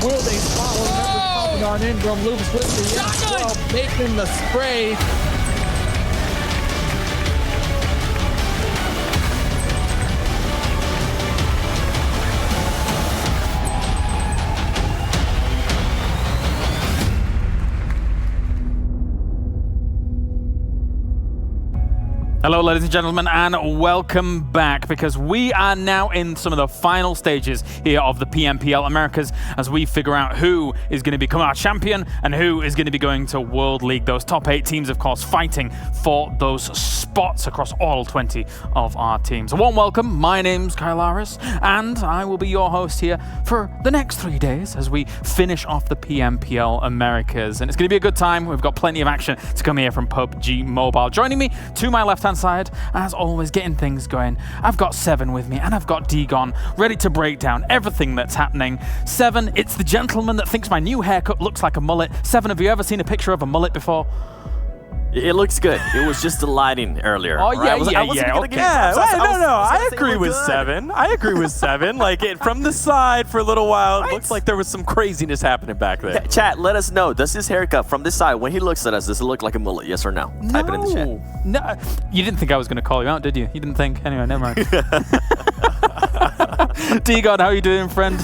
will they spot one member popping on in from Loops with the well, making the spray. Hello, ladies and gentlemen, and welcome back, because we are now in some of the final stages here of the PMPL Americas as we figure out who is going to become our champion and who is going to be going to World League. Those top 8 teams, of course, fighting for those spots across all 20 of our teams. A warm welcome. My name's Kyle Aris, and I will be your host here for the next 3 days as we finish off the PMPL Americas. And it's going to be a good time. We've got plenty of action to come here from PUBG Mobile. Joining me to my left-hand side, as always, getting things going, I've got Seven with me, and I've got Degon ready to break down everything that's happening. Seven, it's the gentleman that thinks my new haircut looks like a mullet. Seven, have you ever seen a picture of a mullet before? It looks good. It was just the lighting earlier. Oh, yeah, I agree with Seven. I agree with Seven. Like, from the side for a little while, it looks like there was some craziness happening back there. Chat, let us know. Does his haircut from this side, when he looks at us, does it look like a mullet? Yes or no? Type it in the chat. No. You didn't think I was going to call you out, did you? You didn't think? Anyway, never mind. Degon, how are you doing, friend?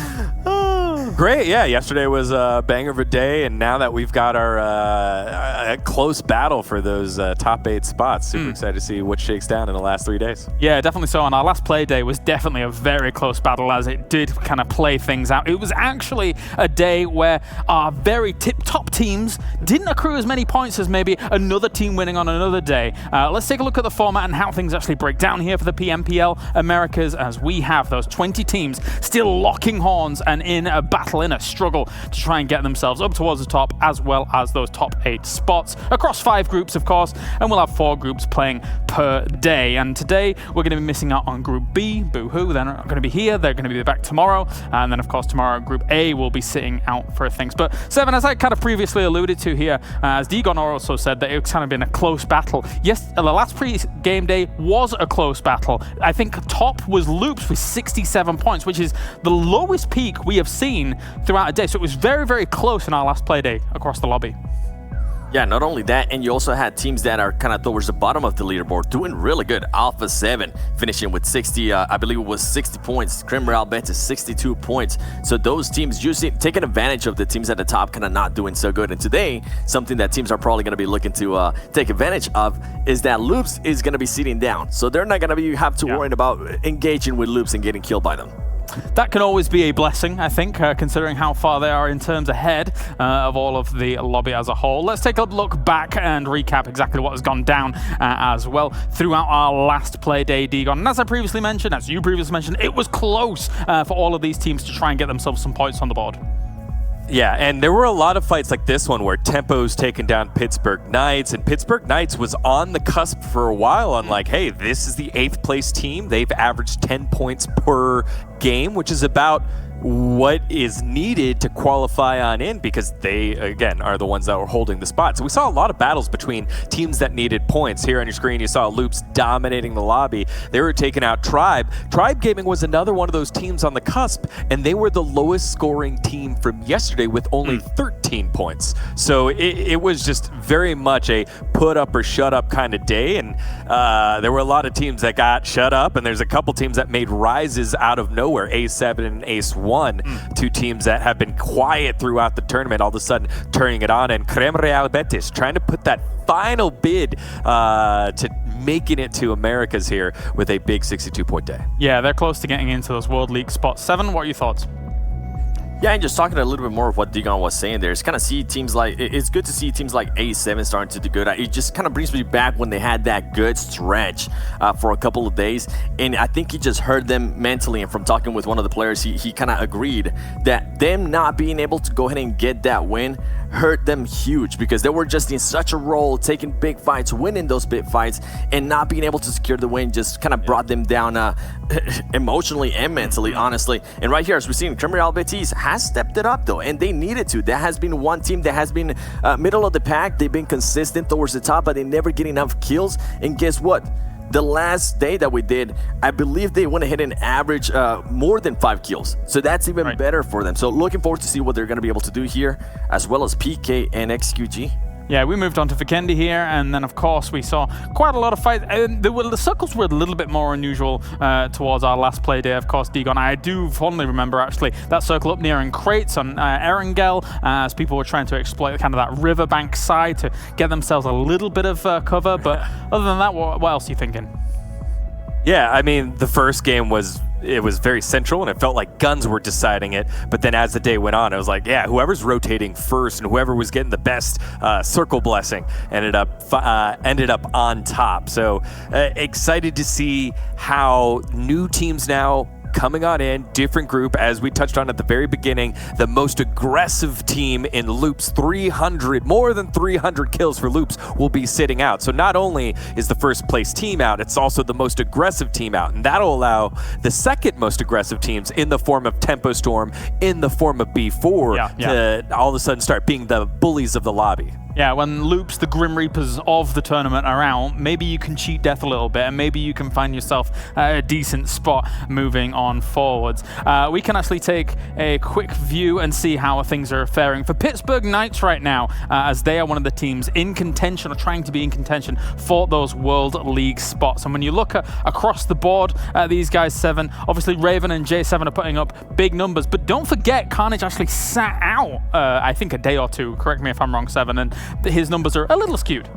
Great, yeah. Yesterday was a banger of a day, and now that we've got our close battle for those top 8 spots, super excited to see what shakes down in the last 3 days. Yeah, definitely so. And our last play day was definitely a very close battle, as it did kind of play things out. It was actually a day where our very top teams didn't accrue as many points as maybe another team winning on another day. Let's take a look at the format and how things actually break down here for the PMPL Americas, as we have those 20 teams still locking horns and in a battle, in a struggle to try and get themselves up towards the top, as well as those top 8 spots across 5 groups, of course, and we'll have 4 groups playing per day. And today we're going to be missing out on Group B. Boo-hoo, they're not going to be here. They're going to be back tomorrow, and then of course tomorrow Group A will be sitting out for things. But Seven, as I kind of previously alluded to here, as Degon also said, that it's kind of been a close battle. Yes, the last pre-game day was a close battle. I think top was Loops with 67 points, which is the lowest peak we have seen throughout a day. So it was very, very close in our last play day across the lobby. Yeah, not only that, and you also had teams that are kind of towards the bottom of the leaderboard doing really good. Alpha 7 finishing with 60, I believe it was 60 points. Crim Real Betis 62 points. So those teams taking advantage of the teams at the top kind of not doing so good. And today, something that teams are probably going to be looking to take advantage of is that Loops is going to be sitting down. So they're not going to have to worry about engaging with Loops and getting killed by them. That can always be a blessing, I think, considering how far they are in terms ahead of all of the lobby as a whole. Let's take a look back and recap exactly what has gone down as well throughout our last play day, Degon. And as you previously mentioned, it was close for all of these teams to try and get themselves some points on the board. Yeah, and there were a lot of fights like this one where Tempo's taken down Pittsburgh Knights, and Pittsburgh Knights was on the cusp for a while on like, hey, this is the 8th place team. They've averaged 10 points per game, which is about what is needed to qualify on in, because they, again, are the ones that were holding the spot. So we saw a lot of battles between teams that needed points. Here on your screen, you saw Loops dominating the lobby. They were taking out Tribe. Tribe Gaming was another one of those teams on the cusp, and they were the lowest scoring team from yesterday with only 13 points. So it was just very much a put up or shut up kind of day, and there were a lot of teams that got shut up, and there's a couple teams that made rises out of nowhere. A7 and Ace1, 2 teams that have been quiet throughout the tournament, all of a sudden turning it on, and Crim Real Betis trying to put that final bid to making it to Americas here with a big 62-point day. Yeah, they're close to getting into those World League spots. Seven, what are your thoughts? Yeah, and just talking a little bit more of what Degon was saying there, it's kind of see teams like, it's good to see teams like A7 starting to do good. It just kind of brings me back when they had that good stretch for a couple of days, and I think he just hurt them mentally. And from talking with one of the players, he kind of agreed that them not being able to go ahead and get that win hurt them huge, because they were just in such a role, taking big fights, winning those big fights, and not being able to secure the win just kind of brought them down emotionally and mentally, honestly. And right here, as we're seeing, Crim Real Betis has stepped it up though, and they needed to. That has been one team that has been middle of the pack. They've been consistent towards the top, but they never get enough kills. And guess what? the last day that we did, I believe they went ahead and averaged more than 5 kills. So that's even better for them. So looking forward to see what they're going to be able to do here, as well as PK and XQG. Yeah, we moved on to Vikendi here, and then of course we saw quite a lot of fights. The circles were a little bit more unusual towards our last play day, of course, Digon. I do fondly remember actually that circle up near in crates on Erangel, as people were trying to exploit kind of that riverbank side to get themselves a little bit of cover. But other than that, what else are you thinking? Yeah, I mean, the first game was very central, and it felt like guns were deciding it. But then as the day went on, it was like, yeah, whoever's rotating first and whoever was getting the best circle blessing ended up on top. So excited to see how new teams now coming on in, different group, as we touched on at the very beginning, the most aggressive team in Loops, more than 300 kills for Loops will be sitting out. So not only is the first place team out, it's also the most aggressive team out, and that'll allow the second most aggressive teams in the form of Tempo Storm, in the form of B4, to all of a sudden start being the bullies of the lobby. Yeah, when Loops, the Grim Reapers of the tournament, are out, maybe you can cheat death a little bit, and maybe you can find yourself a decent spot moving on forwards. We can actually take a quick view and see how things are faring for Pittsburgh Knights right now, as they are one of the teams in contention, or trying to be in contention, for those World League spots. And when you look across the board at these guys, Seven, obviously Raven and J7 are putting up big numbers, but don't forget, Carnage actually sat out, I think, a day or two, correct me if I'm wrong, Seven, and his numbers are a little skewed.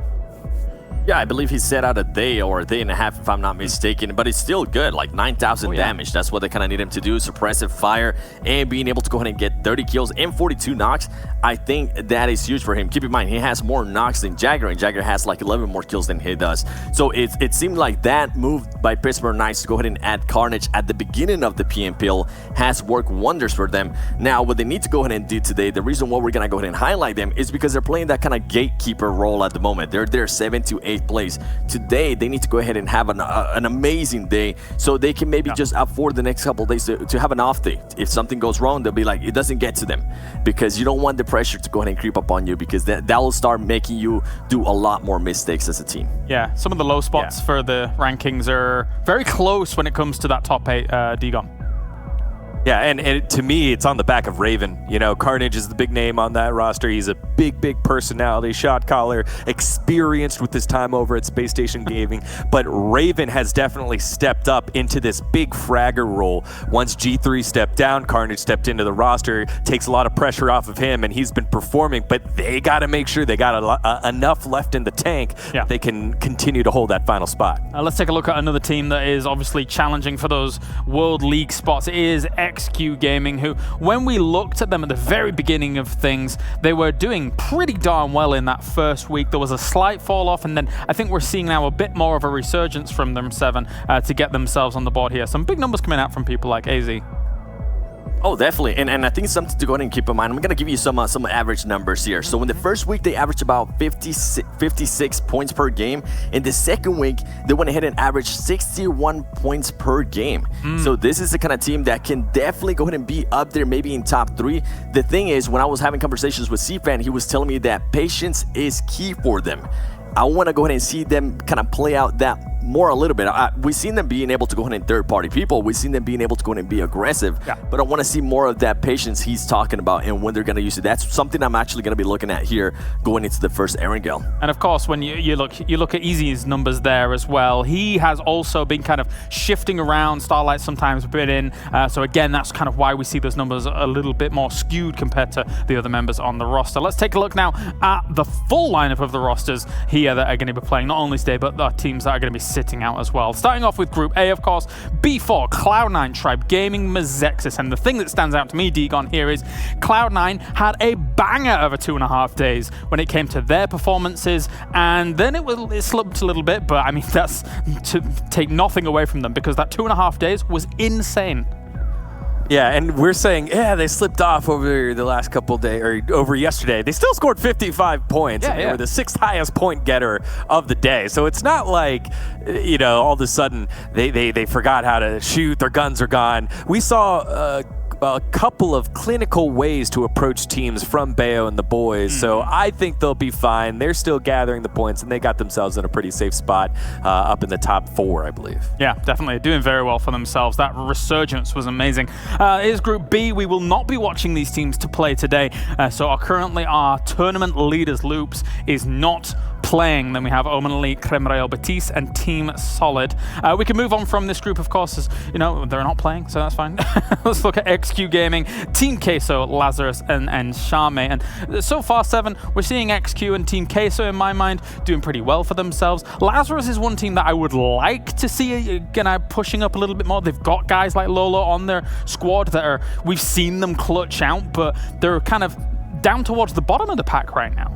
Yeah, I believe he set out a day or a day and a half, if I'm not mistaken, but it's still good, like 9,000 damage. That's what they kind of need him to do, suppressive fire, and being able to go ahead and get 30 kills and 42 knocks. I think that is huge for him. Keep in mind, he has more knocks than Jagger, and Jagger has like 11 more kills than he does. So it seemed like that move by Pittsburgh Knights to go ahead and add Carnage at the beginning of the PMPL has worked wonders for them. Now, what they need to go ahead and do today, the reason why we're going to go ahead and highlight them is because they're playing that kind of gatekeeper role at the moment. They're there 7th to 8th place. Today, they need to go ahead and have an amazing day, so they can maybe just afford the next couple of days to have an off day. If something goes wrong, they'll be like, it doesn't get to them, because you don't want the pressure to go ahead and creep up on you, because that will start making you do a lot more mistakes as a team. Yeah, some of the low spots for the rankings are very close when it comes to that top 8, Digon. Yeah, and to me, it's on the back of Raven. You know, Carnage is the big name on that roster. He's a big personality, shot caller, experienced with his time over at Space Station Gaming. But Raven has definitely stepped up into this big fragger role. Once G3 stepped down, Carnage stepped into the roster, takes a lot of pressure off of him, and he's been performing. But they got to make sure they got enough left in the tank that they can continue to hold that final spot. Let's take a look at another team that is obviously challenging for those World League spots. It is XQ Gaming, who, when we looked at them at the very beginning of things, they were doing pretty darn well in that first week. There was a slight fall off, and then I think we're seeing now a bit more of a resurgence from them, Seven, to get themselves on the board here. Some big numbers coming out from people like AZ. Oh, definitely, and I think it's something to go ahead and keep in mind. I'm going to give you some average numbers here. So in the first week, they averaged about 56 points per game. In the second week, they went ahead and averaged 61 points per game. So this is the kind of team that can definitely go ahead and be up there, maybe in top 3. The thing is, when I was having conversations with C-Fan, he was telling me that patience is key for them. I want to go ahead and see them kind of play out that more a little bit. We've seen them being able to go ahead and third-party people. We've seen them being able to go ahead and be aggressive. But I want to see more of that patience he's talking about and when they're going to use it. That's something I'm actually going to be looking at here going into the first Erangel. And of course, when you look at Easy's numbers there as well, he has also been kind of shifting around. Starlight sometimes a bit in. So again, that's kind of why we see those numbers a little bit more skewed compared to the other members on the roster. Let's take a look now at the full lineup of the rosters here that are going to be playing not only today, but the teams that are going to be sitting out as well. Starting off with Group A, of course, B4, Cloud9, Tribe Gaming, Mazexis. And the thing that stands out to me, Digon, here is Cloud9 had a banger over 2.5 days when it came to their performances, and then it slipped a little bit, but I mean, that's to take nothing away from them, because that 2.5 days was insane. Yeah, and we're saying, yeah, they slipped off over the last couple of days, or over yesterday. They still scored 55 points, and they were the 6th highest point getter of the day. So it's not like, you know, all of a sudden they forgot how to shoot, their guns are gone. We saw a couple of clinical ways to approach teams from Bayo and the boys. So I think they'll be fine. They're still gathering the points, and they got themselves in a pretty safe spot up in the top 4, I believe. Yeah, definitely doing very well for themselves. That resurgence was amazing. Here's Group B. We will not be watching these teams to play today. So currently our tournament leaders, Loops, is not playing. Then we have Omen Elite, Creme Real Betis, and Team Solid. We can move on from this group, of course, as you know, they're not playing, so that's fine. Let's look at XQ Gaming, Team Queso, Lazarus, and Charme. And so far, 7, we're seeing XQ and Team Queso, in my mind, doing pretty well for themselves. Lazarus is one team that I would like to see pushing up a little bit more. They've got guys like Lolo on their squad that are, we've seen them clutch out, but they're kind of down towards the bottom of the pack right now.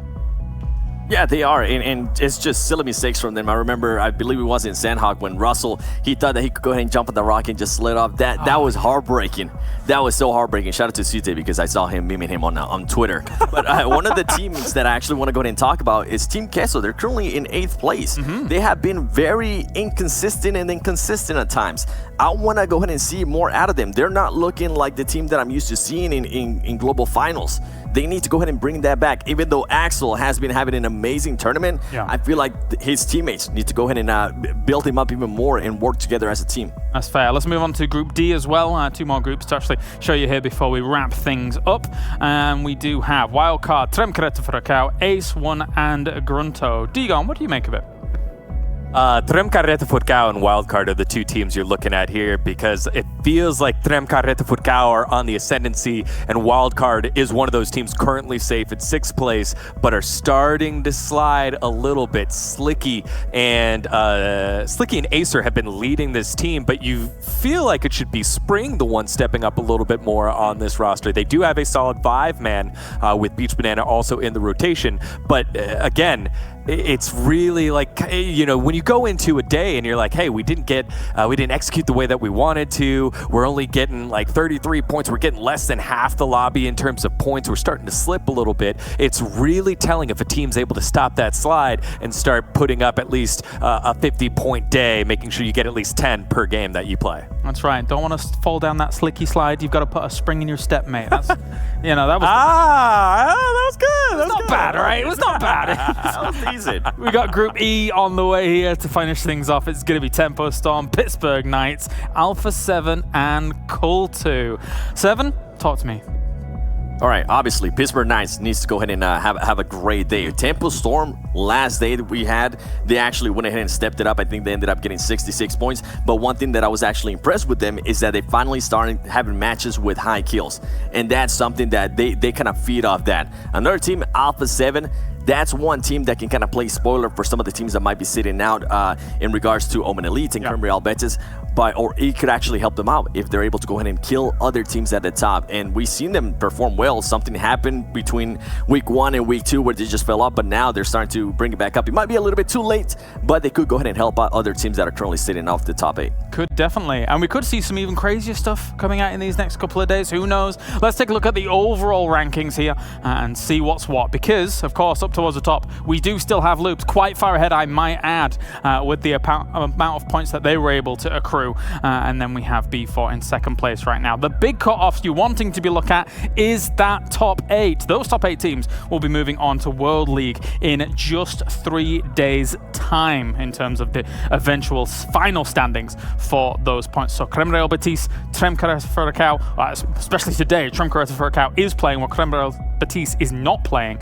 Yeah, they are, and it's just silly mistakes from them. I remember, I believe it was in Sandhawk when Russell, he thought that he could go ahead and jump on the rock and just slid off. That was heartbreaking. That was so heartbreaking. Shout out to Sute because I saw him memeing him on Twitter. But one of the teams that I actually want to go ahead and talk about is Team Queso. They're currently in 8th place. They have been very inconsistent and inconsistent at times. I want to go ahead and see more out of them. They're not looking like the team that I'm used to seeing in global finals. They need to go ahead and bring that back. Even though Axel has been having an amazing tournament, I feel like his teammates need to go ahead and build him up even more and work together as a team. That's fair. Let's move on to Group D as well. 2 more groups to actually show you here before we wrap things up. And we do have Wildcard, Tremkareta Furacao, Ace 1, and Grunto. Digon, what do you make of it? Tremkareta Furacao and Wildcard are the 2 teams you're looking at here because it feels like Tremkareta Furacao are on the ascendancy and Wildcard is one of those teams currently safe at 6th place but are starting to slide a little bit. Slicky and Acer have been leading this team, but you feel like it should be Spring the one stepping up a little bit more on this roster. They do have a solid 5-man with Beach Banana also in the rotation, but again, it's really like, you know, when you go into a day and you're like, hey, we didn't execute the way that we wanted to. We're only getting like 33 points. We're getting less than half the lobby in terms of points. We're starting to slip a little bit. It's really telling if a team's able to stop that slide and start putting up at least a 50-point day, making sure you get at least 10 per game that you play. That's right. Don't want to fall down that slicky slide. You've got to put a spring in your step, mate. That's, you know, that was... that was good. It was not bad, right? It was not bad. That was decent. We got Group E on the way here to finish things off. It's going to be Tempo Storm, Pittsburgh Knights, Alpha 7, and Cull 2. 7, talk to me. All right, obviously, Pittsburgh Knights needs to go ahead and have a great day. Tempo Storm, last day that we had, they actually went ahead and stepped it up. I think they ended up getting 66 points. But one thing that I was actually impressed with them is that they finally started having matches with high kills. And that's something that they kind of feed off that. Another team, Alpha 7, that's one team that can kind of play spoiler for some of the teams that might be sitting out in regards to Omen Elite and Creme Real Betis. Or it could actually help them out if they're able to go ahead and kill other teams at the top. And we've seen them perform well. Something happened between week 1 and week 2 where they just fell off, but now they're starting to bring it back up. It might be a little bit too late, but they could go ahead and help out other teams that are currently sitting off the top 8. Could definitely. And we could see some even crazier stuff coming out in these next couple of days. Who knows? Let's take a look at the overall rankings here and see what's what. Because, of course, up towards the top, we do still have Loops quite far ahead, I might add, with the amount of points that they were able to accrue. And then we have B4 in 2nd place right now. The big cut-offs you're wanting to be looked at is that top 8. Those top 8 teams will be moving on to World League in just 3 days' time in terms of the eventual final standings for those points. So Creme Real Betis, Tremkareta Furacao, especially today, Tremkareta Furacao is playing while Creme Real Betis is not playing.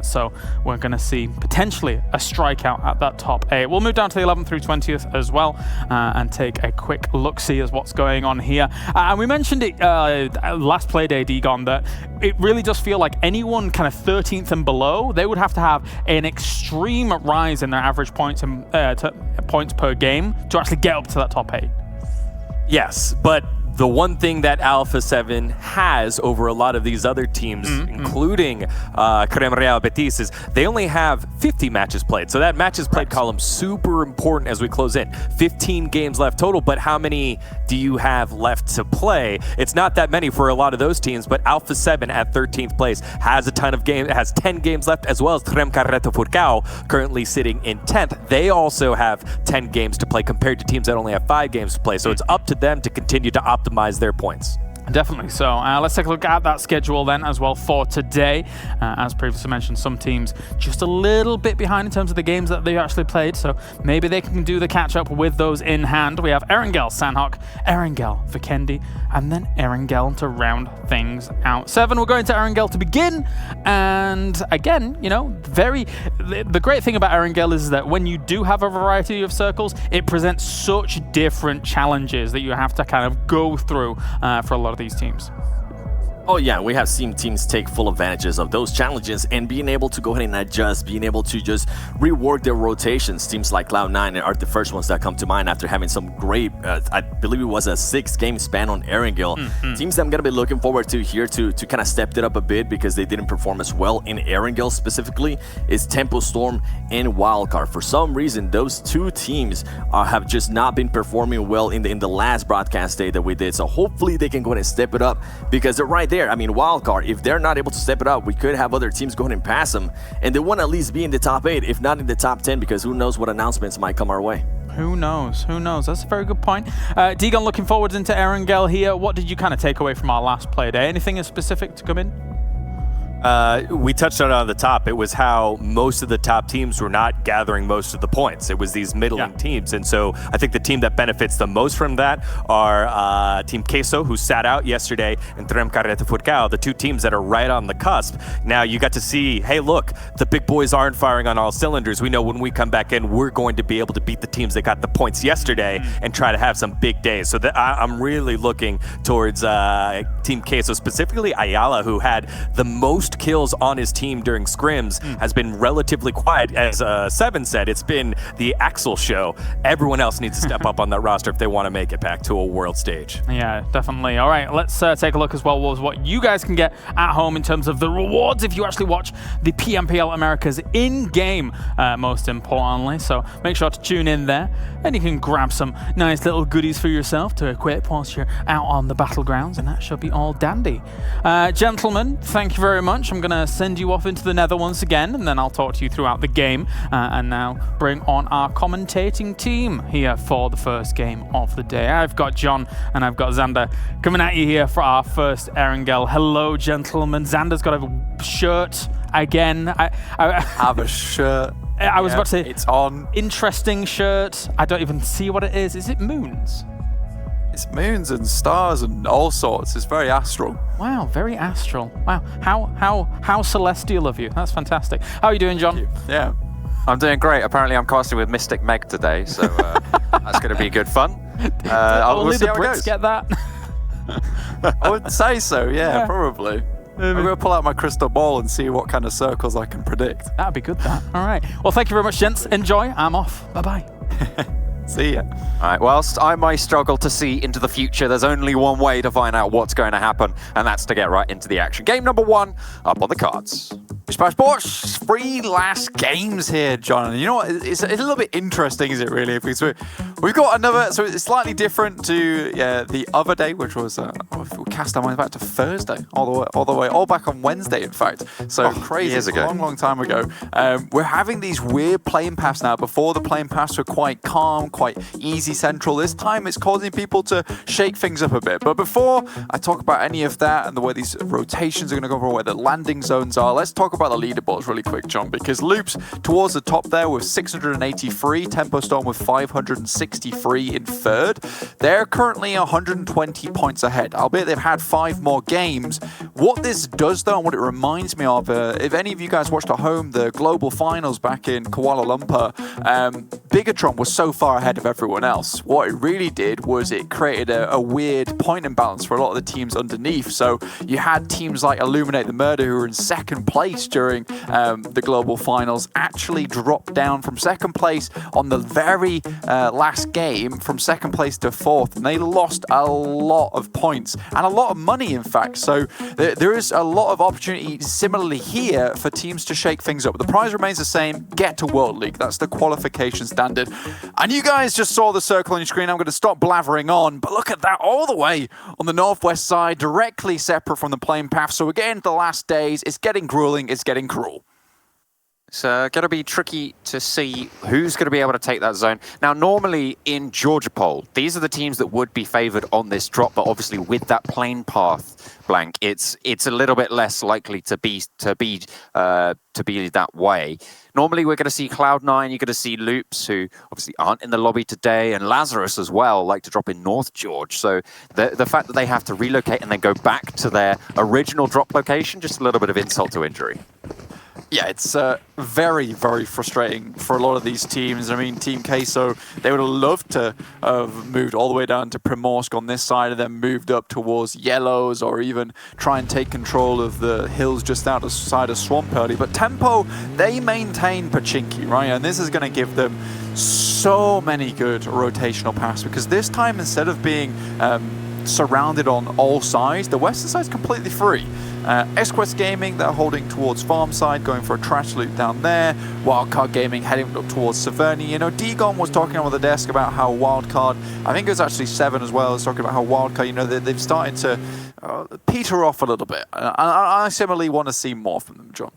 So we're going to see potentially a strikeout at that top 8. We'll move down to the 11th through 20th as well and take a quick look-see as what's going on here. And we mentioned it last play day, Digon, that it really does feel like anyone kind of 13th and below, they would have to have an extreme rise in their average points and points per game to actually get up to that top 8. Yes, but the one thing that Alpha 7 has over a lot of these other teams, including Creme Real Betis, is they only have 50 matches played. So that matches played column super important as we close in. 15 games left total, but how many do you have left to play? It's not that many for a lot of those teams, but Alpha 7 at 13th place has a ton of games, has 10 games left, as well as Tremkareta Furacao currently sitting in 10th. They also have 10 games to play compared to teams that only have 5 games to play. So it's up to them to continue to optimize their points. Definitely. So let's take a look at that schedule then as well for today. As previously mentioned, some teams just a little bit behind in terms of the games that they actually played, so maybe they can do the catch-up with those in hand. We have Erangel, Sanhok, Erangel, Vikendi, and then Erangel to round things out. 7, we're going to Erangel to begin, and again, you know, the great thing about Erangel is that when you do have a variety of circles, it presents such different challenges that you have to kind of go through for a lot of these teams. Oh yeah, we have seen teams take full advantages of those challenges and being able to go ahead and adjust, being able to just rework their rotations. Teams like Cloud9 are the first ones that come to mind after having some great, I believe it was a 6-game span on Erangel. Teams that I'm going to be looking forward to here to kind of step it up a bit because they didn't perform as well in Erangel specifically is Tempo Storm and Wildcard. For some reason, those two teams have just not been performing well in the last broadcast day that we did. So hopefully they can go ahead and step it up because they're right there. I mean, Wildcard, if they're not able to step it up, we could have other teams go ahead and pass them. And they want to at least be in the top 8, if not in the top 10, because who knows what announcements might come our way. Who knows? Who knows? That's a very good point. Degon, looking forward into Erangel here. What did you kind of take away from our last play day? Anything specific to come in? We touched on it on the top. It was how most of the top teams were not gathering most of the points. It was these middling teams. And so I think the team that benefits the most from that are Team Queso, who sat out yesterday, and Trem Carreta Furcao, the two teams that are right on the cusp. Now you got to see, hey, look, the big boys aren't firing on all cylinders. We know when we come back in, we're going to be able to beat the teams that got the points yesterday and try to have some big days. So I'm really looking towards Team Queso, specifically Ayala, who had the most kills on his team during scrims, has been relatively quiet. As Seven said, it's been the Axel show. Everyone else needs to step up on that roster if they want to make it back to a world stage. Yeah, definitely. All right, let's take a look as well with what you guys can get at home in terms of the rewards if you actually watch the PMPL Americas in-game, most importantly. So make sure to tune in there, and you can grab some nice little goodies for yourself to equip whilst you're out on the battlegrounds, and that should be all dandy. Gentlemen, thank you very much. I'm going to send you off into the nether once again, and then I'll talk to you throughout the game, and now bring on our commentating team here for the first game of the day. I've got John and I've got Xander coming at you here for our first Erangel. Hello, gentlemen. Xander's got a shirt again. I have a shirt. I was about to say, it's on. Interesting shirt. I don't even see what it is. Is it moons? It's moons and stars and all sorts. It's very astral. Wow, very astral. Wow, how celestial of you. That's fantastic. How are you doing, John? Yeah, I'm doing great. Apparently, I'm casting with Mystic Meg today, so that's going to be good fun. Only the Brits get that. I would say so. Yeah, probably. I'm going to pull out my crystal ball and see what kind of circles I can predict. That'd be good, that. All right. Well, thank you very much, gents. Enjoy. I'm off. Bye-bye. See ya. All right, whilst I may struggle to see into the future, there's only one way to find out what's going to happen, and that's to get right into the action. Game number 1 up on the cards. Splash Sports, 3 last games here, John. And you know what? It's a little bit interesting, is it really? Because we've got another, so it's slightly different to the other day, which was, if we cast our minds back to Thursday, all back on Wednesday, in fact. So crazy, years ago. Long time ago. We're having these weird playing paths now. Before the playing paths were quite calm, quite easy central. This time it's causing people to shake things up a bit. But before I talk about any of that and the way these rotations are going to go for, where the landing zones are, let's talk about the leaderboards really quick, John, because Loops towards the top there with 683, Tempo Storm with 563 in third. They're currently 120 points ahead, albeit they've had 5 more games. What this does, though, and what it reminds me of, if any of you guys watched at home the global finals back in Kuala Lumpur, Bigatron was so far ahead of everyone else. What it really did was it created a weird point imbalance for a lot of the teams underneath. So you had teams like Illuminate the Murder, who were in second place during the global finals, actually dropped down from second place on the very last game, from second place to fourth, and they lost a lot of points and a lot of money, in fact. So there is a lot of opportunity similarly here for teams to shake things up. The prize remains the same: get to World League. That's the qualification standard. And you guys just saw the circle on your screen. I'm going to stop blathering on, but look at that, all the way on the northwest side, directly separate from the playing path. So we're getting to the last days. It's getting grueling. It's getting cruel. It's going to be tricky to see who's going to be able to take that zone. Now, normally in Georgia Pole, these are the teams that would be favored on this drop, but obviously with that plane path, Blank, it's a little bit less likely to be that way. Normally, we're going to see Cloud9, you're going to see Loops, who obviously aren't in the lobby today, and Lazarus as well, like to drop in North George. So the fact that they have to relocate and then go back to their original drop location, just a little bit of insult to injury. Yeah, it's very, very frustrating for a lot of these teams. I mean, Team Queso, they would have loved to have moved all the way down to Primorsk on this side and then moved up towards Yellows, or even try and take control of the hills just outside of Swamp early. But Tempo, they maintain Pachinki, right? And this is going to give them so many good rotational paths, because this time, instead of being surrounded on all sides, the western side is completely free. X-Quest Gaming, they're holding towards farm side, going for a trash loot down there. Wildcard Gaming heading up towards Severny. You know, Digon was talking on the desk about how Wildcard, I think it was actually Seven as well, was talking about how Wildcard, you know, they've started to peter off a little bit. I similarly want to see more from them, John.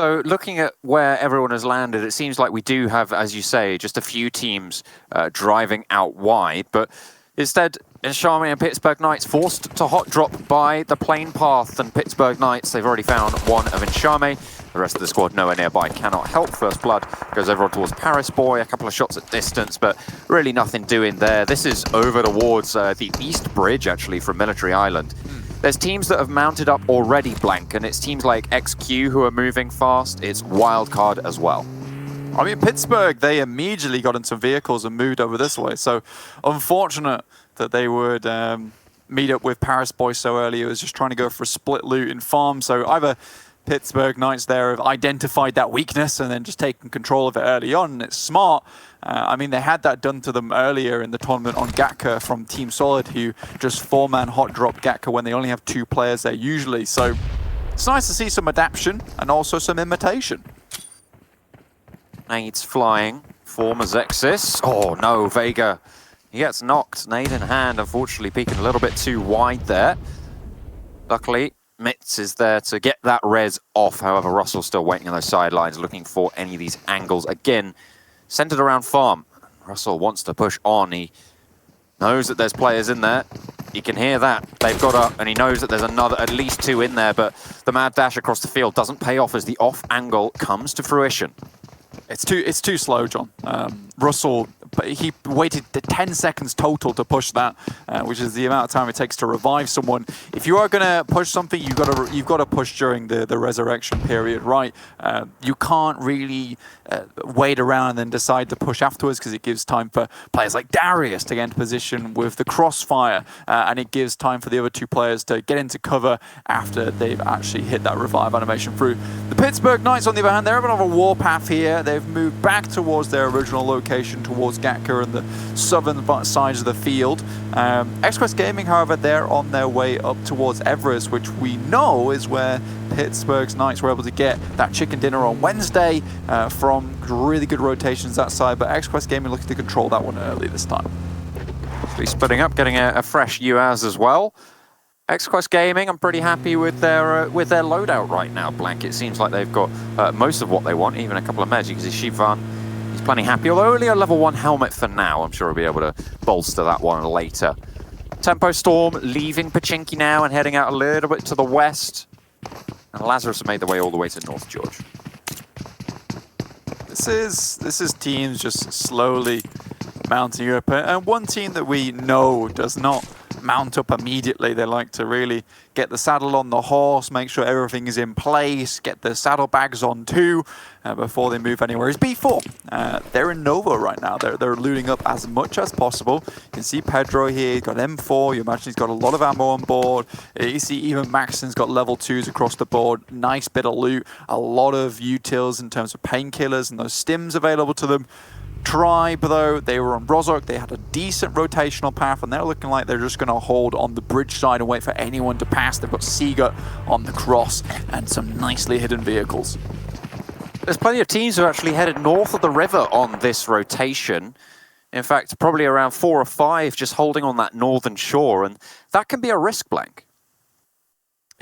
So looking at where everyone has landed, it seems like we do have, as you say, just a few teams driving out wide, but instead, Enshame and Pittsburgh Knights forced to hot drop by the plane path, and Pittsburgh Knights, they've already found one of Enshame. The rest of the squad nowhere nearby, cannot help. First blood goes over towards Paris Boy, a couple of shots at distance, but really nothing doing there. This is over towards the East Bridge, actually, from Military Island. There's teams that have mounted up already, Blank, and it's teams like XQ who are moving fast. It's Wildcard as well. I mean, Pittsburgh, they immediately got into vehicles and moved over this way. So unfortunate that they would meet up with Paris Boy so early. It was just trying to go for a split loot in farm. So either Pittsburgh Knights there have identified that weakness and then just taken control of it early on. And it's smart. I mean, they had that done to them earlier in the tournament on Gatka from Team Solid, who just four-man hot drop Gatka when they only have two players there usually. So it's nice to see some adaptation and also some imitation. Nades flying for Mazexis. Oh no, Vega. He gets knocked, nade in hand, unfortunately peeking a little bit too wide there. Luckily, Mitz is there to get that res off. However, Russell's still waiting on those sidelines, looking for any of these angles. Again, centered around farm. Russell wants to push on. He knows that there's players in there. He can hear that. They've got up, and he knows that there's another, at least two in there, but the mad dash across the field doesn't pay off as the off angle comes to fruition. It's too slow, John. Russell, but he waited 10 seconds total to push that, which is the amount of time it takes to revive someone. If you are going to push something, you've got to push during the resurrection period, right? You can't really wait around and then decide to push afterwards, because it gives time for players like Darius to get into position with the crossfire, and it gives time for the other two players to get into cover after they've actually hit that revive animation through. The Pittsburgh Knights, on the other hand, they're on a warpath here. They've moved back towards their original location, towards Gatka and the southern sides of the field. X-Quest Gaming, however, they're on their way up towards Everest, which we know is where Pittsburgh's Knights were able to get that chicken dinner on Wednesday from really good rotations that side, but X-Quest Gaming looking to control that one early this time. Actually splitting up, getting a fresh UAZ as well. X-Quest Gaming, I'm pretty happy with their loadout right now, Blank. It seems like they've got most of what they want, even a couple of meds. You can see Shivan, he's plenty happy, although only a level 1 helmet for now. I'm sure he'll be able to bolster that one later. Tempo Storm leaving Pachinki now and heading out a little bit to the west. And Lazarus have made their way all the way to North George. This is teams just slowly mounting up, and one team that we know does not mount up immediately. They like to really get the saddle on the horse, make sure everything is in place, get the saddlebags on too before they move anywhere. Is B4. They're in Nova right now. They're looting up as much as possible. You can see Pedro here, he's got M4. You imagine he's got a lot of ammo on board. You see even Maxon's got level 2s across the board. Nice bit of loot. A lot of utils in terms of painkillers and those stims available to them. Tribe, though, they were on Rozok. They had a decent rotational path, and they're looking like they're just going to hold on the bridge side and wait for anyone to pass. They've got Seagut on the cross and some nicely hidden vehicles. There's plenty of teams who are actually headed north of the river on this rotation. In fact, probably around 4 or 5 just holding on that northern shore, and that can be a risk, Blank.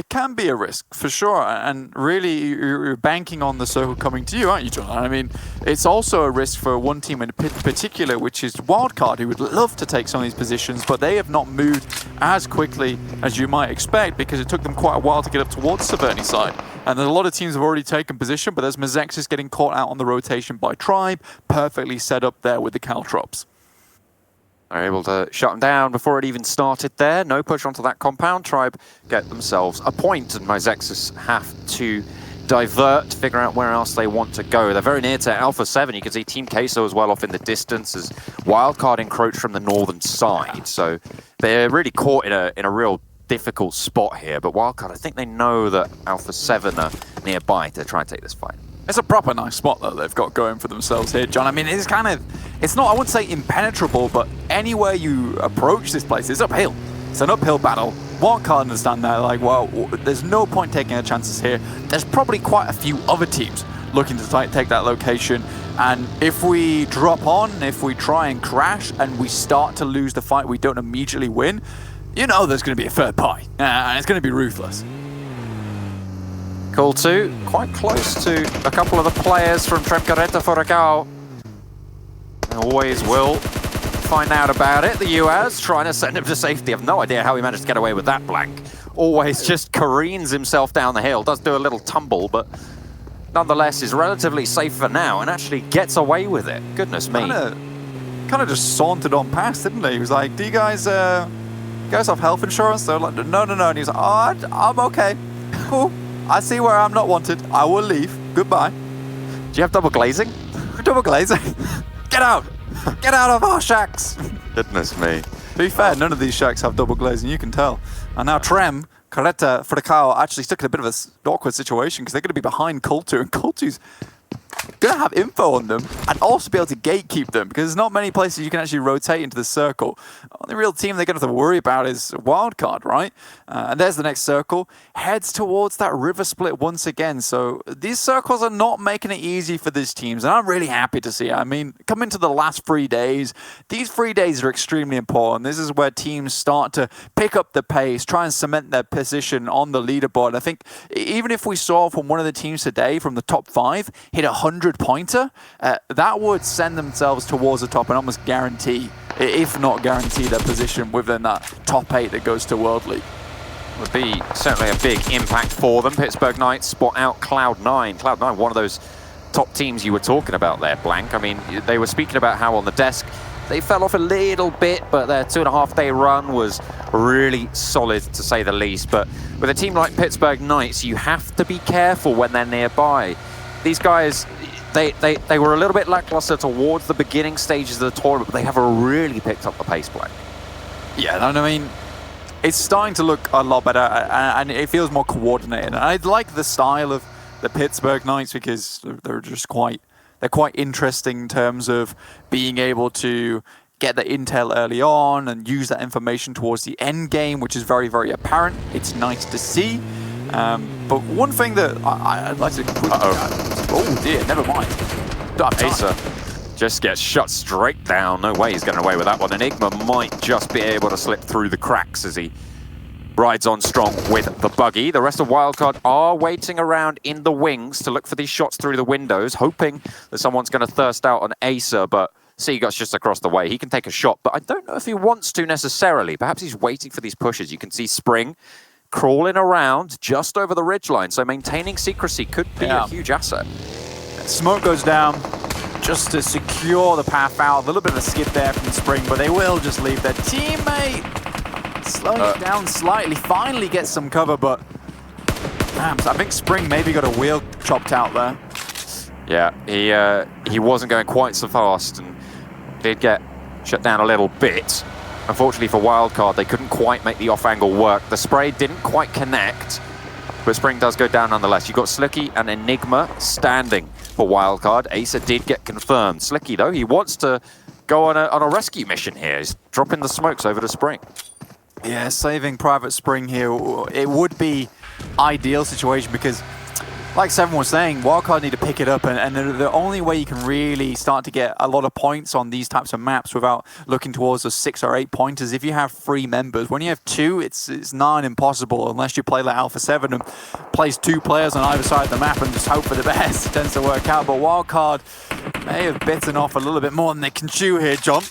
it can be a risk for sure, and really you're banking on the circle coming to you, aren't you, John? I mean, it's also a risk for one team in particular, which is Wildcard, who would love to take some of these positions, but they have not moved as quickly as you might expect because it took them quite a while to get up towards Saverni side. And a lot of teams have already taken position, but there's Mazexis getting caught out on the rotation by Tribe, perfectly set up there with the Caltrops. They're able to shut them down before it even started there. No push onto that compound. Tribe get themselves a point, and Myzexus have to divert, figure out where else they want to go. They're very near to Alpha 7. You can see Team Queso as well off in the distance as Wildcard encroach from the northern side. So they're really caught in a real difficult spot here. But Wildcard, I think they know that Alpha 7 are nearby to try and take this fight. It's a proper nice spot that they've got going for themselves here, John. I mean, it's kind of, it's not, I wouldn't say impenetrable, but anywhere you approach this place, it's uphill. It's an uphill battle. Wildcard understand that, like, well, there's no point taking our chances here. There's probably quite a few other teams looking to take that location. And if we drop on, if we try and crash and we start to lose the fight, we don't immediately win, you know there's going to be a third party. And it's going to be ruthless. Call 2, quite close to a couple of the players from Tremcareta Furacao. They always will find out about it. The UAS trying to send him to safety. I have no idea how he managed to get away with that blank. Always just careens himself down the hill. Does do a little tumble, but nonetheless is relatively safe for now and actually gets away with it. Goodness me. Kind of just sauntered on past, didn't he? He was like, do you guys have health insurance? They're like, no. And he was like, oh, I'm okay. Cool. I see where I'm not wanted. I will leave. Goodbye. Do you have double glazing? Double glazing? Get out! Get out of our shacks! Goodness me. To be fair, none of these shacks have double glazing, you can tell. And now Trem, Careta, Furacao actually stuck in a bit of an awkward situation because they're going to be behind Kultu, and Kultu's going to have info on them and also be able to gatekeep them because there's not many places you can actually rotate into the circle. The real team they're going to have to worry about is Wildcard, right? And there's the next circle. Heads towards that river split once again. So these circles are not making it easy for these teams, and I'm really happy to see it. I mean, coming to the last 3 days, these 3 days are extremely important. This is where teams start to pick up the pace, try and cement their position on the leaderboard. I think even if we saw from one of the teams today, from the top 5, hit 100-pointer, that would send themselves towards the top and almost guarantee, if not guarantee, their position within that top 8 that goes to World League. Would be certainly a big impact for them. Pittsburgh Knights spot out Cloud9. Cloud9, one of those top teams you were talking about there, Blank. I mean, they were speaking about how on the desk they fell off a little bit, but their 2.5-day run was really solid, to say the least. But with a team like Pittsburgh Knights, you have to be careful when they're nearby. These guys, they were a little bit lackluster towards the beginning stages of the tournament, but they have really picked up the pace, Blank. Yeah, I mean, it's starting to look a lot better, and it feels more coordinated. And I like the style of the Pittsburgh Knights because they're just quite interesting in terms of being able to get the intel early on and use that information towards the end game, which is very, very apparent. It's nice to see. But one thing that I'd like to... Oh dear, never mind. Acer just gets shut straight down. No way he's getting away with that one. Enigma might just be able to slip through the cracks as he rides on strong with the buggy. The rest of Wildcard are waiting around in the wings to look for these shots through the windows, hoping that someone's going to thirst out on Acer, but Seagot's just across the way. He can take a shot, but I don't know if he wants to necessarily. Perhaps he's waiting for these pushes. You can see Spring crawling around just over the ridgeline, so maintaining secrecy could be a huge asset. Smoke goes down just to secure the path out. A little bit of a skid there from Spring, but they will just leave their teammate slowing it down slightly. Finally gets some cover, but damn, I think Spring maybe got a wheel chopped out there. Yeah, he wasn't going quite so fast and did get shut down a little bit. Unfortunately for Wildcard, they couldn't quite make the off-angle work. The spray didn't quite connect, but Spring does go down nonetheless. You've got Slicky and Enigma standing for Wildcard. Acer did get confirmed. Slicky, though, he wants to go on a rescue mission here. He's dropping the smokes over to Spring. Yeah, saving Private Spring here, it would be ideal situation because Like Seven was saying, Wildcard need to pick it up, and the only way you can really start to get a lot of points on these types of maps without looking towards the 6 or 8 pointers, if you have 3 members. When you have 2, it's nigh impossible unless you play like Alpha 7 and plays 2 players on either side of the map and just hope for the best. It tends to work out, but Wildcard may have bitten off a little bit more than they can chew here, John.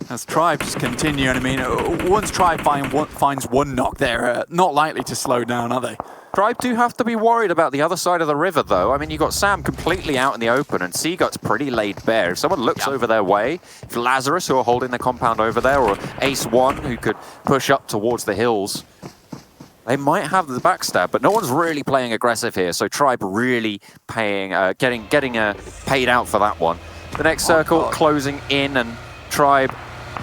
As Tribe just continue, and I mean, once Tribe finds one knock, they're not likely to slow down, are they? Tribe do have to be worried about the other side of the river, though. I mean, you've got Sam completely out in the open, and Seagut's pretty laid bare. If someone looks over their way, if Lazarus, who are holding the compound over there, or Ace1, who could push up towards the hills, they might have the backstab, but no one's really playing aggressive here, so Tribe really getting paid out for that one. The next circle closing in, and Tribe,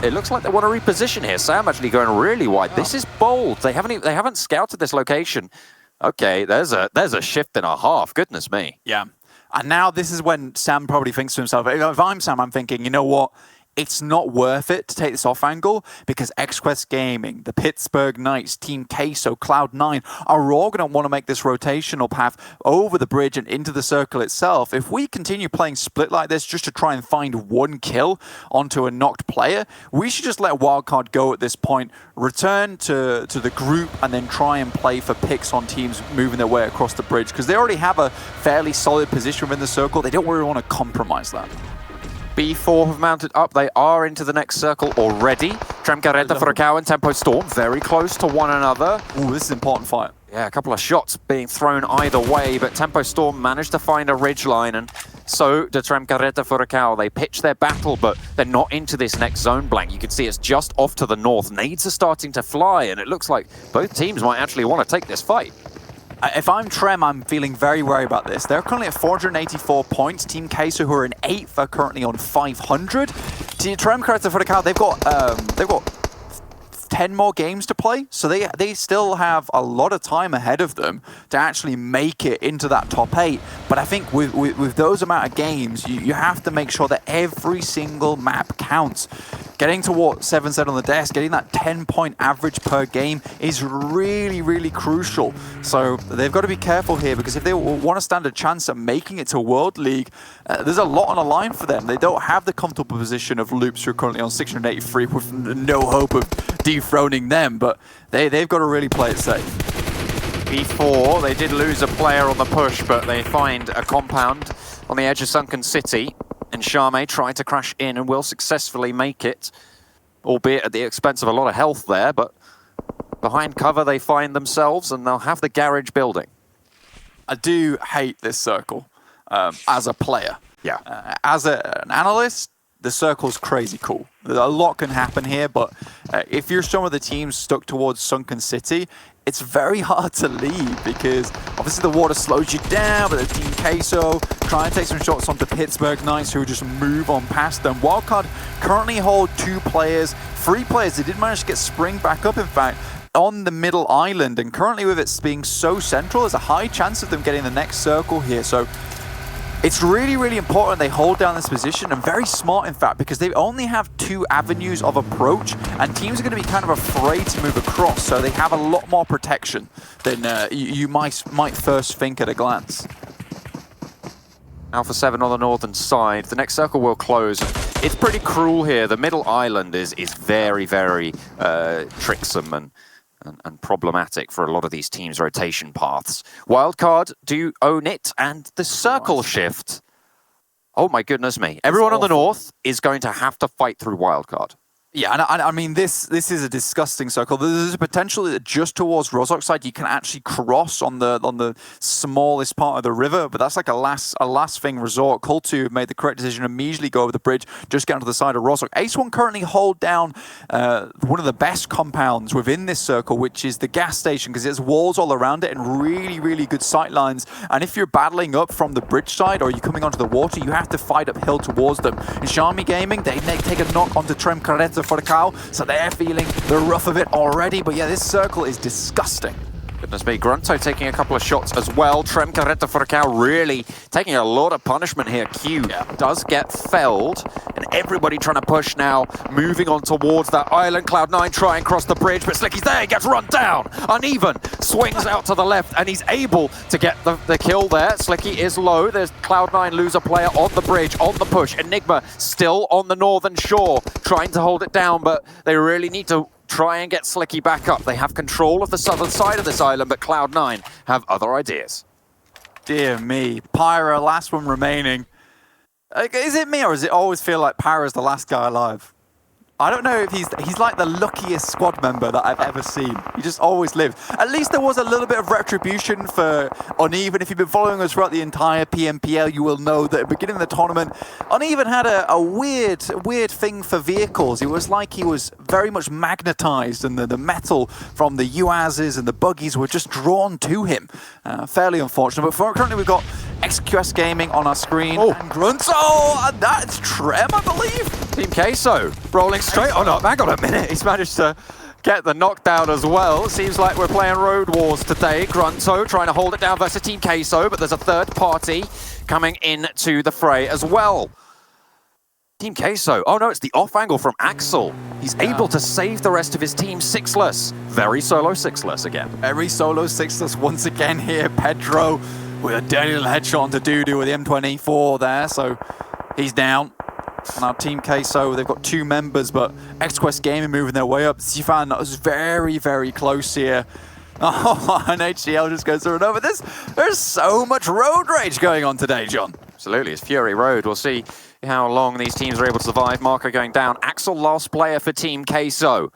it looks like they want to reposition here. Sam actually going really wide. This is bold. They haven't scouted this location. Okay, there's a shift and a half. Goodness me. Yeah. And now this is when Sam probably thinks to himself, if I'm Sam, I'm thinking, you know what? It's not worth it to take this off angle because XQuest Gaming, the Pittsburgh Knights, Team Queso, Cloud9 are all going to want to make this rotational path over the bridge and into the circle itself. If we continue playing split like this just to try and find 1 kill onto a knocked player, we should just let Wildcard go at this point, return to the group, and then try and play for picks on teams moving their way across the bridge because they already have a fairly solid position within the circle. They don't really want to compromise that. B4 have mounted up. They are into the next circle already. Tremcareta, Furacao, and Tempo Storm very close to one another. Ooh, this is an important fight. Yeah, a couple of shots being thrown either way, but Tempo Storm managed to find a ridgeline, and so do Tremcareta, Furacao. They pitch their battle, but they're not into this next zone blank. You can see it's just off to the north. Nades are starting to fly, and it looks like both teams might actually want to take this fight. If I'm Trem, I'm feeling very worried about this. They're currently at 484 points. Team Queso, who are in 8th, are currently on 500. Trem, Caretta, Furacao, they've got 10 more games to play, so they still have a lot of time ahead of them to actually make it into that top 8. But I think with those amount of games, you have to make sure that every single map counts. Getting to what Seven said on the desk, getting that 10-point average per game is really, really crucial. So they've got to be careful here because if they want to stand a chance at making it to World League, there's a lot on the line for them. They don't have the comfortable position of Loops, who are currently on 683 with no hope of dethroning them, but they've got to really play it safe. Before, they did lose a player on the push, but they find a compound on the edge of Sunken City. And Charme tried to crash in and will successfully make it, albeit at the expense of a lot of health there, but behind cover they find themselves and they'll have the garage building. I do hate this circle as a player. Yeah. As an analyst, the circle's crazy cool. A lot can happen here, but if you're some of the teams stuck towards Sunken City, it's very hard to leave because obviously the water slows you down, but the Team Queso try and take some shots onto Pittsburgh Knights who just move on past them. Wildcard currently hold 2 players, 3 players. They did manage to get Spring back up, in fact, on the middle island, and currently with it being so central, there's a high chance of them getting the next circle here. So it's really, really important they hold down this position, and very smart, in fact, because they only have 2 avenues of approach, and teams are going to be kind of afraid to move across, so they have a lot more protection than you might first think at a glance. Alpha 7 on the northern side. The next circle will close. It's pretty cruel here. The middle island is very, very tricksome and problematic for a lot of these teams' rotation paths. Wildcard do own it, and the circle shift. Oh my goodness me. Everyone on the north is going to have to fight through Wildcard. Yeah, and I mean, this is a disgusting circle. There's a potential that just towards Rozhok's side, you can actually cross on the smallest part of the river, but that's like a last thing resort. Kultu made the correct decision, immediately go over the bridge, just get onto the side of Rozhok. Ace1 currently hold down one of the best compounds within this circle, which is the gas station, because there's walls all around it and really, really good sight lines. And if you're battling up from the bridge side or you're coming onto the water, you have to fight uphill towards them. In Xiaomi Gaming, they take a knock onto Trem Caretta Furacao, so they're feeling the rough of it already. But yeah, this circle is disgusting. Goodness me, Grunto taking a couple of shots as well. Trem Caretta Furacao really taking a lot of punishment here. Q does get felled, and Everybody trying to push now, moving on towards that island. Cloud9 trying across the bridge, but Slicky's there, he gets run down. Uneven, swings out to the left, and he's able to get the kill there. Slicky is low. There's Cloud9 lose a player on the bridge, on the push. Enigma still on the northern shore, trying to hold it down, but they really need to try and get Slicky back up. They have control of the southern side of this island, but Cloud9 have other ideas. Dear me. Pyra, last one remaining. Is it me, or does it always feel like Pyra's the last guy alive? I don't know if he's like the luckiest squad member that I've ever seen. He just always lived. At least there was a little bit of retribution for Uneven. If you've been following us throughout the entire PMPL, you will know that at the beginning of the tournament, Uneven had a weird thing for vehicles. It was like he was very much magnetized, and the metal from the UAZs and the buggies were just drawn to him. Fairly unfortunate. But currently we've got XQS Gaming on our screen. Oh. And Grunts. Oh, and that's Trem, I believe. Team Queso rolling straight. Oh no, hang on a minute. He's managed to get the knockdown as well. Seems like we're playing Road Wars today. Grunto trying to hold it down versus Team Queso, but there's a third party coming into the fray as well. Team Queso. Oh no, it's the off angle from Axel. He's able to save the rest of his team sixless. Very solo sixless again. Very solo sixless once again here. Pedro with a dirty little headshot onto Dudu with the M24 there, so he's down. And our Team Queso, they've got 2 members, but XQuest Gaming moving their way up. Sifan, that was very, very close here. Oh, and HCL just goes through and over. There's so much road rage going on today, John. Absolutely, it's Fury Road. We'll see how long these teams are able to survive. Marco going down. Axel, last player for Team Queso.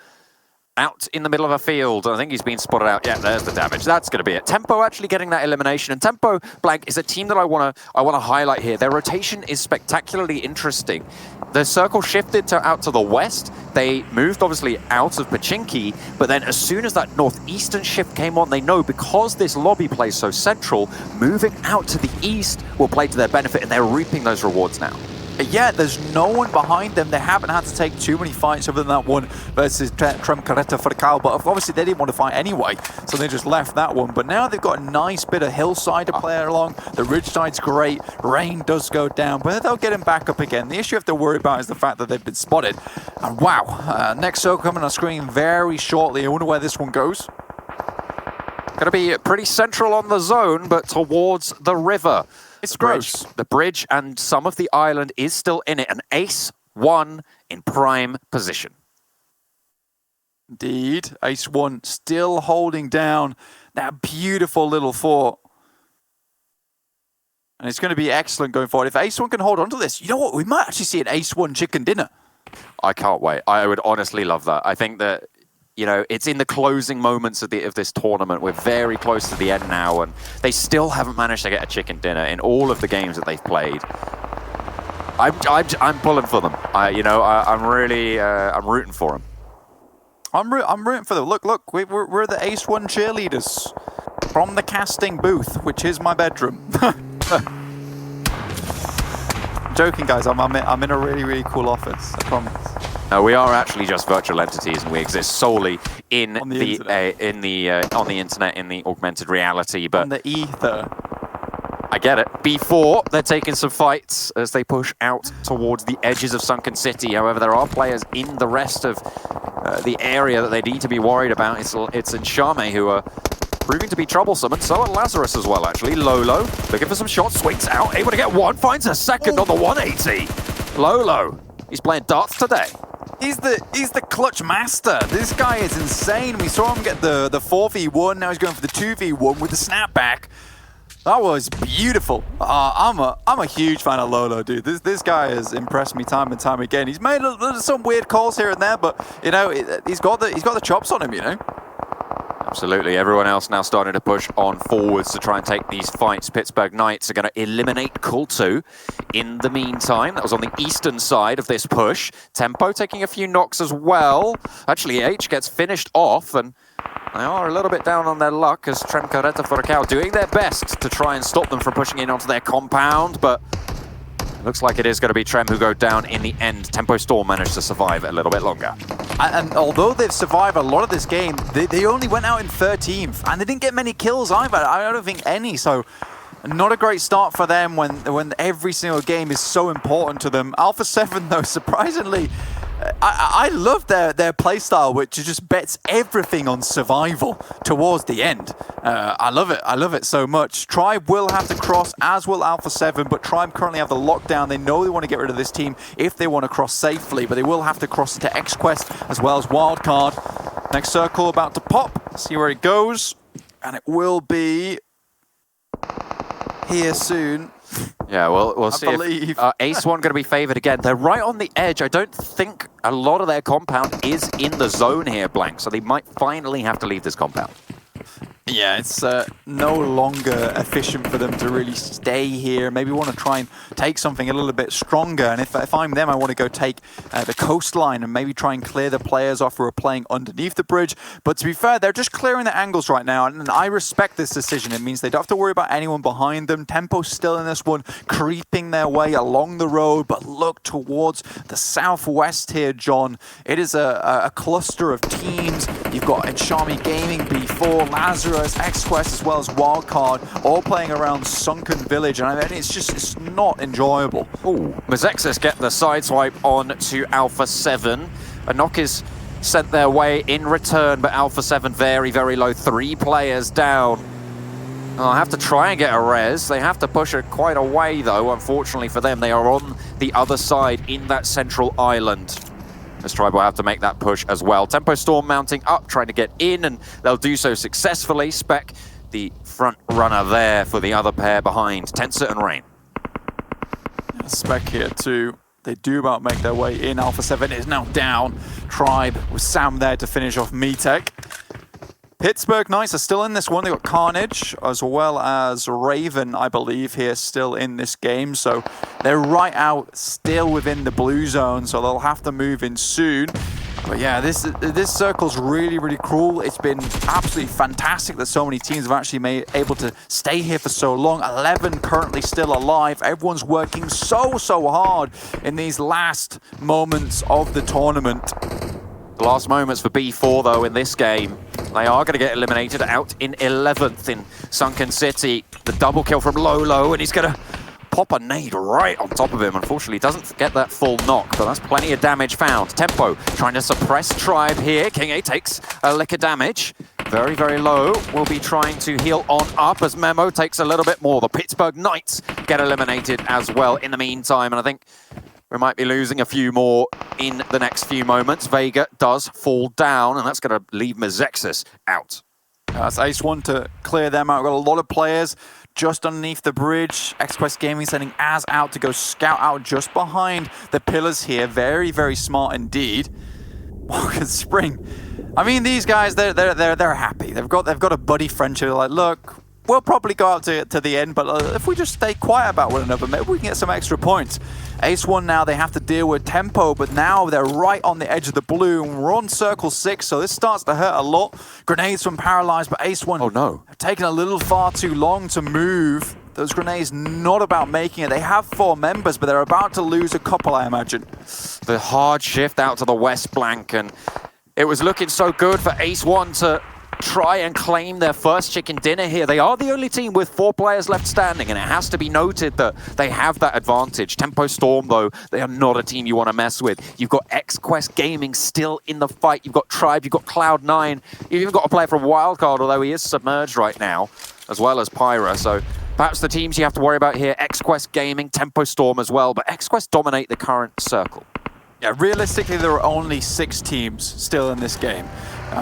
Out in the middle of a field. I think he's been spotted out. Yeah, there's the damage. That's going to be it. Tempo actually getting that elimination. And Tempo, Blank, is a team that I want to highlight here. Their rotation is spectacularly interesting. The circle shifted out to the west. They moved, obviously, out of Pachinki. But then as soon as that northeastern shift came on, they know because this lobby plays so central, moving out to the east will play to their benefit, and they're reaping those rewards now. Yeah, there's no one behind them. They haven't had to take too many fights other than that one versus Trem Carreta for the Cal, but obviously they didn't want to fight anyway, so they just left that one. But now they've got a nice bit of hillside to play along. The ridge side's great. Rain does go down, but they'll get him back up again. The issue you have to worry about is the fact that they've been spotted. And wow, next circle coming on screen very shortly. I wonder where this one goes. Going to be pretty central on the zone, but towards the river. It's gross. The bridge and some of the island is still in it. An Ace-1 in prime position. Indeed. Ace-1 still holding down that beautiful little fort. And it's going to be excellent going forward. If Ace-1 can hold on to this, you know what? We might actually see an Ace-1 chicken dinner. I can't wait. I would honestly love that. I think that, you know, it's in the closing moments of this tournament. We're very close to the end now, and they still haven't managed to get a chicken dinner in all of the games that they've played. I'm pulling for them. I'm really rooting for them. I'm rooting for them. Look, we're the Ace-1 cheerleaders from the casting booth, which is my bedroom. I'm joking, guys. I'm in a really, really cool office. I promise. No, we are actually just virtual entities, and we exist solely in on the internet, in the augmented reality. But on the ether. I get it. B4, they're taking some fights as they push out towards the edges of Sunken City. However, there are players in the rest of the area that they need to be worried about. It's Nshame who are proving to be troublesome, and so are Lazarus as well, actually. Lolo, looking for some shots, swings out, able to get one, finds a second on the 180. Lolo, he's playing darts today. He's the clutch master. This guy is insane. We saw him get the 4v1. Now he's going for the 2v1 with the snapback. That was beautiful. I'm a huge fan of Lolo, dude. This guy has impressed me time and time again. He's made some weird calls here and there, but you know he's got the chops on him. You know. Absolutely. Everyone else now starting to push on forwards to try and take these fights. Pittsburgh Knights are going to eliminate Kultu. In the meantime, that was on the eastern side of this push. Tempo taking a few knocks as well. Actually, H gets finished off, and they are a little bit down on their luck as Trem Carreta Furacao doing their best to try and stop them from pushing in onto their compound, but looks like it is going to be Trem who go down in the end. Tempo Storm managed to survive a little bit longer. And although they've survived a lot of this game, they only went out in 13th, and they didn't get many kills either. I don't think any, so Not a great start for them when every single game is so important to them. Alpha 7, though, surprisingly, I love their playstyle, which just bets everything on survival towards the end. I love it so much. Tribe will have to cross, as will Alpha 7, but Tribe currently have the lockdown. They know they want to get rid of this team if they want to cross safely, but they will have to cross into XQuest as well as Wildcard. Next circle about to pop, see where it goes, and it will be here soon. Yeah, we'll see believe. if Ace One going to be favored again. They're right on the edge. I don't think a lot of their compound is in the zone here, Blank, so they might finally have to leave this compound. Yeah, it's no longer efficient for them to really stay here. Maybe want to try and take something a little bit stronger. And if I'm them, I want to go take the coastline and maybe try and clear the players off who are playing underneath the bridge. But to be fair, they're just clearing the angles right now. And I respect this decision. It means they don't have to worry about anyone behind them. Tempo's still in this one, creeping their way along the road. But look towards the southwest here, John. It is a cluster of teams. You've got Enshami Gaming, B4, Lazarus, XQuest, as well as Wildcard, all playing around Sunken Village, and I mean, it's not enjoyable. Ooh, Mazexis get the sideswipe on to Alpha 7. A knock is sent their way in return, but Alpha 7 very, very low. 3 players down. They'll have to try and get a res. They have to push it quite a way, though. Unfortunately for them, they are on the other side in that central island. This Tribe will have to make that push as well. Tempo Storm mounting up, trying to get in, and they'll do so successfully. Spec, the front runner there for the other pair behind. Tensor and Rain. Spec here too. They do about make their way in. Alpha 7 is now down. Tribe with Sam there to finish off Metek. Pittsburgh Knights are still in this one. They got Carnage as well as Raven, I believe, here still in this game. So they're right out, still within the blue zone. So they'll have to move in soon. But yeah, this circle's really, really cruel. It's been absolutely fantastic that so many teams have actually been able to stay here for so long. 11 currently still alive. Everyone's working so hard in these last moments of the tournament. The last moments for B4, though, in this game. They are going to get eliminated out in 11th in Sunken City. The double kill from Lolo, and he's going to pop a nade right on top of him. Unfortunately, he doesn't get that full knock, but that's plenty of damage found. Tempo trying to suppress Tribe here. King A takes a lick of damage. Very, very low. Will be trying to heal on up as Memo takes a little bit more. The Pittsburgh Knights get eliminated as well in the meantime, and I think we might be losing a few more in the next few moments. Vega does fall down, and that's going to leave Mazexis out. That's Ace One to clear them out. We've got a lot of players just underneath the bridge. XQuest Gaming sending Az out to go scout out just behind the pillars here. Very, very smart indeed. Morgan Spring. I mean, these guys, they're happy. They've got a buddy friendship. They're like, look, we'll probably go out to the end, but if we just stay quiet about one another, maybe we can get some extra points. Ace One now, they have to deal with Tempo, but now they're right on the edge of the blue, and we're on circle 6, so this starts to hurt a lot. Grenades from Paralyzed, but Ace One have taken a little far too long to move. Those grenades not about making it. They have 4 members, but they're about to lose a couple, I imagine. The hard shift out to the west flank, and it was looking so good for Ace One to try and claim their first chicken dinner here. They are the only team with 4 players left standing, and it has to be noted that they have that advantage. Tempo Storm, though, they are not a team you want to mess with. You've got XQuest Gaming still in the fight. You've got Tribe, you've got Cloud9. You've even got a player from Wildcard, although he is submerged right now, as well as Pyra. So perhaps the teams you have to worry about here, XQuest Gaming, Tempo Storm as well, but XQuest dominate the current circle. Yeah, realistically, there are only 6 teams still in this game.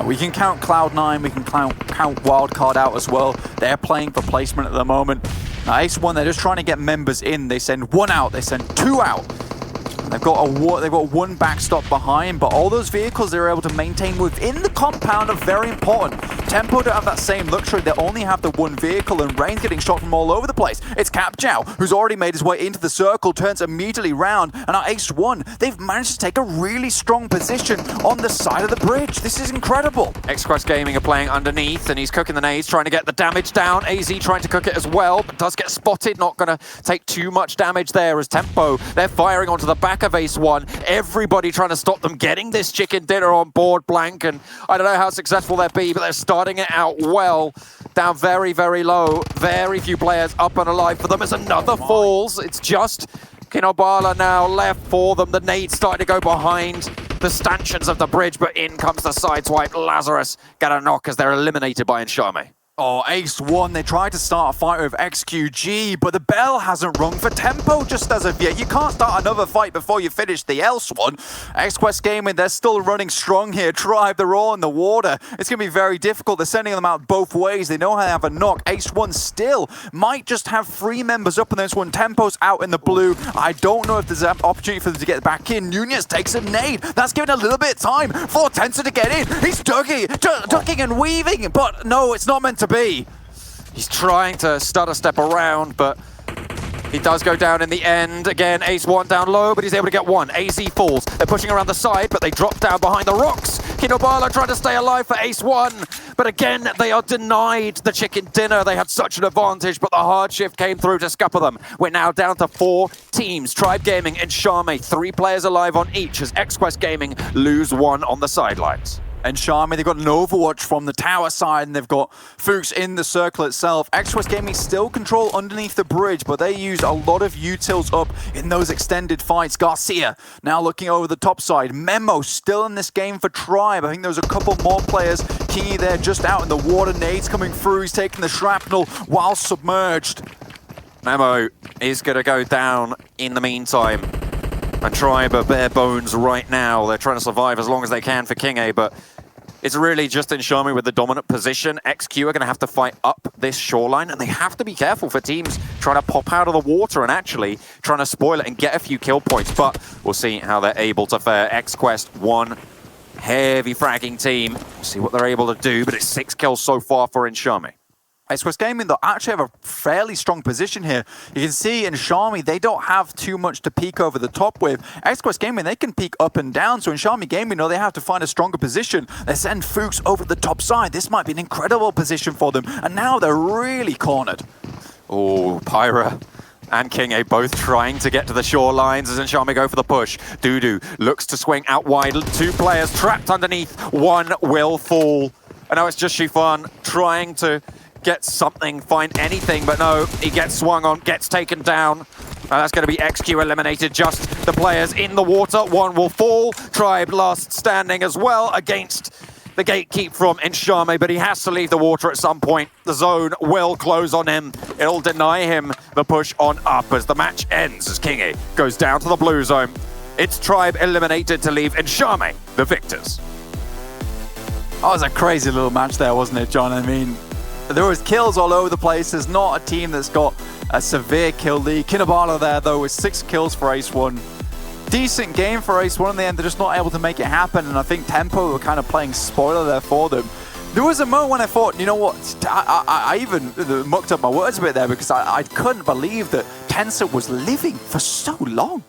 We can count Cloud9, we can count Wildcard out as well. They're playing for placement at the moment. Now, Ace One, they're just trying to get members in. They send 1 out, they send 2 out. They've got 1 backstop behind, but all those vehicles they're able to maintain within the compound are very important. Tempo don't have that same luxury. They only have the 1 vehicle, and Rain's getting shot from all over the place. It's Capjow, who's already made his way into the circle, turns immediately round, and now Ace One, they've managed to take a really strong position on the side of the bridge. This is incredible. XQuest Gaming are playing underneath, and he's cooking the nades, trying to get the damage down. AZ trying to cook it as well, but does get spotted. Not going to take too much damage there as Tempo, they're firing onto the back of Ace One. Everybody trying to stop them getting this chicken dinner on board, Blank, and I don't know how successful they'll be, but they're starting it out well. down very, very low. Very few players up and alive for them as another falls. It's just Kinobala now left for them. The nades starting to go behind the stanchions of the bridge, but in comes the sideswipe. Lazarus get a knock as they're eliminated by Enshame. Oh, Ace 1, they tried to start a fight with XQG, but the bell hasn't rung for Tempo just as of yet. You can't start another fight before you finish the else one. XQuest Gaming, they're still running strong here. Tribe, they're all in the water. It's going to be very difficult. They're sending them out both ways. They know how to have a knock. Ace 1 still might just have 3 members up in this one. Tempo's out in the blue. I don't know if there's an opportunity for them to get back in. Nunez takes a nade. That's giving a little bit of time for Tensor to get in. He's ducking and weaving, but no, it's not meant to be. He's trying to stutter step around, but he does go down in the end. Again, Ace 1 down low, but he's able to get one. AZ falls. They're pushing around the side, but they drop down behind the rocks. Kinobala trying to stay alive for Ace 1, but again, they are denied the chicken dinner. They had such an advantage, but the hard shift came through to scupper them. We're now down to 4 teams. Tribe Gaming and Charme, 3 players alive on each as XQuest Gaming lose 1 on the sidelines. And Charmy, they've got an overwatch from the tower side, and they've got Fuchs in the circle itself. XQuest Gaming still control underneath the bridge, but they use a lot of utils up in those extended fights. Garcia now looking over the top side. Memo still in this game for Tribe. I think there was a couple more players. Kingy there just out in the water. Nades coming through. He's taking the shrapnel while submerged. Memo is going to go down in the meantime. And Tribe are bare bones right now. They're trying to survive as long as they can for King A, but it's really just Enshame with the dominant position. XQ are going to have to fight up this shoreline, and they have to be careful for teams trying to pop out of the water and actually trying to spoil it and get a few kill points. But we'll see how they're able to fare. XQuest, 1 heavy fragging team. We'll see what they're able to do, but it's 6 kills so far for Enshame. XQuest Gaming, though, actually have a fairly strong position here. You can see in Enshame, they don't have too much to peek over the top with. XQuest Gaming, they can peek up and down. So Enshame Gaming, they have to find a stronger position. They send Fuchs over the top side. This might be an incredible position for them. And now they're really cornered. Oh, Pyra and King A both trying to get to the shorelines as Enshame go for the push. Dudu looks to swing out wide. 2 players trapped underneath. 1 will fall. And now it's just Shifan trying to get something, find anything, but no, he gets swung on, gets taken down. That's going to be XQ eliminated, just the players in the water. 1 will fall. Tribe last standing as well against the gatekeep from Enshame, but he has to leave the water at some point. The zone will close on him. It'll deny him the push on up as the match ends as Kingy goes down to the blue zone. It's Tribe eliminated to leave Enshame the victors. That was a crazy little match there, wasn't it, John? I mean, there was kills all over the place. There's not a team that's got a severe kill lead. Kinobala there, though, with 6 kills for Ace 1. Decent game for Ace 1 in the end. They're just not able to make it happen, and I think Tempo were kind of playing spoiler there for them. There was a moment when I thought, you know what, I even mucked up my words a bit there because I couldn't believe that Tensor was living for so long.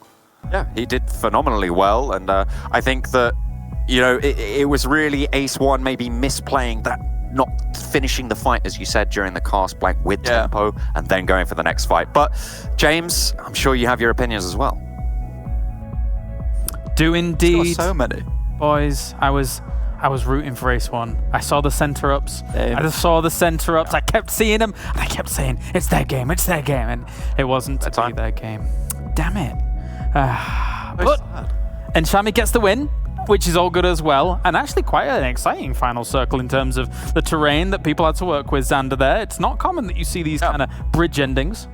Yeah, he did phenomenally well, and I think that, you know, it was really Ace 1 maybe misplaying that, not finishing the fight, as you said, during the cast blank with Tempo, and then going for the next fight. But James, I'm sure you have your opinions as well. Do indeed. So many. Boys, I was rooting for Ace 1. I saw the center ups. I just saw the center ups. I kept seeing them, and I kept saying, it's their game, and it wasn't to be their game. Damn it. But Enshame gets the win, which is all good as well, and actually quite an exciting final circle in terms of the terrain that people had to work with. Xander there. It's not common that you see these kind of bridge endings.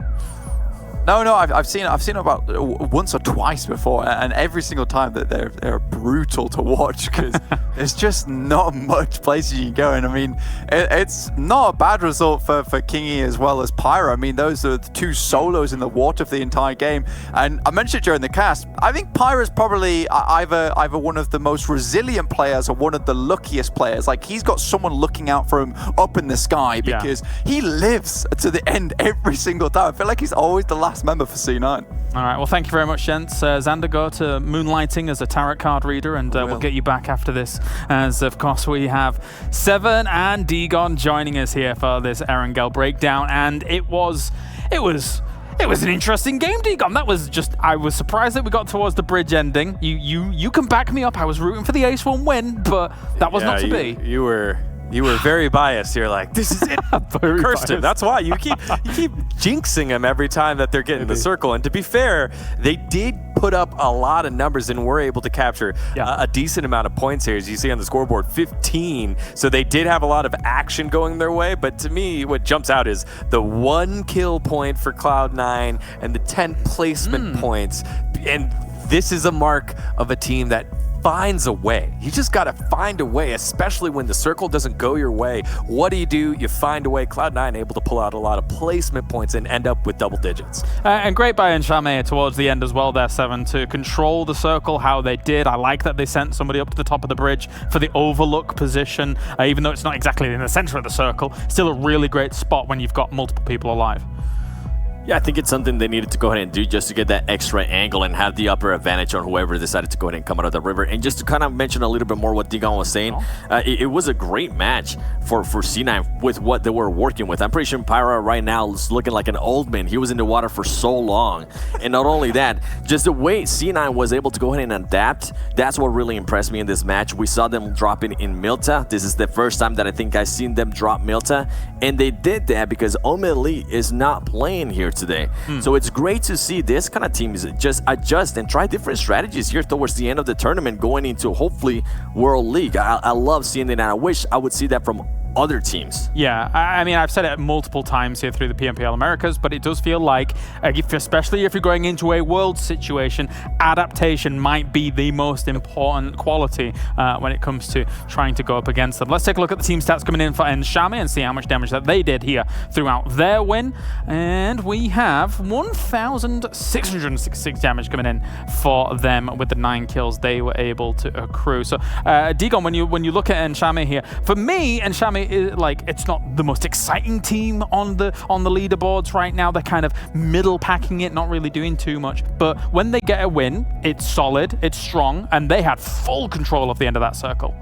No, I've seen about once or twice before, and every single time that they're brutal to watch because there's just not much places you can go. And I mean, it's not a bad result for Kingy as well as Pyra. I mean, those are the 2 solos in the water for the entire game. And I mentioned during the cast, I think Pyra's probably either one of the most resilient players or one of the luckiest players. Like, he's got someone looking out for him up in the sky because he lives to the end every single time. I feel like he's always the last member for C9. All right, well, thank you very much, gents. Xander, go to moonlighting as a tarot card reader, and we'll get you back after this, as of course we have Seven and Degon joining us here for this Erangel breakdown, and it was an interesting game, Degon. That was just, I was surprised that we got towards the bridge ending. You can back me up. I was rooting for the Ace 1 win, but that was not to be. You were You were very biased. You're like, this is it. Very Cursed him. biased. That's why you keep jinxing him every time that they're getting the circle. And to be fair, they did put up a lot of numbers and were able to capture a decent amount of points here. As you see on the scoreboard, 15. So they did have a lot of action going their way. But to me, what jumps out is the 1 kill point for Cloud9 and the 10 placement points. And this is a mark of a team that finds a way. You just got to find a way, especially when the circle doesn't go your way. What do? You find a way. Cloud9 able to pull out a lot of placement points and end up with double digits. And great by Enshame towards the end as well there, Seven, to control the circle how they did. I like that they sent somebody up to the top of the bridge for the overlook position, even though it's not exactly in the center of the circle. Still a really great spot when you've got multiple people alive. Yeah, I think it's something they needed to go ahead and do just to get that extra angle and have the upper advantage on whoever decided to go ahead and come out of the river. And just to kind of mention a little bit more what Digon was saying, it was a great match for C9 with what they were working with. I'm pretty sure Pyra right now is looking like an old man. He was in the water for so long. And not only that, just the way C9 was able to go ahead and adapt, that's what really impressed me in this match. We saw them dropping in Milta. This is the first time that I think I've seen them drop Milta. And they did that because Omeli is not playing here today. So it's great to see this kind of teams just adjust and try different strategies here towards the end of the tournament, going into hopefully World League. I love seeing it, and I wish I would see that from other teams. Yeah, I mean, I've said it multiple times here through the PMPL Americas, but it does feel like, especially if you're going into a world situation, adaptation might be the most important quality when it comes to trying to go up against them. Let's take a look at the team stats coming in for Enshame and see how much damage that they did here throughout their win. And we have 1,666 damage coming in for them with the 9 kills they were able to accrue. So, Digon, when you look at Enshame here, for me, Enshame it's not the most exciting team on the leaderboards right now. They're kind of middle packing it, not really doing too much. But when they get a win, it's solid, it's strong, and they had full control of the end of that circle.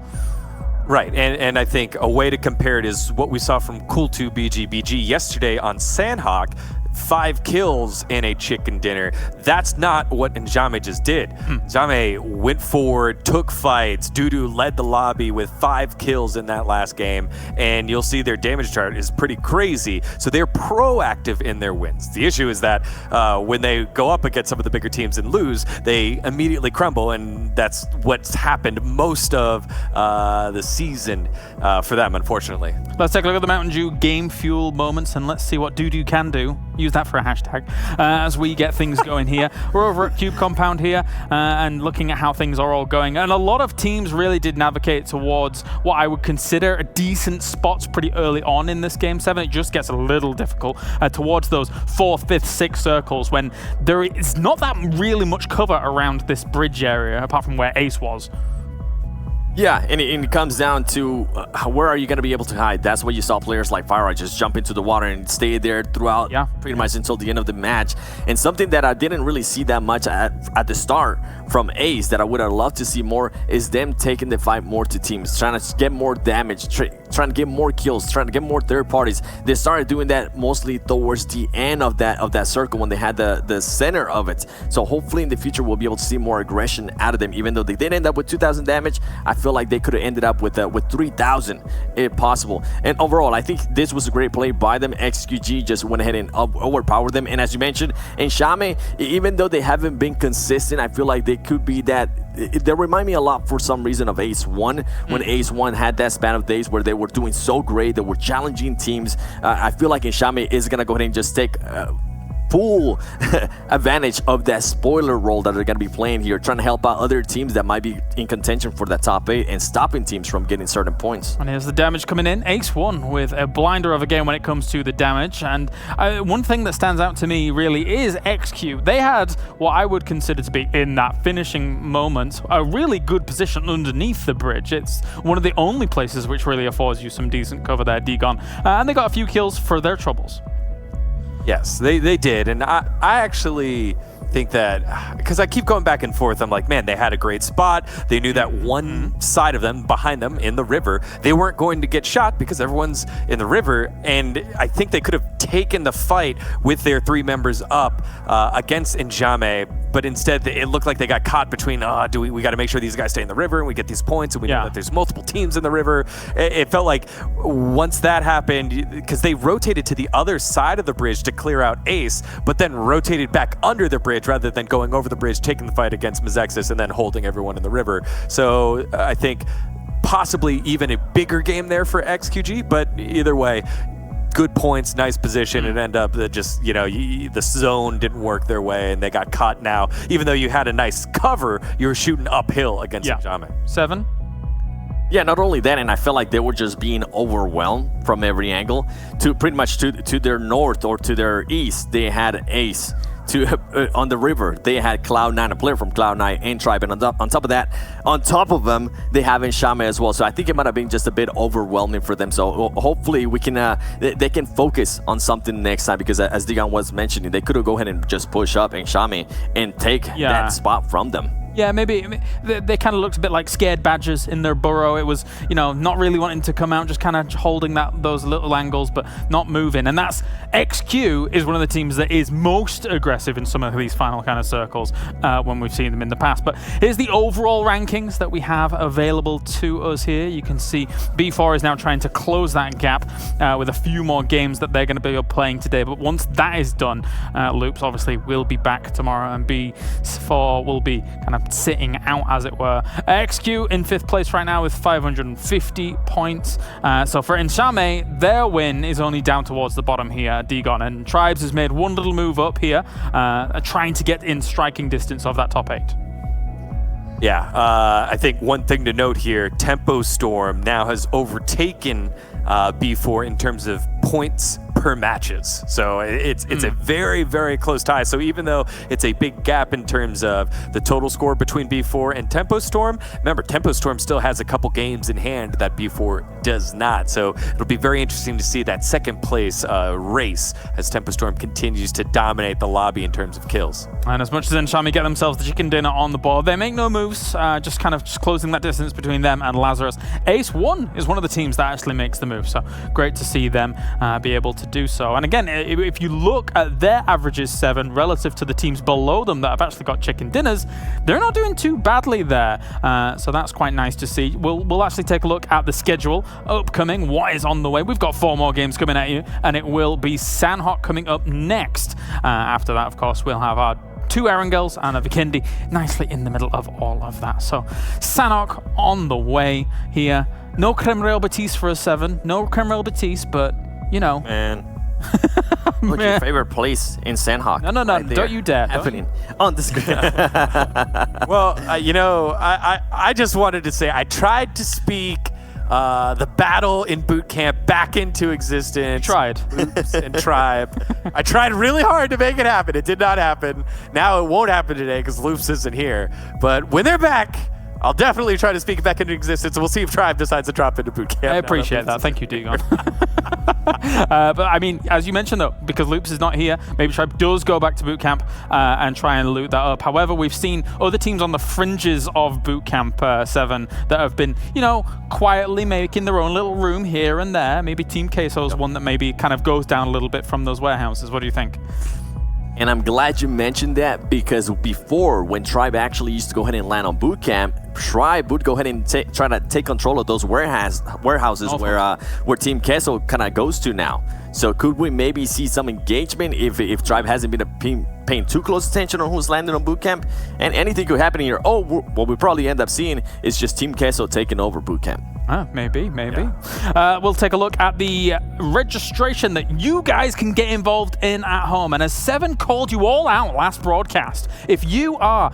Right, and I think a way to compare it is what we saw from Cool2 BG yesterday on Sandhawk. 5 kills in a chicken dinner. That's not what Enjame just did. Enjame went forward, took fights. Dudu led the lobby with 5 kills in that last game, and you'll see their damage chart is pretty crazy. So they're proactive in their wins. The issue is that when they go up against some of the bigger teams and lose, they immediately crumble, and that's what's happened most of the season for them, unfortunately. Let's take a look at the Mountain Dew game fuel moments, and let's see what Dudu can do. Use that for a hashtag as we get things going here. We're over at Cube Compound here and looking at how things are all going. And a lot of teams really did navigate towards what I would consider decent spots pretty early on in this game 7. It just gets a little difficult towards those 4th, 5th, 6th circles when there is not that really much cover around this bridge area apart from where Ace was. Yeah, and it comes down to where are you going to be able to hide? That's why you saw players like Fire just jump into the water and stay there throughout pretty much until the end of the match. And something that I didn't really see that much at the start from Ace that I would have loved to see more is them taking the fight more to teams, trying to get more damage, trying to get more kills, trying to get more third parties. They started doing that mostly towards the end of that circle when they had the center of it. So hopefully in the future we'll be able to see more aggression out of them. Even though they did end up with 2,000 damage, I feel like they could have ended up with 3,000 if possible. And overall, I think this was a great play by them. XQG just went ahead and overpowered them. And as you mentioned, Enshame, even though they haven't been consistent, I feel like they could be that. They remind me a lot for some reason of Ace 1 when Ace 1 had that span of days where they were doing so great, they were challenging teams. I feel like Enshame is gonna go ahead and just take full advantage of that spoiler role that they're going to be playing here, trying to help out other teams that might be in contention for that top 8 and stopping teams from getting certain points. And here's the damage coming in. Ace 1 with a blinder of a game when it comes to the damage. And one thing that stands out to me really is XQ. They had what I would consider to be, in that finishing moment, a really good position underneath the bridge. It's one of the only places which really affords you some decent cover there, Digon. And they got a few kills for their troubles. Yes, they did, and I actually think that, because I keep going back and forth, I'm like, man, they had a great spot. They knew that one side of them, behind them, in the river, they weren't going to get shot because everyone's in the river, and I think they could have taken the fight with their 3 members up against Enjame, but instead it looked like they got caught between, we got to make sure these guys stay in the river and we get these points, and we know that there's multiple teams in the river. It felt like once that happened, because they rotated to the other side of the bridge to clear out Ace, but then rotated back under the bridge rather than going over the bridge, taking the fight against Mezexis, and then holding everyone in the river. So I think possibly even a bigger game there for XQG, but either way, good points, nice position. It ended up that just, the zone didn't work their way and they got caught now. Even though you had a nice cover, you were shooting uphill against Njame. 7? Yeah, not only that, and I felt like they were just being overwhelmed from every angle. To pretty much to their north or to their east, they had Ace. On the river, they had Cloud9, a player from Cloud9 and Tribe, and on top of them, they have Njame as well. So I think it might have been just a bit overwhelming for them. So hopefully we can, they can focus on something next time, because as Digon was mentioning, they could have go ahead and just push up Njame and take that spot from them. Yeah, maybe they kind of looked a bit like scared badgers in their burrow. It was, not really wanting to come out, just kind of holding those little angles, but not moving. And that's XQ is one of the teams that is most aggressive in some of these final kind of circles when we've seen them in the past. But here's the overall rankings that we have available to us here. You can see B4 is now trying to close that gap with a few more games that they're going to be playing today. But once that is done, Loops obviously will be back tomorrow, and B4 will be kind of sitting out, as it were. XQ in 5th place right now with 550 points. So for Njame, their win is only down towards the bottom here, Digon, and Tribes has made one little move up here, trying to get in striking distance of that top 8. Yeah, I think one thing to note here, Tempo Storm now has overtaken B4 in terms of points per matches. So it's a very, very close tie. So even though it's a big gap in terms of the total score between B4 and Tempo Storm, remember, Tempo Storm still has a couple games in hand that B4 does not. So it'll be very interesting to see that second place race as Tempo Storm continues to dominate the lobby in terms of kills. And as much as Njame get themselves the chicken dinner on the board, they make no moves, just closing that distance between them and Lazarus. Ace 1 is one of the teams that actually makes the move, so great to see them be able to do so. And again, if you look at their averages 7 relative to the teams below them that have actually got chicken dinners, they're not doing too badly there. So that's quite nice to see. We'll actually take a look at the schedule upcoming, what is on the way. We've got 4 more games coming at you, and it will be Sanhok coming up next. After that, of course, we'll have our 2 Erangels and a Vikendi nicely in the middle of all of that. So Sanhok on the way here. No Creme Real Betis for a 7. No Creme Real Betis, but Man. What's your favorite place in Sanhok? No, right don't you dare. Happening on the screen. Well, I just wanted to say I tried to speak the battle in boot camp back into existence. Tried. Loops and Tribe. I tried really hard to make it happen. It did not happen. Now it won't happen today because Loops isn't here. But when they're back, I'll definitely try to speak it back into existence. We'll see if Tribe decides to drop into boot camp. I appreciate that. Thank you, Digon. But I mean, as you mentioned though, because Loops is not here, maybe Tribe does go back to boot camp and try and loot that up. However, we've seen other teams on the fringes of boot camp 7 that have been, quietly making their own little room here and there. Maybe Team Queso's one that maybe kind of goes down a little bit from those warehouses. What do you think? And I'm glad you mentioned that, because before, when Tribe actually used to go ahead and land on boot camp, Tribe would go ahead and try to take control of those warehouses where Team Queso kind of goes to now. So could we maybe see some engagement if Tribe hasn't been paying too close attention on who's landing on boot camp? And anything could happen here. What we probably end up seeing is just Team Queso taking over boot camp. Maybe. Yeah. We'll take a look at the registration that you guys can get involved in at home. And as 7 called you all out last broadcast, if you are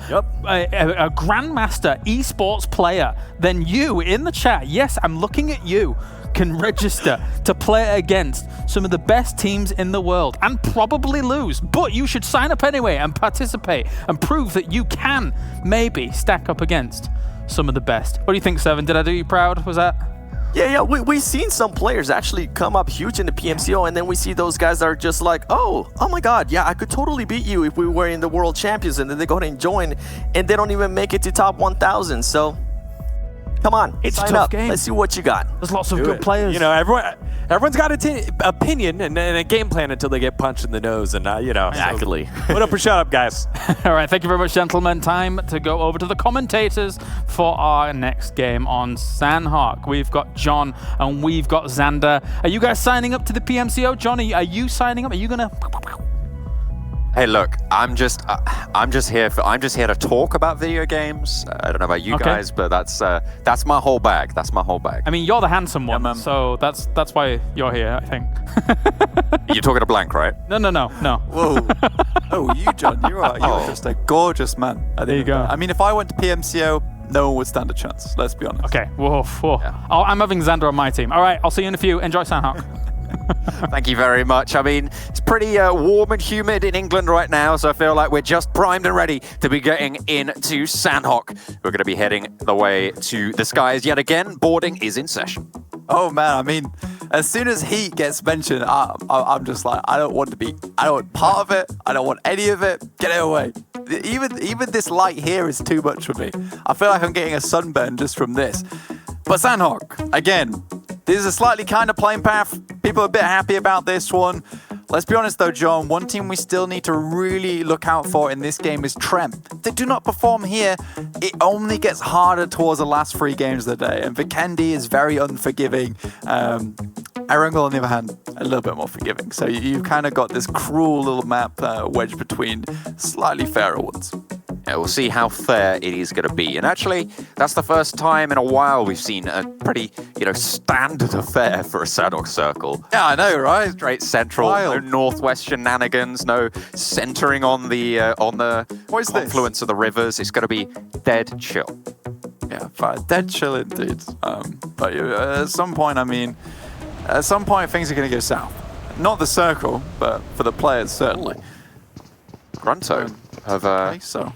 a Grandmaster esports player, then you in the chat, yes, I'm looking at you, can register to play against some of the best teams in the world and probably lose. But you should sign up anyway and participate and prove that you can maybe stack up against some of the best. What do you think, 7? Did I do you proud? Was that? Yeah. We've seen some players actually come up huge in the PMCO, and then we see those guys that are just like, oh my God, yeah, I could totally beat you if we were in the World Champions, and then they go ahead and join, and they don't even make it to top 1,000. So Come on, It's a sign tough up. game. Let's see what you got. There's lots of good players. You know, everyone's got an opinion and a game plan until they get punched in the nose, and you know. Exactly. So, put up or shut up, guys. All right, thank you very much, gentlemen. Time to go over to the commentators for our next game on Sandhawk. We've got John and we've got Xander. Are you guys signing up to the PMCO? John, are you signing up? Are you gonna? Hey, look, I'm just here to talk about video games. I don't know about you guys, but that's my whole bag. That's my whole bag. I mean, you're the handsome one, man. so that's why you're here, I think. You're talking to Blank, right? No. Whoa. Oh, you, John, you are just a gorgeous man. There you go. I mean, if I went to PMCO, no one would stand a chance. Let's be honest. Okay, whoa. Yeah. I'm having Xander on my team. All right, I'll see you in a few. Enjoy Sandhawk. Thank you very much. I mean, it's pretty warm and humid in England right now, so I feel like we're just primed and ready to be getting into Sandhawk. We're going to be heading the way to the skies yet again. Boarding is in session. Oh man, I mean, as soon as heat gets mentioned, I'm just like, I don't want part of it. I don't want any of it. Get it away. Even this light here is too much for me. I feel like I'm getting a sunburn just from this. But Sandhawk, again, this is a slightly kind of playing path. People are a bit happy about this one. Let's be honest though, John, one team we still need to really look out for in this game is Trem. If they do not perform here, it only gets harder towards the last 3 games of the day. And Vikendi is very unforgiving. Erangel, on the other hand, a little bit more forgiving. So you've kind of got this cruel little map wedged between slightly fairer ones. Yeah, we'll see how fair it is going to be. And actually, that's the first time in a while we've seen a pretty, standard affair for a Sandhawk circle. Yeah, I know, right? Straight central, Wild. no northwest shenanigans, no centering on the What is this? confluence of the rivers. It's going to be dead chill. Yeah, dead chill indeed. But at some point, things are going to go south. Not the circle, but for the players, certainly. Grunto have So,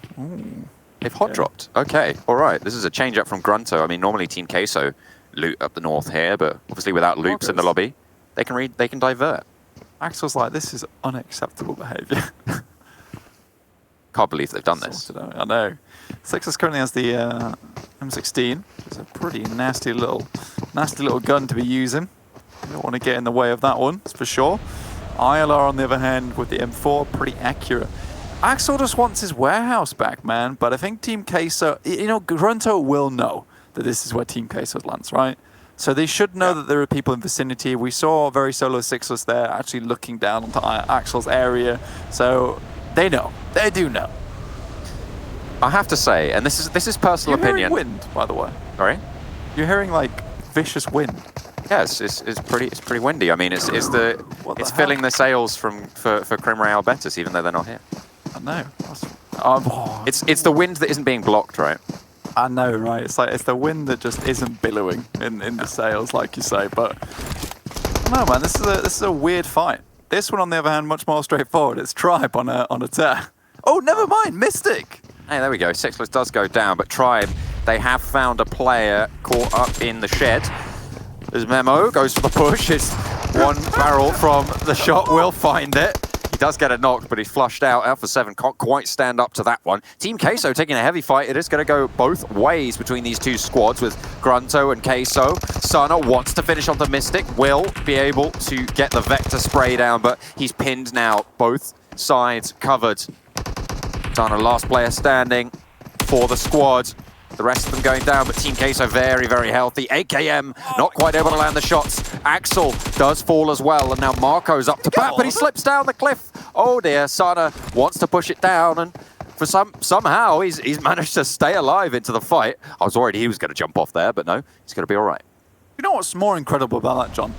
they've hot dropped. Okay, all right. This is a change up from Grunto. I mean, normally Team Queso loot up the north here, but obviously without loops in the lobby, they can divert. Axel's like, this is unacceptable behavior. Can't believe they've done this. Sorted out. I know. Sixers currently has the M16. It's a pretty nasty little gun to be using. You don't want to get in the way of that one, that's for sure. ILR, on the other hand, with the M4, pretty accurate. Axel just wants his warehouse back, man. But I think Team Queso, Grunto will know that this is where Team Queso lands, right? So they should know that there are people in vicinity. We saw very solo Sixers there actually looking down onto Axel's area. So they know. They do know. I have to say, and this is personal You're opinion. hearing wind, by the way. Sorry? You're hearing like vicious wind. Yes, it's pretty windy. I mean, it's filling the sails for Crim Real Betis, even though they're not here. I know. It's the wind that isn't being blocked, right? I know, right? It's the wind that just isn't billowing in the sails, like you say. But no, man, this is a weird fight. This one, on the other hand, much more straightforward. It's Tribe on a tear. Oh, never mind, Mystic. Hey, there we go. Sixless does go down, but Tribe, they have found a player caught up in the shed. There's Memo, goes for the push. It's one barrel from the shot, will find it. He does get a knock, but he's flushed out. Alpha 7 can't quite stand up to that one. Team Queso taking a heavy fight. It is going to go both ways between these two squads with Grunto and Queso. Sana wants to finish on the Mystic, will be able to get the Vector spray down, but he's pinned now. Both sides covered. Sana, last player standing for the squad. The rest of them going down, but Team Queso very, very healthy. AKM not quite able to land the shots. Axel does fall as well, and now Marco's up to bat, but he slips down the cliff. Oh dear, Sana wants to push it down, and for somehow he's managed to stay alive into the fight. I was worried he was going to jump off there, but no, he's going to be all right. You know what's more incredible about that, John?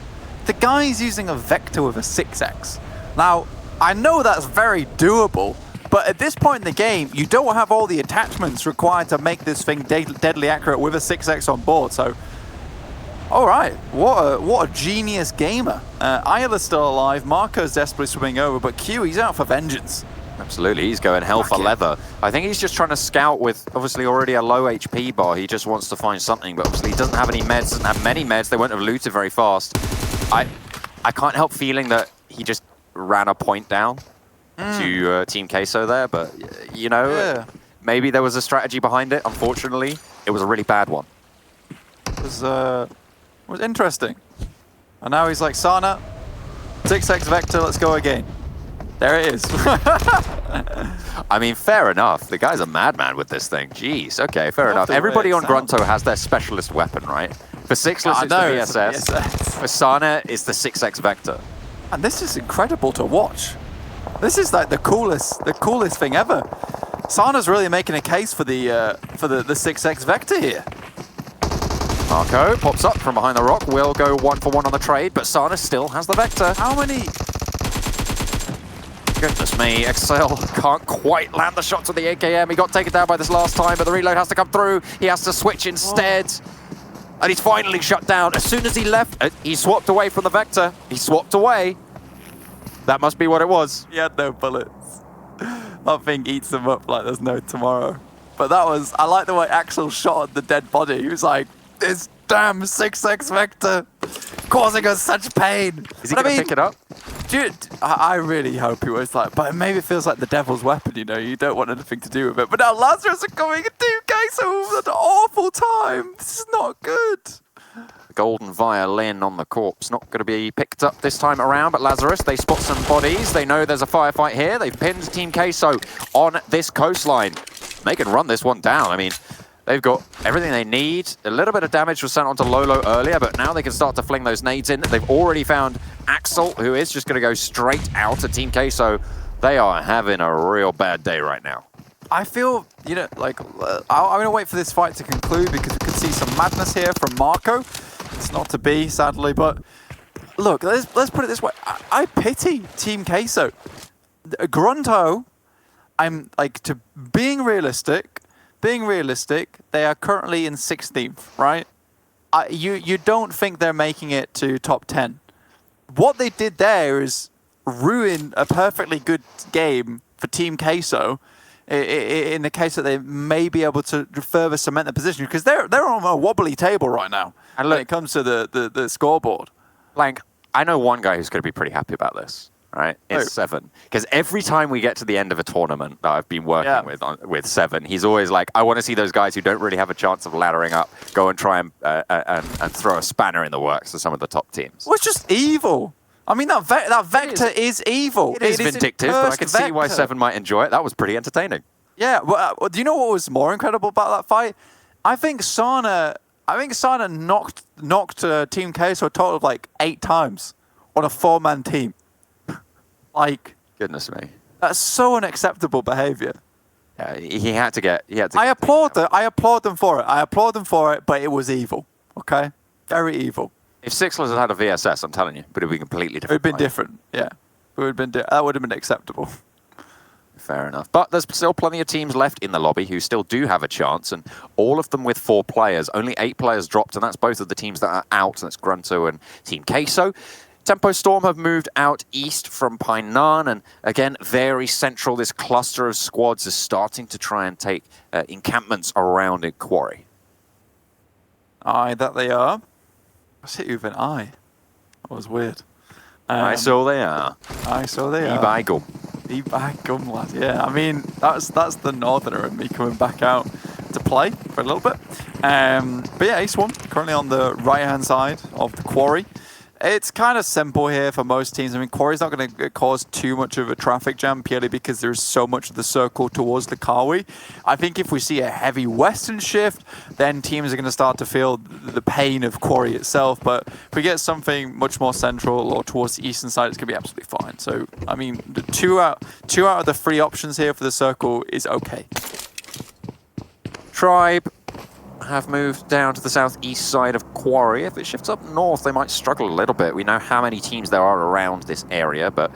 The guy's using a Vector with a 6x. Now, I know that's very doable, but at this point in the game, you don't have all the attachments required to make this thing deadly accurate with a 6x on board. So, all right, what a genius gamer. Isla's still alive. Marco's desperately swimming over, but Q, he's out for vengeance. Absolutely, he's going hell for leather. I think he's just trying to scout with obviously already a low HP bar. He just wants to find something, but obviously he doesn't have any meds, doesn't have many meds. They wouldn't have looted very fast. I can't help feeling that he just ran a point down to Team Queso there, but Yeah. maybe there was a strategy behind it. Unfortunately, it was a really bad one. was interesting. And now he's like, Sana, 6x Vector, let's go again. There it is. I mean, fair enough. The guy's a madman with this thing. Jeez, okay, fair enough. Everybody on Grunto has their specialist weapon, right? For Sixless, it's the VSS. For Sana, it's the 6x Vector. And this is incredible to watch. This is like the coolest thing ever. Sana's really making a case for the 6x Vector here. Marco pops up from behind the rock, will go 1-for-1 on the trade, but Sana still has the Vector. How many? Goodness me, Excel can't quite land the shots with the AKM. He got taken down by this last time, but the reload has to come through. He has to switch instead. And he's finally shut down. As soon as he left, he swapped away from the Vector. He swapped away. That must be what it was. He had no bullets. That thing eats them up like there's no tomorrow. But that was, I like the way Axel shot at the dead body. He was like, this damn 6x Vector causing us such pain. Is he going to pick it up? Dude, I really hope he was like, but maybe it feels like the devil's weapon, you know, you don't want anything to do with it. But now Lazarus are coming and 2K, so an awful time. This is not good. The golden violin on the corpse, not going to be picked up this time around, but Lazarus, they spot some bodies. They know there's a firefight here. They've pinned Team Queso on this coastline. They can run this one down. I mean, they've got everything they need. A little bit of damage was sent onto Lolo earlier, but now they can start to fling those nades in. They've already found Axel, who is just going to go straight out at Team Queso. They are having a real bad day right now. I feel, you know, like, I'm going to wait for this fight to conclude because we could see some madness here from Marco. It's not to be, sadly, but look, let's put it this way. I pity Team Queso. Grunto, I'm like, to being realistic, they are currently in 16th, right? You don't think they're making it to top 10. What they did there is ruin a perfectly good game for Team Queso in the case that they may be able to further cement the position because they're on a wobbly table right now and when it comes to the scoreboard. Blank, I know one guy who's going to be pretty happy about this. Right, it's Seven. Because every time we get to the end of a tournament that I've been working with Seven, he's always like, I want to see those guys who don't really have a chance of laddering up go and try and throw a spanner in the works to some of the top teams. Well, it's just evil. I mean, that Vector is evil. It is vindictive, but I can see why Seven might enjoy it. That was pretty entertaining. Yeah, well, do you know what was more incredible about that fight? I think Sana knocked Team Queso a total of like 8 times on a 4-man team. Like, goodness me, that's so unacceptable behavior. Yeah, he had to get. I applaud them for it, but it was evil. Okay, very evil. If Sixless had had a VSS, I'm telling you, but it would be completely different. It would have been different. Yeah, that would have been acceptable. Fair enough. But there's still plenty of teams left in the lobby who still do have a chance, and all of them with 4 players. Only 8 players dropped, and that's both of the teams that are out. That's Grunto and Team Queso. Tempo Storm have moved out east from Painan, and again, very central. This cluster of squads is starting to try and take encampments around a quarry. Aye, that they are. I hit you with an eye. That was weird. I saw they are. I saw they are. E-Bagel. E-Bagel, lad. Yeah, I mean, that's the northerner and me coming back out to play for a little bit. But yeah, Ace 1 currently on the right-hand side of the quarry. It's kind of simple here for most teams. I mean, Quarry's not going to cause too much of a traffic jam purely because there's so much of the circle towards the Kawi. I think if we see a heavy western shift, then teams are going to start to feel the pain of Quarry itself. But if we get something much more central or towards the eastern side, it's going to be absolutely fine. So, I mean, the two out of the 3 options here for the circle is okay. Tribe have moved down to the southeast side of Quarry. If it shifts up north, they might struggle a little bit. We know how many teams there are around this area, but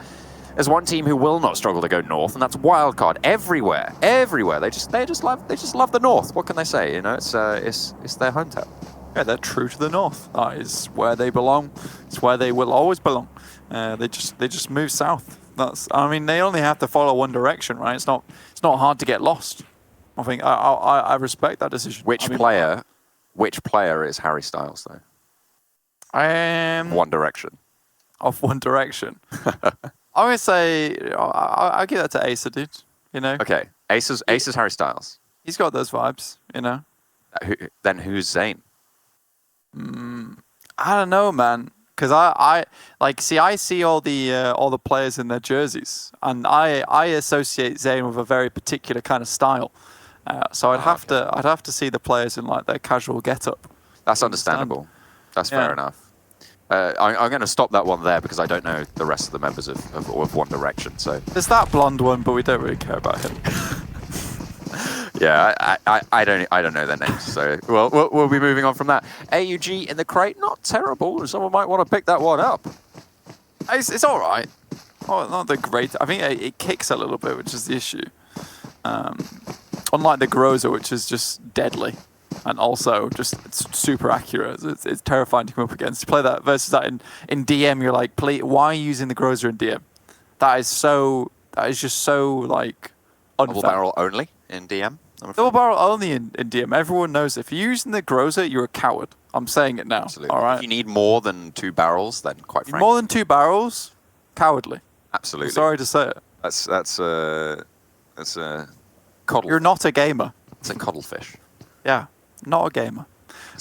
there's one team who will not struggle to go north, and that's Wildcard. Everywhere. They just love the north. What can they say? You know, it's their hometown. Yeah, they're true to the north. That is where they belong. It's where they will always belong. They just move south. I mean, they only have to follow one direction, right? It's not hard to get lost. I think I respect that decision. Which player is Harry Styles though? One Direction. Of One Direction. I would say I'll give that to Acer, dude. You know. Okay, Acer's Harry Styles. He's got those vibes, you know. Then who's Zayn? I don't know, man. Because I see all the players in their jerseys, and I associate Zayn with a very particular kind of style. So I'd have to see the players in like their casual getup. That's understandable. That's fair enough. I'm going to stop that one there because I don't know the rest of the members of One Direction. So There's that blonde one, but we don't really care about him. yeah, I don't know their names. So we'll be moving on from that. AUG in the crate, not terrible. Someone might want to pick that one up. It's all right. Oh, not the great. I think it kicks a little bit, which is the issue. Unlike the Groza, which is just deadly. And also just it's super accurate. It's terrifying to come up against. You play that versus that in DM, you're like, why are you using the Groza in DM? That is just so like unfair. Double barrel only in DM. Double barrel only in DM. Everyone knows if you're using the Groza, you're a coward. I'm saying it now. Absolutely. All right. If you need more than 2 barrels, then quite frankly, More than 2 barrels, cowardly. absolutely. Sorry to say it. That's a coddle. You're not a gamer. It's a coddlefish. Yeah, not a gamer.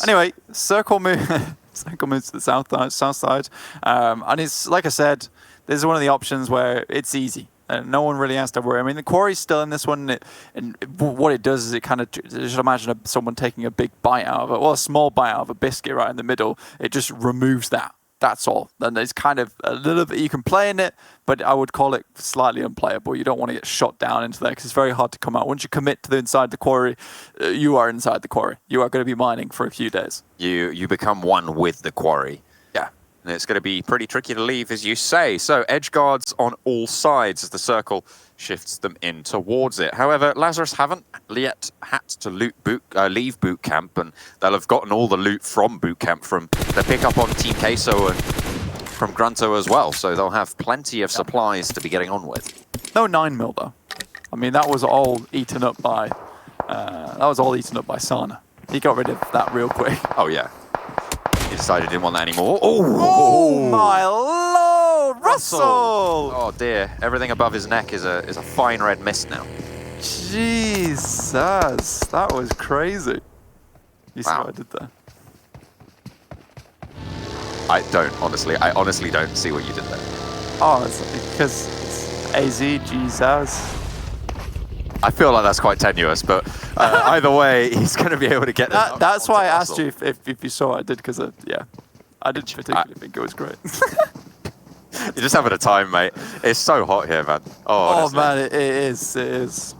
Anyway, circle moves to the south side, and it's like I said, this is one of the options where it's easy. No one really has to worry. I mean, the quarry's still in this one, and what it does is it kind of, just imagine someone taking a big bite out of it, well, a small bite out of a biscuit right in the middle. It just removes that. That's all. And it's kind of a little bit, you can play in it, but I would call it slightly unplayable. You don't want to get shot down into there because it's very hard to come out. Once you commit to the inside the quarry, you are inside the quarry. You are going to be mining for a few days. You become one with the quarry. Yeah. And it's going to be pretty tricky to leave, as you say. So edge guards on all sides as the circle shifts them in towards it. However, Lazarus haven't yet had to leave boot camp, and they'll have gotten all the loot from boot camp from the pickup on Team Queso and from Grunto as well. So they'll have plenty of supplies to be getting on with. No 9mm though. I mean, that was all eaten up by Sana. He got rid of that real quick. Oh yeah. He decided he didn't want that anymore. Oh my lord, Russell! Oh dear, everything above his neck is a fine red mist now. Jesus, that was crazy. You see Wow. what I did there? I honestly don't see what you did there. Oh, it's because it's AZ, Jesus. I feel like that's quite tenuous, but either way, he's going to be able to get that. That's why I asked you if you saw what I did, because I didn't particularly think it was great. You're just having a time, mate. It's so hot here, man. Oh man, it is.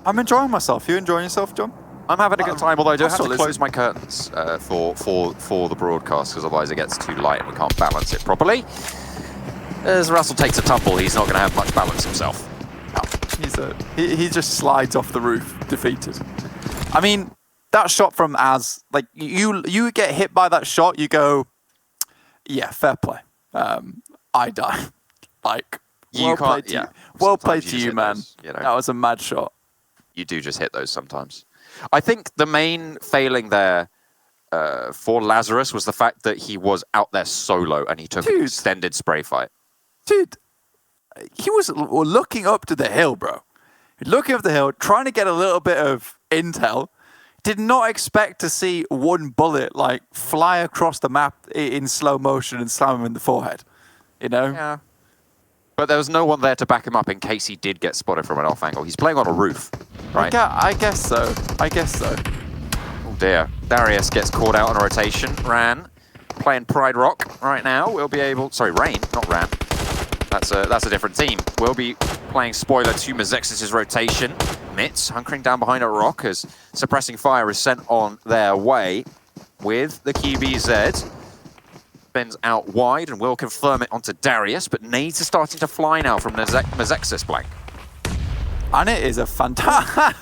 I'm enjoying myself. You enjoying yourself, John? I'm having a good time, although I do have to Russell, close my curtains for the broadcast, because otherwise it gets too light and we can't balance it properly. As Russell takes a tumble, he's not going to have much balance himself. He just slides off the roof, defeated. I mean, that shot from Az, like you get hit by that shot, you go, yeah, fair play. I die. Like, well played to you. Well played to you, man. Those, you know. That was a mad shot. You do just hit those sometimes. I think the main failing there for Lazarus was the fact that he was out there solo and he took an extended spray fight. Dude, he was looking up to the hill, bro. Looking up the hill, trying to get a little bit of intel. Did not expect to see one bullet like fly across the map in slow motion and slam him in the forehead. You know? Yeah. But there was no one there to back him up in case he did get spotted from an off angle. He's playing on a roof, right? I guess so. Oh dear. Darius gets caught out on a rotation. Ran. Playing Pride Rock right now. We'll be able... Sorry, Rain, not Ran. That's a different team. We'll be playing spoiler to Mazexis' rotation. Mitz hunkering down behind a rock as suppressing fire is sent on their way with the QBZ. Spins out wide and will confirm it onto Darius, but nades are starting to fly now from Mazexis blank. And it is a fantastic...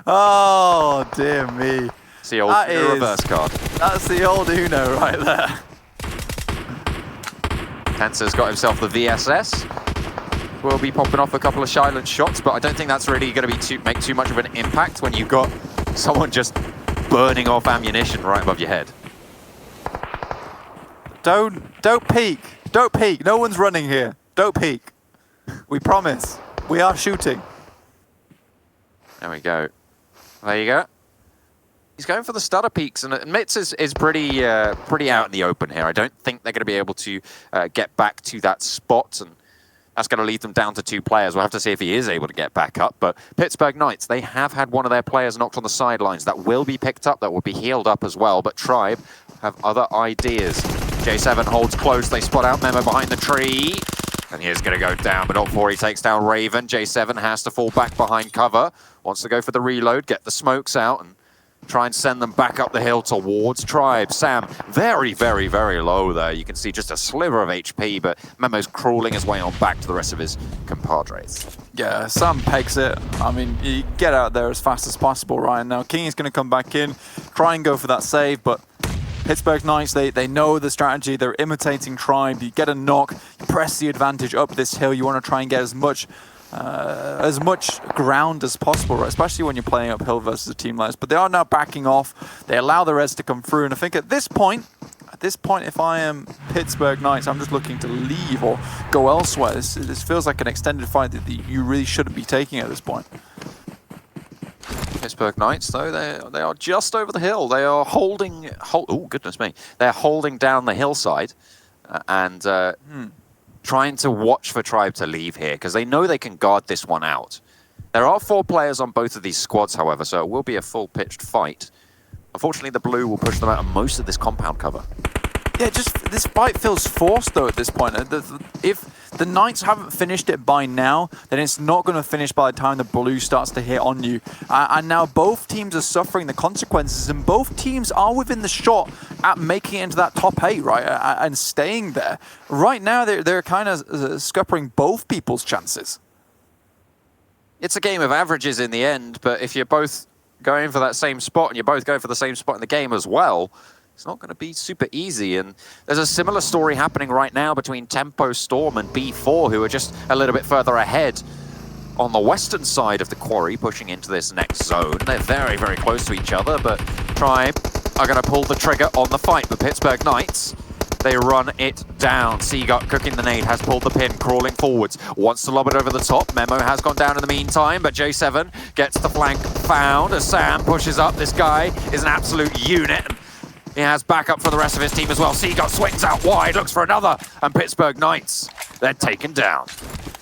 Oh, dear me. It's the old reverse card. That's the old Uno right there. Tensor's got himself the VSS. Will be popping off a couple of silent shots, but I don't think that's really going to be make too much of an impact when you've got someone just burning off ammunition right above your head. Don't peek. Don't peek. No one's running here. Don't peek. We promise. We are shooting. There we go. There you go. He's going for the stutter peaks, and Mitz is pretty out in the open here. I don't think they're going to be able to get back to that spot, and that's going to lead them down to 2 players. We'll have to see if he is able to get back up. But Pittsburgh Knights, they have had one of their players knocked on the sidelines. That will be picked up, that will be healed up as well. But Tribe have other ideas. J7 holds close, they spot out Memo behind the tree. And he is going to go down, but not before he takes down Raven. J7 has to fall back behind cover. Wants to go for the reload, get the smokes out, and try and send them back up the hill towards Tribe. Sam, very, very, very low there. You can see just a sliver of HP, but Memo's crawling his way on back to the rest of his compadres. Yeah, Sam pegs it. I mean, you get out there as fast as possible, right? Now, King is going to come back in, try and go for that save, but Pittsburgh Knights, they know the strategy. They're imitating Tribe. You get a knock, you press the advantage up this hill. You want to try and get as much ground as possible, right? Especially when you're playing uphill versus a team like this. But they are now backing off. They allow the res to come through. And I think at this point, if I am Pittsburgh Knights, I'm just looking to leave or go elsewhere. This feels like an extended fight that you really shouldn't be taking at this point. Pittsburgh Knights, though, they are just over the hill. They are holding... oh, goodness me. They're holding down the hillside and trying to watch for Tribe to leave here, because they know they can guard this one out. There are 4 players on both of these squads, however, so it will be a full-pitched fight. Unfortunately, the blue will push them out of most of this compound cover. Yeah, just this fight feels forced, though, at this point. If the Knights haven't finished it by now, then it's not going to finish by the time the blue starts to hit on you. And now both teams are suffering the consequences, and both teams are within the shot at making it into that top 8, right, and staying there. Right now, they're kind of scuppering both people's chances. It's a game of averages in the end, but if you're both going for that same spot and you're both going for the same spot in the game as well, it's not going to be super easy. And there's a similar story happening right now between Tempo Storm and B4, who are just a little bit further ahead on the western side of the quarry, pushing into this next zone. They're very, very close to each other, but Tribe are going to pull the trigger on the fight. But Pittsburgh Knights, they run it down. Seagut cooking the nade, has pulled the pin, crawling forwards, wants to lob it over the top. Memo has gone down in the meantime, but J7 gets the flank found as Sam pushes up. This guy is an absolute unit. He has backup for the rest of his team as well. Seagut swings out wide, looks for another, and Pittsburgh Knights, they're taken down.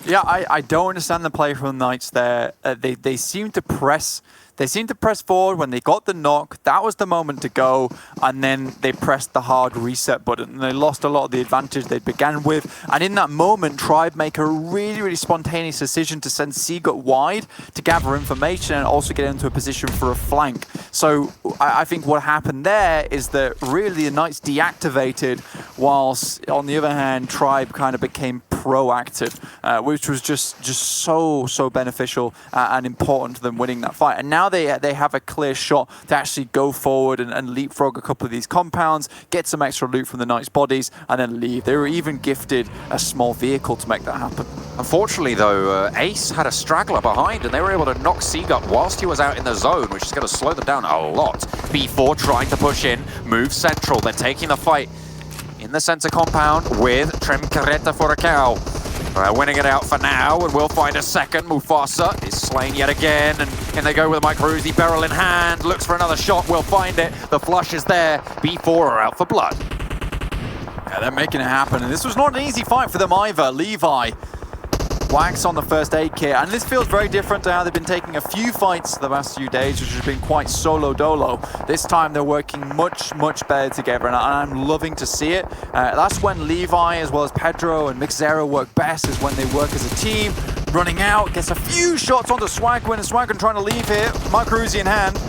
Yeah, I don't understand the play from the Knights there. They seem to press. They seemed to press forward when they got the knock. That was the moment to go, and then they pressed the hard reset button, and they lost a lot of the advantage they began with. And in that moment, Tribe make a really, really spontaneous decision to send Seagut wide to gather information and also get into a position for a flank. So I think what happened there is that really the Knights deactivated, whilst on the other hand, Tribe kind of became proactive, which was just so beneficial and important to them winning that fight. And now they have a clear shot to actually go forward and leapfrog a couple of these compounds, get some extra loot from the Knights' bodies, and then leave. They were even gifted a small vehicle to make that happen. Unfortunately, though, Ace had a straggler behind, and they were able to knock Seagut whilst he was out in the zone, which is going to slow them down a lot. B4 trying to push in, move central, then taking the fight in the center compound with Trem Carreta for a cow. Winning it out for now, and we'll find a second. Mufasa is slain yet again, and in they go with a Micro Uzi barrel in hand. Looks for another shot, we'll find it. The flush is there. B4 are out for blood. Yeah, they're making it happen, and this was not an easy fight for them either. Levi wax on the first aid kit, and this feels very different to how they've been taking a few fights the last few days, which has been quite solo dolo. This time they're working much better together, and I'm loving to see it. That's when Levi as well as Pedro and Mixzera work best, is when they work as a team. Running out, gets a few shots onto Swagwin, and Swagwin trying to leave here. Micro Uzi in hand.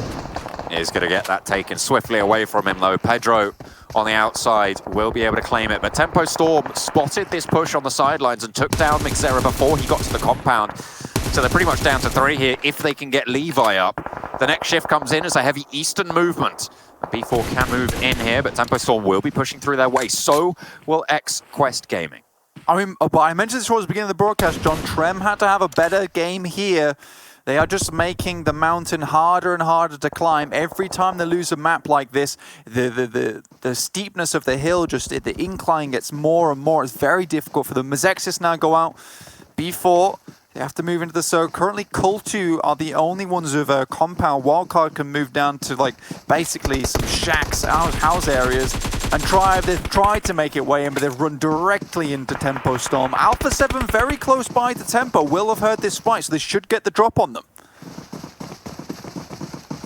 He's going to get that taken swiftly away from him, though. Pedro on the outside will be able to claim it, but Tempo Storm spotted this push on the sidelines and took down Mixzera before he got to the compound. So they're pretty much down to 3 here if they can get Levi up. The next shift comes in as a heavy eastern movement. B4 can move in here, but Tempo Storm will be pushing through their way. So will X-Quest Gaming. I mean, but I mentioned this towards the beginning of the broadcast, John. Trem had to have a better game here. They are just making the mountain harder and harder to climb. Every time they lose a map like this, the steepness of the hill, the incline gets more and more. It's very difficult for them. Mazexis now go out. B4 They have to move into the circle. Currently, Kultu are the only ones with a compound. Wildcard can move down to like basically some shacks, house areas, and they've tried to make it way in, but they've run directly into Tempo Storm. Alpha 7 very close by to Tempo. Will have heard this fight, so they should get the drop on them.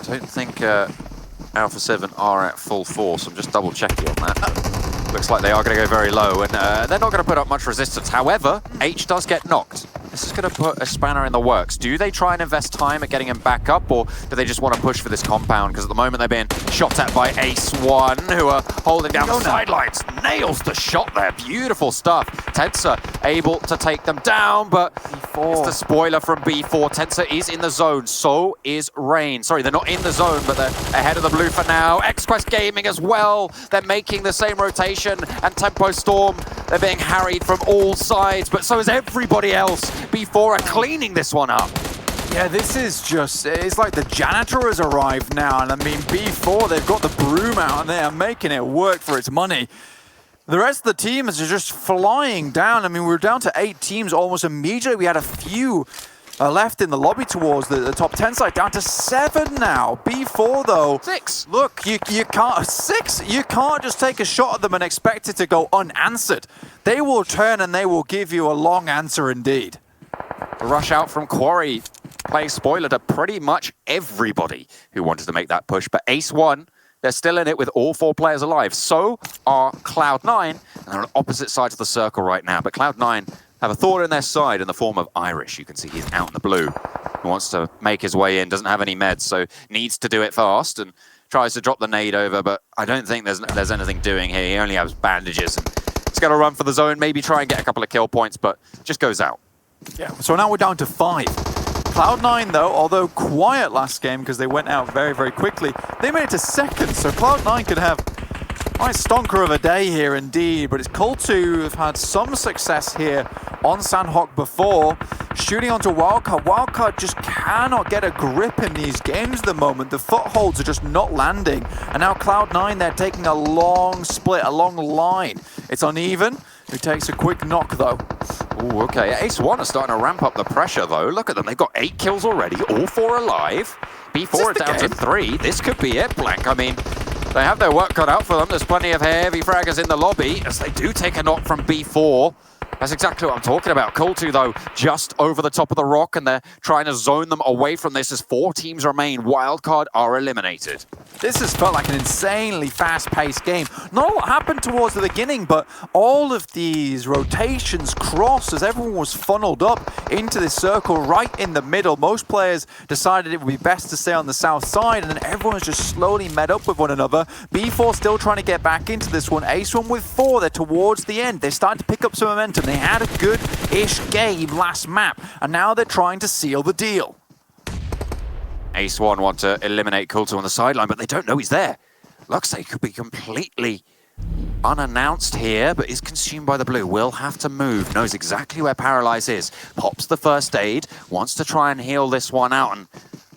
I don't think Alpha 7 are at full force. I'm just double checking on that. Looks like they are going to go very low, and they're not going to put up much resistance. However, H does get knocked. This is going to put a spanner in the works. Do they try and invest time at getting him back up, or do they just want to push for this compound? Because at the moment they're being shot at by Ace1, who are holding down the sidelines. Nails the shot there. Beautiful stuff. Tensor able to take them down, but it's the spoiler from B4. Tensor is in the zone. So is Rain. Sorry, they're not in the zone, but they're ahead of the blue for now. XQuest Gaming as well. They're making the same rotation, and Tempo Storm, they're being harried from all sides, but so is everybody else. B4 are cleaning this one up. Yeah, this is just, it's like the janitor has arrived now, and I mean, B4, they've got the broom out and they are making it work for its money. The rest of the teams are just flying down. I mean, we're down to 8 teams almost immediately. We had a few left in the lobby towards the top 10 side, down to 7 now. B4 though, 6. Look, you can't, 6, you can't just take a shot at them and expect it to go unanswered. They will turn and they will give you a long answer indeed. The rush out from Quarry, playing spoiler to pretty much everybody who wanted to make that push, but Ace1, they're still in it with all 4 players alive. So are Cloud9, and they're on opposite sides of the circle right now. But Cloud9 have a thorn in their side in the form of Irish. You can see he's out in the blue. He wants to make his way in, doesn't have any meds, so needs to do it fast and tries to drop the nade over, but I don't think there's anything doing here. He only has bandages, and he's going to run for the zone, maybe try and get a couple of kill points, but just goes out. Yeah, so now we're down to 5. Cloud9 though, although quiet last game because they went out very, very quickly, they made it to 2nd, so Cloud9 could have a nice stonker of a day here indeed, but it's Kultu who have had some success here on Sandhawk before, shooting onto Wildcard. Wildcard just cannot get a grip in these games at the moment. The footholds are just not landing, and now Cloud9, they're taking a long split, a long line. It's uneven. Who takes a quick knock though. Ooh, okay. Ace1 are starting to ramp up the pressure though. Look at them. They've got 8 kills already, all 4 alive. B4 is down to 3. This could be it, Blank. I mean, they have their work cut out for them. There's plenty of heavy fraggers in the lobby as they do take a knock from B4. That's exactly what I'm talking about. Kultu, though, just over the top of the rock, and they're trying to zone them away from this as 4 teams remain. Wildcard are eliminated. This has felt like an insanely fast-paced game. Not what happened towards the beginning, but all of these rotations crossed as everyone was funneled up into this circle right in the middle. Most players decided it would be best to stay on the south side, and then everyone's just slowly met up with one another. B4 still trying to get back into this one. Ace1 with 4. They're towards the end. They're starting to pick up some momentum. They had a good-ish game last map, and now they're trying to seal the deal. Ace1 want to eliminate Kultu on the sideline, but they don't know he's there. Looks like he could be completely unannounced here, but is consumed by the blue. Will have to move, knows exactly where Paralyze is. Pops the first aid, wants to try and heal this one out, and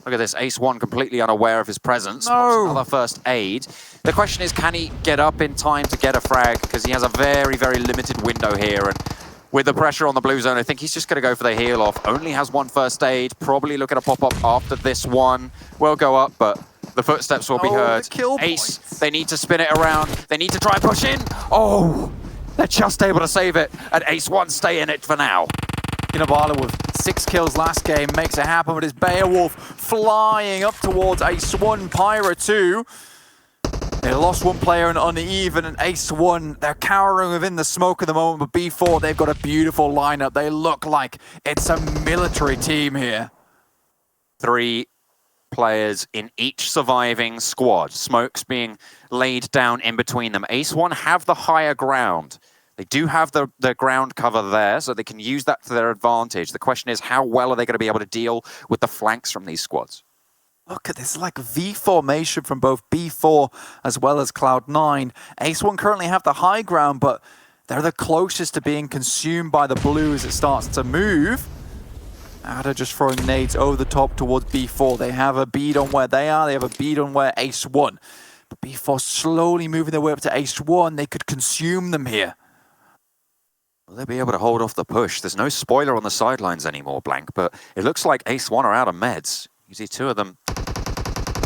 look at this, Ace1 completely unaware of his presence. Pops another first aid. The question is, can he get up in time to get a frag? Because he has a very, very limited window here, and with the pressure on the blue zone, I think he's just going to go for the heal off. Only has 1 first aid, probably looking to pop up after this one. Will go up, but the footsteps will be heard. Ace, they need to spin it around. They need to try and push in. Oh, they're just able to save it, and Ace1 stay in it for now. Kinabalu with 6 kills last game makes it happen, but it's Beowulf flying up towards Ace1, Pyra 2. They lost 1 player and uneven, and Ace1, they're cowering within the smoke at the moment, but B4, they've got a beautiful lineup. They look like it's a military team here. 3 players in each surviving squad. Smokes being laid down in between them. Ace1 have the higher ground. They do have the ground cover there, so they can use that to their advantage. The question is, how well are they going to be able to deal with the flanks from these squads? Look at this, like V formation from both B4 as well as Cloud9. Ace1 currently have the high ground, but they're the closest to being consumed by the blue as it starts to move. Ada just throwing nades over the top towards B4. They have a bead on where they are. They have a bead on where Ace1. But B4 slowly moving their way up to Ace1. They could consume them here. Will they be able to hold off the push? There's no spoiler on the sidelines anymore, Blank, but it looks like Ace 1 are out of meds. You see two of them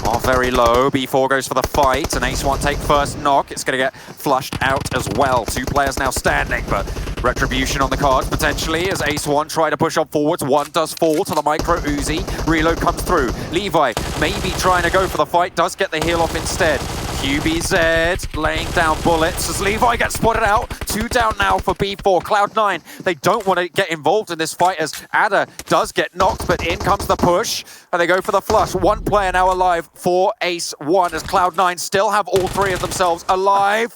are very low. B4 goes for the fight, and Ace 1 take first knock. It's going to get flushed out as well. Two players now standing, but retribution on the cards potentially as Ace 1 try to push up forwards. One does fall to the micro Uzi. Reload comes through. Levi maybe trying to go for the fight, does get the heal off instead. QBZ laying down bullets as Levi gets spotted out. Two down now for B4. Cloud9, they don't want to get involved in this fight as Ada does get knocked, but in comes the push, and they go for the flush. One player now alive for Ace 1 as Cloud9 still have all three of themselves alive.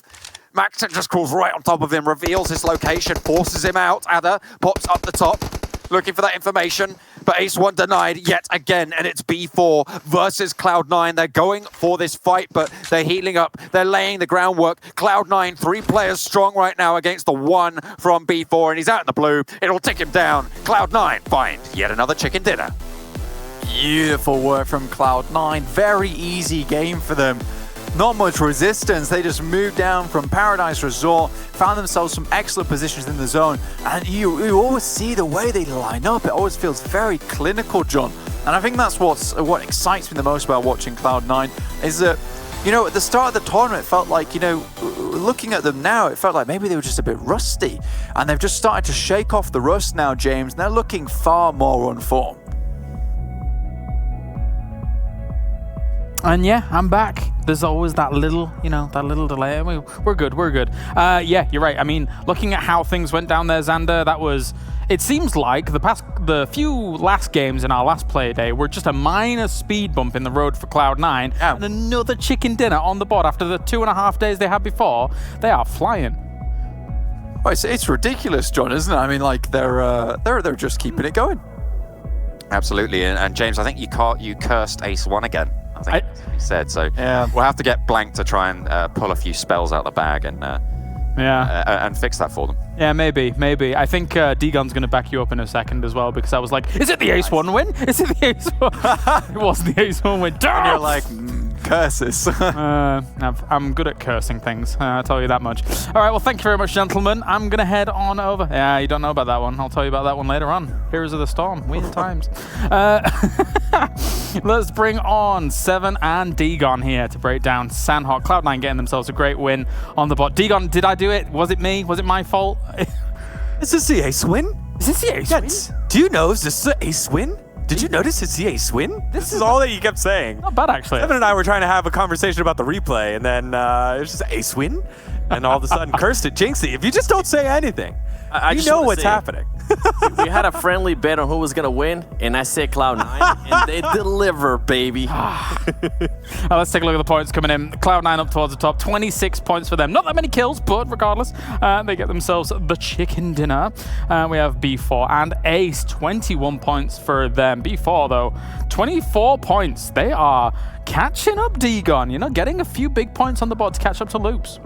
Maxton just crawls right on top of him, reveals his location, forces him out. Ada pops up the top, looking for that information, but Ace 1 denied yet again, and it's B4 versus Cloud9. They're going for this fight, but they're healing up. They're laying the groundwork. Cloud9, 3 players strong right now against the 1 from B4, and he's out in the blue. It'll tick him down. Cloud9 find yet another chicken dinner. Beautiful work from Cloud9. Very easy game for them. Not much resistance. They just moved down from Paradise Resort, found themselves some excellent positions in the zone, and you always see the way they line up. It always feels very clinical, John. And I think that's what excites me the most about watching Cloud9 is that, you know, at the start of the tournament, it felt like, you know, looking at them now, it felt like maybe they were just a bit rusty, and they've just started to shake off the rust now, James. And they're looking far more on form. And yeah, I'm back. There's always that little, you know, that little delay. We're good, we're good. Yeah, you're right. I mean, looking at how things went down there, Xander, that was... It seems like the few last games in our last play day were just a minor speed bump in the road for Cloud9, and another chicken dinner on the board after the 2.5 days they had before. They are flying. Oh, it's ridiculous, John, isn't it? I mean, like, they're just keeping it going. Absolutely, and James, I think you cursed Ace 1 again. I think that's what he said. So yeah, we'll have to get Blank to try and pull a few spells out the bag and fix that for them. Yeah, maybe. I think D-Gun's going to back you up in a second as well, because I was like, is it the Ace 1 win? Is it the Ace 1? It wasn't the Ace 1 win. And you're like, curses. I'm good at cursing things, I'll tell you that much. All right, well, thank you very much, gentlemen. I'm going to head on over. Yeah, you don't know about that one. I'll tell you about that one later on. Heroes of the Storm, weird times. Let's bring on Seven and D-Gun here to break down Sandhawk. Cloud9 getting themselves a great win on the bot. D-Gun, did I do it? Was it me? Was it my fault? Is this the Ace win? Is this the Ace win? Do you know, is this the Ace win? Did you notice it's the Ace win? This is all that you kept saying. Not bad, actually. Evan and I were trying to have a conversation about the replay, and then it was just Ace win, and all of a sudden cursed it, jinxed it. If you just don't say anything, you know what's happening. We had a friendly bet on who was going to win, and I said Cloud9, and they deliver, baby. Let's take a look at the points coming in. Cloud9 up towards the top, 26 points for them. Not that many kills, but regardless, they get themselves the chicken dinner. We have B4 and Ace, 21 points for them. B4, though, 24 points. They are catching up D-Gun, you know, getting a few big points on the board to catch up to Loops.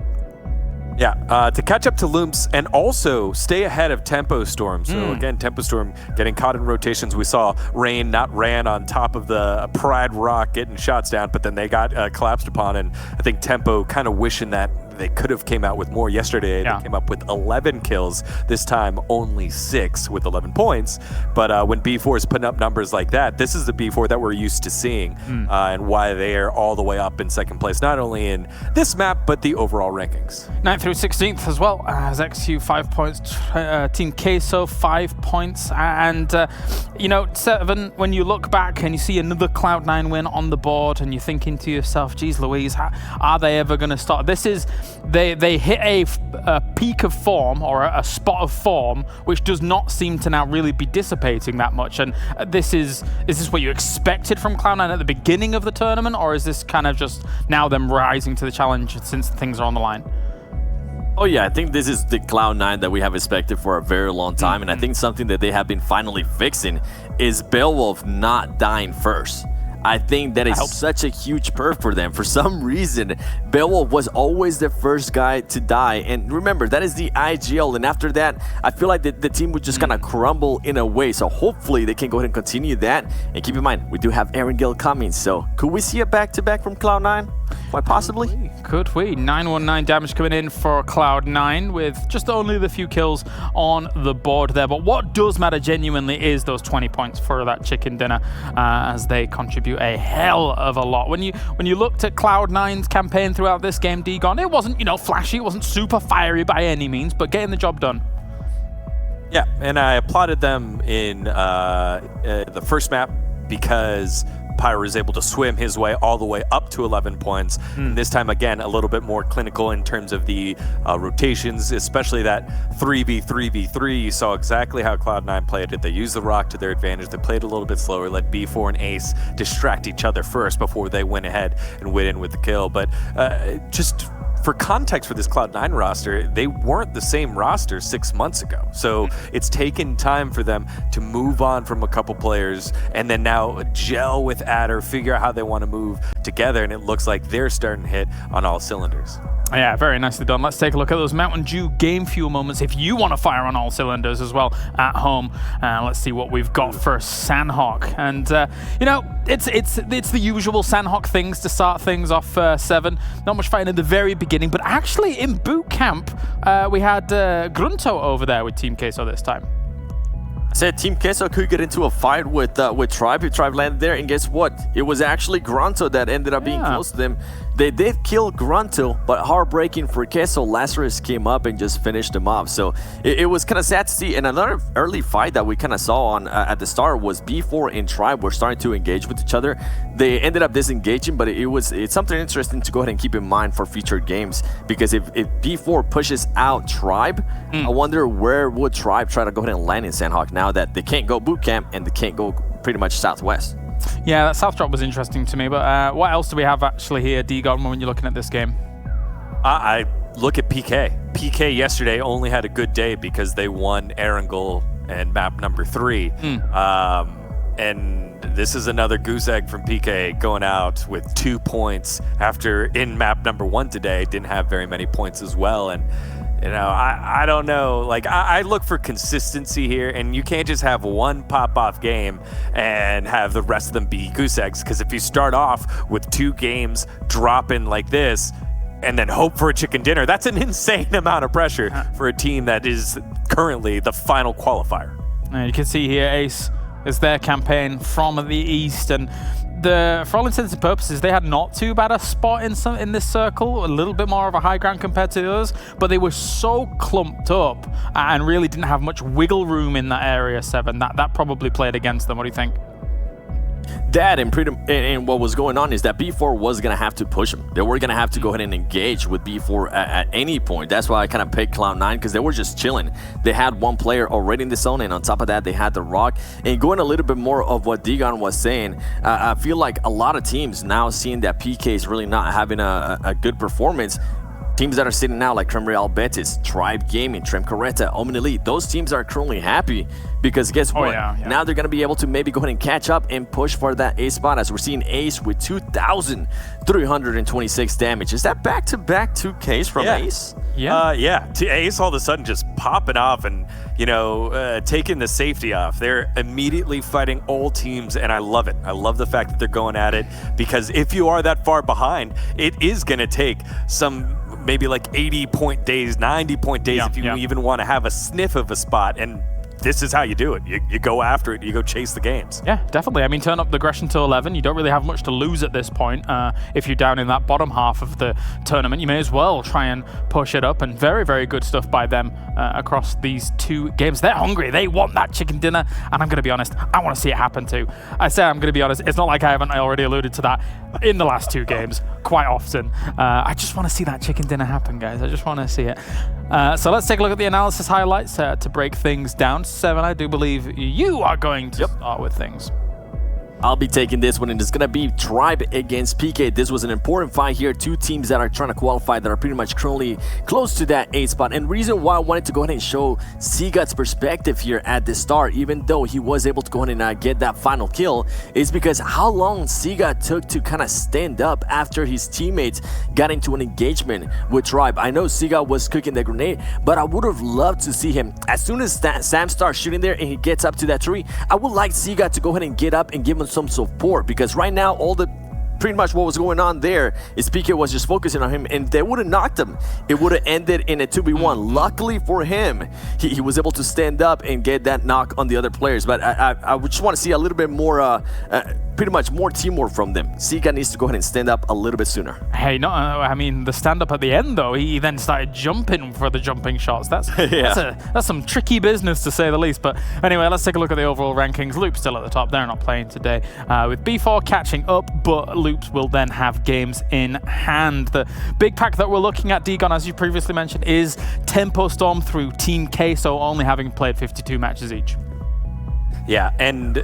Yeah, to catch up to Loops and also stay ahead of Tempo Storm. So again, Tempo Storm getting caught in rotations. We saw Rain not ran on top of the Pride Rock getting shots down, but then they got collapsed upon. And I think Tempo kind of wishing that they could have came out with more yesterday. They came up with 11 kills. This time, only 6 with 11 points. But when B4 is putting up numbers like that, this is the B4 that we're used to seeing and why they are all the way up in second place, not only in this map, but the overall rankings. 9th through 16th as well, as XU 5 points, Team Queso 5 points, and you know, Seven, when you look back and you see another Cloud9 win on the board and you're thinking to yourself, geez Louise, are they ever going to start? This is, they hit a peak of form, or a spot of form, which does not seem to now really be dissipating that much, and is this what you expected from Cloud9 at the beginning of the tournament, or is this kind of just now them rising to the challenge since things are on the line? Oh yeah, I think this is the Cloud9 that we have expected for a very long time, and I think something that they have been finally fixing is Beowulf not dying first. I think that is such a huge perk for them. For some reason, Beowulf was always the first guy to die. And remember, that is the IGL. And after that, I feel like the team would just kind of crumble in a way. So hopefully they can go ahead and continue that. And keep in mind, we do have Aaron Gill coming. So could we see a back-to-back from Cloud9? quite possibly. Could we? 919 damage coming in for Cloud9 with just only the few kills on the board there. But what does matter genuinely is those 20 points for that chicken dinner, as they contribute a hell of a lot. When you looked at Cloud9's campaign throughout this game, D-Gon, it wasn't, flashy, it wasn't super fiery by any means, but getting the job done. Yeah, and I applauded them in the first map because Pyro was able to swim his way all the way up to 11 points. And this time, again, a little bit more clinical in terms of the rotations, especially that 3v3v3. You saw exactly how Cloud9 played it. They used the rock to their advantage. They played a little bit slower, let B4 and Ace distract each other first before they went ahead and went in with the kill. But just for context for this Cloud9 roster, they weren't the same roster 6 months ago. So it's taken time for them to move on from a couple players and then now gel with Adder, figure out how they want to move together, and it looks like they're starting to hit on all cylinders. Yeah, very nicely done. Let's take a look at those Mountain Dew game fuel moments if you want to fire on all cylinders as well at home. Let's see what we've got for Sandhawk. And, it's the usual Sandhawk things to start things off 7. Not much fighting at the very beginning, but actually in boot camp, we had Grunto over there with Team Queso this time. I said Team Queso could get into a fight with Tribe if Tribe landed there, and guess what? It was actually Grunto that ended up being close to them. They did kill Grunto, but heartbreaking for Queso, Lazarus came up and just finished him off. So it was kind of sad to see. And another early fight that we kind of saw on at the start was B4 and Tribe were starting to engage with each other. They ended up disengaging, but it's something interesting to go ahead and keep in mind for future games, because if B4 pushes out Tribe, I wonder where would Tribe try to go ahead and land in Sandhawk now that they can't go boot camp and they can't go pretty much southwest. Yeah, that south drop was interesting to me, but what else do we have actually here, D-Gon, when you're looking at this game? I look at PK. PK yesterday only had a good day because they won Erangel and map number 3. And this is another goose egg from PK going out with 2 points after in map number 1 today didn't have very many points as well. And I don't know, like I look for consistency here, and you can't just have one pop-off game and have the rest of them be goose eggs, because if you start off with 2 games dropping like this and then hope for a chicken dinner, that's an insane amount of pressure for a team that is currently the final qualifier. You can see here Ace is their campaign from the east, and for all intents and purposes, they had not too bad a spot in this circle, a little bit more of a high ground compared to the others, but they were so clumped up and really didn't have much wiggle room in that area 7. That probably played against them. What do you think? That and what was going on is that B4 was going to have to push them. They were going to have to go ahead and engage with B4 at any point. That's why I kind of picked Cloud9, because they were just chilling. They had one player already in the zone, and on top of that, they had the rock. And going a little bit more of what D-Gon was saying, I feel like a lot of teams now seeing that PK is really not having a good performance. Teams that are sitting now like Creme Real Betis, Tribe Gaming, Trem Carreta, Omen Elite, those teams are currently happy because guess what? Now they're going to be able to maybe go ahead and catch up and push for that Ace spot, as we're seeing Ace with 2,326 damage. Is that back-to-back 2Ks from Ace? Ace all of a sudden just popping off and, taking the safety off. They're immediately fighting all teams, and I love it. I love the fact that they're going at it, because if you are that far behind, it is going to take some maybe like 80-point days, 90-point days if you even want to have a sniff of a spot. And this is how you do it. You go after it. You go chase the games. Yeah, definitely. I mean, turn up the aggression to 11. You don't really have much to lose at this point. If you're down in that bottom half of the tournament, you may as well try and push it up. And very, very good stuff by them across these 2 games. They're hungry. They want that chicken dinner. And I'm going to be honest, I want to see it happen too. I say I'm going to be honest. It's not like I haven't already alluded to that in the last 2 games quite often. I just want to see that chicken dinner happen, guys. I just want to see it. So let's take a look at the analysis highlights to break things down. 7, I do believe you are going to start with things. I'll be taking this one, and it's going to be Tribe against PK. This was an important fight here. 2 teams that are trying to qualify that are pretty much currently close to that 8 spot. And the reason why I wanted to go ahead and show Sigut's perspective here at the start, even though he was able to go ahead and get that final kill, is because how long Sigut took to kind of stand up after his teammates got into an engagement with Tribe. I know Sigut was cooking the grenade, but I would have loved to see him, as soon as Sam starts shooting there and he gets up to that tree, I would like Sigut to go ahead and get up and give him some support, because right now all the pretty much what was going on there is PK was just focusing on him, and they would have knocked him. It would have ended in a 2v1. Luckily for him, he was able to stand up and get that knock on the other players. But I just want to see a little bit more, pretty much more teamwork from them. Zika needs to go ahead and stand up a little bit sooner. Hey, no, I mean, the stand up at the end, though, he then started jumping for the jumping shots. That's some tricky business, to say the least. But anyway, let's take a look at the overall rankings. Loop's still at the top. They're not playing today. With B4 catching up, but Loops will then have games in hand. The big pack that we're looking at, Degon, as you previously mentioned, is Tempo Storm through Team K, so only having played 52 matches each. Yeah, and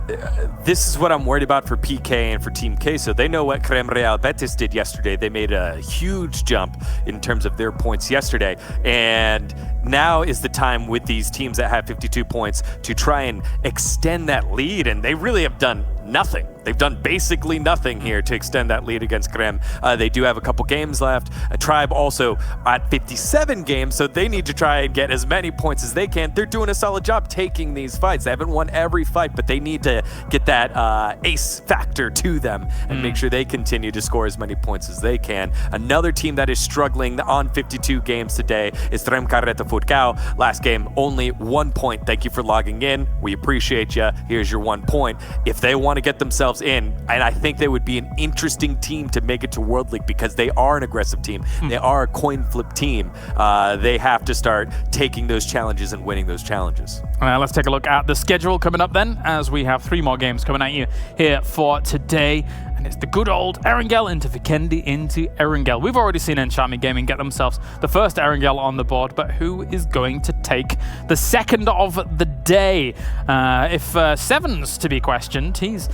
this is what I'm worried about for PK and for Team K. So they know what Creme Real Betis did yesterday. They made a huge jump in terms of their points yesterday. And now is the time with these teams that have 52 points to try and extend that lead. And they really have done nothing. They've done basically nothing here to extend that lead against Creme. They do have a couple games left. Tribe also at 57 games, so they need to try and get as many points as they can. They're doing a solid job taking these fights. They haven't won every fight, but they need to get that ace factor to them and make sure they continue to score as many points as they can. Another team that is struggling on 52 games today is Trem Carreta Furcao. Last game, only 1 point. Thank you for logging in. We appreciate you. Here's your 1 point. If they want to get themselves in, and I think they would be an interesting team to make it to World League because they are an aggressive team. They are a coin flip team. They have to start taking those challenges and winning those challenges. Let's take a look at the schedule coming up then, as we have 3 more games coming at you here for today. And it's the good old Erangel into Vikendi into Erangel. We've already seen Enchantment Gaming get themselves the first Erangel on the board, but who is going to take the second of the day? If Seven's to be questioned, he's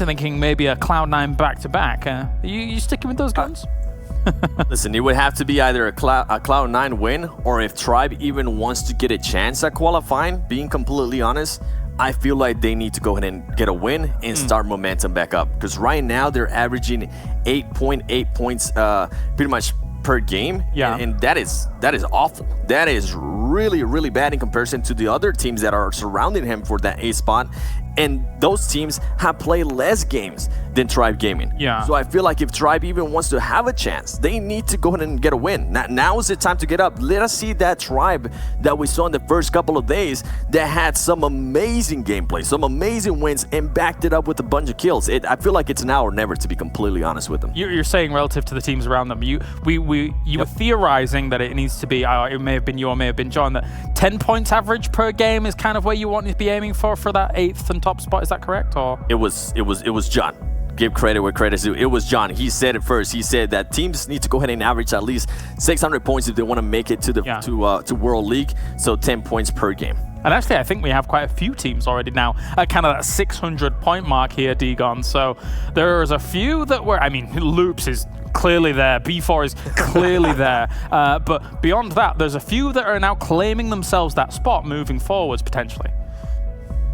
thinking maybe a Cloud9 back-to-back. You sticking with those guns? Listen, it would have to be either a Cloud9 win, or if Tribe even wants to get a chance at qualifying, being completely honest, I feel like they need to go ahead and get a win and start momentum back up. Because right now they're averaging 8.8 points pretty much per game. Yeah. And that is awful. That is really, really bad in comparison to the other teams that are surrounding him for that A spot. And those teams have played less games than Tribe Gaming. Yeah. So I feel like if Tribe even wants to have a chance, they need to go ahead and get a win. Now is the time to get up. Let us see that Tribe that we saw in the first couple of days that had some amazing gameplay, some amazing wins, and backed it up with a bunch of kills. I feel like it's now or never, to be completely honest with them. You're saying relative to the teams around them. You were theorizing that it needs to be, it may have been you or may have been John, that 10 points average per game is kind of where you want to be aiming for that 8th and top spot. Is that correct? Or it was John. Give credit where credit's due. It was John. He said it first. He said that teams need to go ahead and average at least 600 points if they want to make it to the to World League. So 10 points per game. And actually, I think we have quite a few teams already now at kind of that 600 point mark here, Degon. So there's a few that were, I mean, Loops is clearly there. B4 is clearly there. But beyond that, there's a few that are now claiming themselves that spot moving forwards potentially.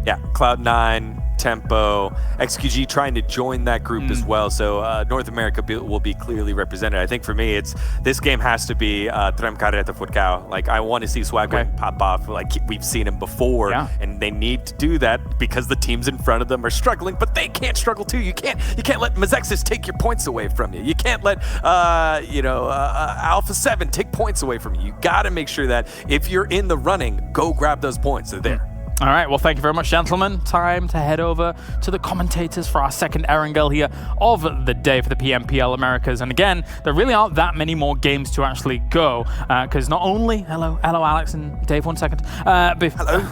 Yeah, Cloud9, Tempo, XQG trying to join that group as well. So North America will be clearly represented. I think for me, this game has to be Trem Carreta Furcao. Like, I want to see Swagwin pop off. Like, we've seen him before, and they need to do that because the teams in front of them are struggling, but they can't struggle too. You can't let Mazexis take your points away from you. You can't let Alpha 7 take points away from you. You got to make sure that if you're in the running, go grab those points. They're there. All right, well, thank you very much, gentlemen. Time to head over to the commentators for our second Erangel here of the day for the PMPL Americas. And again, there really aren't that many more games to actually go, because not only, hello, Alex and Dave, 1 second. Hello.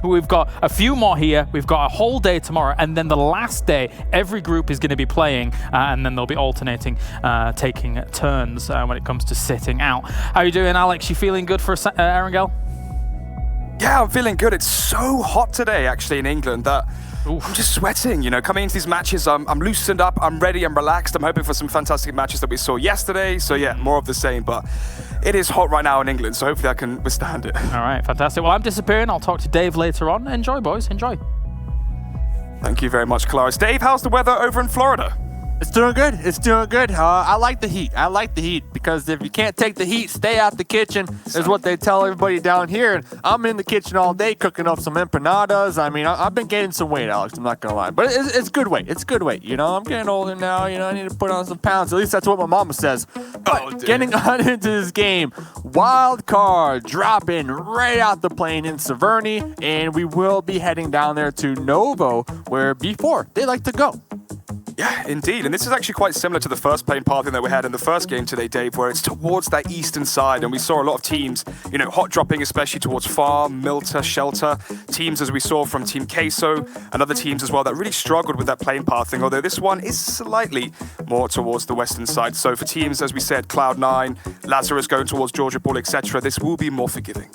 We've got a few more here. We've got a whole day tomorrow, and then the last day, every group is going to be playing, and then they'll be alternating, taking turns when it comes to sitting out. How you doing, Alex? You feeling good for Erangel? Yeah, I'm feeling good. It's so hot today, actually, in England that I'm just sweating. You know, coming into these matches, I'm loosened up, I'm ready, I'm relaxed. I'm hoping for some fantastic matches that we saw yesterday. So yeah, more of the same. But it is hot right now in England, so hopefully I can withstand it. All right, fantastic. Well, I'm disappearing. I'll talk to Dave later on. Enjoy, boys. Enjoy. Thank you very much, Claris. Dave, how's the weather over in Florida? It's doing good. It's doing good. I like the heat. I like the heat because if you can't take the heat, stay out the kitchen is what they tell everybody down here. And I'm in the kitchen all day cooking up some empanadas. I mean, I've been gaining some weight, Alex. I'm not going to lie. But it's good weight. It's good weight. You know, I'm getting older now. You know, I need to put on some pounds. At least that's what my mama says. But getting on into this game, wild card dropping right out the plane in Severny. And we will be heading down there to Novo, where before they like to go. Yeah, indeed. And this is actually quite similar to the first plane pathing that we had in the first game today, Dave, where it's towards that eastern side. And we saw a lot of teams, you know, hot dropping, especially towards Farm, Milta, Shelter. Teams, as we saw from Team Queso and other teams as well, that really struggled with that plane pathing, although this one is slightly more towards the western side. So for teams, as we said, Cloud9, Lazarus going towards Georgia Bull, etc., this will be more forgiving.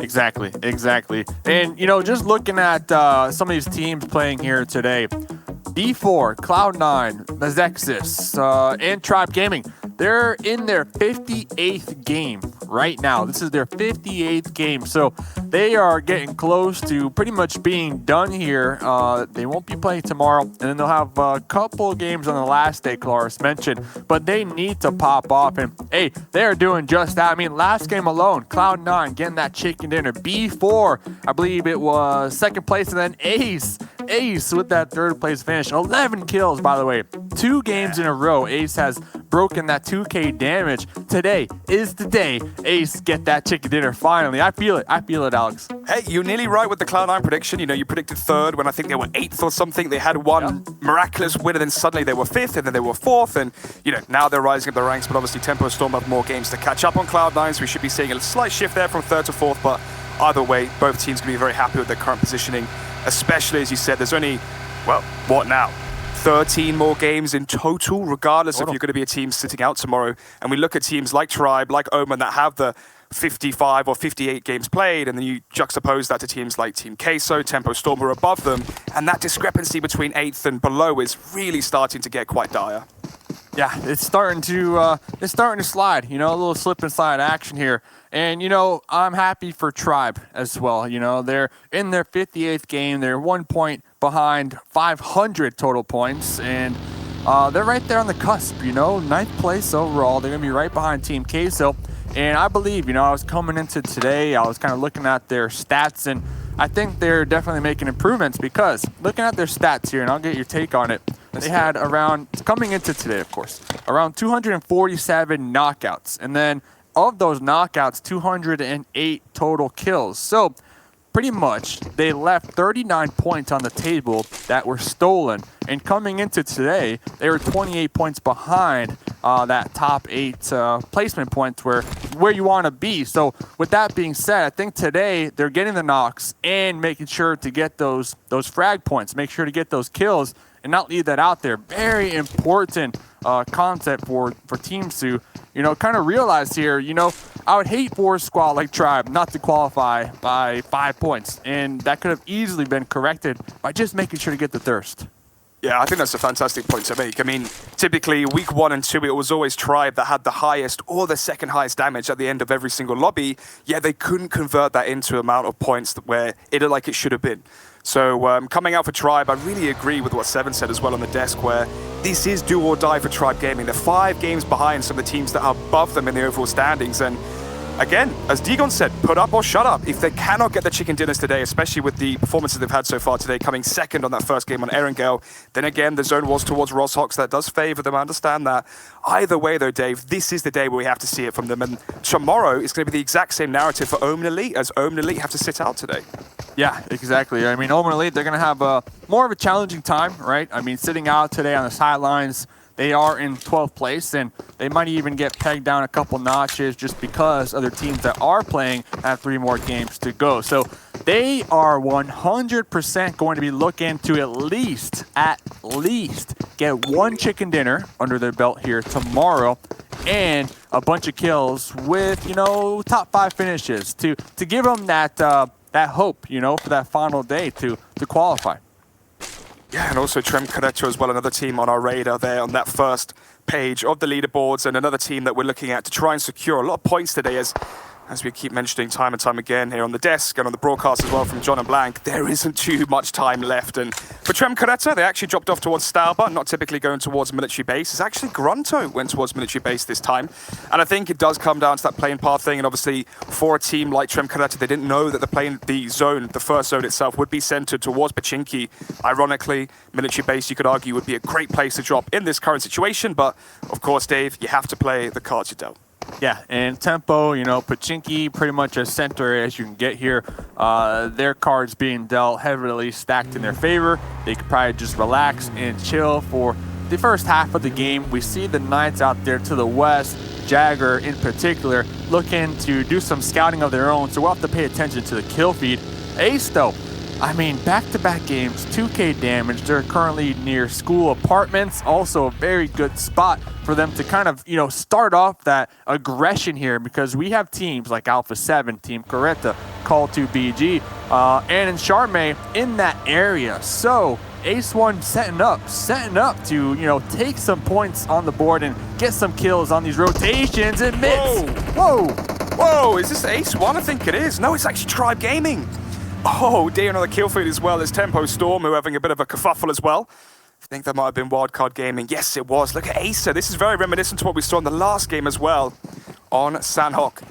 Exactly. And, you know, just looking at some of these teams playing here today, D4, Cloud9, Mazexis, and Tribe Gaming, they're in their 58th game right now. This is their 58th game. So they are getting close to pretty much being done here. They won't be playing tomorrow, and then they'll have a couple games on the last day, Claris mentioned, but they need to pop off. And hey, they're doing just that. I mean, last game alone, Cloud9 getting that chicken dinner. B4, I believe it was second place, and then Ace with that third place finish. 11 kills, by the way. 2 games in a row, Ace has broken that 2K damage. Today is the day Ace get that chicken dinner finally. I feel it, Alex. Hey, you're nearly right with the Cloud9 prediction. You know, you predicted third when I think they were 8th or something. They had one miraculous win, and then suddenly they were 5th, and then they were 4th, and, you know, now they're rising up the ranks, but obviously Tempo Storm have more games to catch up on Cloud9, so we should be seeing a slight shift there from 3rd to 4th, but either way, both teams can be very happy with their current positioning, especially, as you said, there's only, well, what now? 13 more games in total, regardless if you're going to be a team sitting out tomorrow. And we look at teams like Tribe, like Omen, that have the 55 or 58 games played, and then you juxtapose that to teams like Team Queso, Tempo Storm are above them, and that discrepancy between 8th and below is really starting to get quite dire. Yeah, it's starting to slide, you know, a little slip and slide action here. And, you know, I'm happy for Tribe as well. You know, they're in their 58th game. They're 1 point behind 500 total points. And they're right there on the cusp, you know, 9th place overall. They're going to be right behind Team Queso. And I believe, you know, I was coming into today, I was kind of looking at their stats, and I think they're definitely making improvements because looking at their stats here, and I'll get your take on it, they had around, coming into today, of course, around 247 knockouts. And then of those knockouts, 208 total kills. So pretty much they left 39 points on the table that were stolen. And coming into today, they were 28 points behind that top 8 placement points where you want to be. So with that being said, I think today they're getting the knocks and making sure to get those frag points, make sure to get those kills and not leave that out there. Very important concept for teams to, you know, kind of realize here, you know, I would hate for a squad like Tribe not to qualify by 5 points. And that could have easily been corrected by just making sure to get the thirst. Yeah, I think that's a fantastic point to make. I mean, typically week 1 and 2, it was always Tribe that had the highest or the second highest damage at the end of every single lobby, yet they couldn't convert that into amount of points where it like it should have been. So coming out for Tribe, I really agree with what Seven said as well on the desk, where this is do or die for Tribe Gaming. They're 5 games behind some of the teams that are above them in the overall standings. And again, as Digon said, put up or shut up. If they cannot get the chicken dinners today, especially with the performances they've had so far today, coming second on that first game on Erangel, then again, the zone was towards Roshawks. That does favor them. I understand that. Either way, though, Dave, this is the day where we have to see it from them. And tomorrow is going to be the exact same narrative for Omen Elite, as Omen Elite have to sit out today. Yeah, exactly. I mean, Omen Elite, they're going to have more of a challenging time, right? I mean, sitting out today on the sidelines, they are in 12th place, and they might even get pegged down a couple notches just because other teams that are playing have 3 more games to go. So they are 100% going to be looking to at least get 1 chicken dinner under their belt here tomorrow and a bunch of kills with, you know, top 5 finishes to give them that hope, you know, for that final day to qualify. Yeah, and also Trem Corretto as well, another team on our radar there on that first page of the leaderboards, and another team that we're looking at to try and secure a lot of points today, as as we keep mentioning time and time again here on the desk and on the broadcast as well from John and Blank, there isn't too much time left. And for Trem Caretta, they actually dropped off towards Stauber, not typically going towards military base. It's actually Grunto went towards military base this time. And I think it does come down to that plane path thing. And obviously, for a team like Trem Caretta, they didn't know that the first zone itself would be centered towards Pachinki. Ironically, military base, you could argue, would be a great place to drop in this current situation. But of course, Dave, you have to play the cards you dealt. Yeah, and tempo, Pachinki pretty much as center as you can get here. Their cards being dealt heavily stacked in their favor. They could probably just relax and chill for the first half of the game. We see the Knights out there to the west, Jagger in particular, looking to do some scouting of their own, so we'll have to pay attention to the kill feed. Ace, though, I mean, back-to-back games, 2K damage. They're currently near school apartments. Also a very good spot for them to kind of, start off that aggression here, because we have teams like Alpha 7, Team Caretta, Call 2 BG, and in Charme in that area. So Ace 1 setting up to, take some points on the board and get some kills on these rotations and mix. Whoa, is this Ace 1? I think it is. No, it's actually Tribe Gaming. Oh dear, another kill feed as well as Tempo Storm, who are having a bit of a kerfuffle as well. I think that might have been Wildcard Gaming. Yes, it was. Look at Acer. This is very reminiscent to what we saw in the last game as well on Sanhok.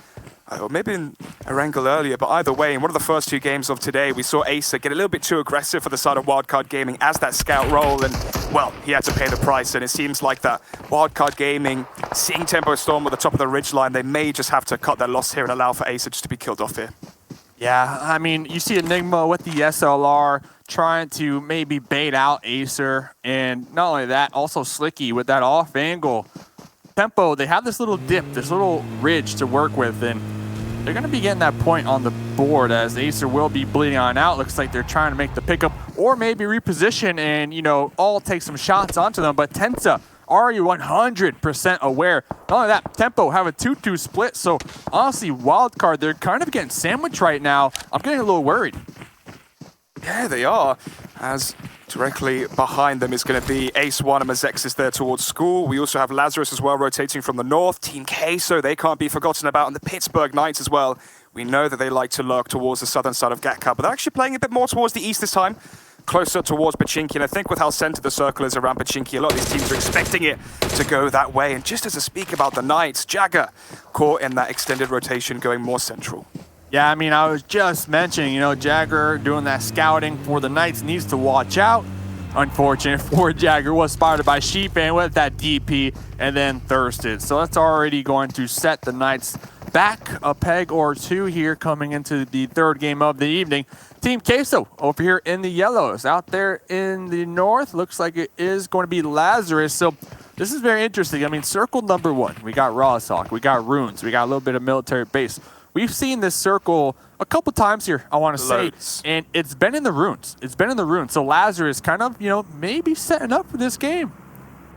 Or maybe in Erangel earlier, but either way, in one of the first 2 games of today, we saw Acer get a little bit too aggressive for the side of Wildcard Gaming as that scout role, and, well, he had to pay the price, and it seems like that Wildcard Gaming, seeing Tempo Storm at the top of the ridgeline, they may just have to cut their loss here and allow for Acer just to be killed off here. Yeah, I mean, you see Enigma with the SLR trying to maybe bait out Acer, and not only that, also Slicky with that off angle. Tempo, they have this little dip, this little ridge to work with, and they're going to be getting that point on the board as Acer will be bleeding on out. Looks like they're trying to make the pickup or maybe reposition and, all take some shots onto them, but Tensa already 100% aware. Not only that, Tempo have a 2-2 split, so honestly, Wildcard, they're kind of getting sandwiched right now. I'm getting a little worried. Yeah, they are, as directly behind them is going to be Ace 1 and Mazexis there towards school. We also have Lazarus as well rotating from the north. Team Queso, they can't be forgotten about, and the Pittsburgh Knights as well. We know that they like to lurk towards the southern side of Gatka, but they're actually playing a bit more towards the east this time, closer towards Pachinki, and I think with how centered the circle is around Pachinki, a lot of these teams are expecting it to go that way. And just as I speak about the Knights, Jagger caught in that extended rotation going more central. Yeah, I mean, I was just mentioning, Jagger doing that scouting for the Knights needs to watch out. Unfortunate for Jagger, was spotted by Sheepan with that DP and then thirsted. So that's already going to set the Knights back a peg or 2 here coming into the 3rd game of the evening. Team Queso over here in the yellows. Out there in the north, looks like it is going to be Lazarus. So this is very interesting. I mean, circle number 1, we got Rawsock, we got Runes, we got a little bit of military base. We've seen this circle a couple times here, I want to say, and it's been in the runes. So Lazarus kind of, maybe setting up for this game.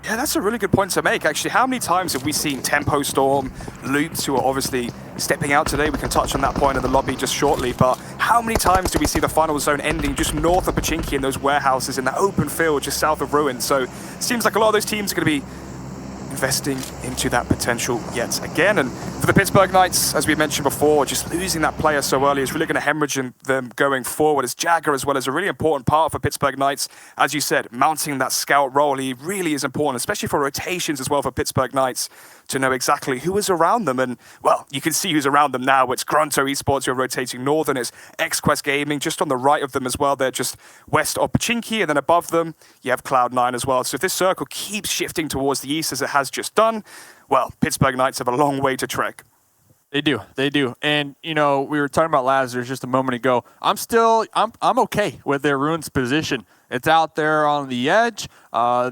Yeah, that's a really good point to make, actually. How many times have we seen Tempo Storm, Loops, who are obviously stepping out today? We can touch on that point in the lobby just shortly, but how many times do we see the final zone ending just north of Pachinki in those warehouses in that open field just south of Ruins? So it seems like a lot of those teams are going to be investing into that potential yet again. And for the Pittsburgh Knights, as we mentioned before, just losing that player so early is really going to hemorrhage them going forward, as Jagger as well is a really important part for Pittsburgh Knights. As you said, mounting that scout role, he really is important, especially for rotations as well for Pittsburgh Knights, to know exactly who is around them. And, well, you can see who's around them now. It's Grunto Esports who are rotating north, and it's X-Quest Gaming just on the right of them as well. They're just west of Pachinki, and then above them, you have Cloud9 as well. So if this circle keeps shifting towards the east as it has just done, well, Pittsburgh Knights have a long way to trek. They do. And, we were talking about Lazarus just a moment ago. I'm okay with their runes position. It's out there on the edge.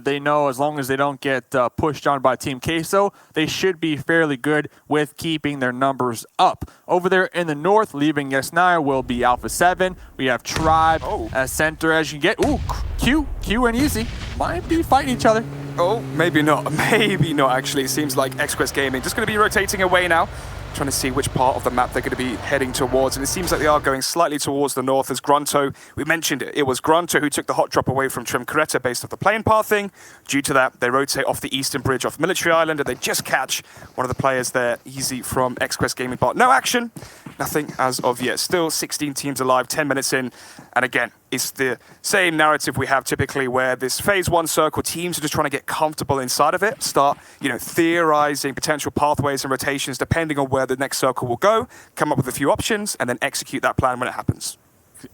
They know as long as they don't get pushed on by Team Queso, they should be fairly good with keeping their numbers up. Over there in the north, leaving Yesnaya will be Alpha 7. We have Tribe as center as you get. Ooh, Q and Easy might be fighting each other. Oh, maybe not. Maybe not, actually. It seems like X-Quest Gaming just going to be rotating away now. trying to see which part of the map they're going to be heading towards. And it seems like they are going slightly towards the north as Grunto, we mentioned it, it was Grunto who took the hot drop away from Trim Coretta based off the plane pathing. Due to that, they rotate off the eastern bridge off Military Island and they just catch one of the players there, easy from XQuest Gaming Bot. No action, nothing as of yet. Still 16 teams alive, 10 minutes in. And again, it's the same narrative we have typically where this phase 1 circle, teams are just trying to get comfortable inside of it, start, theorizing potential pathways and rotations depending on where the next circle will go, come up with a few options, and then execute that plan when it happens.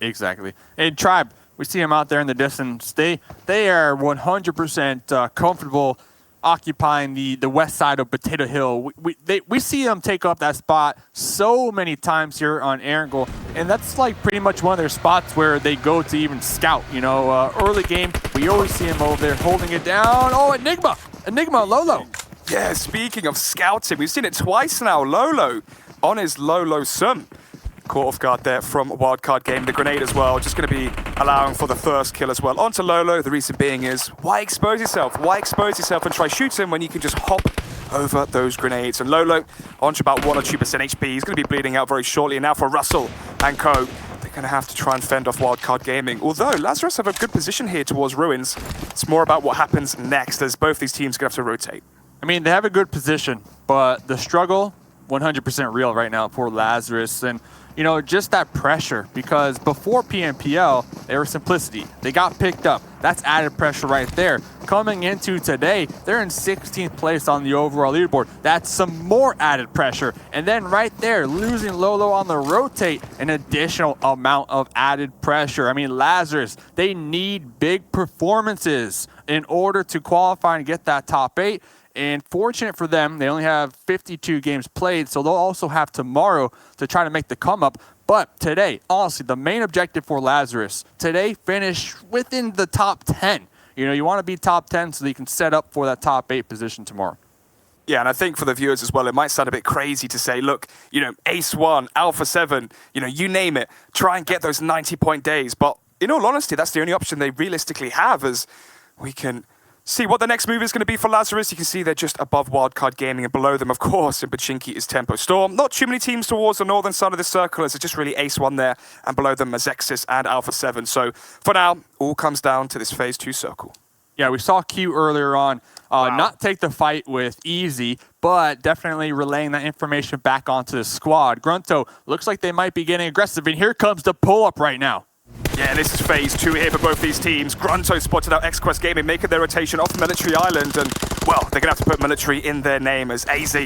Exactly. And Tribe, we see them out there in the distance. They are 100% comfortable occupying the west side of Potato Hill. We see them take up that spot so many times here on Erangel, and that's like pretty much one of their spots where they go to even scout. Early game, we always see them over there holding it down. Oh, Enigma, Lolo. Yeah, speaking of scouting, we've seen it twice now. Lolo on his Lolo Sum. Caught off guard there from Wildcard Game. The grenade as well, just going to be allowing for the first kill as well. Onto Lolo, the reason being is, why expose yourself? Why expose yourself and try shoot him when you can just hop over those grenades? And Lolo, onto about 1 or 2% HP. He's going to be bleeding out very shortly. And now for Russell and co, they're going to have to try and fend off Wildcard Gaming. Although Lazarus have a good position here towards Ruins, it's more about what happens next as both these teams are going to have to rotate. I mean, they have a good position, but the struggle, 100% real right now for Lazarus. And just that pressure, because before PMPL, they were Simplicity. They got picked up. That's added pressure right there. Coming into today, they're in 16th place on the overall leaderboard. That's some more added pressure. And then right there, losing Lolo on the rotate, an additional amount of added pressure. I mean, Lazarus, they need big performances in order to qualify and get that top 8. And fortunate for them, they only have 52 games played, so they'll also have tomorrow to try to make the come up. But today, honestly, the main objective for Lazarus, today finish within the top 10. You want to be top 10 so that you can set up for that top 8 position tomorrow. Yeah, and I think for the viewers as well, it might sound a bit crazy to say, look, Ace 1, Alpha 7, you name it, try and get those 90-point days. But in all honesty, that's the only option they realistically have, as we can see what the next move is going to be for Lazarus. You can see they're just above Wildcard Gaming, and below them, of course, in Pachinki is Tempo Storm. Not too many teams towards the northern side of the circle, as it's just really Ace 1 there, and below them, Mazexis and Alpha 7. So for now, all comes down to this Phase 2 circle. Yeah, we saw Q earlier on not take the fight with easy, but definitely relaying that information back onto the squad. Grunto looks like they might be getting aggressive, and here comes the pull-up right now. Yeah, this is Phase 2 here for both these teams. Grunto spotted out XQuest Gaming making their rotation off Military Island, and, well, they're going to have to put Military in their name as AZ.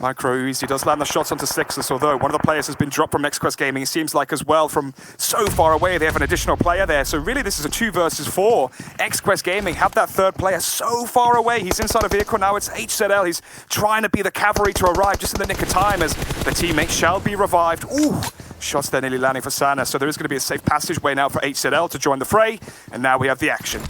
Micro Uzi does land the shots onto Sixus, although one of the players has been dropped from XQuest Gaming. It seems like as well from so far away they have an additional player there. So really this is a 2 versus 4. XQuest Gaming have that third player so far away. He's inside a vehicle now. It's HZL. He's trying to be the cavalry to arrive just in the nick of time as the teammate shall be revived. Ooh! Shots there nearly landing for Sana, so there is going to be a safe passageway now for HZL to join the fray, and now we have the action.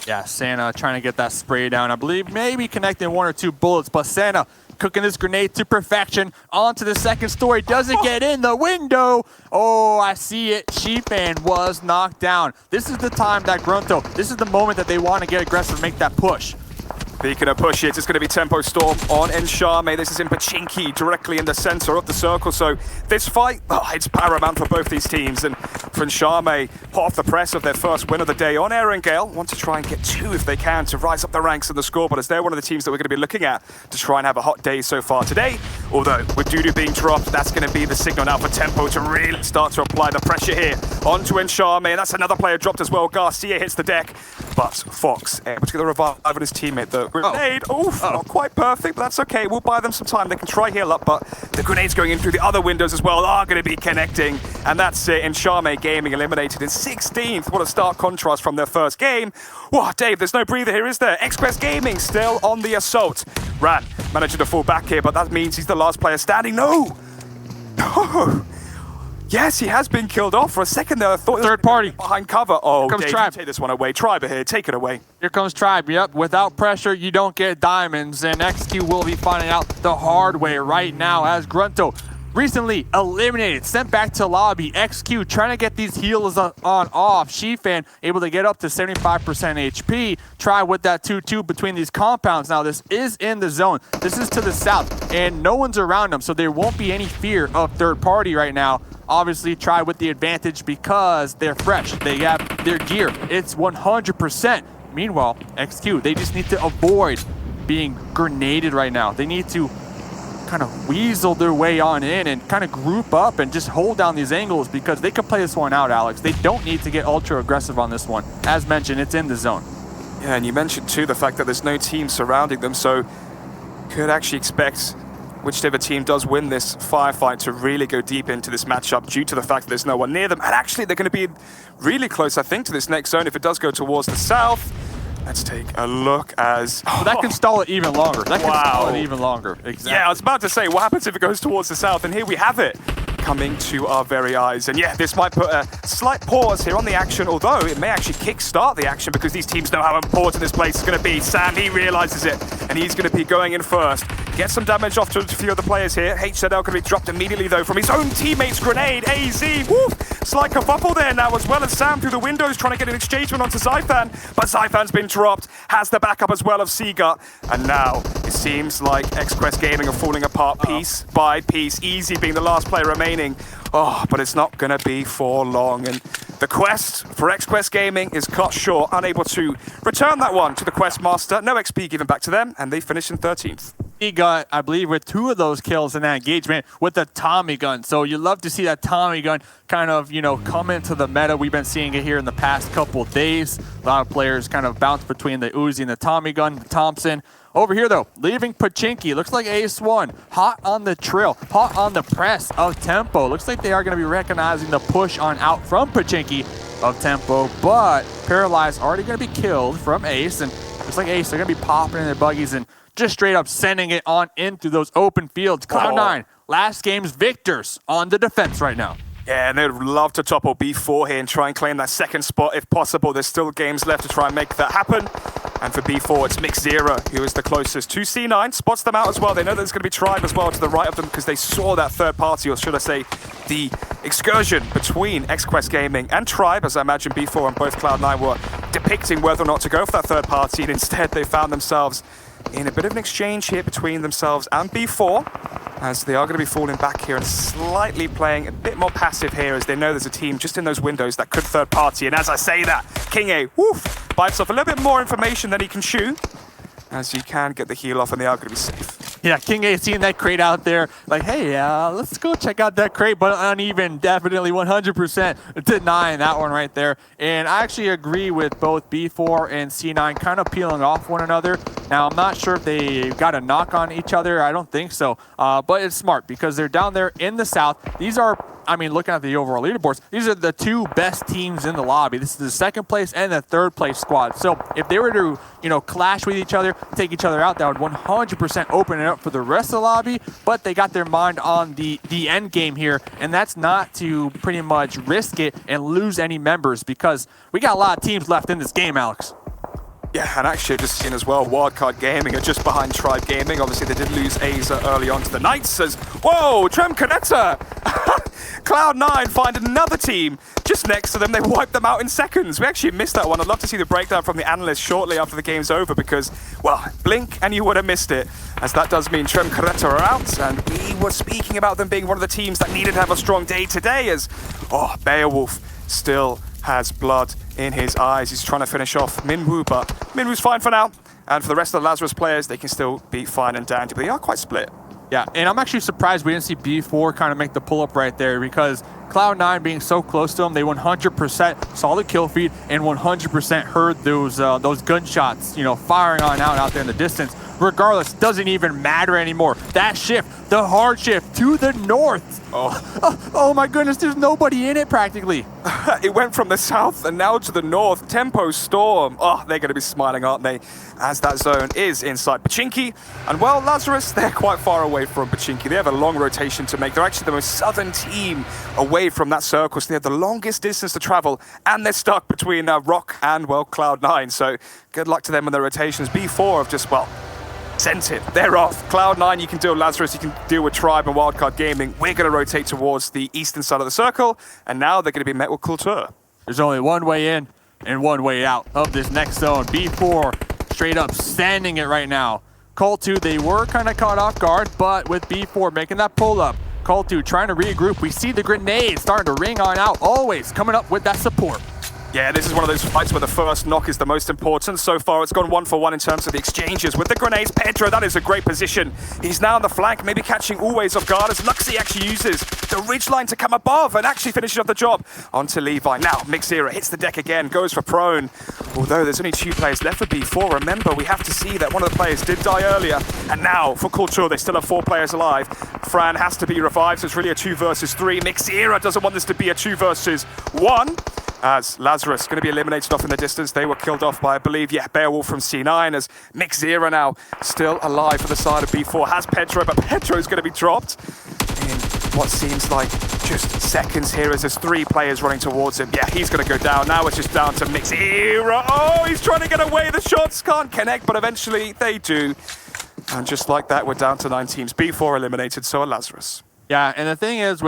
Yeah, Sana trying to get that spray down. I believe maybe connecting 1 or 2 bullets, but Sana cooking this grenade to perfection onto the second story. Doesn't get in the window. Oh, I see it. Sheepan was knocked down. This is the time that Grunto, this is the moment that they want to get aggressive and make that push. Speaking of push, it's going to be Tempo Storm on Enshame. This is in Pachinki, directly in the center of the circle. So this fight, it's paramount for both these teams. And for Enshame, hot off the press of their first win of the day on Erangel, want to try and get 2 if they can to rise up the ranks in the scoreboard, as they're one of the teams that we're going to be looking at to try and have a hot day so far today. Although, with Dudu being dropped, that's going to be the signal now for Tempo to really start to apply the pressure here onto Enshame. And that's another player dropped as well. Garcia hits the deck. But Fox able to get the revive on his teammate. The grenade, not quite perfect, but that's okay. We'll buy them some time. They can try heal up, but the grenades going in through the other windows as well are going to be connecting. And that's it. Enshame Gaming eliminated in 16th. What a stark contrast from their first game. Whoa, Dave, there's no breather here, is there? XQuest Gaming still on the assault. Ran managing to fall back here, but that means he's the last player standing. No! Yes, he has been killed off. For a second there, I thought third party behind cover. Oh, comes Dave, Tribe. take this one away. Tribe here, take it away. Here comes Tribe. Yep, without pressure, you don't get diamonds, and XQ will be finding out the hard way right now as Grunto recently eliminated, sent back to lobby. XQ trying to get these heals on off. Shifan able to get up to 75% HP. Try with that 2-2 between these compounds. Now this is in the zone. This is to the south, and no one's around them, so there won't be any fear of third party right now. Obviously, try with the advantage because they're fresh. They have their gear. It's 100%. Meanwhile, XQ, they just need to avoid being grenaded right now. They need to kind of weasel their way on in and kind of group up and just hold down these angles because they can play this one out, Alex. They don't need to get ultra aggressive on this one. As mentioned, it's in the zone. Yeah, and you mentioned too the fact that there's no team surrounding them, so could actually expect whichever team does win this firefight to really go deep into this matchup due to the fact that there's no one near them. And actually, they're going to be really close, I think, to this next zone if it does go towards the south. Let's take a look as... Well, that can stall it even longer. That can stall it even longer. Exactly. Yeah, I was about to say, what happens if it goes towards the south? And here we have it, coming to our very eyes. And yeah, this might put a slight pause here on the action, although it may actually kickstart the action because these teams know how important this place is going to be. Sam, he realizes it, and he's going to be going in first. Get some damage off to a few of the players here. HZL going to be dropped immediately, though, from his own teammate's grenade. AZ, woo! Slight kerfuffle there now, as well as Sam through the windows trying to get an engagement onto Zyphan. But Zyphan's been dropped, has the backup as well of Seagut. And now it seems like XQuest Gaming are falling apart piece by piece. Easy being the last player remaining. Oh, but it's not going to be for long. And the quest for XQuest Gaming is cut short, unable to return that one to the quest master. No XP given back to them, and they finish in 13th. He got, I believe, with 2 of those kills in that engagement with the Tommy gun. So you love to see that Tommy gun kind of, come into the meta. We've been seeing it here in the past couple of days. A lot of players kind of bounce between the Uzi and the Tommy gun, the Thompson. Over here, though, leaving Pachinki. Looks like Ace1. Hot on the trail. Hot on the press of Tempo. Looks like they are going to be recognizing the push on out from Pachinki of Tempo. But Paralyzed already going to be killed from Ace. And looks like Ace, they're going to be popping in their buggies and just straight up sending it on into those open fields. Cloud9, last game's victors on the defense right now. Yeah, and they'd love to topple B4 here and try and claim that second spot if possible. There's still games left to try and make that happen. And for B4, it's Mixzera, who is the closest to C9. Spots them out as well. They know there's going to be Tribe as well to the right of them because they saw that third party, or should I say, the excursion between XQuest Gaming and Tribe, as I imagine B4 and both Cloud9 were depicting whether or not to go for that third party. And instead, they found themselves in a bit of an exchange here between themselves and B4, as they are going to be falling back here and slightly playing a bit more passive here, as they know there's a team just in those windows that could third party. And as I say that, King A, woof, bites off a little bit more information than he can chew, as he can get the heal off, and they are going to be safe. Yeah, King A seeing that crate out there, like, hey, let's go check out that crate, but uneven, definitely 100% denying that one right there. And I actually agree with both B4 and C9 kind of peeling off one another. Now, I'm not sure if they got a knock on each other. I don't think so, but it's smart because they're down there in the south. These are, I mean, looking at the overall leaderboards, these are the 2 best teams in the lobby. This is the 2nd place and the 3rd place squad. So if they were to, clash with each other, take each other out, that would 100% open it up for the rest of the lobby. But they got their mind on the end game here, and that's not to pretty much risk it and lose any members because we got a lot of teams left in this game, Alex. Yeah, and actually just seen as well, Wildcard Gaming are just behind Tribe Gaming. Obviously, they did lose Aza early on to the Knights as, whoa, Trem Canetta! Cloud9 find another team just next to them. They wiped them out in seconds. We actually missed that one. I'd love to see the breakdown from the analyst shortly after the game's over because, well, blink and you would have missed it, as that does mean Trem Canetta are out. And we were speaking about them being one of the teams that needed to have a strong day today as, Beowulf still has blood in his eyes. He's trying to finish off Minwoo, but Minwoo's fine for now. And for the rest of the Lazarus players, they can still be fine and dandy, but they are quite split. Yeah, and I'm actually surprised we didn't see B4 kind of make the pull-up right there because Cloud9 being so close to them, they 100% saw the kill feed and 100% heard those gunshots, firing on out there in the distance. Regardless, doesn't even matter anymore. That shift, the hard shift to the north. Oh my goodness, there's nobody in it practically. It went from the south and now to the north. Tempo Storm. Oh, they're going to be smiling, aren't they? As that zone is inside Pachinki. And well, Lazarus, they're quite far away from Pachinki. They have a long rotation to make. They're actually the most southern team away from that circle. So they have the longest distance to travel. And they're stuck between Rock and, well, Cloud9. So good luck to them in their rotations. B4 have just, well, sent it. They're off. Cloud9, you can deal with Lazarus, you can deal with Tribe and Wildcard Gaming. We're going to rotate towards the eastern side of the circle, and now they're going to be met with Kultur. There's only one way in and one way out of this next zone. B4 straight up sanding it right now. Call2, they were kind of caught off guard, but with B4 making that pull up, Call2 trying to regroup. We see the grenade starting to ring on out, always coming up with that support. Yeah, this is one of those fights where the first knock is the most important. So far, it's gone 1-for-1 in terms of the exchanges. With the grenades, Pedro, that is a great position. He's now on the flank, maybe catching Always off guard as Luxy actually uses the ridgeline to come above and actually finishes off the job onto Levi. Now, Mixera hits the deck again, goes for prone. Although there's only 2 players left for B4, remember, we have to see that one of the players did die earlier. And now, for Kultur, they still have 4 players alive. Fran has to be revived, so it's really a 2 versus 3. Mixera doesn't want this to be a 2 versus 1. As Lazarus going to be eliminated off in the distance. They were killed off by, I believe, Beowulf from C9, as Mixera now still alive for the side of B4. Has Pedro, but Pedro's going to be dropped in what seems like just seconds here as there's 3 players running towards him. Yeah, he's going to go down. Now it's just down to Mixera. Oh, he's trying to get away. The shots can't connect, but eventually they do. And just like that, we're down to 9 teams. B4 eliminated, so are Lazarus. Yeah, and the thing is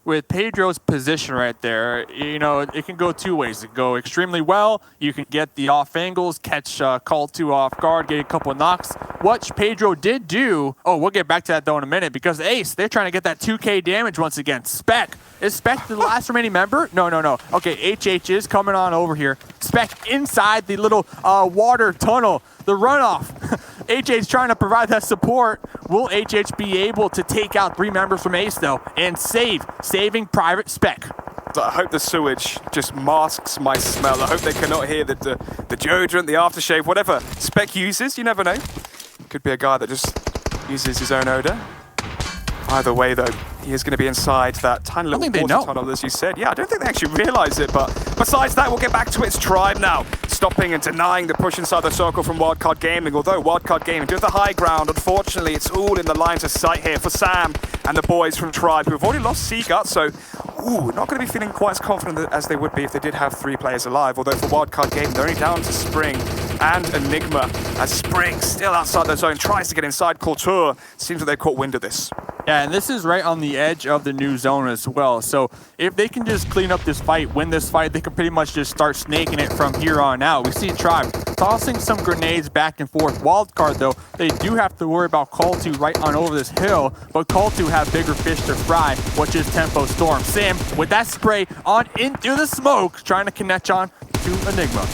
with Pedro's position right there, you know, it can go 2 ways. It can go extremely well. You can get the off angles, catch Call2 off guard, get a couple knocks. What Pedro did do, oh, we'll get back to that though in a minute, because Ace, they're trying to get that 2K damage once again. Spec. Is Spec the last remaining member? No. Okay, HH is coming on over here. Spec inside the little water tunnel, the runoff. HH trying to provide that support. Will HH be able to take out 3 members from Ace though and saving Private Spec? I hope the sewage just masks my smell. I hope they cannot hear the deodorant, the aftershave, whatever Spec uses. You never know. Could be a guy that just uses his own odor. Either way, though, he is going to be inside that tiny little water tunnel, as you said. Yeah, I don't think they actually realize it, but besides that, we'll get back to its Tribe now. Stopping and denying the push inside the circle from Wildcard Gaming, although Wildcard Gaming do have the high ground. Unfortunately, it's all in the lines of sight here for Sam and the boys from Tribe, who have already lost Seagut, so not going to be feeling quite as confident as they would be if they did have 3 players alive, although for Wildcard Gaming, they're only down to Spring and Enigma, as Spring, still outside the zone, tries to get inside Kultur. Seems like they've caught wind of this. Yeah, and this is right on the edge of the new zone as well. So if they can just clean up this fight, win this fight, they can pretty much just start snaking it from here on out. We see Tribe tossing some grenades back and forth. Wildcard, though, they do have to worry about Call2 right on over this hill, but Call2 have bigger fish to fry, which is Tempo Storm. Sam, with that spray on into the smoke, trying to connect on to Enigma.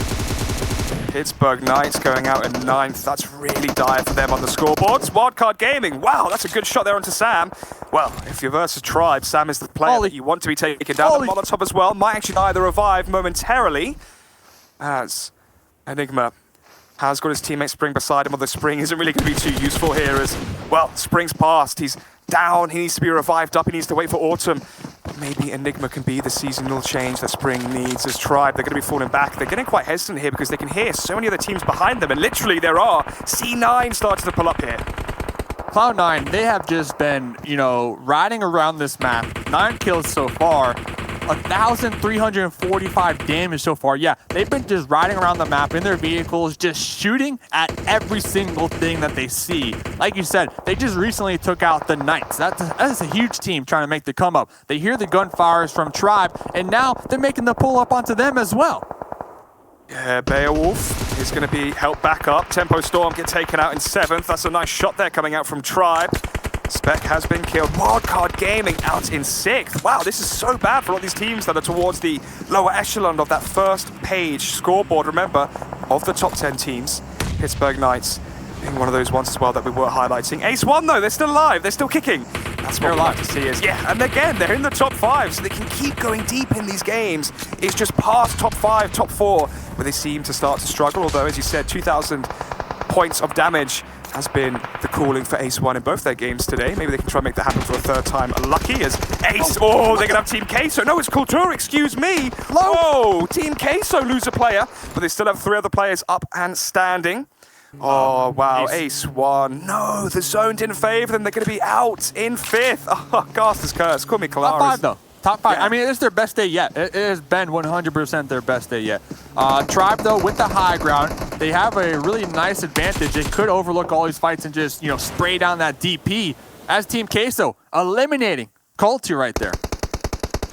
Pittsburgh Knights going out in 9th. That's really dire for them on the scoreboards. Wildcard Gaming. Wow, that's a good shot there onto Sam. Well, if you're versus Tribe, Sam is the player that you want to be taken down. The Molotov as well might actually die the revive momentarily, as Enigma has got his teammate Spring beside him, although Spring isn't really going to be too useful here as, well, Spring's passed. He's down. He needs to be revived up. He needs to wait for Autumn. Maybe Enigma can be the seasonal change that Spring needs as Tribe. They're going to be falling back. They're getting quite hesitant here because they can hear so many other teams behind them, and literally there are. C9 starting to pull up here. Cloud9, they have just been, you know, riding around this map. 9 kills so far. 1,345 damage so far. Yeah, they've been just riding around the map in their vehicles, just shooting at every single thing that they see. Like you said, they just recently took out the Knights. That is a huge team trying to make the come up. They hear the gunfires from Tribe, and now they're making the pull up onto them as well. Yeah, Beowulf is going to be helped back up. Tempo Storm get taken out in 7th. That's a nice shot there coming out from Tribe. Spec has been killed. Wildcard Gaming out in 6th. Wow, this is so bad for all these teams that are towards the lower echelon of that first page scoreboard. Remember, of the top 10 teams, Pittsburgh Knights being one of those ones as well that we were highlighting. Ace 1 though, they're still alive, they're still kicking. That's what we like to see is, yeah, and again, they're in the top 5, so they can keep going deep in these games. It's just past top 5, top 4, where they seem to start to struggle, although, as you said, 2,000 points of damage has been the calling for Ace 1 in both their games today. Maybe they can try and make that happen for a 3rd time. Lucky as Ace, they're going to have Team Queso. No, it's Kultur, excuse me. Whoa, Team Queso lose a player, but they still have 3 other players up and standing. Oh, wow, Ace 1. No, the zone didn't favor them. They're going to be out in 5th. Oh, Caster's Curse. Call me Kalaris. Top 5, though. Top 5. Yeah. I mean, it's their best day yet. It has been 100% their best day yet. Tribe, though, with the high ground. they have a really nice advantage. They could overlook all these fights and just, spray down that DP as Team Queso, eliminating Culty right there.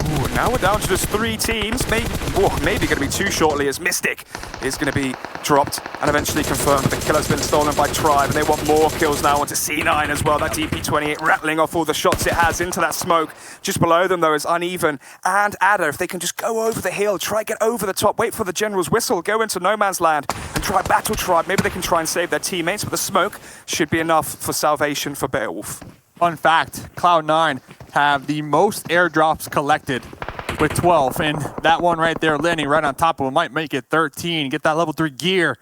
Ooh, now we're down to just 3 teams. Maybe going to be 2 shortly, as Mystic is going to be dropped and eventually confirmed that the kill has been stolen by Tribe, and they want more kills now onto C9 as well. That DP28 rattling off all the shots it has into that smoke. Just below them, though, is Uneven and Adder. If they can just go over the hill, try get over the top, wait for the General's whistle, go into no man's land and try battle Tribe. Maybe they can try and save their teammates, but the smoke should be enough for salvation for Beowulf. Fun fact, Cloud9 have the most airdrops collected with 12, and that one right there landing right on top of them might make it 13. Get that level 3 gear,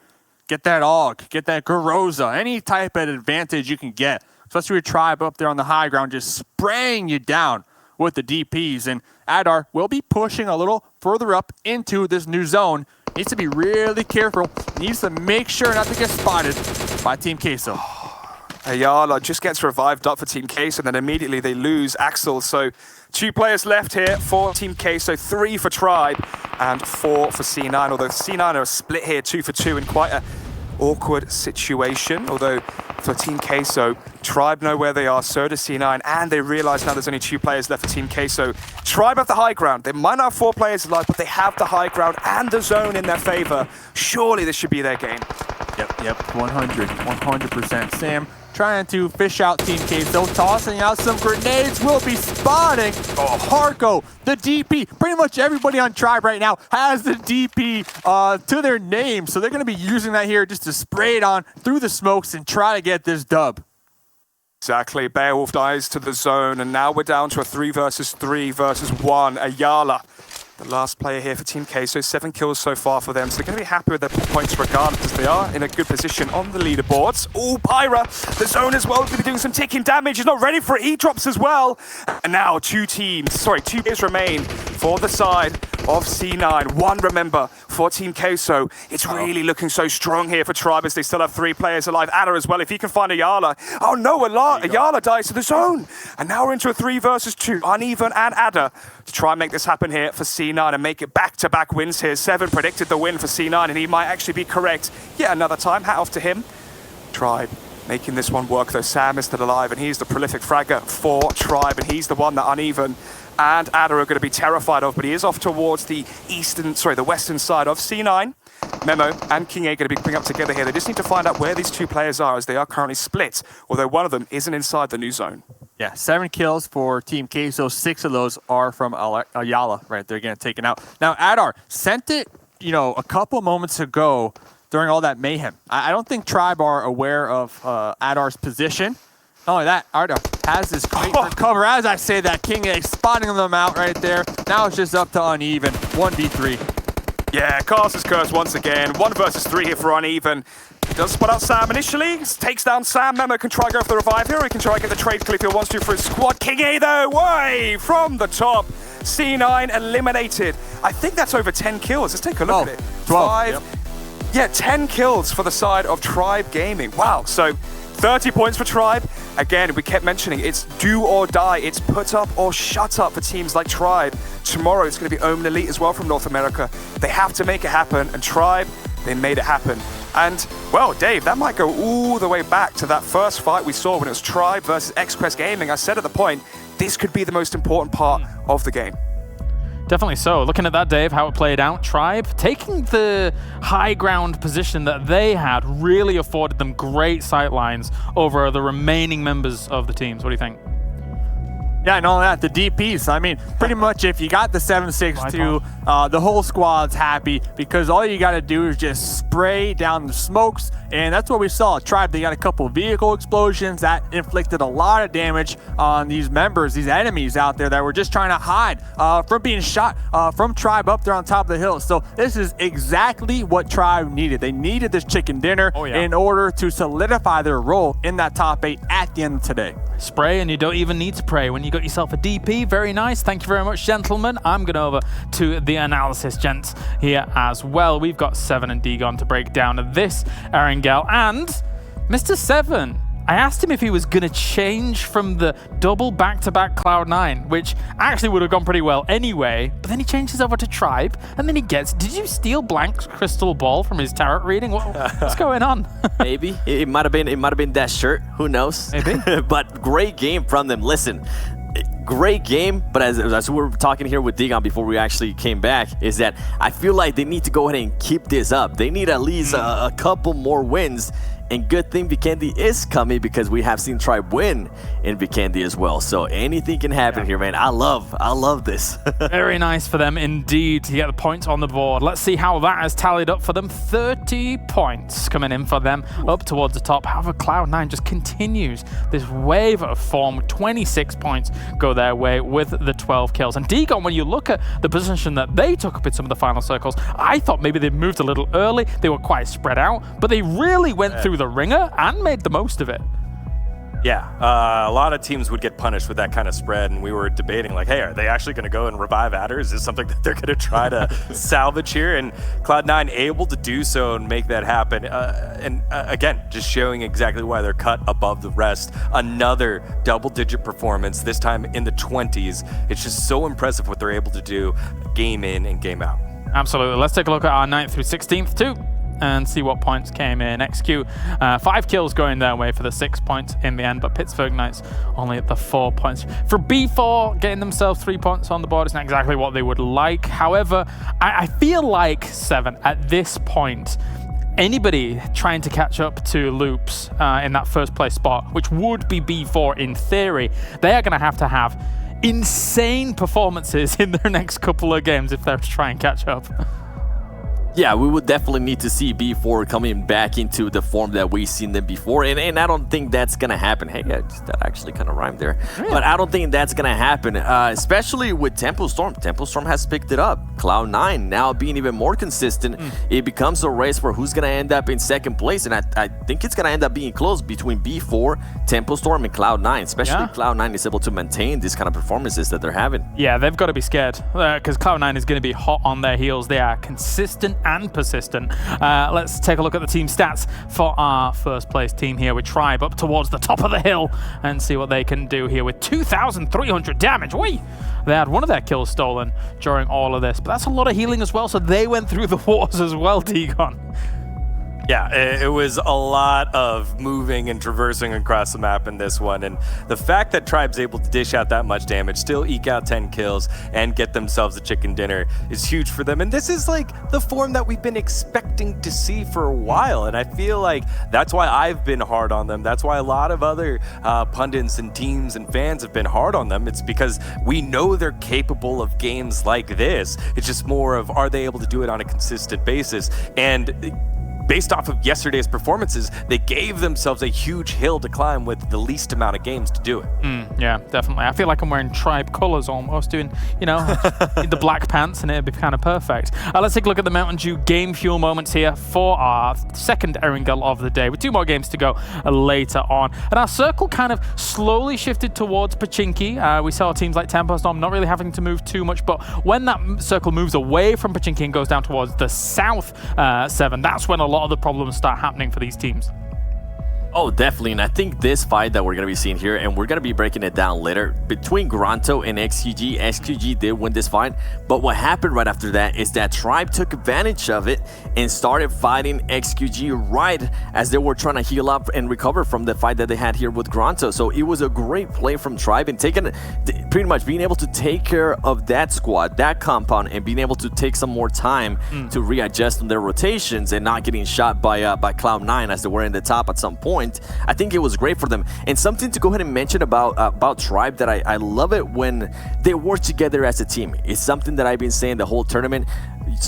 get that AUG, get that Garoza, any type of advantage you can get, especially with Tribe up there on the high ground just spraying you down with the DPs. And Adar will be pushing a little further up into this new zone. Needs to be really careful, needs to make sure not to get spotted by Team Queso. Ayala just gets revived up for Team Queso, and then immediately they lose Axel. So 2 players left here for Team Queso, 3 for Tribe and 4 for C9. Although C9 are split here 2 for 2 in quite an awkward situation. Although for Team Queso, Tribe know where they are, so does C9, and they realize now there's only 2 players left for Team Queso. Tribe have the high ground. They might not have 4 players alive, but they have the high ground and the zone in their favor. Surely this should be their game. Yep, 100%. Sam trying to fish out Team Queso, tossing out some grenades, will be spotting Harko, the DP. Pretty much everybody on Tribe right now has the DP to their name, so they're going to be using that here just to spray it on through the smokes and try to get this dub. Exactly, Beowulf dies to the zone, and now we're down to a 3 versus 3 versus 1. Ayala, the last player here for Team Queso, 7 kills so far for them, so they're going to be happy with their points regardless, as they are in a good position on the leaderboards. Oh, Pyra, the zone as well, going to be doing some ticking damage. He's not ready for it, he drops as well. And now 2 players remain for the side of C9. 1, remember, for Team Queso. It's really looking so strong here for Tribe as they still have 3 players alive. Adder as well, if he can find Ayala. Oh no, Ayala dies to the zone. And now we're into a 3 versus 2. Uneven and Adder to try and make this happen here for C9 and make it back-to-back wins here. 7 predicted the win for C9, and he might actually be correct. Yeah, another time, hat off to him. Tribe making this one work, though. Sam is still alive, and he's the prolific fragger for Tribe, and he's the one that Uneven and Adder are going to be terrified of, but he is off towards the western side of C9. Memo and King A going to be bringing up together here. They just need to find out where these 2 players are, as they are currently split, although one of them isn't inside the new zone. Yeah, 7 kills for Team Queso. 6 of those are from Ayala right there, getting taken out. Now, Adar sent it, a couple moments ago during all that mayhem. I don't think Tribe are aware of Adar's position. Not only that, Adar has this great cover. As I say that, King A spotting them out right there. Now it's just up to Uneven, 1v3. Yeah, Cast' Curse once again. 1 versus 3 here for Uneven. Does spot out Sam initially, takes down Sam. Memo can try go for the revive here, or he can try get the trade kill if he wants to for his squad. King A though, way from the top. C9 eliminated. I think that's over 10 kills. Let's take a look at it. 12. 5. Yep. Yeah, 10 kills for the side of Tribe Gaming. Wow, so 30 points for Tribe. Again, we kept mentioning it's do or die. It's put up or shut up for teams like Tribe. Tomorrow it's going to be Omen Elite as well from North America. They have to make it happen, and Tribe, they made it happen. And, well, Dave, that might go all the way back to that first fight we saw when it was Tribe versus X-Quest Gaming. I said at the point, this could be the most important part of the game. Definitely so. Looking at that, Dave, how it played out, Tribe taking the high ground position that they had really afforded them great sight lines over the remaining members of the teams. What do you think? Yeah, and all that, the DPs. I mean, pretty much if you got the 7.62, the whole squad's happy, because all you got to do is just spray down the smokes, and that's what we saw. Tribe, they got a couple vehicle explosions that inflicted a lot of damage on these members, these enemies out there that were just trying to hide from being shot from Tribe up there on top of the hill. So this is exactly what Tribe needed. They needed this chicken dinner in order to solidify their role in that top 8 at the end of today. Spray, and you don't even need to pray when you got yourself a DP. Very nice. Thank you very much, gentlemen. I'm going over to the analysis, gents, here as well. We've got Seven and Degon to break down this Erangel, and Mr. Seven I asked him if he was going to change from the double back-to-back Cloud9, which actually would have gone pretty well anyway, but then he changes over to Tribe, and then he gets, did you steal Blank's crystal ball from his tarot reading? What's going on? Maybe. It might have been that shirt. Who knows? Maybe. But great game from them. Listen, great game, but as we were talking here with Digon before we actually came back, is that I feel like they need to go ahead and keep this up. They need at least a couple more wins. And good thing Vikendi is coming, because we have seen Tribe win in Vikendi as well. So anything can happen here, man. I love this. Very nice for them indeed to get the points on the board. Let's see how that has tallied up for them. 30 points coming in for them up towards the top. However, Cloud9 just continues this wave of form. 26 points go their way with the 12 kills. And Digon, when you look at the position that they took up in some of the final circles, I thought maybe they moved a little early. They were quite spread out, but they really went through the ringer and made the most of it. Yeah, a lot of teams would get punished with that kind of spread, and we were debating like, hey, are they actually going to go and revive Adder? Is this something that they're going to try to salvage here? And Cloud9 able to do so and make that happen. Again, just showing exactly why they're cut above the rest. Another double-digit performance, this time in the 20s. It's just so impressive what they're able to do game in and game out. Absolutely. Let's take a look at our 9th through 16th too, and see what points came in. XQ, 5 kills going their way for the 6 points in the end, but Pittsburgh Knights only at the 4 points. For B4, getting themselves 3 points on the board is not exactly what they would like. However, I feel like, Seven, at this point, anybody trying to catch up to Loops in that first place spot, which would be B4 in theory, they are going to have insane performances in their next couple of games if they're to try and catch up. Yeah, we would definitely need to see B4 coming back into the form that we've seen them before, and I don't think that's going to happen. Hey, that actually kind of rhymed there. Yeah. But I don't think that's going to happen, especially with Tempo Storm. Tempo Storm has picked it up. Cloud9 now being even more consistent. It becomes a race for who's going to end up in second place, and I think it's going to end up being close between B4, Tempo Storm, and Cloud9, especially if Cloud9 is able to maintain these kind of performances that they're having. Yeah, they've got to be scared, because Cloud9 is going to be hot on their heels. They are consistent and persistent. Let's take a look at the team stats for our first place team here with Tribe up towards the top of the hill and see what they can do here with 2,300 damage. Whee! They had one of their kills stolen during all of this, but that's a lot of healing as well, so they went through the waters as well, Digon. Yeah, it was a lot of moving and traversing across the map in this one, and the fact that Tribe's able to dish out that much damage, still eke out 10 kills, and get themselves a chicken dinner is huge for them. And this is like the form that we've been expecting to see for a while, and I feel like that's why I've been hard on them. That's why a lot of other pundits and teams and fans have been hard on them. It's because we know they're capable of games like this. It's just more of, are they able to do it on a consistent basis? And based off of yesterday's performances, they gave themselves a huge hill to climb with the least amount of games to do it. Yeah, definitely. I feel like I'm wearing Tribe colors almost, doing, the black pants, and it'd be kind of perfect. Let's take a look at the Mountain Dew game fuel moments here for our second Erangel of the day, with 2 more games to go later on. And our circle kind of slowly shifted towards Pachinki. We saw teams like Tempo Storm not really having to move too much, but when that circle moves away from Pachinki and goes down towards the south 7, that's when a lot of the problems start happening for these teams. Oh, definitely. And I think this fight that we're going to be seeing here, and we're going to be breaking it down later, between Granto and XQG, XQG did win this fight. But what happened right after that is that Tribe took advantage of it and started fighting XQG right as they were trying to heal up and recover from the fight that they had here with Granto. So it was a great play from Tribe, and pretty much being able to take care of that squad, that compound, and being able to take some more time to readjust on their rotations and not getting shot by Cloud9 as they were in the top at some point. I think it was great for them. And something to go ahead and mention about Tribe that I love it when they work together as a team. It's something that I've been saying the whole tournament.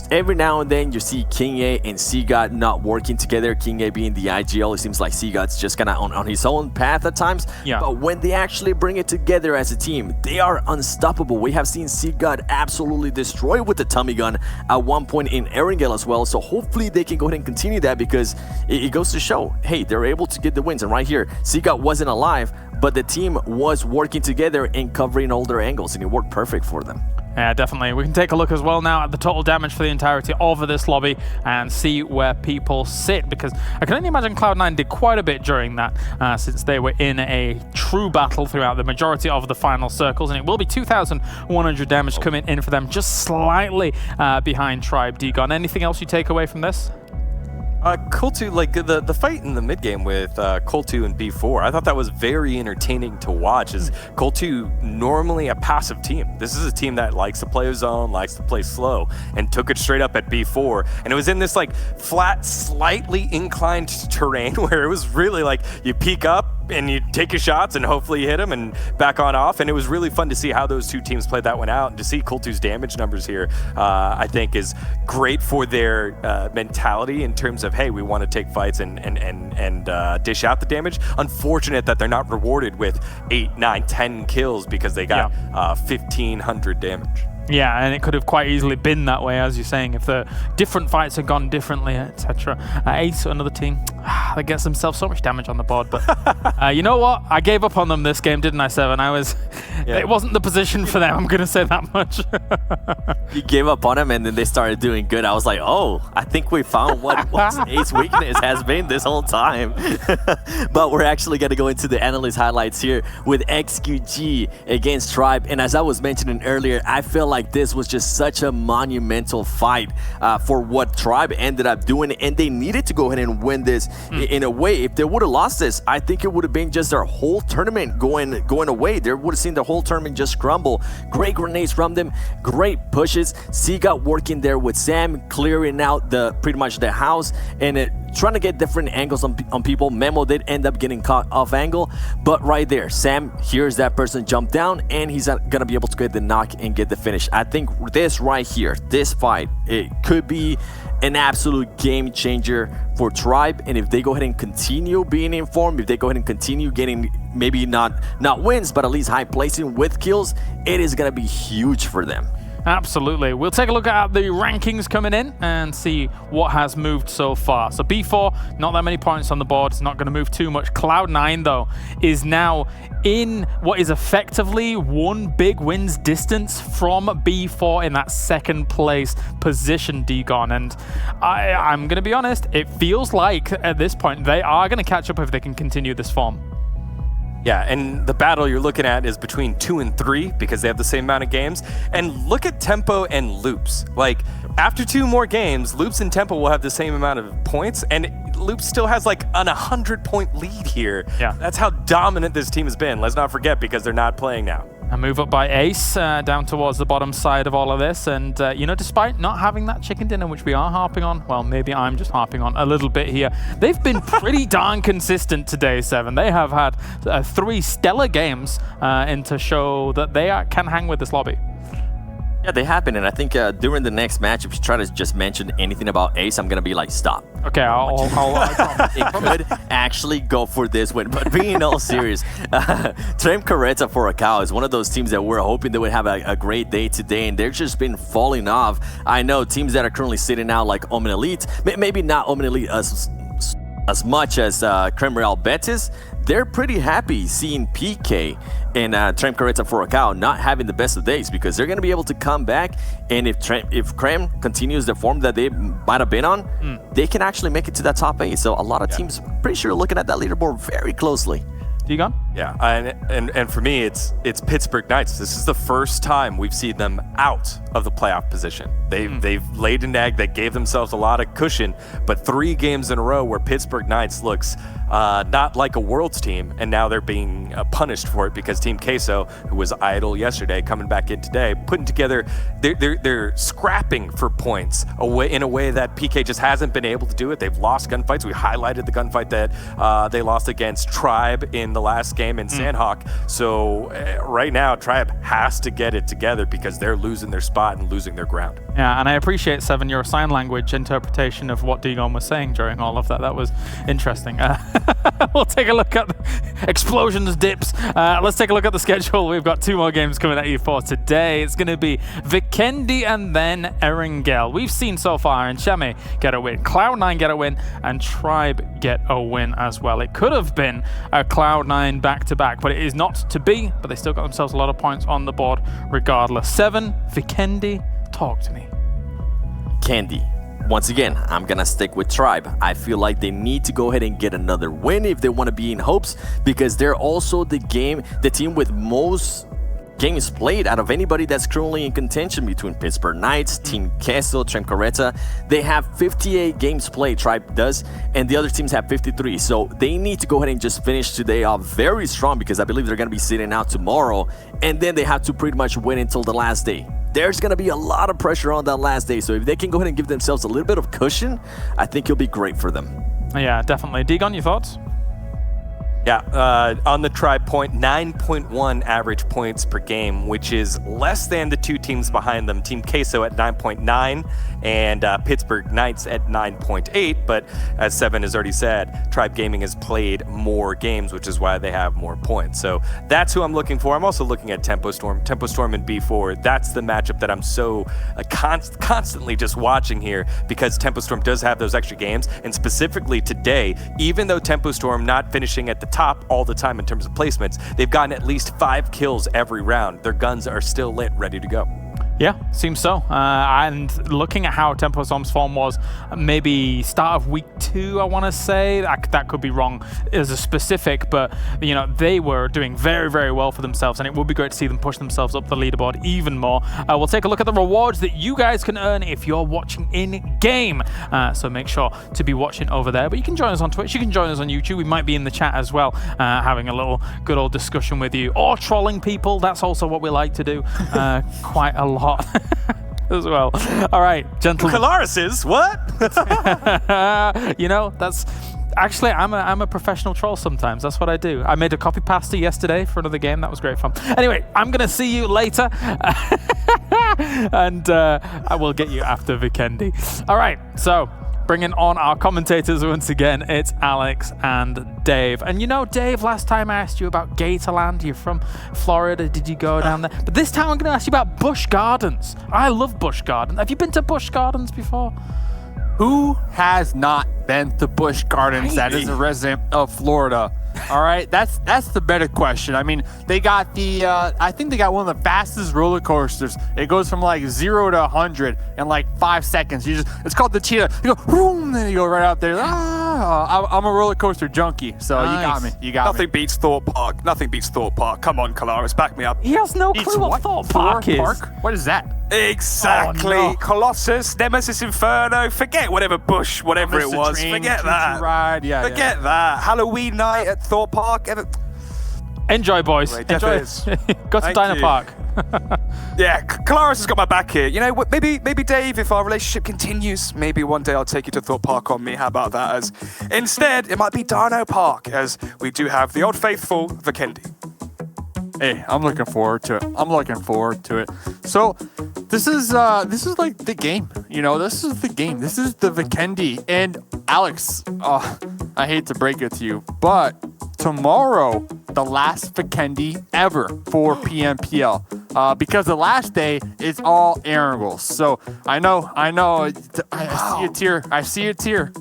Every now and then you see King A and Seagod not working together. King A being the IGL, it seems like Seagod's just kind of on his own path at times. Yeah. But when they actually bring it together as a team, they are unstoppable. We have seen Seagod absolutely destroy with the tummy gun at one point in Erangel as well. So hopefully they can go ahead and continue that, because it goes to show, hey, they're able to get the wins. And right here, Seagod wasn't alive, but the team was working together and covering all their angles, and it worked perfect for them. Yeah, definitely. We can take a look as well now at the total damage for the entirety of this lobby and see where people sit, because I can only imagine Cloud9 did quite a bit during that since they were in a true battle throughout the majority of the final circles, and it will be 2,100 damage coming in for them, just slightly behind Tribe. Degon, anything else you take away from this? Cool2, like the fight in the mid game with Cool2 and B4, I thought that was very entertaining to watch. As Cool2 normally a passive team, this is a team that likes to play a zone, likes to play slow, and took it straight up at B4. And it was in this like flat, slightly inclined terrain where it was really like you peek up and you take your shots and hopefully you hit them and back on off. And it was really fun to see how those two teams played that one out, and to see Cool2's damage numbers here, I think is great for their mentality in terms of, hey, we want to take fights and dish out the damage. Unfortunate that they're not rewarded with 8, 9, 10 kills because they got 1,500 damage. Yeah, and it could have quite easily been that way, as you're saying, if the different fights had gone differently, etc. Ace, another team, that gets themselves so much damage on the board. But you know what? I gave up on them this game, didn't I, Seven? It wasn't the position for them, I'm going to say that much. You gave up on them, and then they started doing good. I was like, oh, I think we found what Ace's weakness has been this whole time. But we're actually going to go into the analyst highlights here with XQG against Tribe. And as I was mentioning earlier, I feel like this was just such a monumental fight for what Tribe ended up doing, and they needed to go ahead and win this in a way. If they would have lost this, I think it would have been just their whole tournament going away. They would have seen the whole tournament just crumble. Great grenades from them, great pushes. Siga working there with Sam, clearing out pretty much the house, and trying to get different angles on people. Memo did end up getting caught off angle, but right there, Sam hears that person jump down, and he's gonna be able to get the knock and get the finish. I think this right here, this fight, it could be an absolute game changer for Tribe. And if they go ahead and continue being informed, if they go ahead and continue getting maybe not wins, but at least high placing with kills, it is gonna be huge for them. Absolutely. We'll take a look at the rankings coming in and see what has moved so far. So B4, not that many points on the board. It's not going to move too much. Cloud9, though, is now in what is effectively one big wins distance from B4 in that second place position, Degon. And I'm going to be honest, it feels like at this point they are going to catch up if they can continue this form. Yeah, and the battle you're looking at is between 2 and 3 because they have the same amount of games. And look at Tempo and Loops. Like, after 2 more games, Loops and Tempo will have the same amount of points, and Loops still has like an 100-point lead here. Yeah. That's how dominant this team has been. Let's not forget, because they're not playing now. A move up by Ace down towards the bottom side of all of this. And, you know, despite not having that chicken dinner, which we are harping on, well, maybe I'm just harping on a little bit here, they've been pretty darn consistent today, Seven. They have had 3 stellar games and to show that they can hang with this lobby. Yeah, they happen, and I think during the next match, if you try to just mention anything about Ace, I'm gonna be like, stop. Okay, I'll It could actually go for this win, but being all serious, Trem Carreta for a cow is one of those teams that we're hoping they would have a great day today, and they've just been falling off. I know teams that are currently sitting out like Omen Elite, maybe not Omen Elite as much as Creme Real Betis, they're pretty happy seeing PK and Trem Carreta for a cow not having the best of days, because they're going to be able to come back, and if Creme continues the form that they might have been on, they can actually make it to that top 8. So a lot of teams pretty sure looking at that leaderboard very closely. Degon? Yeah, and for me, it's Pittsburgh Knights. This is the first time we've seen them out of the playoff position. They've laid an egg that gave themselves a lot of cushion, but 3 games in a row where Pittsburgh Knights looks not like a Worlds team, and now they're being punished for it because Team Queso, who was idle yesterday, coming back in today, putting together, they're scrapping for points in a way that PK just hasn't been able to do it. They've lost gunfights. We highlighted the gunfight that they lost against Tribe in the last game in Sandhawk. So right now, Tribe has to get it together because they're losing their spot and losing their ground. Yeah, and I appreciate, Seven, your sign language interpretation of what Degon was saying during all of that. That was interesting. We'll take a look at explosions, dips. Let's take a look at the schedule. We've got 2 more games coming at you for today. It's going to be Vikendi and then Erangel. We've seen so far Enchame get a win, Cloud9 get a win, and Tribe get a win as well. It could have been a Cloud9 back-to-back, but it is not to be. But they still got themselves a lot of points on the board regardless. 7, Vikendi, talk to me. Candy. Once again, I'm gonna stick with Tribe. I feel like they need to go ahead and get another win if they want to be in hopes, because they're also the team with most games played out of anybody that's currently in contention between Pittsburgh Knights, Team Queso, Tremcareta. They have 58 games played, Tribe does, and the other teams have 53. So they need to go ahead and just finish today off very strong, because I believe they're going to be sitting out tomorrow, and then they have to pretty much win until the last day. There's going to be a lot of pressure on that last day, so if they can go ahead and give themselves a little bit of cushion, I think it'll be great for them. Yeah, definitely. Degon, your thoughts? Yeah, on the Tribe point, 9.1 average points per game, which is less than the 2 teams behind them. Team Queso at 9.9 and Pittsburgh Knights at 9.8. But as Seven has already said, Tribe Gaming has played more games, which is why they have more points. So that's who I'm looking for. I'm also looking at Tempo Storm. Tempo Storm and B4, that's the matchup that I'm so constantly just watching here, because Tempo Storm does have those extra games. And specifically today, even though Tempo Storm not finishing at the top all the time in terms of placements, they've gotten at least 5 kills every round. Their guns are still lit, ready to go. Yeah, seems so. And looking at how Tempo Storm's form was, maybe start of week 2, I want to say. That could be wrong as a specific, but you know, they were doing very, very well for themselves, and it would be great to see them push themselves up the leaderboard even more. We'll take a look at the rewards that you guys can earn if you're watching in-game. So make sure to be watching over there. But you can join us on Twitch, you can join us on YouTube. We might be in the chat as well, having a little good old discussion with you, or trolling people. That's also what we like to do quite a lot. As well. All right, gentlemen. Colaris is what? You know, that's actually I'm a professional troll sometimes. That's what I do. I made a copy pasta yesterday for another game. That was great fun. Anyway, I'm gonna see you later, and I will get you after Vikendi. All right, so bringing on our commentators once again, it's Alex and Dave. And you know, Dave, last time I asked you about Gatorland. You're from Florida. Did you go down there? But this time I'm going to ask you about Busch Gardens. I love Busch Gardens. Have you been to Busch Gardens before? Who has not been to Busch Gardens that is a resident of Florida? All right, that's the better question. I mean, they got the I think they got one of the fastest roller coasters. It goes from like 0 to 100 in like 5 seconds. It's called the Cheetah. You go boom, then you go right out there. I'm a roller coaster junkie, so Nice. you got me. Nothing beats Thorpe Park. Nothing beats Thorpe Park. Come on, Colaris, back me up. He has no clue what Thorpe Park is. What is that? Exactly. Oh, no. Colossus, Nemesis Inferno, forget whatever Busch, whatever it was. Forget that. Ride. Yeah, Forget that. Halloween night at Thorpe Park. Enjoy, boys. Right, Enjoy. Go to Thank Dino you. Park. Yeah, Colaris has got my back here. You know what? Maybe Dave, if our relationship continues, maybe one day I'll take you to Thorpe Park on me. How about that? As instead, it might be Dino Park, as we do have the old faithful Vikendi. Hey, I'm looking forward to it. So, this is like the game. You know, this is the game. This is the Vikendi. And Alex, I hate to break it to you, but tomorrow, the last Vikendi ever for PMPL. Because the last day is all Erangels. So I know. I see a tear.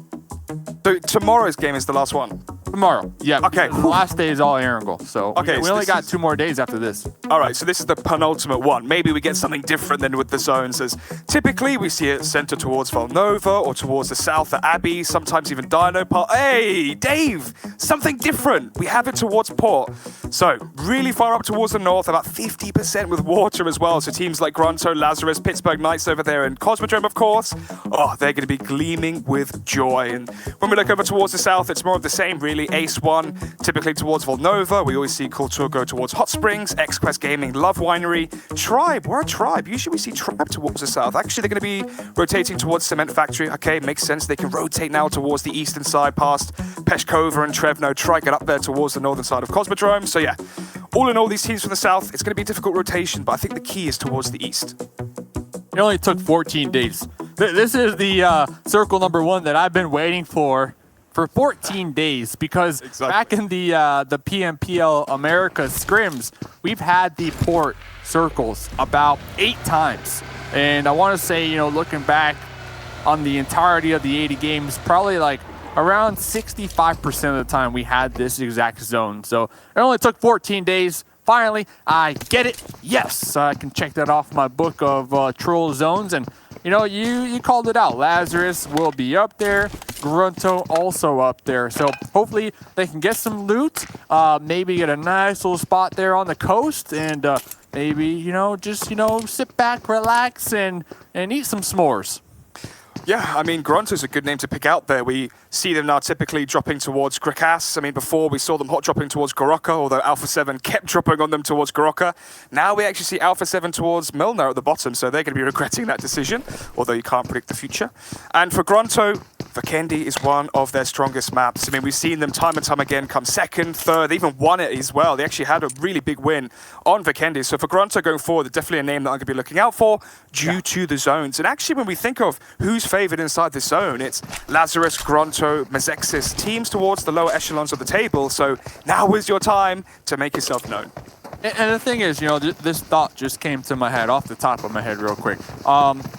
So tomorrow's game is the last one. Tomorrow. Yeah. Okay. The last day is all Erangel. So Okay, we so only this got is- 2 more days after this. All right, so this is the penultimate one. Maybe we get something different than with the zones, as typically we see it centered towards Volnova or towards the south at Abbey, sometimes even Dino Park. Hey, Dave, something different. We have it towards Port. So really far up towards the north, about 50% with water as well. So teams like Grunto, Lazarus, Pittsburgh Knights over there, and Cosmodrome, of course. They're going to be gleaming with joy. And when we look over towards the south, it's more of the same, really. Ace 1, typically towards Volnova. We always see Kultur go towards Hot Springs, X-Quest Gaming, Love Winery, Tribe. We're a Tribe. Usually we see Tribe towards the south. Actually, they're going to be rotating towards Cement Factory. Okay, makes sense. They can rotate now towards the eastern side, past Peshkova and Trevno. Try get up there towards the northern side of Cosmodrome. So yeah, all in all, these teams from the south, it's going to be a difficult rotation, but I think the key is towards the east. It only took 14 days. This is the circle number 1 that I've been waiting for for 14 days because back in the PMPL America scrims, we've had the port circles about 8 times. And I want to say, you know, looking back on the entirety of the 80 games, probably like around 65% of the time we had this exact zone. So it only took 14 days. Finally, I get it. Yes, I can check that off my book of troll zones. And, you know, you called it out. Lazarus will be up there. Grunto also up there. So hopefully they can get some loot, maybe get a nice little spot there on the coast, and maybe, you know, just, you know, sit back, relax, and eat some s'mores. Yeah, I mean, Grunto's a good name to pick out there. We see them now typically dropping towards Grakas. I mean, before we saw them hot dropping towards Goroka, although Alpha 7 kept dropping on them towards Goroka. Now we actually see Alpha 7 towards Milner at the bottom, so they're going to be regretting that decision, although you can't predict the future. And for Grunto, Vikendi is one of their strongest maps. I mean, we've seen them time and time again come second, third, they even won it as well. They actually had a really big win on Vikendi. So for Grunto going forward, definitely a name that I'm going to be looking out for due to the zones. And actually, when we think of who's favored inside this zone, it's Lazarus, Grunto, Mazexis, teams towards the lower echelons of the table. So now is your time to make yourself known. And the thing is, you know, this thought just came to my head, off the top of my head real quick.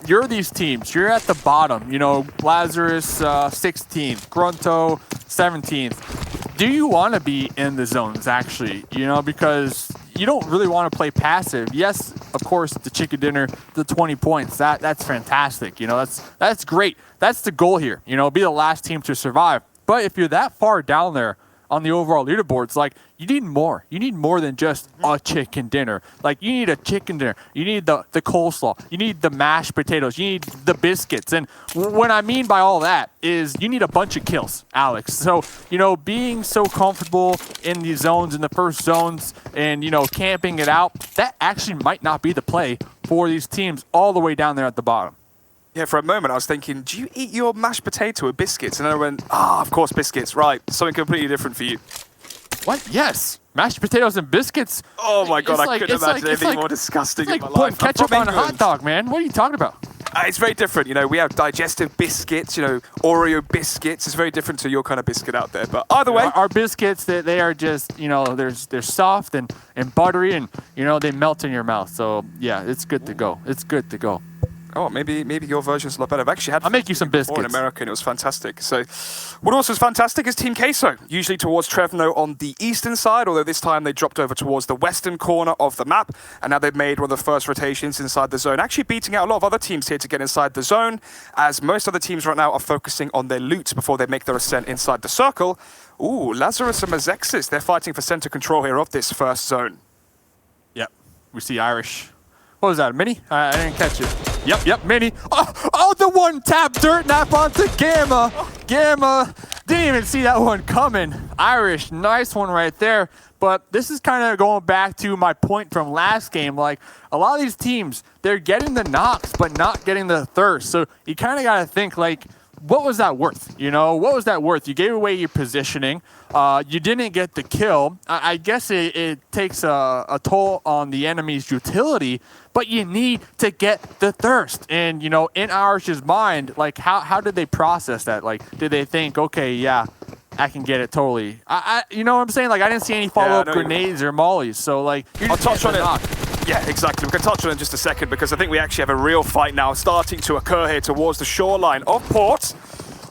You're these teams. You're at the bottom. You know, Lazarus 16th, Grunto 17th. Do you want to be in the zones, actually? You know, because you don't really want to play passive. Yes, of course, the chicken dinner, the 20 points, that's fantastic. You know, that's great. That's the goal here. You know, be the last team to survive. But if you're that far down there on the overall leaderboards, like, you need more. You need more than just a chicken dinner. Like, you need a chicken dinner. You need the coleslaw. You need the mashed potatoes. You need the biscuits. And what I mean by all that is you need a bunch of kills, Alex. So, you know, being so comfortable in these zones, in the first zones, and, you know, camping it out, that actually might not be the play for these teams all the way down there at the bottom. Yeah, for a moment I was thinking, do you eat your mashed potato with biscuits? And then I went, of course, biscuits, right. Something completely different for you. What? Yes. Mashed potatoes and biscuits. Oh my God, I couldn't imagine anything more disgusting in my life. It's like putting ketchup on a hot dog, man. What are you talking about? It's very different. You know, we have digestive biscuits, you know, Oreo biscuits. It's very different to your kind of biscuit out there. But either way. Our biscuits, they are just, you know, they're soft and buttery, and, you know, they melt in your mouth. So, yeah, it's good to go. It's good to go. Oh, maybe your version's a lot better. I've actually had I'll make you some biscuits in America, and it was fantastic. So what also is fantastic is Team Queso, usually towards Trevno on the eastern side, although this time they dropped over towards the western corner of the map, and now they've made one of the first rotations inside the zone, actually beating out a lot of other teams here to get inside the zone, as most other teams right now are focusing on their loot before they make their ascent inside the circle. Ooh, Lazarus and Mazexis, they're fighting for center control here of this first zone. Yep, we see Irish. What was that, a mini? I didn't catch it. Yep, mini. Oh, the one tap dirt nap onto Gamma. Gamma didn't even see that one coming. Irish, nice one right there. But this is kind of going back to my point from last game. Like, a lot of these teams, they're getting the knocks, but not getting the thirst. So you kind of got to think, like, what was that worth? You know, what was that worth? You gave away your positioning. You didn't get the kill. I guess it takes a toll on the enemy's utility, but you need to get the thirst. And, you know, in Irish's mind, like, how did they process that? Like, did they think, okay, yeah, I can get it totally. You know what I'm saying? Like, I didn't see any follow-up grenades or mollies. So, like, I'll touch on it. Yeah, exactly. We can touch on it in just a second, because I think we actually have a real fight now starting to occur here towards the shoreline of Port.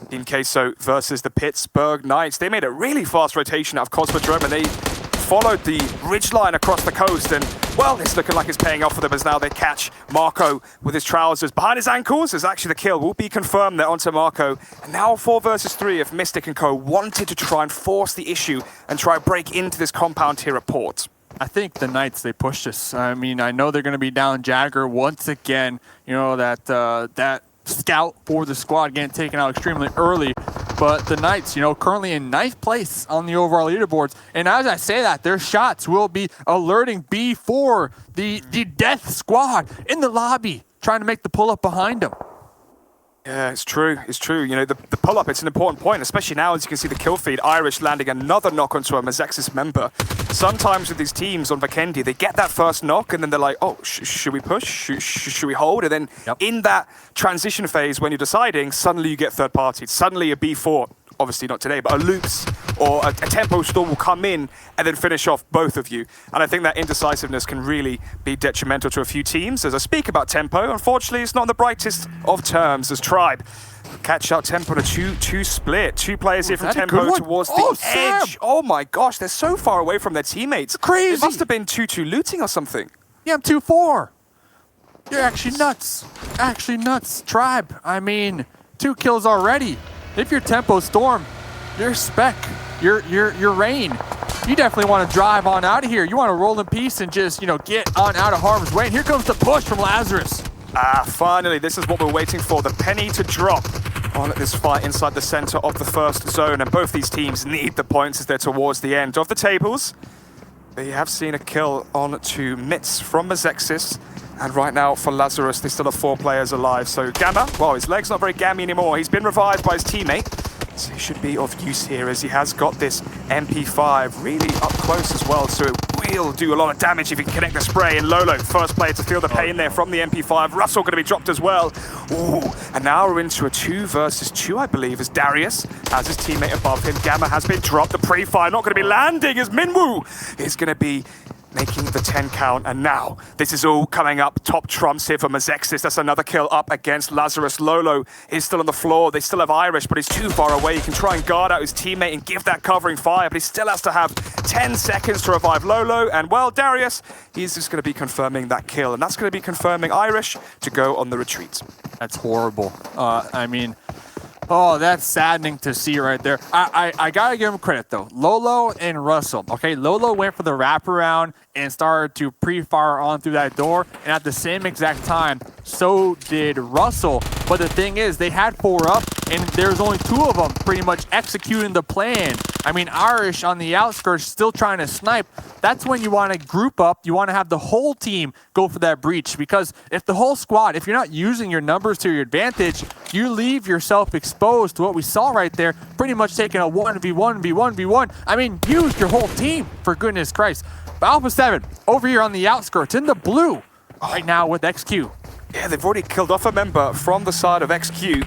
Team Queso versus the Pittsburgh Knights. They made a really fast rotation out of Cosmodrome, and they followed the ridgeline across the coast, and, well, it's looking like it's paying off for them, as now they catch Marco with his trousers behind his ankles, as actually the kill will be confirmed there onto Marco. And now 4 versus 3 if Mystic and Co wanted to try and force the issue and try and break into this compound here at Port. I think the Knights, they pushed us. I mean, I know they're going to be down Jagger once again. You know, that scout for the squad getting taken out extremely early. But the Knights, you know, currently in 9th place on the overall leaderboards. And as I say that, their shots will be alerting B4, the death squad, in the lobby, trying to make the pull-up behind them. Yeah, it's true. It's true. You know, the pull-up, it's an important point, especially now as you can see the kill feed. Irish landing another knock onto a Mazexis member. Sometimes with these teams on Vikendi, they get that first knock and then they're like, oh, should we push? Should we hold? And then in that transition phase when you're deciding, suddenly you get third party. Suddenly a B4 obviously not today, but a Loops or a Tempo Storm will come in and then finish off both of you. And I think that indecisiveness can really be detrimental to a few teams. As I speak about Tempo, unfortunately, it's not in the brightest of terms as Tribe catch out Tempo in a 2-2 split. 2 players here from Tempo towards the edge. Oh my gosh, they're so far away from their teammates. Crazy. It must have been 2-2 looting or something. Yeah, I'm 2-4. You're actually nuts. Actually nuts. Tribe, I mean, 2 kills already. If you're Tempo Storm, you're Spec, you're Rain. You definitely want to drive on out of here. You want to roll in peace and just, you know, get on out of harm's way. And here comes the push from Lazarus. Finally, this is what we're waiting for. The penny to drop on this fight inside the center of the first zone. And both these teams need the points as they're towards the end of the tables. They have seen a kill on to Mitz from Mazexis. And right now for Lazarus, they still have 4 players alive. So Gamma, well, his leg's not very gammy anymore. He's been revived by his teammate. So he should be of use here as he has got this MP5 really up close as well. So it will do a lot of damage if he can connect the spray. And Lolo, first player to feel the pain there from the MP5. Russell going to be dropped as well. Ooh, and now we're into a 2 versus 2, I believe, as Darius has his teammate above him. Gamma has been dropped. The pre-fire not going to be landing as Minwoo is going to be making the 10 count, and now this is all coming up top trumps here for Mazexis. That's another kill up against Lazarus. Lolo is still on the floor. They still have Irish, but he's too far away. He can try and guard out his teammate and give that covering fire, but he still has to have 10 seconds to revive Lolo. And well, Darius, he's just going to be confirming that kill, and that's going to be confirming Irish to go on the retreat. That's horrible. I mean, oh, that's saddening to see right there. I gotta give him credit though. Lolo and Russell. Okay, Lolo went for the wraparound and started to pre-fire on through that door, and at the same exact time, so did Russell. But the thing is, they had 4 up, and there's only 2 of them pretty much executing the plan. I mean, Irish on the outskirts still trying to snipe. That's when you want to group up. You want to have the whole team go for that breach, because if the whole squad, if you're not using your numbers to your advantage, you leave yourself exposed to what we saw right there, pretty much taking a 1v1v1v1. I mean, use your whole team, for goodness Christ. Alpha 7 over here on the outskirts in the blue right now with XQ. Yeah, they've already killed off a member from the side of XQ.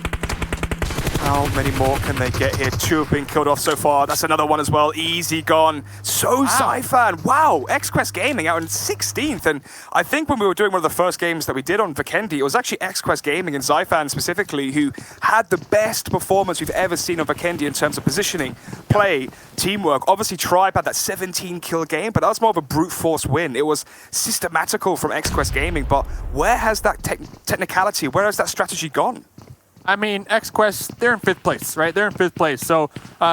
How many more can they get here? 2 have been killed off so far. That's another one as well. Easy gone. So Zyphan. Wow. XQuest Gaming out in 16th. And I think when we were doing one of the first games that we did on Vikendi, it was actually XQuest Gaming and Zyphan specifically who had the best performance we've ever seen on Vikendi in terms of positioning, play, teamwork. Obviously, Tribe had that 17-kill game, but that was more of a brute force win. It was systematical from XQuest Gaming, but where has that technicality, where has that strategy gone? I mean, XQuest, they're in 5th place, right? They're in 5th place. So,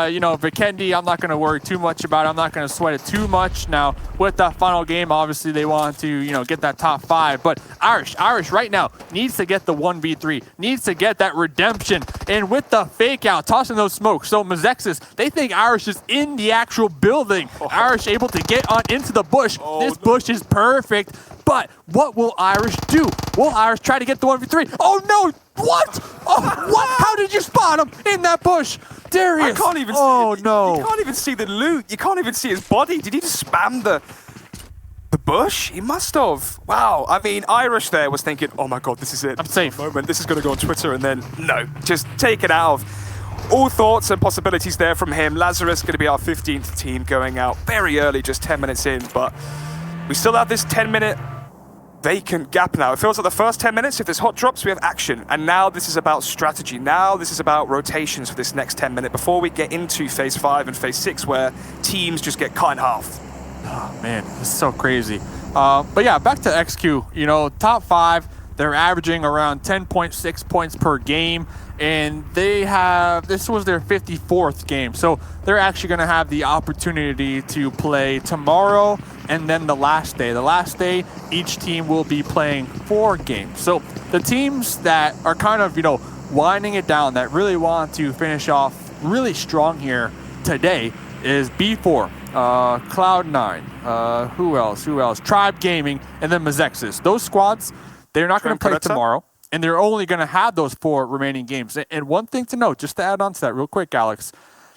you know, Vikendi, I'm not going to worry too much about it. I'm not going to sweat it too much. Now, with that final game, obviously they want to, you know, get that top 5. But Irish right now needs to get the 1v3, needs to get that redemption. And with the fake out, tossing those smokes. So, Mazexis, they think Irish is in the actual building. Irish able to get on into the bush. This bush is perfect. But what will Irish do? Will Irish try to get the 1v3? Oh, no! What? Oh, what? How did you spot him in that bush? Darius! I can't even see it. No. You can't even see the loot. You can't even see his body. Did he just spam the bush? He must have. Wow. I mean, Irish there was thinking, oh my god, this is it. I'm safe. Moment. This is going to go on Twitter, and then, no. Just take it out of all thoughts and possibilities there from him. Lazarus going to be our 15th team going out very early, just 10 minutes in, but we still have this 10-minute vacant gap now. It feels like the first 10 minutes, if there's hot drops, we have action. And now this is about strategy. Now this is about rotations for this next 10 minutes before we get into phase 5 and phase 6 where teams just get cut in half. Oh, man, this is so crazy. But yeah, back to XQ. You know, top 5, they're averaging around 10.6 points per game. And they have, this was their 54th game. So they're actually going to have the opportunity to play tomorrow and then the last day. The last day, each team will be playing 4 games. So the teams that are kind of, you know, winding it down, that really want to finish off really strong here today is B4, Cloud9, who else? Tribe Gaming, and then Mazexis. Those squads, they're not going to play tomorrow. And they're only going to have those 4 remaining games. And one thing to note, just to add on to that real quick, Alex,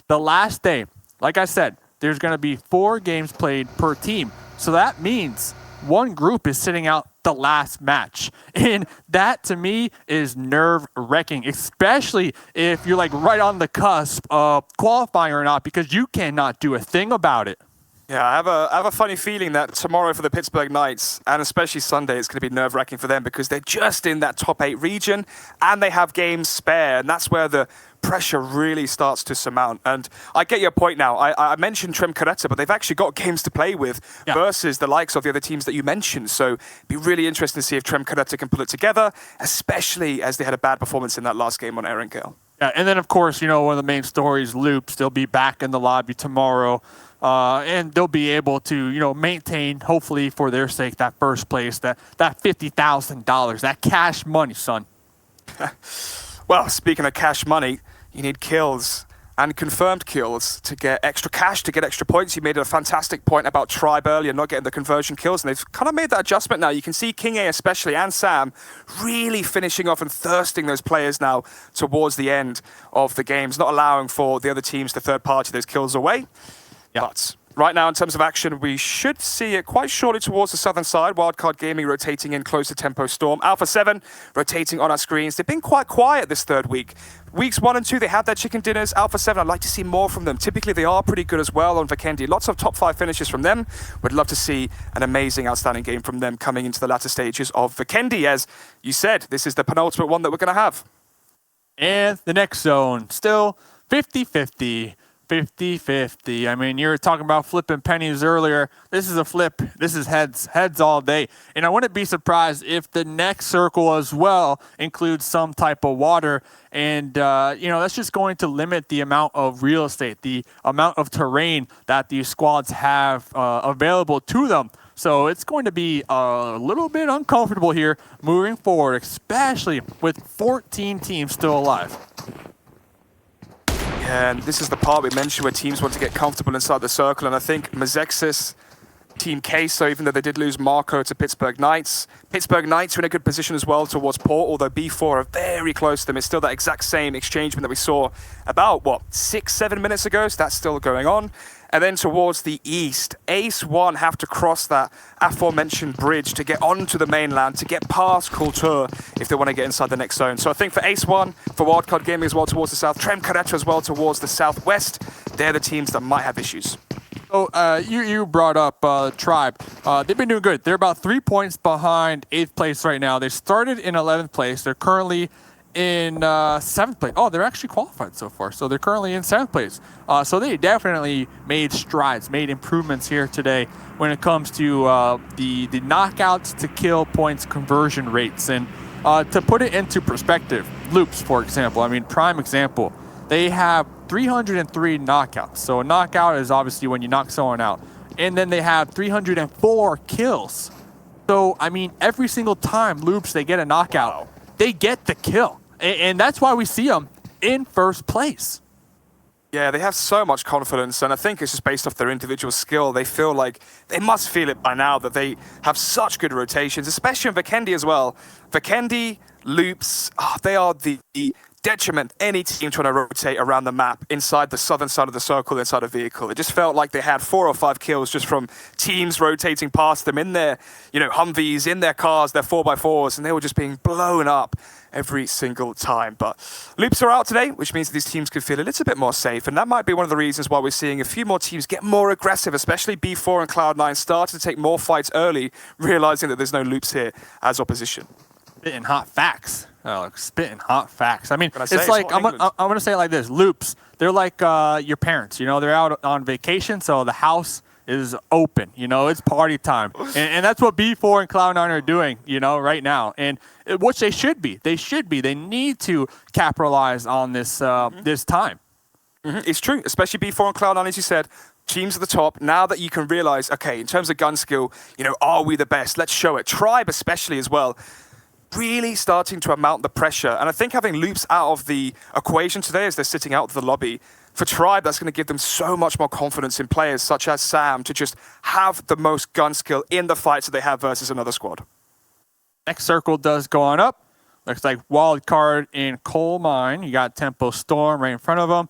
the last day, like I said, there's going to be 4 games played per team. So that means one group is sitting out the last match. And that, to me, is nerve-wracking, especially if you're like right on the cusp of qualifying or not, because you cannot do a thing about it. Yeah, I have a funny feeling that tomorrow for the Pittsburgh Knights, and especially Sunday, it's going to be nerve-wracking for them because they're just in that top 8 region and they have games spare, and that's where the pressure really starts to surmount. And I get your point now. I mentioned Trem Caretta, but they've actually got games to play with versus the likes of the other teams that you mentioned. So it'd be really interesting to see if Trem Caretta can pull it together, especially as they had a bad performance in that last game on Erengale. Yeah, and then, of course, one of the main stories, Loops, they'll be back in the lobby tomorrow. And they'll be able to, maintain, hopefully for their sake, that first place, that $50,000, that cash money, son. Well, speaking of cash money, you need kills and confirmed kills to get extra cash, to get extra points. You made a fantastic point about Tribe earlier, not getting the conversion kills, and they've kind of made that adjustment now. You can see King A especially and Sam really finishing off and thirsting those players now towards the end of the games, not allowing for the other teams to third party those kills away. Yep. But right now, in terms of action, we should see it quite shortly towards the southern side. Wildcard Gaming rotating in close to Tempo Storm. Alpha 7 rotating on our screens. They've been quite quiet this third week. Weeks 1 and 2, they had their chicken dinners. Alpha 7, I'd like to see more from them. Typically, they are pretty good as well on Vikendi. Lots of top 5 finishes from them. Would love to see an amazing, outstanding game from them coming into the latter stages of Vikendi. As you said, this is the penultimate one that we're going to have. And the next zone, still 50-50. 50-50. I mean, you were talking about flipping pennies earlier. This is a flip. This is heads all day. And I wouldn't be surprised if the next circle as well includes some type of water. And, that's just going to limit the amount of real estate, the amount of terrain that these squads have available to them. So it's going to be a little bit uncomfortable here moving forward, especially with 14 teams still alive. And this is the part we mentioned where teams want to get comfortable inside the circle. And I think Mazexis, Team Queso, even though they did lose Marco to Pittsburgh Knights are in a good position as well towards Port, although B4 are very close to them. It's still that exact same exchangement that we saw about, 6-7 minutes ago. So that's still going on. And then towards the east, Ace 1 have to cross that aforementioned bridge to get onto the mainland, to get past Kultur if they want to get inside the next zone. So I think for Ace 1, for Wildcard Gaming as well towards the south, Trem Caretta as well towards the southwest, they're the teams that might have issues. So you brought up Tribe. They've been doing good. They're about 3 points behind 8th place right now. They started in 11th place. They're currently in 7th place. Oh, they're actually qualified so far. So they're currently in 7th place. So they definitely made strides, made improvements here today when it comes to the knockouts to kill points conversion rates. And to put it into perspective, Loops, for example, prime example, they have 303 knockouts. So a knockout is obviously when you knock someone out. And then they have 304 kills. So, every single time Loops, they get a knockout, they get the kill. And that's why we see them in first place. Yeah, they have so much confidence, and I think it's just based off their individual skill. They feel like they must feel it by now that they have such good rotations, especially in Vikendi as well. Vikendi, Loops, they are the detriment any team trying to rotate around the map inside the southern side of the circle inside a vehicle. It just felt like they had 4 or 5 kills just from teams rotating past them in their, Humvees, in their cars, their 4x4s, and they were just being blown up every single time. But Loops are out today, which means that these teams could feel a little bit more safe, and that might be one of the reasons why we're seeing a few more teams get more aggressive, especially B4 and Cloud9 starting to take more fights early, realizing that there's no Loops here as opposition. Spitting hot facts. Spitting hot facts. It's like, I'm going to say it like this. Loops, they're like your parents. They're out on vacation, so the house is open. It's party time. And that's what B4 and Cloud9 are doing, right now. And which they should be. They should be. They need to capitalize on this this time. Mm-hmm. It's true, especially B4 and Cloud9, as you said. Teams at the top, now that you can realize, okay, in terms of gun skill, are we the best? Let's show it. Tribe especially as well. Really starting to amount the pressure. And I think having Loops out of the equation today as they're sitting out of the lobby, for Tribe, that's going to give them so much more confidence in players such as Sam to just have the most gun skill in the fights that they have versus another squad. Next circle does go on up. Looks like wild card in Coal Mine. You got Tempo Storm right in front of them.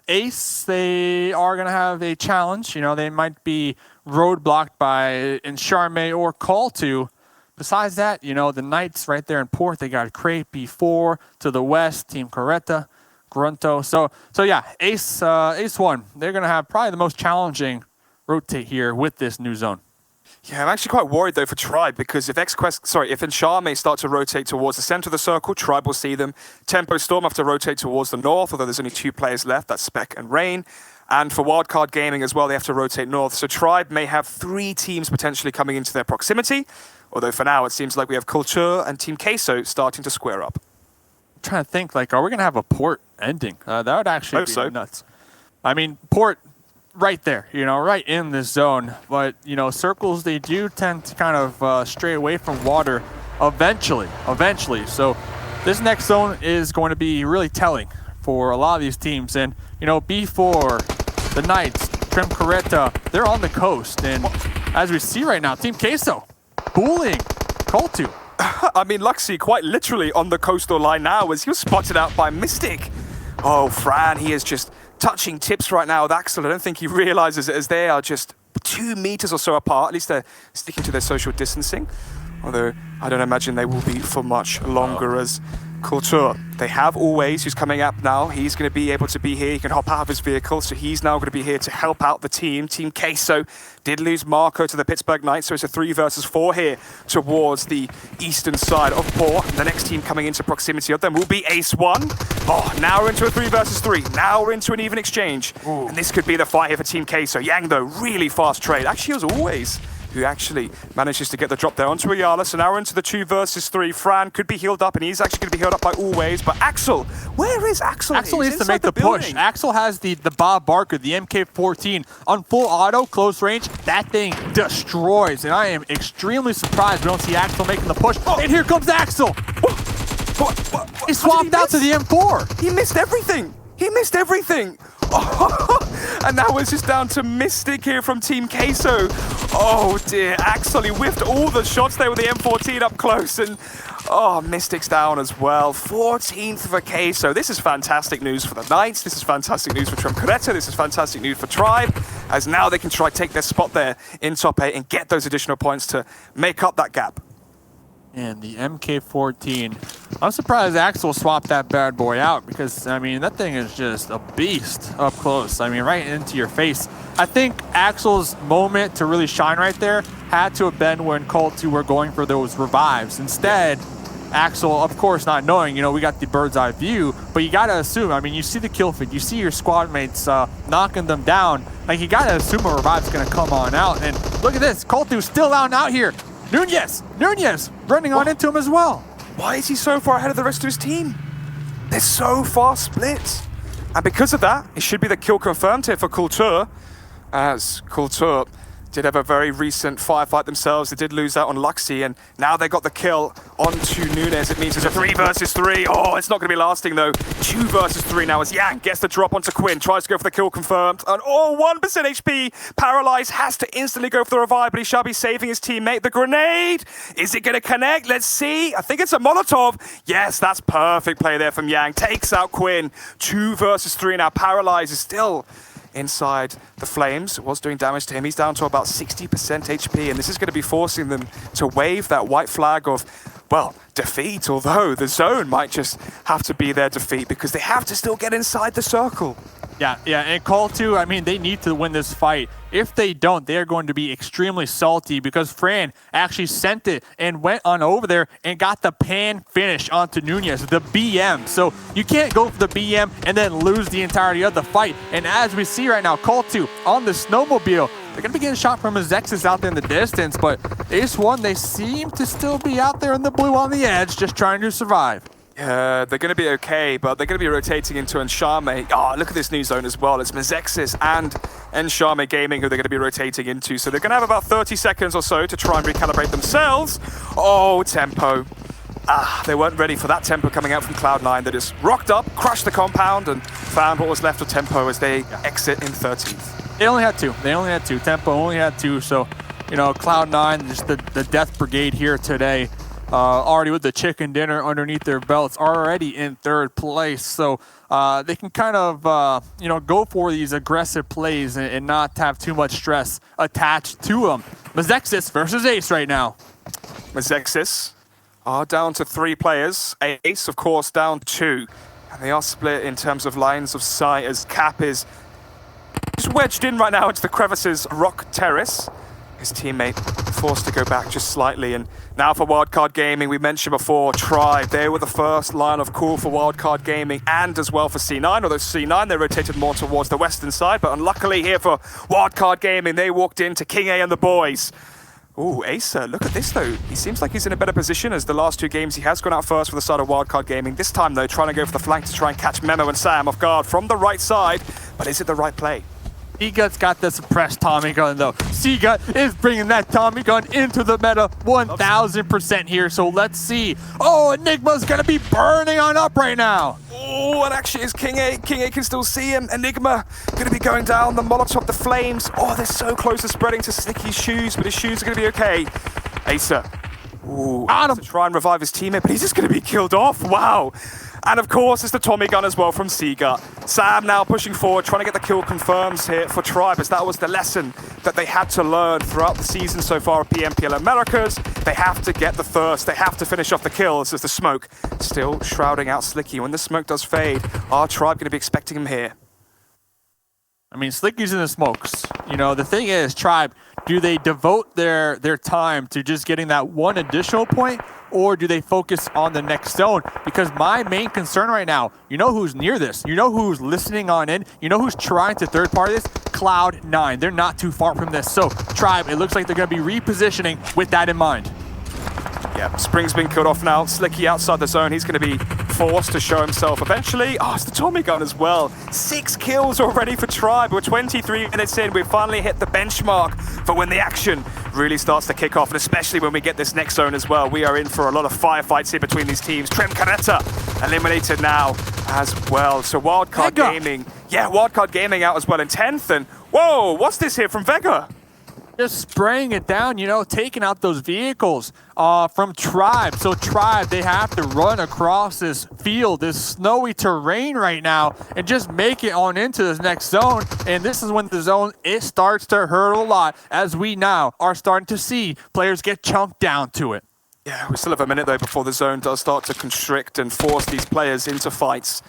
Ace, they are going to have a challenge. You know, they might be roadblocked by Encharme or Call2. Besides that, you know, the Knights right there in port, they got Crate B4 to the west, Team Coretta, Grunto. So yeah, Ace 1, they're going to have probably the most challenging rotate here with this new zone. Yeah, I'm actually quite worried though for Tribe, because if Encharme start to rotate towards the center of the circle, Tribe will see them. Tempo Storm have to rotate towards the north, although there's only 2 players left, that's Spec and Rain. And for Wildcard Gaming as well, they have to rotate north. So Tribe may have 3 teams potentially coming into their proximity, although for now it seems like we have Culture and Team Queso starting to square up. I'm trying to think, like, are we going to have a port ending? That would actually be nuts. I mean, port right there, you know, right in this zone. But, you know, circles, they do tend to kind of stray away from water eventually. So this next zone is going to be really telling for a lot of these teams. And, you know, B4, the Knights, Trim Coretta, they're on the coast. And as we see right now, Team Queso bullying Call2. I mean, Luxy quite literally on the coastal line now as he was spotted out by Mystic. Oh, Fran, he is just touching tips right now with Axel. I don't think he realizes it, as they are just 2 meters or so apart. At least they're sticking to their social distancing. Although I don't imagine they will be for much longer as Culture. They have Always, who's coming up now. He's going to be able to be here. He can hop out of his vehicle, so he's now going to be here to help out the team. Team Queso did lose Marco to the Pittsburgh Knights, so it's a 3 versus 4 here towards the eastern side of port. The next team coming into proximity of them will be Ace 1. Oh, now we're into a 3 versus 3. Now we're into an even exchange. Ooh. And this could be the fight here for Team Queso. Yang, though, really fast trade. Actually, it was Always who actually manages to get the drop there onto Ayala. So now we're into the 2 versus 3. Fran could be healed up, and he's actually going to be healed up by Always. But Axel, where is Axel? Axel needs to make the push. Axel has the Bob Barker, the MK14 on full auto, close range. That thing destroys, and I am extremely surprised we don't see Axel making the push. Oh. And here comes Axel. What? He swapped out to the M4. He missed everything. He missed everything. Oh, and now it's just down to Mystic here from Team Queso. Oh dear, Axel, he whiffed all the shots there with the M14 up close, and oh, Mystic's down as well. 14th for Queso. This is fantastic news for the Knights. This is fantastic news for Trim Coretta. This is fantastic news for Tribe, as now they can try to take their spot there in top 8 and get those additional points to make up that gap. And the MK14. I'm surprised Axel swapped that bad boy out, because, I mean, that thing is just a beast up close. I mean, right into your face. I think Axel's moment to really shine right there had to have been when Call2 were going for those revives. Instead, Axel, of course, not knowing, you know, we got the bird's eye view, but you got to assume, I mean, you see the kill feed, you see your squad mates knocking them down. Like, you got to assume a revive's going to come on out. And look at this, Call2 still out here. Nunez running on into him as well. Why is he so far ahead of the rest of his team? They're so far split. And because of that, it should be the kill confirmed here for Culture, as Culture did have a very recent firefight themselves. They did lose out on Luxy, and now they got the kill onto Nunez. It means it's a 3 versus 3. Oh, it's not going to be lasting, though. 2 versus 3 now as Yang gets the drop onto Quinn. Tries to go for the kill confirmed. And 1% HP. Paralyzed has to instantly go for the revive, but he shall be saving his teammate. The grenade. Is it going to connect? Let's see. I think it's a Molotov. Yes, that's perfect play there from Yang. Takes out Quinn. 2 versus 3 now. Paralyzed is still inside the flames. Was doing damage to him. He's down to about 60% HP, and this is going to be forcing them to wave that white flag of, well, defeat, although the zone might just have to be their defeat because they have to still get inside the circle. Yeah, and Call2, I mean, they need to win this fight. If they don't, they are going to be extremely salty, because Fran actually sent it and went on over there and got the pan finish onto Nunez, the BM. So you can't go for the BM and then lose the entirety of the fight. And as we see right now, Call2 on the snowmobile, they're going to be getting shot from his X's out there in the distance, but Ace 1, they seem to still be out there in the blue on the edge, just trying to survive. They're going to be okay, but they're going to be rotating into Encharme. Oh, look at this new zone as well. It's Mezexis and Encharme Gaming who they're going to be rotating into. So they're going to have about 30 seconds or so to try and recalibrate themselves. Oh, tempo. They weren't ready for that tempo coming out from Cloud9. They just rocked up, crushed the compound, and found what was left of tempo as they exit in 13th. They only had 2. Tempo only had 2. So, you know, Cloud9, just the death brigade here today. already with the chicken dinner underneath their belts, already in third place. So they can kind of, go for these aggressive plays and not have too much stress attached to them. Mazexis versus Ace right now. Mazexis are down to 3 players. Ace, of course, down 2. And they are split in terms of lines of sight as Cap is just wedged in right now into the crevices. Rock Terrace, his teammate, forced to go back just slightly. And now for Wildcard Gaming, we mentioned before, Tribe. They were the first line of call for Wildcard Gaming and as well for C9. Although C9, they rotated more towards the western side. But unluckily here for Wildcard Gaming, they walked into King A and the boys. Ooh, Acer, look at this though. He seems like he's in a better position as the last 2 games he has gone out first for the side of Wildcard Gaming. This time though, trying to go for the flank to try and catch Memo and Sam off guard from the right side. But is it the right play? Seagut's got the suppressed Tommy gun though. Seagut is bringing that Tommy gun into the meta 1000% here. So let's see. Oh, Enigma's gonna be burning on up right now. Oh, and actually is King A. King A can still see him. Enigma gonna be going down. The Molotov, the flames. Oh, they're so close to spreading to Slicky's shoes, but his shoes are gonna be okay. Acer. Ooh, to try and revive his teammate, but he's just gonna be killed off. Wow. And of course, it's the Tommy gun as well from Seagut. Sam now pushing forward, trying to get the kill confirms here for Tribe, as that was the lesson that they had to learn throughout the season so far of PMPL Americas. They have to get the first, they have to finish off the kills as the smoke still shrouding out Slicky. When the smoke does fade, are Tribe going to be expecting him here? I mean, Slicky's in the smokes. You know, the thing is, Tribe, do they devote their time to just getting that one additional point, or do they focus on the next zone? Because my main concern right now, you know who's near this, you know who's listening on in, you know who's trying to third party this? Cloud9. They're not too far from this. So, Tribe, it looks like they're going to be repositioning with that in mind. Yeah, Spring's been killed off now. Slicky outside the zone. He's going to be forced to show himself eventually. Oh, it's the Tommy gun as well. 6 kills already for Tribe. We're 23 minutes in. We've finally hit the benchmark for when the action really starts to kick off, and especially when we get this next zone as well. We are in for a lot of firefights here between these teams. Trem Caretta eliminated now as well. So Wildcard Gaming. Yeah, Wildcard Gaming out as well in 10th. And whoa, what's this here from Vega? Just spraying it down, you know, taking out those vehicles from Tribe. So Tribe, they have to run across this field, this snowy terrain right now, and just make it on into this next zone. And this is when the zone, it starts to hurt a lot, as we now are starting to see players get chunked down to it. Yeah, we still have a minute though before the zone does start to constrict and force these players into fights.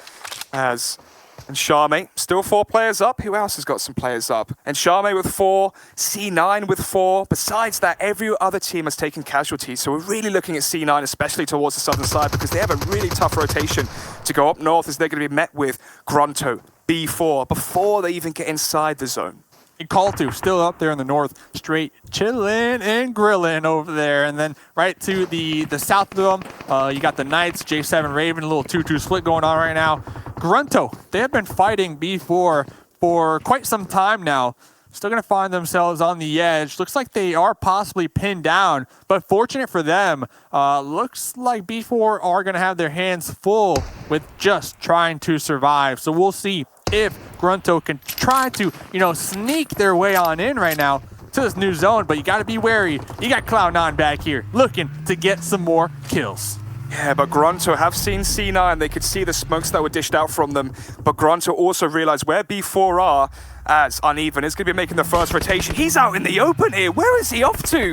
And Charme, still 4 players up. Who else has got some players up? And Charme with 4, C9 with 4. Besides that, every other team has taken casualties. So we're really looking at C9, especially towards the southern side, because they have a really tough rotation to go up north, as they're going to be met with Grunto, B4, before they even get inside the zone. And Call2 still up there in the north, straight chilling and grilling over there. And then right to the south of them, you got the Knights, J7 Raven, a little 2-2 split going on right now. Grunto, they have been fighting B4 for quite some time now. Still going to find themselves on the edge. Looks like they are possibly pinned down, but fortunate for them, looks like B4 are going to have their hands full with just trying to survive. So we'll see if Grunto can try to, sneak their way on in right now to this new zone, but you got to be wary. You got Cloud9 back here looking to get some more kills. Yeah, but Grunto have seen C9. They could see the smokes that were dished out from them. But Grunto also realized where B4 are, as Uneven is going to be making the first rotation. He's out in the open here. Where is he off to?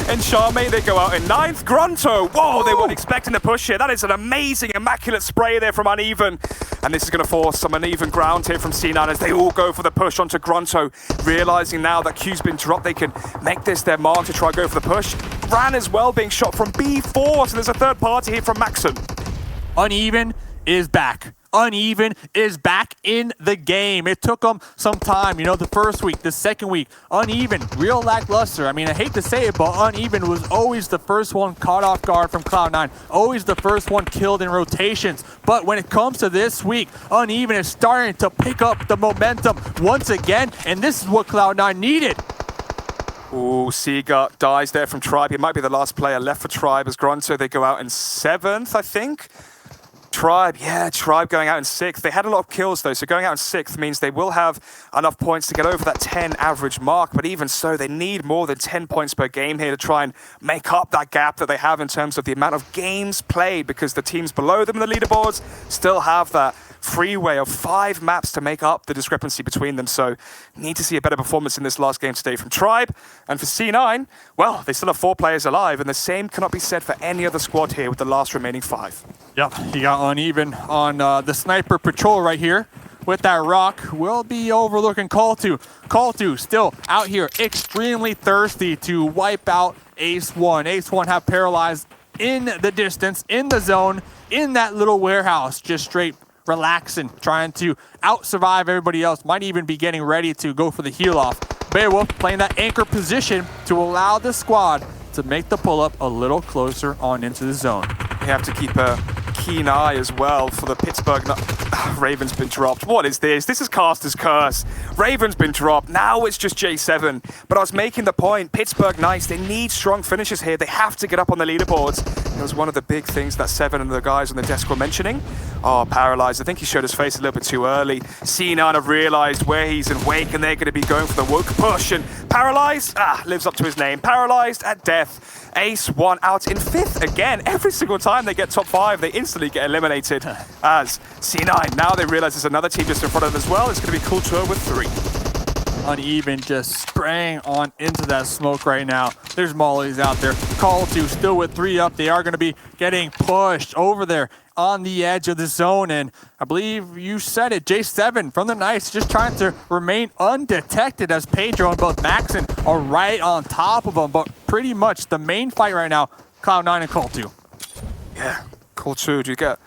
And Charme, they go out in 9th. Grunto, whoa, they weren't expecting the push here. That is an amazing, immaculate spray there from Uneven. And this is going to force some uneven ground here from C9 as they all go for the push onto Grunto. Realizing now that Q's been dropped, they can make this their mark to try and go for the push. Ran as well, being shot from B4, so there's a third party here from Maxon. Uneven is back. Uneven is back in the game. It took them some time, the first week, the second week. Uneven, real lackluster. I mean, I hate to say it, but Uneven was always the first one caught off guard from Cloud9. Always the first one killed in rotations. But when it comes to this week, Uneven is starting to pick up the momentum once again, and this is what Cloud9 needed. Ooh, Seagut dies there from Tribe. He might be the last player left for Tribe as Grunto. They go out in 7th, I think. Tribe going out in 6th. They had a lot of kills though, so going out in 6th means they will have enough points to get over that 10 average mark, but even so, they need more than 10 points per game here to try and make up that gap that they have in terms of the amount of games played, because the teams below them in the leaderboards still have that freeway of 5 maps to make up the discrepancy between them. So need to see a better performance in this last game today from Tribe. And for C9, well, they still have 4 players alive, and the same cannot be said for any other squad here with the last remaining 5. Yep, he got uneven on the sniper patrol right here. With that rock, we'll be overlooking Call2. Call2 still out here extremely thirsty to wipe out Ace1. Ace1 have paralyzed in the distance, in the zone, in that little warehouse, just straight relaxing, trying to out-survive everybody else. Might even be getting ready to go for the heal-off. Beowulf playing that anchor position to allow the squad to make the pull-up a little closer on into the zone. You have to keep a keen eye as well for the Pittsburgh. Raven's been dropped. What is this? This is Caster's curse. Raven's been dropped. Now it's just J7. But I was making the point, Pittsburgh Knights, they need strong finishes here. They have to get up on the leaderboards. It was one of the big things that Seven and the guys on the desk were mentioning. Oh, paralyzed. I think he showed his face a little bit too early. C9 have realized where he's in Wake, and they're going to be going for the woke push. And paralyzed, lives up to his name. Paralyzed at death. Ace1 out in 5th again. Every single time they get top 5, they instantly get eliminated. As C9, now they realize there's another team just in front of them as well. It's going to be Culture with 3. Uneven, just spraying on into that smoke right now. There's Molly's out there. Call2 still with 3 up. They are going to be getting pushed over there on the edge of the zone. And I believe you said it, J7 from the Knights just trying to remain undetected as Pedro and both Maxon are right on top of them. But pretty much the main fight right now, Cloud9 and Call2. Yeah, Call2, do you get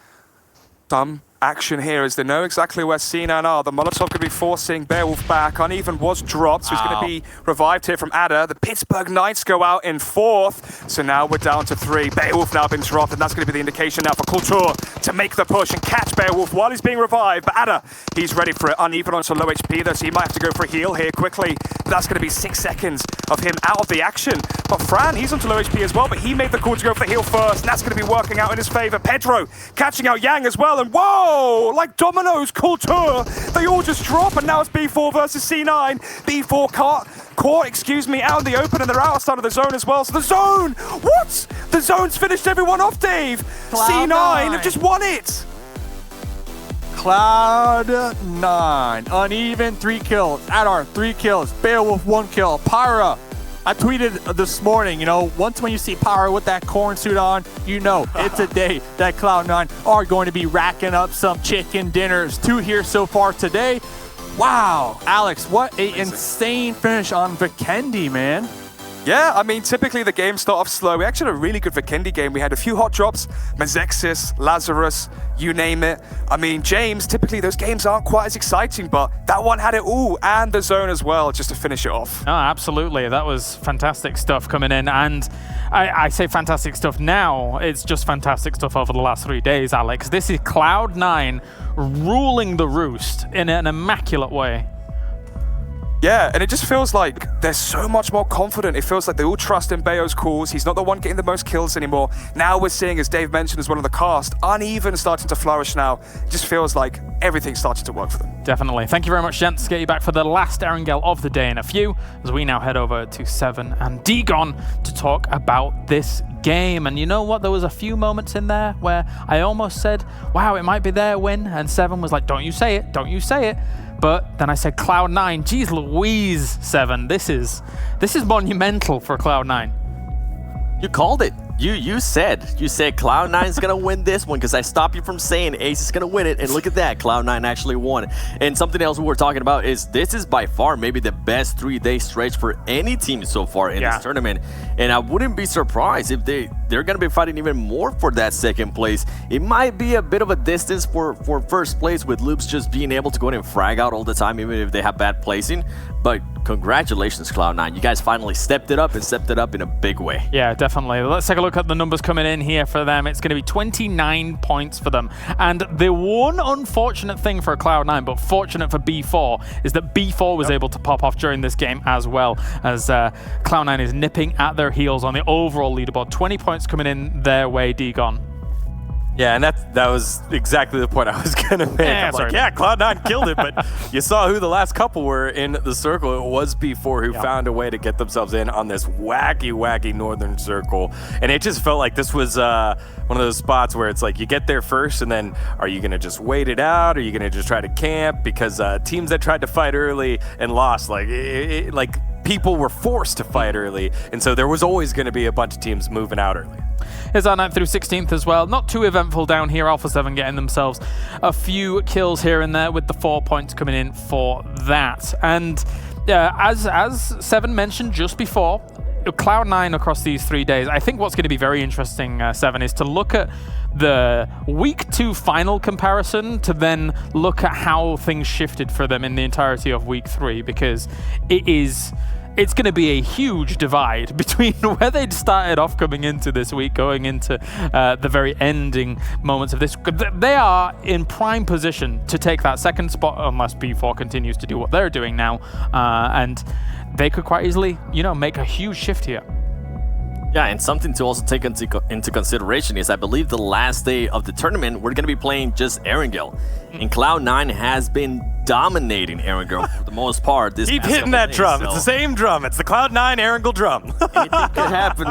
some action here as they know exactly where C9 are. The Molotov could be forcing Beowulf back. Uneven was dropped, so he's going to be revived here from Ada. The Pittsburgh Knights go out in 4th, so now we're down to 3. Beowulf now been dropped, and that's going to be the indication now for Kultur to make the push and catch Beowulf while he's being revived. But Ada, he's ready for it. Uneven onto low HP though, so he might have to go for a heal here quickly. But that's going to be 6 seconds of him out of the action. But Fran, he's onto low HP as well, but he made the call to go for the heal first, and that's going to be working out in his favor. Pedro catching out Yang as well, and whoa! Like dominoes, Culture, they all just drop, and now it's B4 versus C9. B4 caught, excuse me, out in the open, and they're outside of the zone as well. So the zone, what? The zone's finished everyone off, Dave. C9 have just won it. Cloud9, Uneven 3 kills, Adar 3 kills, Beowulf 1 kill, Pyra. I tweeted this morning, you know, once when you see Pyra with that corn suit on, you know it's a day that Cloud9 are going to be racking up some chicken dinners. 2 here so far today. Wow, Alex, what an insane finish on Vikendi, man. Yeah, I mean, typically the games start off slow. We actually had a really good Vikendi game. We had a few hot drops, Mazexis, Lazarus, you name it. I mean, James, typically those games aren't quite as exciting, but that one had it all, and the zone as well, just to finish it off. Oh, absolutely. That was fantastic stuff coming in, and I say fantastic stuff now. It's just fantastic stuff over the last 3 days, Alex. This is Cloud9 ruling the roost in an immaculate way. Yeah, and it just feels like they're so much more confident. It feels like they all trust in Bayo's calls. He's not the one getting the most kills anymore. Now we're seeing, as Dave mentioned as well in the cast, Uneven starting to flourish now. It just feels like everything's starting to work for them. Definitely. Thank you very much, gents. Get you back for the last Erangel of the day in a few, as we now head over to Seven and Digon to talk about this game. And you know what? There was a few moments in there where I almost said, wow, it might be their win. And Seven was like, don't you say it, don't you say it. But then I said Cloud9. Geez Louise, Seven. This is monumental for Cloud9. You called it. You said Cloud9 is gonna win this one, because I stopped you from saying Ace is gonna win it, and look at that, Cloud9 actually won. And something else we were talking about is this is by far maybe the best 3-day stretch for any team so far in this tournament. And I wouldn't be surprised if they're gonna be fighting even more for that second place. It might be a bit of a distance for first place, with Loops just being able to go in and frag out all the time, even if they have bad placing. But congratulations, Cloud9. You guys finally stepped it up, and stepped it up in a big way. Yeah, definitely. Let's take a look at the numbers coming in here for them. It's going to be 29 points for them. And the one unfortunate thing for Cloud9, but fortunate for B4, is that B4 was able to pop off during this game as well, as Cloud9 is nipping at their heels on the overall leaderboard. 20 points coming in their way, Digon. Yeah, and that was exactly the point I was going to make. Yeah, I'm like, yeah, Cloud9 killed it, but you saw who the last couple were in the circle. It was B4 who found a way to get themselves in on this wacky northern circle. And it just felt like this was one of those spots where it's like you get there first, and then are you going to just wait it out? Are you going to just try to camp? Because teams that tried to fight early and lost, like people were forced to fight early. And so there was always going to be a bunch of teams moving out early. Here's our 9th through 16th as well. Not too eventful down here. Alpha 7 getting themselves a few kills here and there with the 4 points coming in for that. And as 7 mentioned just before, Cloud9 across these 3 days, I think what's going to be very interesting, 7, is to look at the week 2 final comparison to then look at how things shifted for them in the entirety of week 3, because it's going to be a huge divide between where they'd started off coming into this week, going into the very ending moments of this. They are in prime position to take that second spot unless B4 continues to do what they're doing now, and they could quite easily, make a huge shift here. Yeah, and something to also take into consideration is I believe the last day of the tournament, we're going to be playing just Erangel. And Cloud9 has been dominating Erangel for the most part. Keep hitting that drum. So. It's the same drum. It's the Cloud9 Erangel drum. Anything could happen.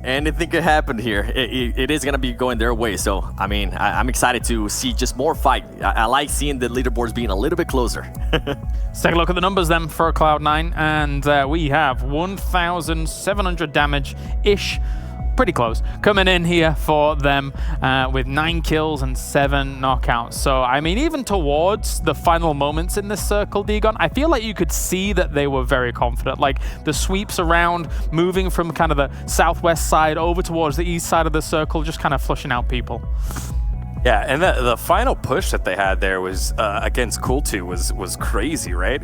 Anything could happen here. It is going to be going their way. So, I mean, I'm excited to see just more fight. I like seeing the leaderboards being a little bit closer. Let's take a look at the numbers then for Cloud9. And we have 1,700 damage-ish. Pretty close. Coming in here for them with 9 kills and 7 knockouts. So, I mean, even towards the final moments in this circle, Degon, I feel like you could see that they were very confident. Like, the sweeps around, moving from kind of the southwest side over towards the east side of the circle, just kind of flushing out people. Yeah, and the final push that they had there was against Cool2 was crazy, right?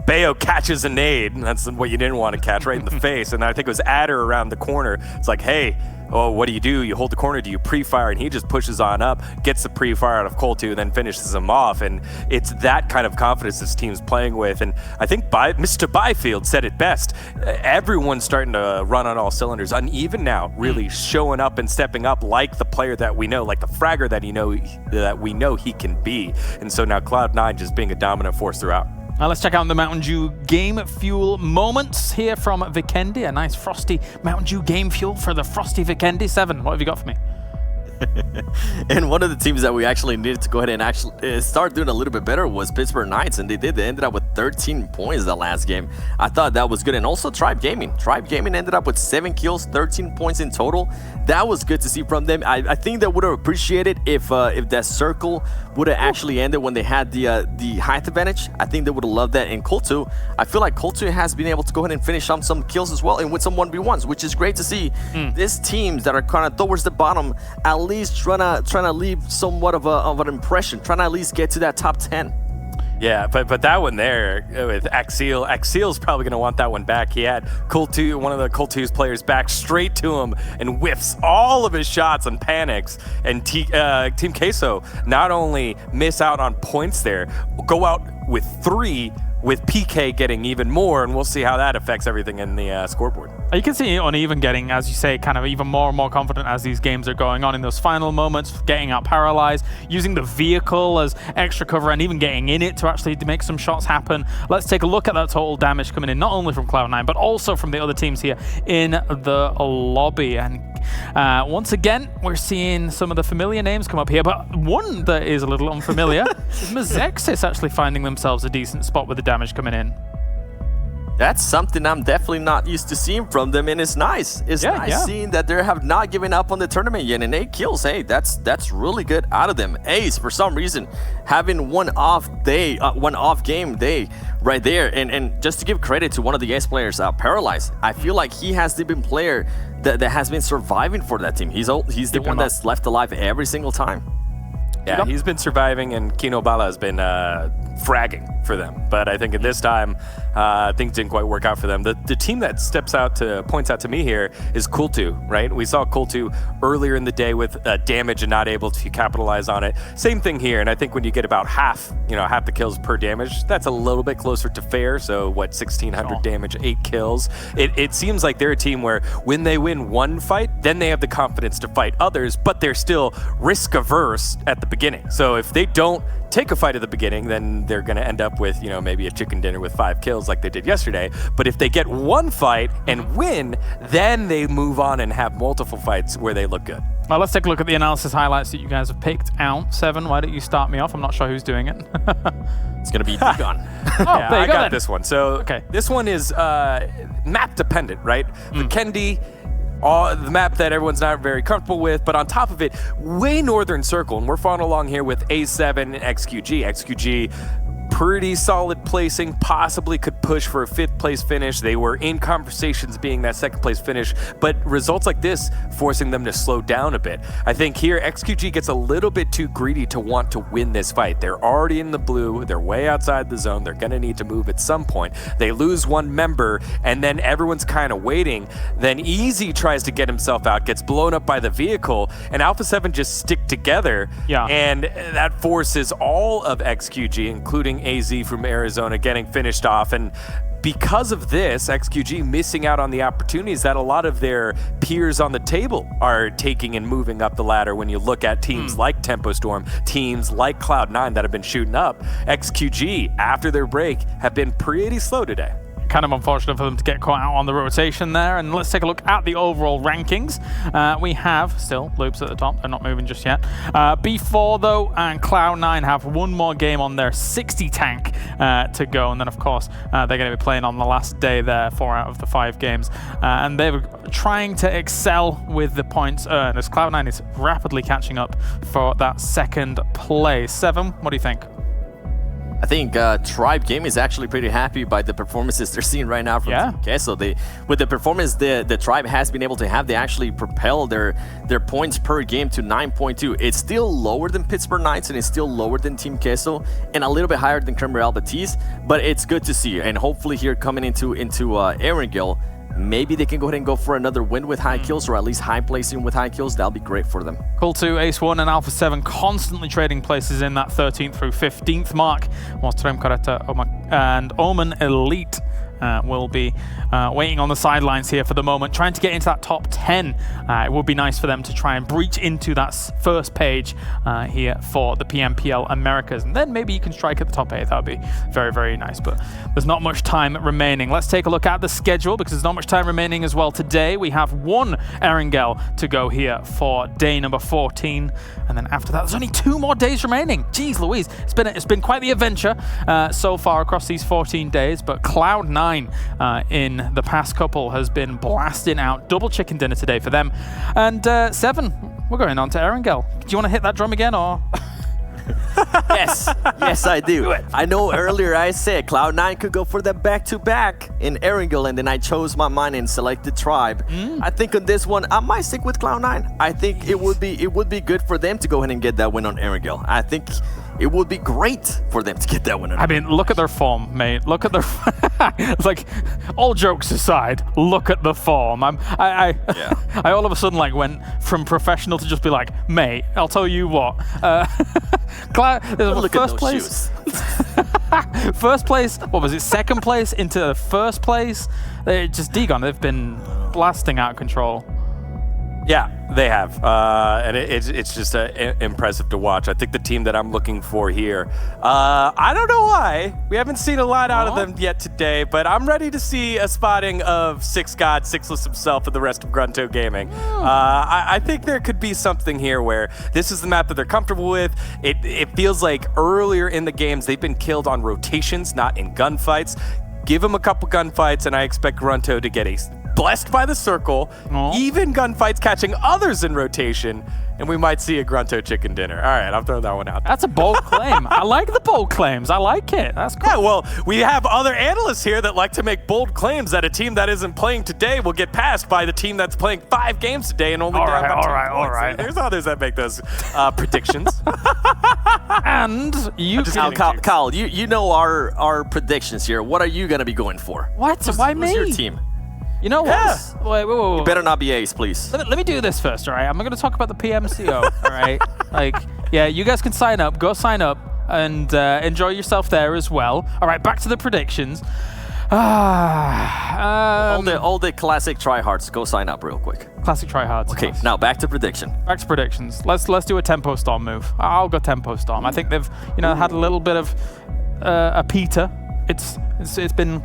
Bayo catches a nade, and that's what you didn't want to catch, right in the face. And I think it was Adder around the corner. It's like, hey, what do? You hold the corner, do you pre-fire? And he just pushes on up, gets the pre-fire out of Cool2, and then finishes him off. And it's that kind of confidence this team's playing with. And I think Mr. Byfield said it best. Everyone's starting to run on all cylinders. Uneven now, really showing up and stepping up like the player that we know, like the fragger that we know he can be. And so now Cloud9 just being a dominant force throughout. Now let's check out the Mountain Dew Game Fuel moments here from Vikendi. A nice frosty Mountain Dew Game Fuel for the frosty Vikendi. 7, what have you got for me? And one of the teams that we actually needed to go ahead and actually start doing a little bit better was Pittsburgh Knights, and they did. They ended up with 13 points that last game. I thought that was good. And also Tribe Gaming. Tribe Gaming ended up with 7 kills, 13 points in total. That was good to see from them. I think they would have appreciated if that circle would have actually ended when they had the height advantage. I think they would have loved that. And Cool2, I feel like Cool2 has been able to go ahead and finish on some kills as well, and with some 1v1s, which is great to see. These teams that are kind of towards the bottom, at least trying to leave somewhat of an impression, trying to at least get to that top 10. Yeah, but that one there with Axiel's probably going to want that one back. He had Cool2, one of the Cool2's players, back straight to him and whiffs all of his shots and panics. And Team Queso not only miss out on points there, go out with 3, with PK getting even more, and we'll see how that affects everything in the scoreboard. You can see Uneven getting, as you say, kind of even more and more confident as these games are going on in those final moments, getting out paralyzed, using the vehicle as extra cover, and even getting in it to actually make some shots happen. Let's take a look at that total damage coming in, not only from Cloud9, but also from the other teams here in the lobby. And once again, we're seeing some of the familiar names come up here, but one that is a little unfamiliar is Mazexis actually finding themselves a decent spot with the damage coming in. That's something I'm definitely not used to seeing from them, and it's nice. It's nice seeing that they have not given up on the tournament yet, and 8 kills. Hey, that's really good out of them. Ace, for some reason, having one off game day right there, and just to give credit to one of the Ace players, Paralyzed. I feel like he has the been player that has been surviving for that team. He's the one that's left alive every single time. Yeah, he's been surviving, and Kino Bala has been fragging for them. But I think at this time, things didn't quite work out for them. The team that points out to me here is Kultu, right? We saw Kultu earlier in the day with damage and not able to capitalize on it. Same thing here, and I think when you get about half the kills per damage, that's a little bit closer to fair. So what, 1,600 damage, 8 kills. It seems like they're a team where when they win one fight, then they have the confidence to fight others, but they're still risk averse at the beginning. So if they don't take a fight at the beginning, then they're going to end up with, maybe a chicken dinner with 5 kills like they did yesterday. But if they get one fight and win, then they move on and have multiple fights where they look good. Well, let's take a look at the analysis highlights that you guys have picked out. Seven, why don't you start me off? I'm not sure who's doing it. It's going to be Digon. Oh, there you I go got then. this one. So this one is map dependent, right? The Kendi, the map that everyone's not very comfortable with, but on top of it, way northern circle, and we're following along here with A7 and XQG. XQG, pretty solid placing, possibly could push for a 5th place finish. They were in conversations being that 2nd place finish, but results like this forcing them to slow down a bit. I think here XQG gets a little bit too greedy to want to win this fight. They're already in the blue, they're way outside the zone, they're gonna need to move at some point. They lose one member, and then everyone's kind of waiting. Then Easy tries to get himself out, gets blown up by the vehicle, and Alpha 7 just stick together, and that forces all of XQG, including AZ from Arizona, getting finished off. And because of this, XQG missing out on the opportunities that a lot of their peers on the table are taking and moving up the ladder. When you look at teams like Tempo Storm, teams like Cloud9 that have been shooting up, XQG, after their break, have been pretty slow today. Kind of unfortunate for them to get caught out on the rotation there. And let's take a look at the overall rankings. We have still Loops at the top. They're not moving just yet. B4 though, and Cloud9 have one more game on their 60 tank to go. And then of course, they're going to be playing on the last day there, 4 out of the 5 games. And they're trying to excel with the points earned as Cloud9 is rapidly catching up for that 2nd place. Seven, what do you think? I think Tribe Game is actually pretty happy by the performances they're seeing right now from Team Queso. With the performance the Tribe has been able to have, they actually propel their points per game to 9.2. It's still lower than Pittsburgh Knights, and it's still lower than Team Queso, and a little bit higher than Cranberry Albatis, but it's good to see. And hopefully here coming into Erangel, maybe they can go ahead and go for another win with high kills, or at least high placing with high kills. That'll be great for them. Kultu, Ace1 and Alpha 7 constantly trading places in that 13th through 15th mark, whilst Trem Caretta and Omen Elite will be waiting on the sidelines here for the moment, trying to get into that top 10. It would be nice for them to try and breach into that first page here for the PMPL Americas, and then maybe you can strike at the top 8. That would be very, very nice, but there's not much time remaining. Let's take a look at the schedule, because there's not much time remaining as well. Today we have one Erangel to go here for day number 14, and then after that there's only 2 more days remaining. Jeez Louise, it's been quite the adventure so far across these 14 days, but Cloud9 in the past couple has been blasting out. Double chicken dinner today for them. And Seven, we're going on to Erangel. Do you want to hit that drum again, or? Yes, I do. I know earlier I said Cloud9 could go for the back-to-back in Erangel, and then I chose my mind and selected Tribe. I think on this one, I might stick with Cloud9. I think it would be good for them to go ahead and get that win on Erangel. I think it would be great for them to get that win. I mean, look at their form, mate. Look at their... It's like, all jokes aside, look at the form. I all of a sudden like went from professional to just be like, mate, I'll tell you what. Look first at place. First place. What was it? 2nd place into first place. Just Digon. They've been blasting out of control. Yeah, they have, and it's just impressive to watch. I think the team that I'm looking for here, I don't know why. We haven't seen a lot out of them yet today, but I'm ready to see a spotting of Six God, Sixless himself, and the rest of Grunto Gaming. I think there could be something here where this is the map that they're comfortable with. It feels like earlier in the games they've been killed on rotations, not in gunfights. Give them a couple gunfights, and I expect Grunto to get a blessed by the circle, Aw. even gunfights catching others in rotation, and we might see a Grunto chicken dinner. All right, I'll throw that one out. That's a bold claim. I like the bold claims. I like it. That's cool. Yeah, well, we have other analysts here that like to make bold claims that a team that isn't playing today will get passed by the team that's playing 5 games today and only All down right, by all 2 right, all points. right. There's others that make those predictions. And you just can... Now, Kyle, you know our predictions here. What are you going to be going for? What? Why me? Who's your team? You know Yeah. what? Wait. Better not be Ace, please. Let me do this first, all right? I'm going to talk about the PMCO, all right? Like, yeah, you guys can sign up. Go sign up and enjoy yourself there as well. All right, back to the predictions. All the classic tryhards, go sign up real quick. Classic tryhards. Okay, now back to prediction. Back to predictions. Let's do a tempo storm move. I'll go tempo storm. I think they've had a little bit of a Peter. It's been,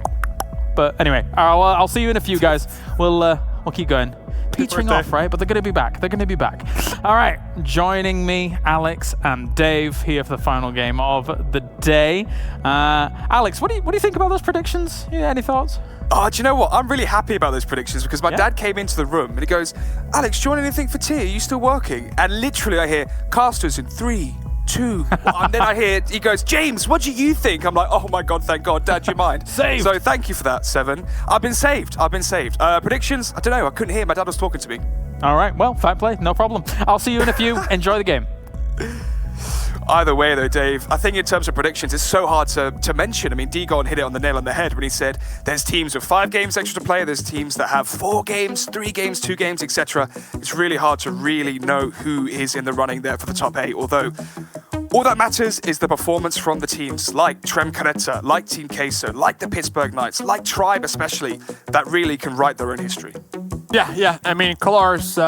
but anyway, I'll see you in a few, guys. We'll keep going. Petering off, right? But they're going to be back. They're going to be back. All right, joining me, Alex and Dave here for the final game of the day. Alex, what do you think about those predictions? Yeah, any thoughts? Oh, do you know what? I'm really happy about those predictions because my dad came into the room and he goes, Alex, do you want anything for tea? Are you still working? And literally I hear, casters in 3, 2, 1. And then I hear, he goes, James, what do you think? I'm like, oh my God, thank God, Dad, do you mind? Saved. So thank you for that, 7. I've been saved. Predictions, I don't know, I couldn't hear. My dad was talking to me. All right, well, fair play, no problem. I'll see you in a few. Enjoy the game. Either way, though, Dave, I think in terms of predictions, it's so hard to mention. I mean, Degon hit it on the nail on the head when he said there's teams with 5 games extra to play, there's teams that have 4 games, 3 games, 2 games, etc. It's really hard to really know who is in the running there for the top 8, although all that matters is the performance from the teams like Trem Caretta, like Team Queso, like the Pittsburgh Knights, like Tribe especially, that really can write their own history. Yeah. I mean, Kalar's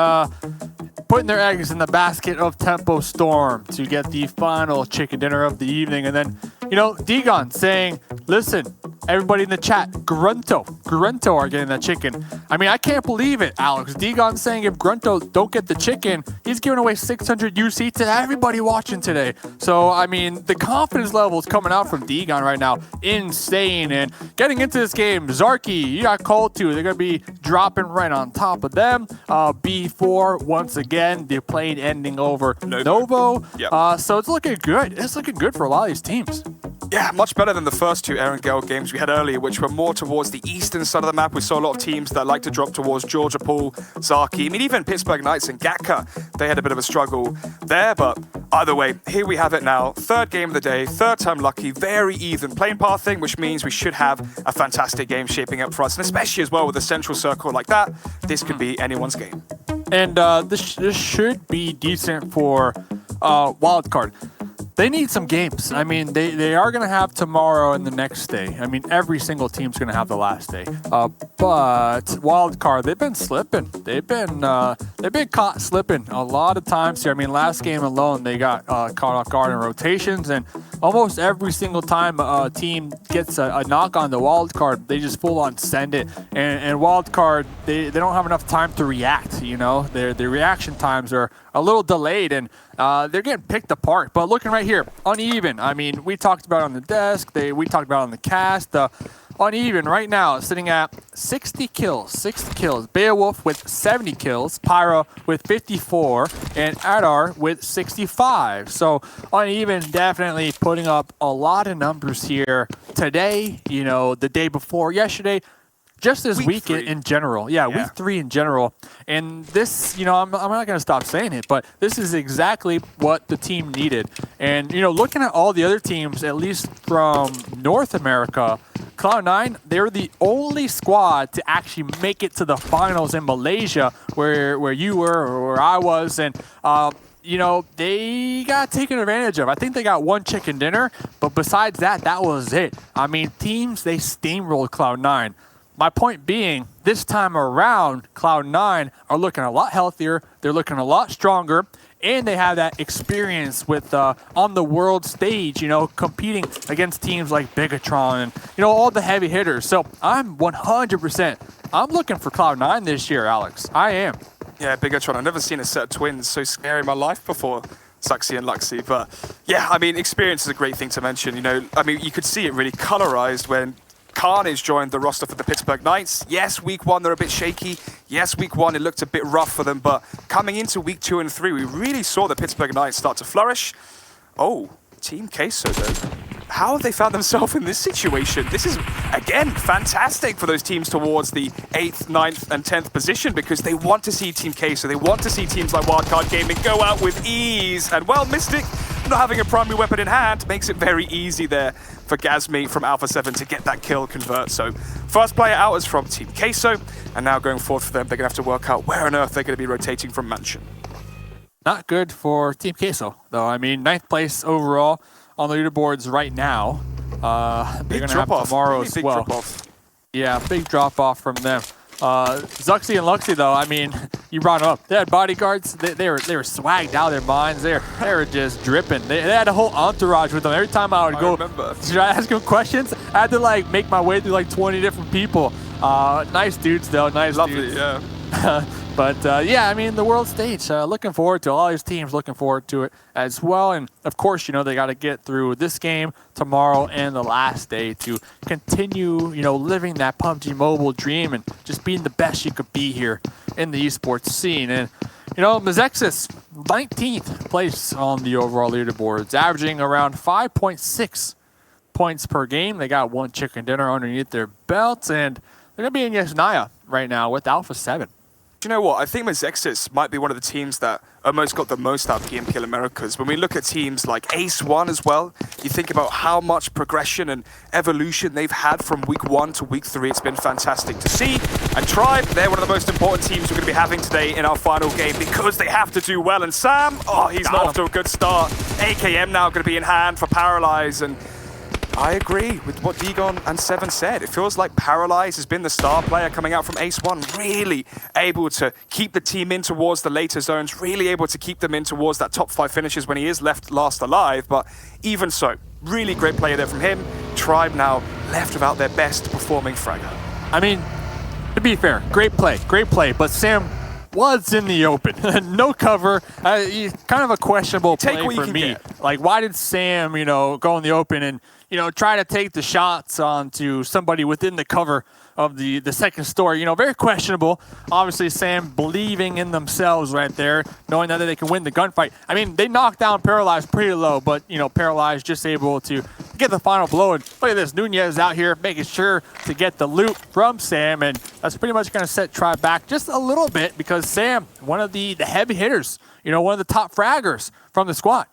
putting their eggs in the basket of Tempo Storm to get the final chicken dinner of the evening. And then, Degon saying, listen, everybody in the chat, Grunto are getting that chicken. I mean, I can't believe it, Alex. Degon saying if Grunto don't get the chicken, he's giving away 600 UC to everybody watching today. So, I mean, the confidence level is coming out from Degon right now. Insane. And getting into this game, Zarky, you got called to. They're going to be dropping right on top of them. B4, once again, the plane ending over Novo. Yep. So it's looking good. It's looking good for a lot of these teams. Yeah, much better than the first 2 Erangel games we had earlier, which were more towards the eastern side of the map. We saw a lot of teams that like to drop towards Georgia Pool, Zaki. I mean, even Pittsburgh Knights and Gatka, they had a bit of a struggle there. But either way, here we have it now. 3rd game of the day, 3rd time lucky, very even plane pathing, which means we should have a fantastic game shaping up for us. And especially as well with a central circle like that, this could be anyone's game. And this should be decent for wildcard. They need some games. I mean, they are going to have tomorrow and the next day. I mean, every single team's going to have the last day. But wildcard, they've been slipping. They've been caught slipping a lot of times here. I mean, last game alone, they got caught off guard in rotations, and almost every single time a team gets a knock on the wildcard, they just full on send it. And wildcard, they don't have enough time to react. Their reaction times are a little delayed, and they're getting picked apart. But looking right here, uneven. I mean, we talked about it on the desk. We talked about it on the cast. Uneven right now, sitting at 60 kills. Beowulf with 70 kills, Pyro with 54, and Adar with 65. So uneven, definitely putting up a lot of numbers here today. The day before yesterday. Just this week in general. Yeah, week 3 in general. And this, I'm not going to stop saying it, but this is exactly what the team needed. And, looking at all the other teams, at least from North America, Cloud9, they're the only squad to actually make it to the finals in Malaysia, where you were or where I was. And, they got taken advantage of. I think they got 1 chicken dinner, but besides that, that was it. I mean, teams, they steamrolled Cloud9. My point being, this time around, Cloud9 are looking a lot healthier. They're looking a lot stronger. And they have that experience with on the world stage, competing against teams like Bigatron and, all the heavy hitters. So I'm 100%. I'm looking for Cloud9 this year, Alex. I am. Yeah, Bigatron. I've never seen a set of twins so scary in my life before. Saxy and Luxy. But yeah, I mean, experience is a great thing to mention. You could see it really colorized when Carnage joined the roster for the Pittsburgh Knights. Yes, week 1 they're a bit shaky. Yes, week 1 it looked a bit rough for them, but coming into week 2 and 3, we really saw the Pittsburgh Knights start to flourish. Oh, Team Queso though. How have they found themselves in this situation? This is, again, fantastic for those teams towards the 8th, 9th, and 10th position because they want to see Team Queso. They want to see teams like Wildcard Gaming go out with ease. And, well, Mystic, not having a primary weapon in hand, makes it very easy there for Gazmi from Alpha 7 to get that kill convert. So, first player out is from Team Queso. And now going forward for them, they're going to have to work out where on earth they're going to be rotating from Mansion. Not good for Team Queso, though. I mean, 9th place overall on the leaderboards right now. They're going to have tomorrow as well. Yeah, big drop-off from them. Zuxi and Luxy, though, I mean, you brought them up. They had bodyguards. They were swagged out of their minds. They were just dripping. They had a whole entourage with them. Every time I would go try to ask them questions, I had to, like, make my way through, like, 20 different people. Nice dudes, though. Nice dudes. Yeah. But, yeah, I mean, the world stage, looking forward to all these teams, looking forward to it as well. And, of course, you know, they got to get through this game tomorrow and the last day to continue, you know, living that PUBG Mobile dream and just being the best you could be here in the esports scene. And, you know, Mazexis, 19th place on the overall leaderboards, averaging around 5.6 points per game. They got 1 chicken dinner underneath their belts, and they're going to be in Yasnaya right now with Alpha 7. You know what? I think Mazexis might be one of the teams that almost got the most out of PMPL Americas. When we look at teams like Ace 1 as well, you think about how much progression and evolution they've had from week 1 to week 3. It's been fantastic to see. And Tribe, they're one of the most important teams we're going to be having today in our final game because they have to do well. And Sam, oh, he's not off to a good start. AKM now going to be in hand for Paralyze. And I agree with what Digon and Seven said. It feels like Paralyze has been the star player coming out from Ace 1, really able to keep the team in towards the later zones, really able to keep them in towards that top 5 finishes when he is left last alive. But even so, really great player there from him. Tribe now left without their best performing fragger. I mean, to be fair, great play, but Sam was in the open. No cover. Kind of a questionable play for me. Like, why did Sam, you know, go in the open and, you know, try to take the shots onto somebody within the cover of the second story? You know, very questionable. Obviously, Sam believing in themselves right there, knowing that they can win the gunfight. I mean, they knocked down Paralyze pretty low, but, you know, Paralyze just able to get the final blow. And look at this, Nunez out here making sure to get the loot from Sam, and that's pretty much going to set Tribe back just a little bit because Sam, one of the heavy hitters, you know, one of the top fraggers from the squad.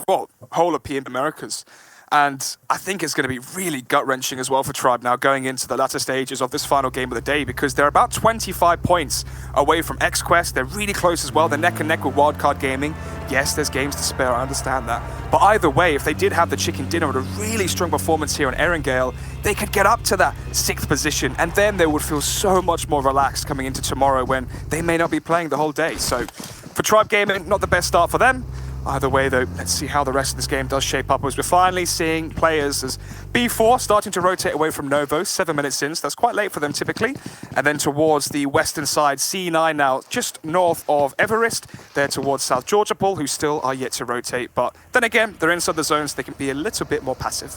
Well, whole of PM Americas. And I think it's going to be really gut-wrenching as well for Tribe now going into the latter stages of this final game of the day because they're about 25 points away from X-Quest. They're really close as well. They're neck and neck with Wildcard Gaming. Yes, there's games to spare, I understand that. But either way, if they did have the chicken dinner with a really strong performance here on Erangel, they could get up to that 6th position, and then they would feel so much more relaxed coming into tomorrow when they may not be playing the whole day. So for Tribe Gaming, not the best start for them. Either way, though, let's see how the rest of this game does shape up as we're finally seeing players as B4 starting to rotate away from Novo, 7 minutes in, so that's quite late for them typically. And then towards the western side, C9 now just north of Everest. They're towards South Georgia Pool, who still are yet to rotate. But then again, they're inside the zones, so they can be a little bit more passive.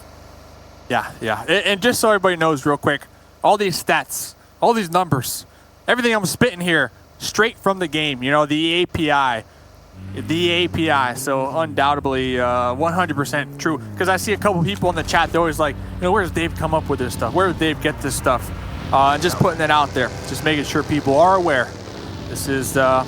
Yeah. And just so everybody knows real quick, all these stats, all these numbers, everything I'm spitting here, straight from the game, you know, the API. So undoubtedly 100% true. Because I see a couple people in the chat, they're always like, you know, where does Dave come up with this stuff? Where does Dave get this stuff? And just putting it out there, just making sure people are aware. This is the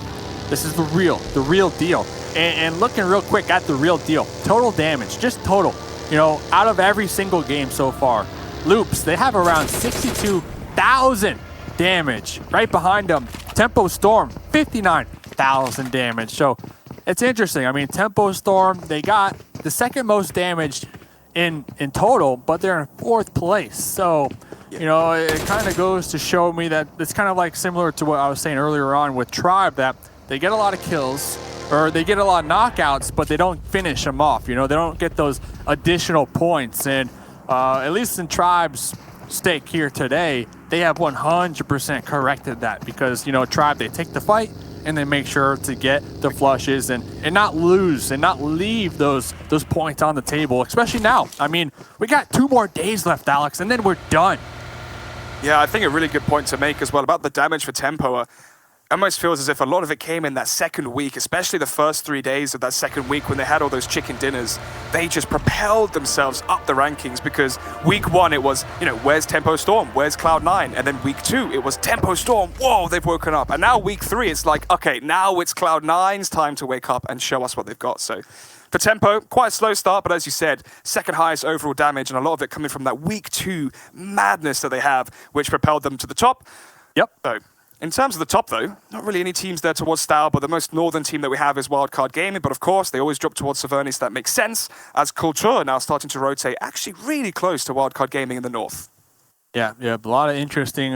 real deal. And looking real quick at the real deal, total damage, just total. You know, out of every single game so far, Loops, they have around 62,000 damage. Right behind them, Tempo Storm, 59,000 damage. So it's interesting. I mean, Tempo Storm, they got the second most damage in total, but they're in 4th place. So, you know, it kind of goes to show me that it's kind of like similar to what I was saying earlier on with Tribe, that they get a lot of kills or they get a lot of knockouts, but they don't finish them off. You know, they don't get those additional points. And at least in Tribe's stake here today, they have 100% corrected that because, you know, Tribe, they take the fight and they make sure to get the flushes and not lose and not leave those points on the table, especially now. I mean, we got 2 more days left, Alex, and then we're done. Yeah, I think a really good point to make as well about the damage for Tempo. Almost feels as if a lot of it came in that second week, especially the first 3 days of that second week when they had all those chicken dinners. They just propelled themselves up the rankings because week 1 it was, where's Tempo Storm? Where's Cloud9? And then week 2 it was Tempo Storm. Whoa, they've woken up. And now week 3 it's like, okay, now it's Cloud9's time to wake up and show us what they've got. So for Tempo, quite a slow start, but as you said, second highest overall damage, and a lot of it coming from that week 2 madness that they have, which propelled them to the top. Yep. So in terms of the top, though, not really any teams there towards Style, but the most northern team that we have is Wildcard Gaming. But of course, they always drop towards Savernis. So that makes sense, as Culture now starting to rotate actually really close to Wildcard Gaming in the north. Yeah, a lot of interesting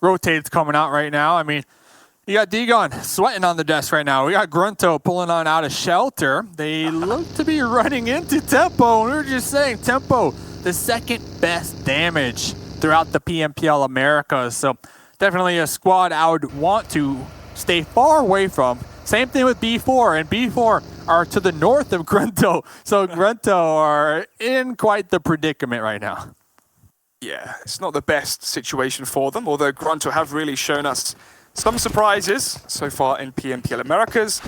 rotates coming out right now. I mean, you got Digon sweating on the desk right now. We got Grunto pulling on out of shelter. They look to be running into Tempo. We were just saying, Tempo, the second best damage throughout the PMPL Americas. So definitely a squad I would want to stay far away from. Same thing with B4, and B4 are to the north of Grunto. So Grunto are in quite the predicament right now. Yeah, it's not the best situation for them, although Grunto have really shown us some surprises so far in PMPL Americas.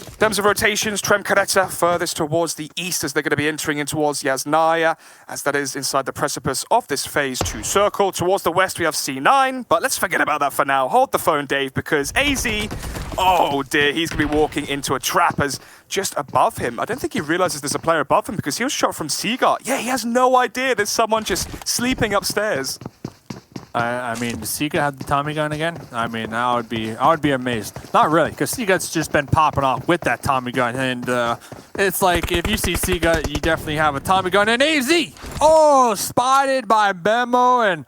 In terms of rotations, Trem Caretta furthest towards the east as they're going to be entering in towards Yasnaya, as that is inside the precipice of this phase 2 circle. Towards the west, we have C9, but let's forget about that for now. Hold the phone, Dave, because AZ, oh dear, he's going to be walking into a trap as just above him. I don't think he realizes there's a player above him because he was shot from Seagull. Yeah, he has no idea there's someone just sleeping upstairs. I mean, does Sika have the Tommy gun again? I mean, I would be amazed. Not really, because Sika's just been popping off with that Tommy gun, and it's like if you see Sika, you definitely have a Tommy gun. And AZ, oh, spotted by Bemo and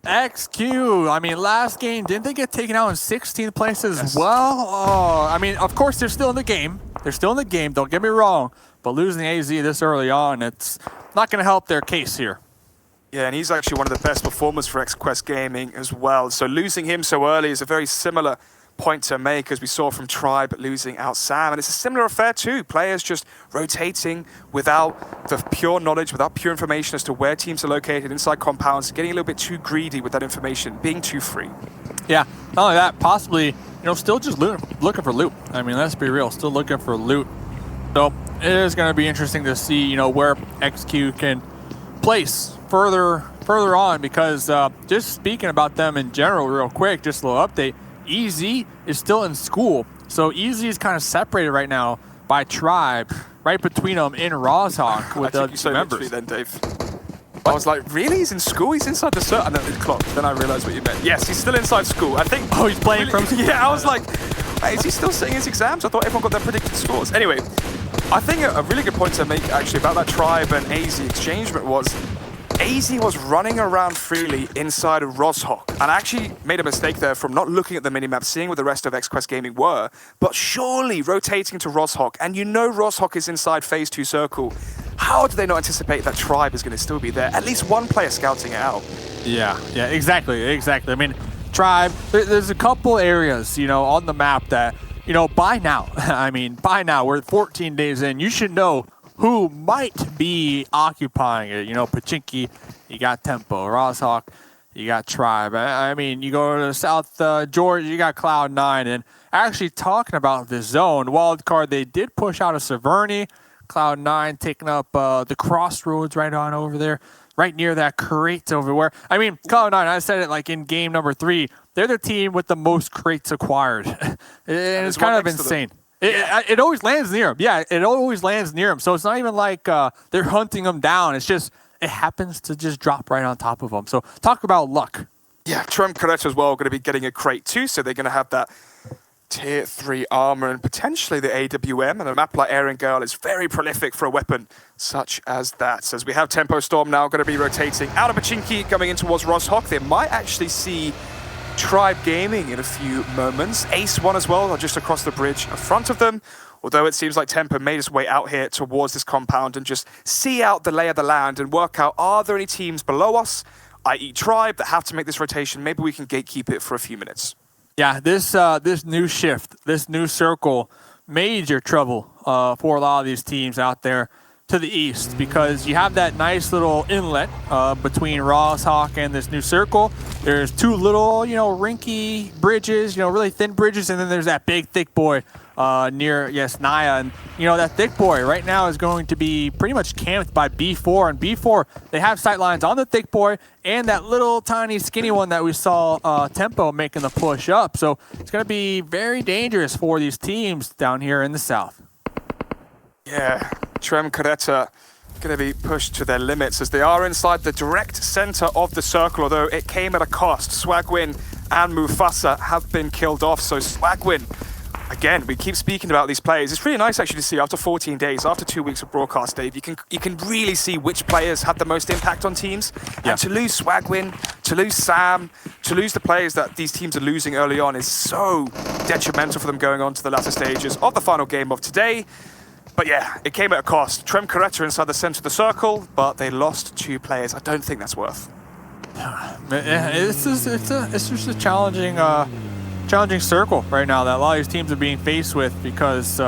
XQ. I mean, last game, didn't they get taken out in 16th place as well? Oh, I mean, of course they're still in the game. Don't get me wrong, but losing AZ this early on, it's not going to help their case here. Yeah, and he's actually one of the best performers for XQuest Gaming as well. So losing him so early is a very similar point to make as we saw from Tribe losing out Sam. And it's a similar affair too. Players just rotating without the pure knowledge, without pure information as to where teams are located inside compounds, getting a little bit too greedy with that information, being too free. Yeah, not only that, possibly, still just looking for loot. I mean, let's be real, still looking for loot. So it is going to be interesting to see, where XQ can place further on, because just speaking about them in general real quick, just a little update, EZ is still in school. So EZ is kind of separated right now by Tribe, right between them in Rozhawk with the members. Then, Dave. I was like, really? He's in school? He's inside the cert? And then it clocked. Then I realized what you meant. Yes, he's still inside school. I think. Oh, he's playing really, from. Yeah, I was like, wait, is he still sitting his exams? I thought everyone got their predicted scores. Anyway, I think a really good point to make actually about that Tribe and AZ exchange was AZ was running around freely inside of Rozhawk, and I actually made a mistake there from not looking at the minimap, seeing where the rest of XQuest Gaming were, but surely rotating to Rozhawk, and Rozhawk is inside phase 2 circle. How do they not anticipate that Tribe is going to still be there? At least one player scouting it out. Yeah, exactly. I mean, Tribe, there's a couple areas, on the map that, by now, we're 14 days in, you should know who might be occupying it. Pachinki, you got Tempo, Rozhawk, you got Tribe. I mean, you go to South Georgia, you got Cloud9. And actually talking about this zone, wildcard, they did push out of Saverny. Cloud9 taking up the crossroads right on over there, right near that crate over where. I mean, Cloud9, I said it like in game number 3, they're the team with the most crates acquired. And it's kind of insane. It always lands near him. Yeah, it always lands near him. So it's not even like they're hunting him down. It's just, it happens to just drop right on top of them. So talk about luck. Yeah, Trem Caretta as well going to be getting a crate too. So they're going to have that tier 3 armor and potentially the AWM. And a map like Aaron Girl is very prolific for a weapon such as that. So as we have Tempo Storm now going to be rotating out of Pachinki, coming in towards Rozhawk. They might actually see Tribe Gaming in a few moments. Ace 1 as well, just across the bridge in front of them. Although it seems like Tempo made his way out here towards this compound and just see out the lay of the land and work out, are there any teams below us, i.e. Tribe, that have to make this rotation? Maybe we can gatekeep it for a few minutes. Yeah, this new shift, this new circle, major trouble for a lot of these teams out there. to the east because you have that nice little inlet between Rosshawk and this new circle. There's two little, rinky bridges, really thin bridges, and then there's that big thick boy near, Naya. And, that thick boy right now is going to be pretty much camped by B4. And B4, they have sight lines on the thick boy and that little tiny skinny one that we saw Tempo making the push up. So it's going to be very dangerous for these teams down here in the south. Yeah, Trem Caretta going to be pushed to their limits as they are inside the direct center of the circle, although it came at a cost. Swagwin and Mufasa have been killed off, so Swagwin, again, we keep speaking about these players. It's really nice actually to see after 14 days, after 2 weeks of broadcast, Dave, you can really see which players have the most impact on teams. Yeah. And to lose Swagwin, to lose Sam, to lose the players that these teams are losing early on is so detrimental for them going on to the latter stages of the final game of today. But yeah, it came at a cost. Trem Caretta inside the center of the circle, but they lost 2 players. I don't think that's worth. It's just a challenging circle right now that a lot of these teams are being faced with because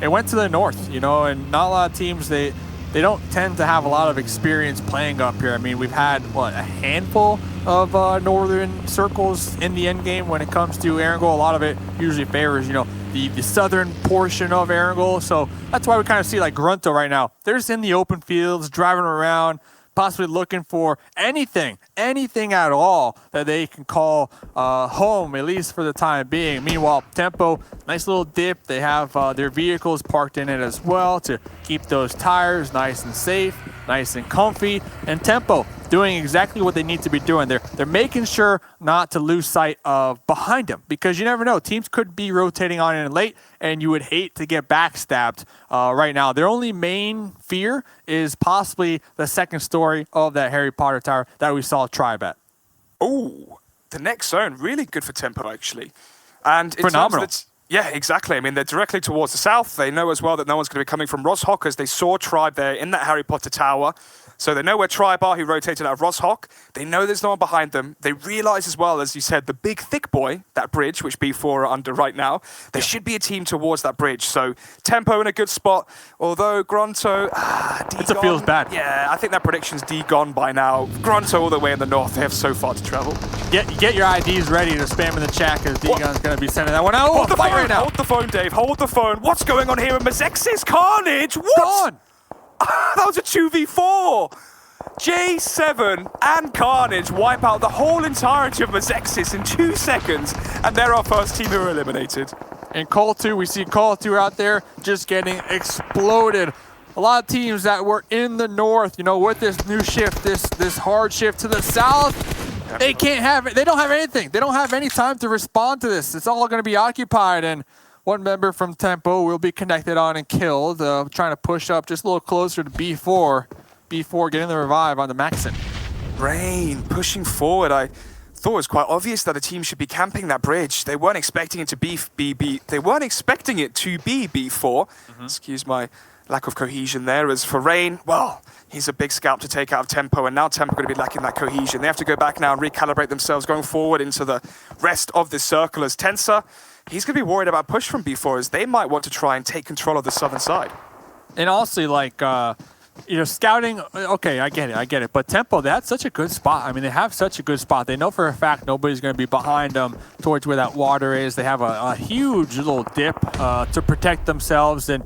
it went to the north, and not a lot of teams, they don't tend to have a lot of experience playing up here. I mean, we've had, a handful of northern circles in the end game when it comes to Erangel. A lot of it usually favors, the southern portion of Erangel. So that's why we kind of see like Grunto right now. They're just in the open fields, driving around, possibly looking for anything at all that they can call home, at least for the time being. Meanwhile, Tempo, nice little dip. They have their vehicles parked in it as well to keep those tires nice and safe, nice and comfy. And Tempo doing exactly what they need to be doing. They're making sure not to lose sight of behind them because you never know. Teams could be rotating on in late, and you would hate to get backstabbed right now. Their only main fear is possibly the second story of that Harry Potter tower that we saw Tribe at. Oh, the next zone, really good for Tempo, actually. And in phenomenal. Yeah, exactly. I mean, they're directly towards the south. They know as well that no one's going to be coming from Rosshawk as they saw Tribe there in that Harry Potter tower. So they know where Tribe are, who rotated out of Rosshawk. They know there's no one behind them. They realize as well, as you said, the big thick boy, that bridge, which B4 are under right now, there should be a team towards that bridge. So Tempo in a good spot, although Grunto, It feels bad. Yeah, I think that prediction's D-gone by now. Grunto all the way in the north, they have so far to travel. Get your IDs ready to spam in the chat because D-Gun's going to be sending that one out. Hold the phone right now. Hold the phone, Dave. Hold the phone. What's going on here in Mazexis? Carnage? What? Gone. That was a 2v4. J7 and Carnage wipe out the whole entirety of Mazexis in 2 seconds, and they're our first team who are eliminated. And Call 2, we see Call 2 out there just getting exploded. A lot of teams that were in the north, with this new shift, this hard shift to the south, they can't have it. They don't have anything. They don't have any time to respond to this. It's all going to be occupied, and one member from Tempo will be connected on and killed, trying to push up just a little closer to B4. B4 getting the revive on the Maxon. Rain pushing forward. I thought it was quite obvious that a team should be camping that bridge. They weren't expecting it to be B4. Excuse my lack of cohesion there. As for Rain, well, he's a big scalp to take out of Tempo, and now Tempo are going to be lacking that cohesion. They have to go back now and recalibrate themselves going forward into the rest of this circle. As Tensor, he's going to be worried about push from B4 as they might want to try and take control of the southern side. And also, scouting, okay, I get it. But Tempo, they had such a good spot. I mean, they have such a good spot. They know for a fact nobody's going to be behind them towards where that water is. They have a huge little dip to protect themselves. And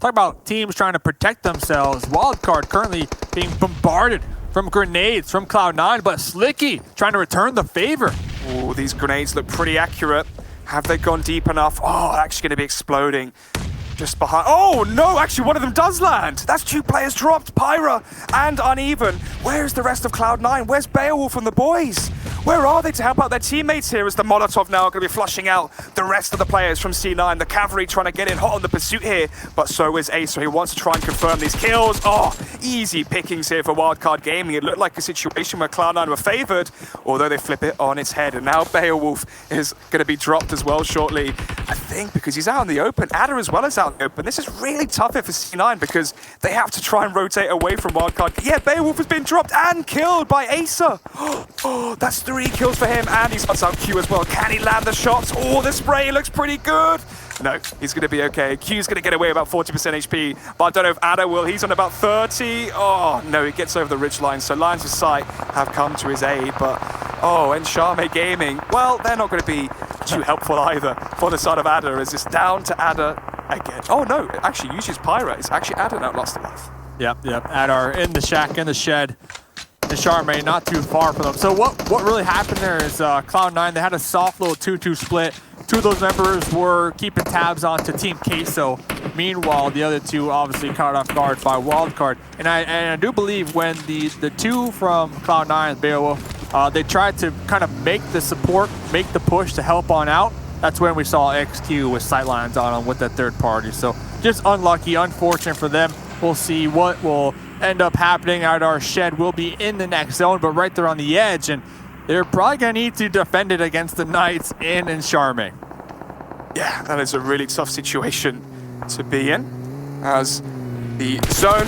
talk about teams trying to protect themselves. Wildcard currently being bombarded from grenades from Cloud9, but Slicky trying to return the favor. Oh, these grenades look pretty accurate. Have they gone deep enough? Oh, actually going to be exploding. Just behind. Oh, no, actually, one of them does land. That's 2 players dropped, Pyra and Uneven. Where's the rest of Cloud9? Where's Beowulf and the boys? Where are they to help out their teammates here as the Molotov now are going to be flushing out the rest of the players from C9. The cavalry trying to get in hot on the pursuit here, but so is Ace, so he wants to try and confirm these kills. Oh, easy pickings here for Wildcard Gaming. It looked like a situation where Cloud9 were favored, although they flip it on its head. And now Beowulf is going to be dropped as well shortly, I think, because he's out in the open. Adder as well as out in the open. This is really tough here for C9 because they have to try and rotate away from Wildcard. Yeah, Beowulf has been dropped and killed by Acer. Oh, that's 3 kills for him, and he spots out Q as well. Can he land the shots? Oh, the spray looks pretty good. No, he's going to be okay. Q's going to get away about 40% HP, but I don't know if Ada will. He's on about 30. Oh, no, he gets over the ridgeline, so lines of sight have come to his aid, but oh, and Charme Gaming, well, they're not going to be too helpful either for the side of Ada, as it's down to Ada again. Oh, no, actually, uses Pyra. It's actually Ada now lost to life. Yep. Adar in the shack, in the shed. And Charme not too far from them. So what really happened there is Cloud9, they had a soft little 2-2 split. Two of those members were keeping tabs onto Team Queso. Meanwhile, the other two obviously caught off guard by Wildcard. And I do believe when the two from Cloud9, Beowulf, they tried to kind of make the support, make the push to help on out. That's when we saw XQ with sightlines on them with that third party. So just unlucky, unfortunate for them. We'll see what will end up happening. Our shed will be in the next zone, but right there on the edge, and they're probably going to need to defend it against the Knights in Charme. Yeah, that is a really tough situation to be in, as the zone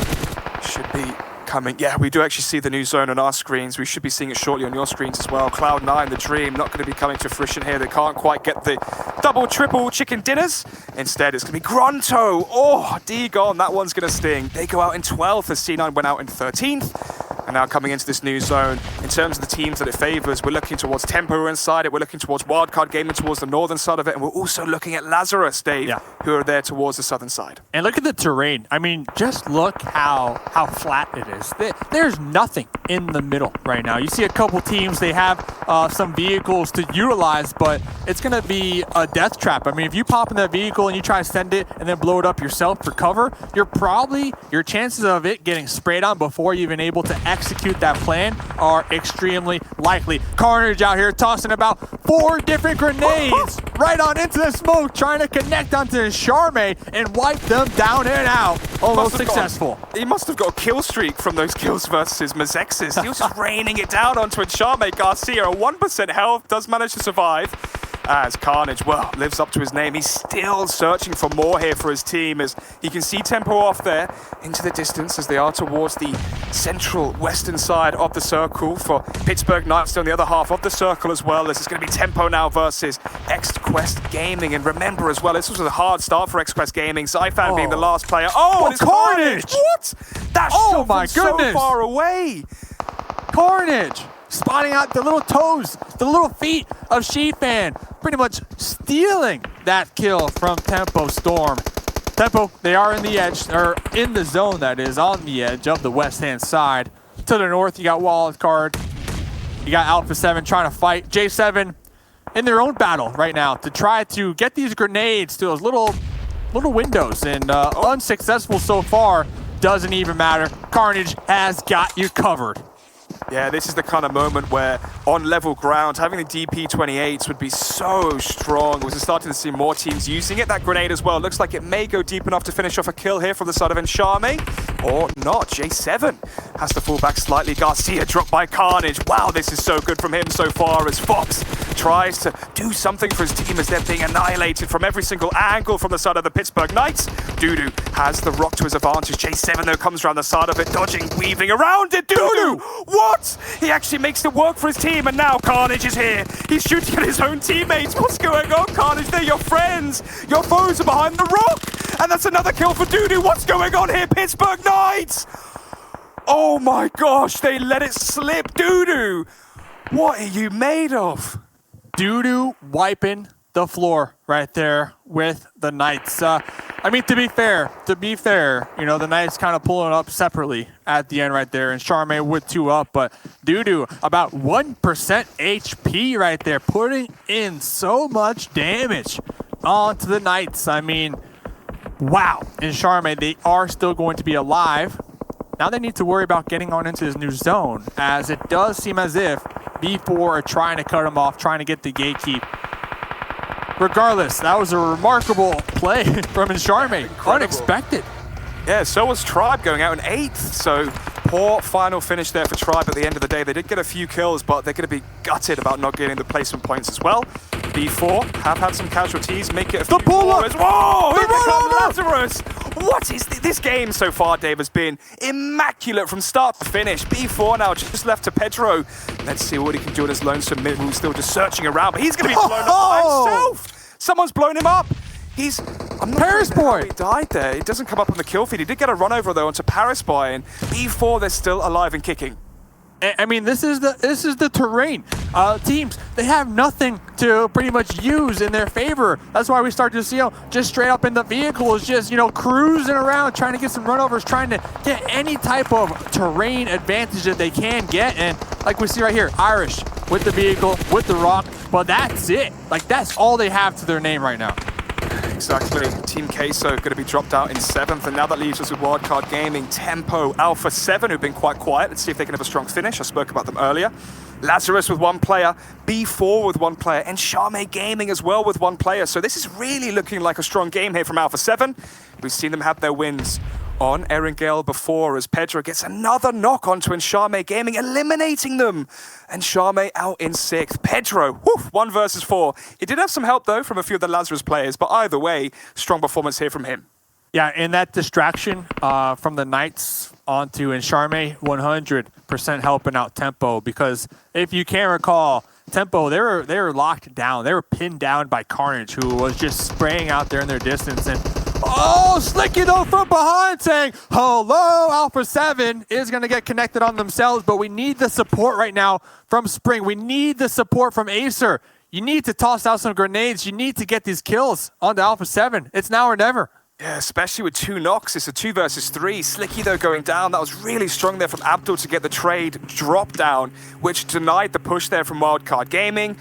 should be coming. Yeah, we do actually see the new zone on our screens. We should be seeing it shortly on your screens as well. Cloud9, the dream, not going to be coming to fruition here. They can't quite get the double, triple chicken dinners. Instead, it's going to be Grunto. Oh, D-Gone, that one's going to sting. They go out in 12th as C9 went out in 13th. And now coming into this new zone, in terms of the teams that it favors, we're looking towards Tempo inside it, we're looking towards Wildcard Gaming towards the northern side of it, and we're also looking at Lazarus, Dave, who are there towards the southern side. And look at the terrain. I mean, just look how flat it is. There's nothing in the middle right now. You see a couple teams, they have some vehicles to utilize, but it's going to be a death trap. I mean, if you pop in that vehicle and you try to send it and then blow it up yourself for cover, your chances of it getting sprayed on before you're even able to execute that plan are extremely likely. Carnage out here tossing about 4 different grenades right on into the smoke, trying to connect onto Charme and wipe them down and out. Almost successful. He must have got a kill streak from those kills versus Mazexis. He was just raining it down onto a Charme. Garcia, 1% health, does manage to survive. As Carnage, well, lives up to his name. He's still searching for more here for his team, as he can see Tempo off there into the distance as they are towards the central western side of the circle for Pittsburgh Knights on the other half of the circle as well. This is going to be Tempo now versus XQuest Gaming. And remember as well, this was a hard start for XQuest Gaming. Zyfan being the last player. Oh, and it's Carnage! What? That shot from so far away. Carnage! Spotting out the little toes, the little feet of Shifan, pretty much stealing that kill from Tempo Storm. Tempo, they are in the edge, or in the zone that is, on the edge of the west-hand side. To the north, you got Wildcard. You got Alpha 7 trying to fight. J7 in their own battle right now to try to get these grenades to those little windows, and unsuccessful so far. Doesn't even matter. Carnage has got you covered. Yeah, this is the kind of moment where, on level ground, having the DP28s would be so strong. We're starting to see more teams using it. That grenade as well looks like it may go deep enough to finish off a kill here from the side of Encharme, or not. J7 has to fall back slightly. Garcia dropped by Carnage. Wow, this is so good from him so far, as Fox tries to do something for his team as they're being annihilated from every single angle from the side of the Pittsburgh Knights. Dudu has the rock to his advantage. J7, though, comes around the side of it, dodging, weaving around it. Dudu! What? He actually makes it work for his team, and now Carnage is here. He's shooting at his own teammates. What's going on, Carnage? They're your friends. Your foes are behind the rock. And that's another kill for Dudu. What's going on here, Pittsburgh Knights? Oh my gosh, they let it slip. Dudu, what are you made of? Dudu wiping the floor right there with the Knights. I mean, to be fair, you know, the Knights kind of pulling up separately at the end right there, and Charme with 2 up, but Dudu about 1% HP right there, putting in so much damage onto the Knights. I mean, wow. And Charme, they are still going to be alive. Now they need to worry about getting on into this new zone, as it does seem as if B4 are trying to cut him off, trying to get the gatekeep. Regardless, that was a remarkable play from Encharme. Unexpected. Yeah, so was Tribe going out in 8th. So poor final finish there for Tribe at the end of the day. They did get a few kills, but they're going to be gutted about not getting the placement points as well. B4 have had some casualties, make it a few more. Whoa! Here comes Lazarus! What is this game so far, Dave, has been immaculate from start to finish. B4 now just left to Pedro. Let's see what he can do in his lonesome mid, who's still just searching around, but he's going to be blown up by himself. Someone's blown him up. I'm not Paris sure how Boy. he died there. It doesn't come up on the kill feed. He did get a run over though onto Paris Boy, and E4 they're still alive and kicking. I mean, this is the terrain. Teams, they have nothing to pretty much use in their favor. That's why we start to see them just straight up in the vehicles, just, you know, cruising around, trying to get some runovers, trying to get any type of terrain advantage that they can get. And like we see right here, Irish with the vehicle, with the rock, but that's it. Like, that's all they have to their name right now. Exactly. Team Queso going to be dropped out in 7th, and now that leaves us with Wildcard Gaming, Tempo, Alpha 7, who've been quite quiet. Let's see if they can have a strong finish. I spoke about them earlier. Lazarus with 1 player, B4 with 1 player, and Charme Gaming as well with 1 player. So this is really looking like a strong game here from Alpha 7. We've seen them have their wins on Erangel before, as Pedro gets another knock onto Encharme Gaming, eliminating them. And Charme out in 6th. Pedro, 1 versus 4. He did have some help, though, from a few of the Lazarus players, but either way, strong performance here from him. Yeah, and that distraction from the Knights onto Encharme, 100% helping out Tempo, because if you can recall, Tempo, they were locked down. They were pinned down by Carnage, who was just spraying out there in their distance. And oh, Slicky though from behind saying, hello, Alpha 7 is going to get connected on themselves, but we need the support right now from Spring. We need the support from Acer. You need to toss out some grenades. You need to get these kills on the Alpha 7. It's now or never. Yeah, especially with 2 knocks. It's a 2 versus 3. Slicky, though, going down. That was really strong there from Abdul to get the trade drop down, which denied the push there from Wildcard Gaming.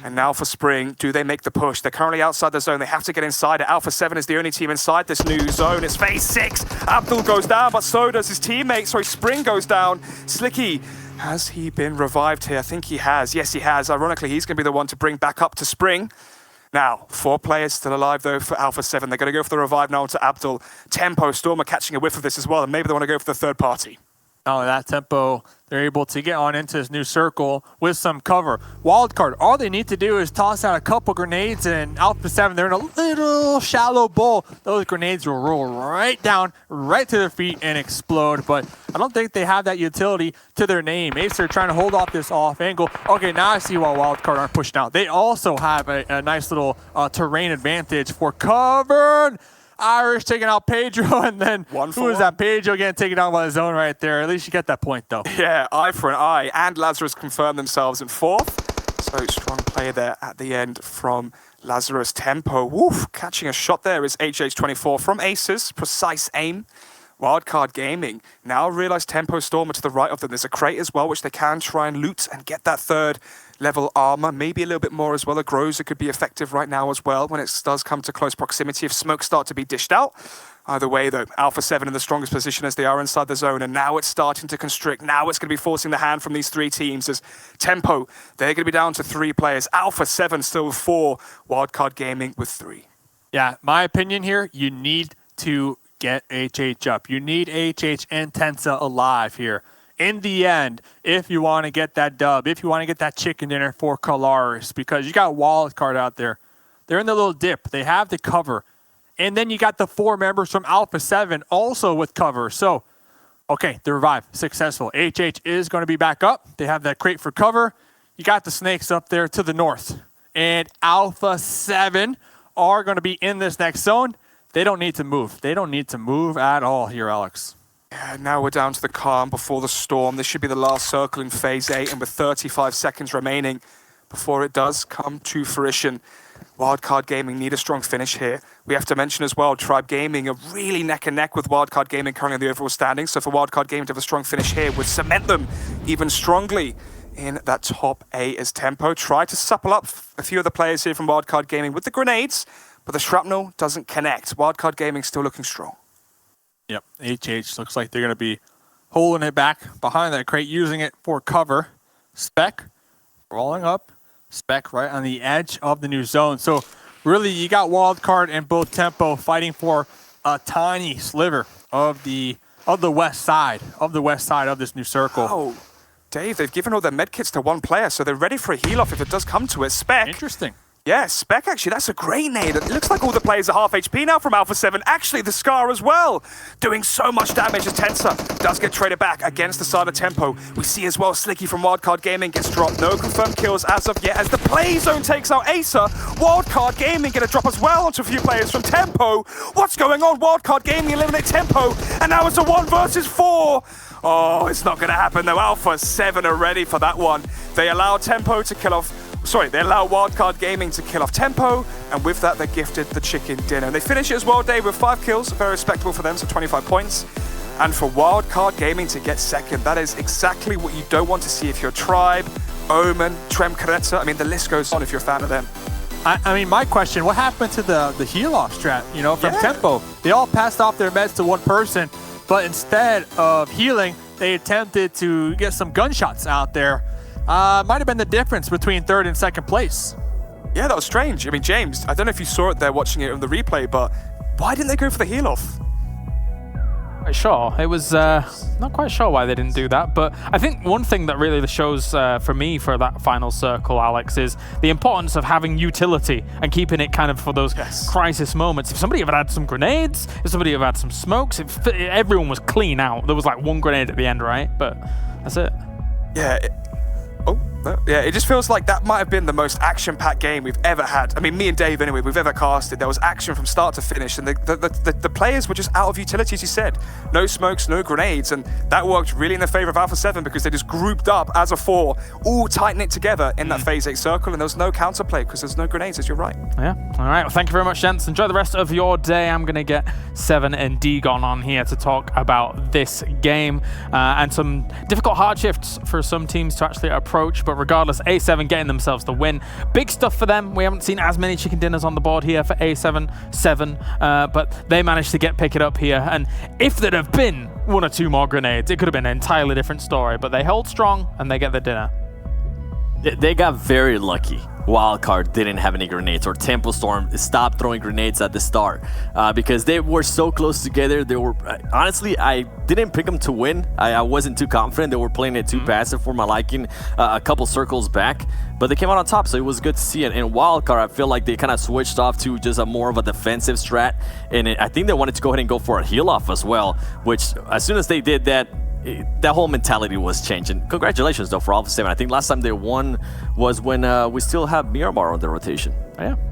And now for Spring, do they make the push? They're currently outside the zone. They have to get inside it. Alpha 7 is the only team inside this new zone. It's phase 6. Abdul goes down, but so does his teammate. Sorry, Spring goes down. Slicky, has he been revived here? I think he has. Yes, he has. Ironically, he's going to be the one to bring back up to Spring. Now, 4 players still alive, though, for Alpha 7. They're going to go for the revive now onto Abdul. Tempo, Stormer catching a whiff of this as well, and maybe they want to go for the third party. Oh, that Tempo, they're able to get on into this new circle with some cover. Wildcard, all they need to do is toss out a couple grenades, and Alpha 7, they're in a little shallow bowl. Those grenades will roll right down, right to their feet, and explode. But I don't think they have that utility to their name. Acer trying to hold off this off angle. Okay, now I see why Wildcard aren't pushing out. They also have a nice little terrain advantage for cover. Irish taking out Pedro, and then who is that? Pedro getting taken out by the zone right there. At least you get that point, though. Yeah, eye for an eye. And Lazarus confirmed themselves in 4th. So strong play there at the end from Lazarus. Tempo, catching a shot there is HH24 from Aces. Precise aim. Wildcard Gaming now realize Tempo Stormer to the right of them. There's a crate as well, which they can try and loot and get that 3rd level armor, maybe a little bit more as well. A Groza could be effective right now as well when it does come to close proximity if smokes start to be dished out. Either way, though, Alpha 7 in the strongest position as they are inside the zone, and now it's starting to constrict. Now it's going to be forcing the hand from these 3 teams as Tempo, they're going to be down to 3 players. Alpha 7 still with 4. Wildcard Gaming with 3. Yeah, my opinion here, you need to get HH up. You need HH and Tensa alive here. In the end, if you want to get that dub, if you want to get that chicken dinner for Colaris, because you got Wildcard out there. They're in the little dip. They have the cover. And then you got the 4 members from Alpha 7 also with cover. So, okay, the revive, successful. HH is going to be back up. They have that crate for cover. You got the snakes up there to the north. And Alpha 7 are going to be in this next zone. They don't need to move. They don't need to move at all here, Alex. Yeah, now we're down to the calm before the storm. This should be the last circle in phase 8, and with 35 seconds remaining before it does come to fruition, Wildcard Gaming need a strong finish here. We have to mention as well, Tribe Gaming are really neck and neck with Wildcard Gaming currently in the overall standings. So for Wildcard Gaming to have a strong finish here would cement them even strongly in that top 8 as Tempo try to supple up a few of the players here from Wildcard Gaming with the grenades, but the shrapnel doesn't connect. Wildcard Gaming still looking strong. Yep, HH looks like they're going to be holding it back behind that crate, using it for cover. Spec rolling up. Spec right on the edge of the new zone. So really, you got Wildcard and both Tempo fighting for a tiny sliver of the west side of this new circle. Oh, Dave, they've given all their medkits to 1 player, so they're ready for a heal off if it does come to it. Spec. Interesting. Yeah, Spec, actually, that's a great nade. It looks like all the players are half HP now from Alpha 7. Actually, the Scar as well, doing so much damage as Tensor does get traded back against the side of Tempo. We see as well Slicky from Wildcard Gaming gets dropped. No confirmed kills as of yet as the play zone takes out Acer. Wildcard Gaming gonna drop as well onto a few players from Tempo. What's going on? Wildcard Gaming eliminate Tempo, and now it's a 1 versus 4. Oh, it's not gonna happen though. Alpha 7 are ready for that one. They allow Tempo to kill off. Sorry, they allow Wildcard Gaming to kill off Tempo, and with that, they're gifted the chicken dinner. And they finish it as well, Dave, with 5 kills. Very respectable for them, so 25 points. And for Wildcard Gaming to get second, that is exactly what you don't want to see if you're Tribe, Omen, Trem Kreta. I mean, the list goes on if you're a fan of them. I mean, my question, what happened to the heal-off strat, you know, from Tempo? They all passed off their meds to one person, but instead of healing, they attempted to get some gunshots out there. Might have been the difference between 3rd and 2nd place. Yeah, that was strange. I mean, James, I don't know if you saw it there watching it on the replay, but why didn't they go for the heal-off? Quite sure. It was not quite sure why they didn't do that, but I think one thing that really shows for me for that final circle, Alex, is the importance of having utility and keeping it kind of for those crisis moments. If somebody had some grenades, if somebody had some smokes, if everyone was clean out. There was like 1 grenade at the end, right? But that's it. Yeah. Yeah, it just feels like that might have been the most action-packed game we've ever had. I mean, me and Dave, anyway, we've ever casted. There was action from start to finish, and the players were just out of utility, as you said. No smokes, no grenades, and that worked really in the favor of Alpha 7 because they just grouped up as a 4, all tight-knit together in that Phase 8 circle, and there was no counterplay because there's no grenades, as you're right. Yeah, all right. Well, thank you very much, gents. Enjoy the rest of your day. I'm going to get Seven and Degon on here to talk about this game and some difficult hardships for some teams to actually approach, but regardless, A7 getting themselves the win. Big stuff for them. We haven't seen as many chicken dinners on the board here for A7, but they managed to pick it up here. And if there'd have been 1 or 2 more grenades, it could have been an entirely different story, but they held strong and they get the dinner. They got very lucky. Wildcard didn't have any grenades, or Tempo Storm stopped throwing grenades at the start because they were so close together. They were honestly, I didn't pick them to win. I wasn't too confident. They were playing it too passive for my liking a couple circles back, but they came out on top, so it was good to see it. And Wildcard, I feel like they kind of switched off to just a more of a defensive strat, and I think they wanted to go ahead and go for a heal off as well, which as soon as they did that, that whole mentality was changing. Congratulations though for Alpha 7. I think last time they won was when we still have Miramar on the rotation.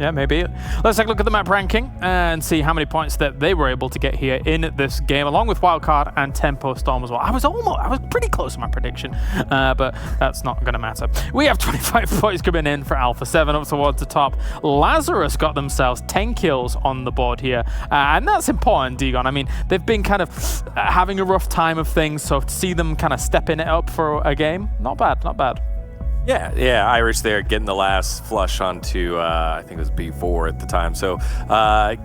Yeah, maybe. Let's take a look at the map ranking and see how many points that they were able to get here in this game, along with Wildcard and Tempo Storm as well. I was pretty close to my prediction, but that's not going to matter. We have 25 points coming in for Alpha 7 up towards the top. Lazarus got themselves 10 kills on the board here, and that's important, Degon. I mean, they've been kind of having a rough time of things, so to see them kind of stepping it up for a game, not bad, not bad. Yeah, Irish there getting the last flush onto, I think it was B4 at the time. So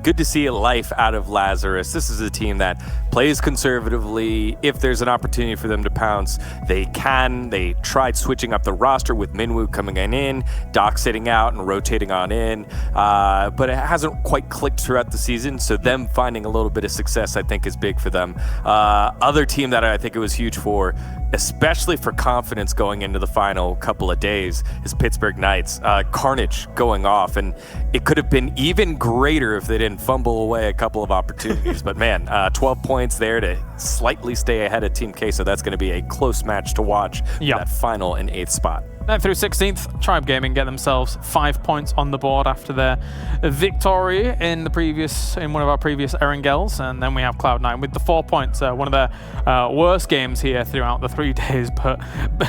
good to see life out of Lazarus. This is a team that plays conservatively. If there's an opportunity for them to pounce, they can. They tried switching up the roster with Minwoo coming in, Doc sitting out and rotating on in, but it hasn't quite clicked throughout the season. So them finding a little bit of success, I think, is big for them. Other team that I think it was huge for, especially for confidence going into the final couple of days, is Pittsburgh Knights. Carnage going off, and it could have been even greater if they didn't fumble away a couple of opportunities. But man, 12 points there to slightly stay ahead of Team K, so that's going to be a close match to watch for that final and 8th spot. 9th through 16th, Tribe Gaming get themselves 5 points on the board after their victory in one of our previous Erangels, and then we have Cloud9 with the 4 points. One of the worst games here throughout the 3 days, but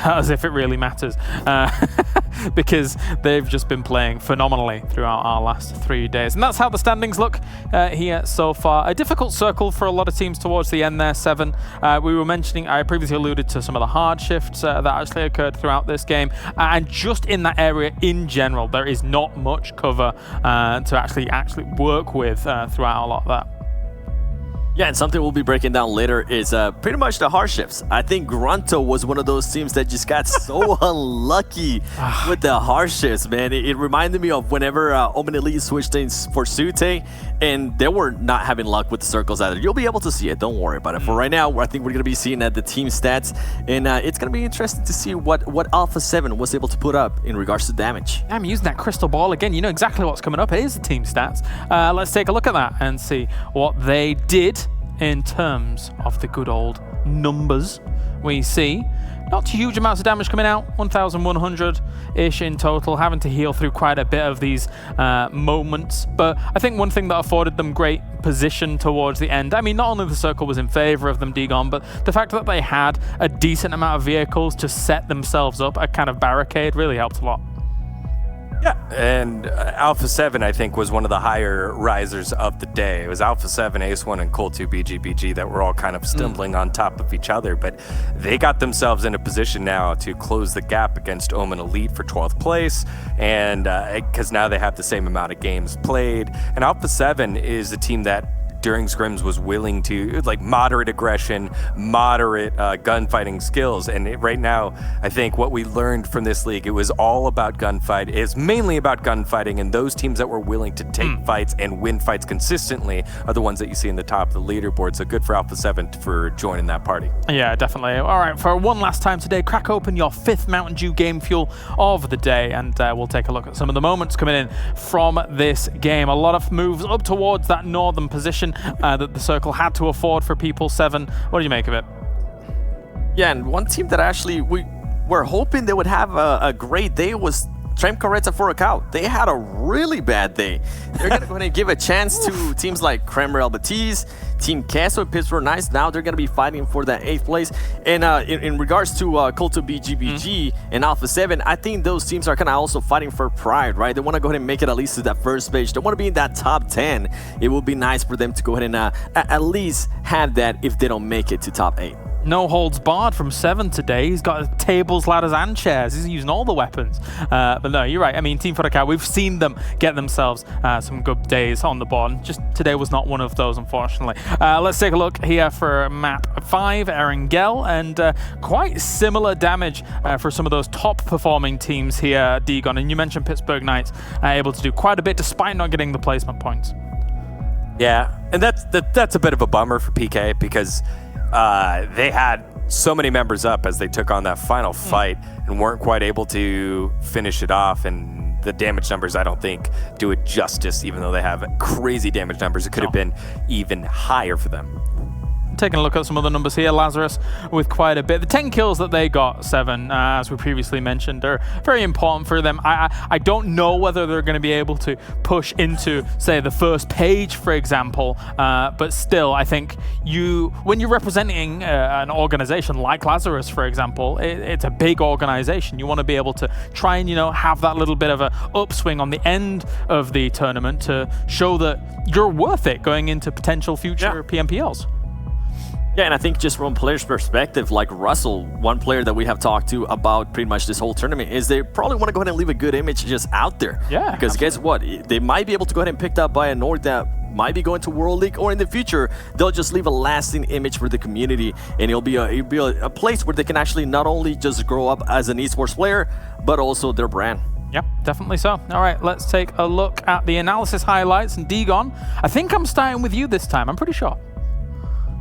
as if it really matters, because they've just been playing phenomenally throughout our last 3 days. And that's how the standings look here so far. A difficult circle for a lot of teams towards the end there, 7. We were mentioning, I previously alluded to some of the hard shifts that actually occurred throughout this game. And just in that area in general, there is not much cover to actually work with throughout a lot of that. Yeah, and something we'll be breaking down later is pretty much the hardships. I think Grunto was one of those teams that just got so unlucky with the hardships, man. It reminded me of whenever Omen Elite switched things for Sute, and they were not having luck with the circles either. You'll be able to see it, don't worry about it. For right now, I think we're going to be seeing at the team stats, and it's going to be interesting to see what Alpha 7 was able to put up in regards to damage. I'm using that crystal ball again. You know exactly what's coming up. It is the team stats. Let's take a look at that and see what they did in terms of the good old numbers. We see not huge amounts of damage coming out, 1,100-ish in total, having to heal through quite a bit of these moments. But I think one thing that afforded them great position towards the end, I mean, not only the circle was in favor of them, Digon, but the fact that they had a decent amount of vehicles to set themselves up, a kind of barricade, really helped a lot. Yeah, and Alpha 7, I think, was one of the higher risers of the day. It was Alpha 7, Ace 1, and Cool 2 BGBG that were all kind of stumbling on top of each other, but they got themselves in a position now to close the gap against Omen Elite for 12th place, and because now they have the same amount of games played. And Alpha 7 is a team that during scrims was willing to, like, moderate aggression, moderate gunfighting skills. And right now, I think what we learned from this league, it was all about gunfight. It's mainly about gunfighting, and those teams that were willing to take fights and win fights consistently are the ones that you see in the top of the leaderboard. So good for Alpha 7 for joining that party. Yeah, definitely. All right, for one last time today, crack open your 5th Mountain Dew game fuel of the day, and we'll take a look at some of the moments coming in from this game. A lot of moves up towards that northern position that the circle had to afford for People 7. What do you make of it? Yeah, and one team that actually we were hoping they would have a great day was Trem Coretta for a cow. They had a really bad day. They're going to go ahead and give a chance to teams like Kremrel Betis, Team Castle, Pittsburgh Knights. Now they're going to be fighting for that 8th place. And in regards to Culto BGBG and Alpha 7, I think those teams are kind of also fighting for pride, right? They want to go ahead and make it at least to that first page. They want to be in that top 10. It would be nice for them to go ahead and at least have that if they don't make it to top 8. No holds barred from 7 today. He's got tables, ladders, and chairs. He's using all the weapons. But no, you're right. I mean, Team Furacao, we've seen them get themselves some good days on the board. Just today was not one of those, unfortunately. Let's take a look here for map 5, Erangel, and quite similar damage for some of those top performing teams here, Digon. And you mentioned Pittsburgh Knights able to do quite a bit despite not getting the placement points. Yeah, and that's a bit of a bummer for PK because they had so many members up as they took on that final fight and weren't quite able to finish it off, and the damage numbers I don't think do it justice. Even though they have crazy damage numbers, it could have been even higher for them. Taking a look at some of the numbers here, Lazarus with quite a bit. The 10 kills that they got, 7, as we previously mentioned, are very important for them. I don't know whether they're going to be able to push into, say, the first page, for example, but still, I think when you're representing an organization like Lazarus, for example, it's a big organization. You want to be able to try and, have that little bit of a upswing on the end of the tournament to show that you're worth it going into potential future PMPLs. Yeah, and I think just from a player's perspective, like Russell, one player that we have talked to about pretty much this whole tournament, is they probably want to go ahead and leave a good image just out there. Yeah, because guess what? They might be able to go ahead and pick up by a Nord that might be going to World League, or in the future, they'll just leave a lasting image for the community, and it'll be a place where they can actually not only just grow up as an esports player, but also their brand. Yep, definitely so. All right, let's take a look at the analysis highlights. And Digon, I think I'm starting with you this time. I'm pretty sure.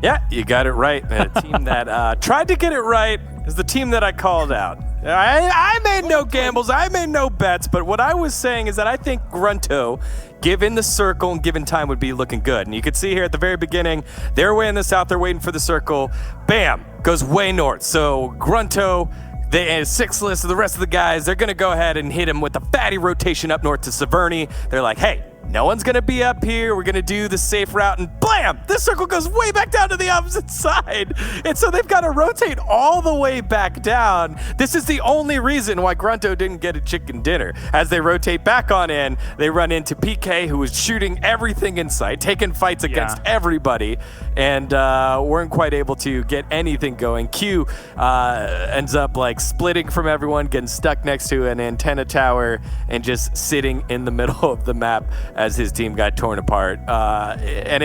Yeah, you got it right. And a team that tried to get it right is the team that I called out. I made no gambles, I made no bets, but what I was saying is that I think Grunto, given the circle and given time, would be looking good. And you could see here at the very beginning, they're way in the south, they're waiting for the circle. Bam, goes way north. So Grunto, they had 6 lists of the rest of the guys. They're going to go ahead and hit him with a fatty rotation up north to Severny. They're like, hey, no one's going to be up here. We're going to do the safe route, and blam! This circle goes way back down to the opposite side. And so they've got to rotate all the way back down. This is the only reason why Grunto didn't get a chicken dinner. As they rotate back on in, they run into PK, who was shooting everything in sight, taking fights against everybody, and weren't quite able to get anything going. Q ends up like splitting from everyone, getting stuck next to an antenna tower, and just sitting in the middle of the map as his team got torn apart. And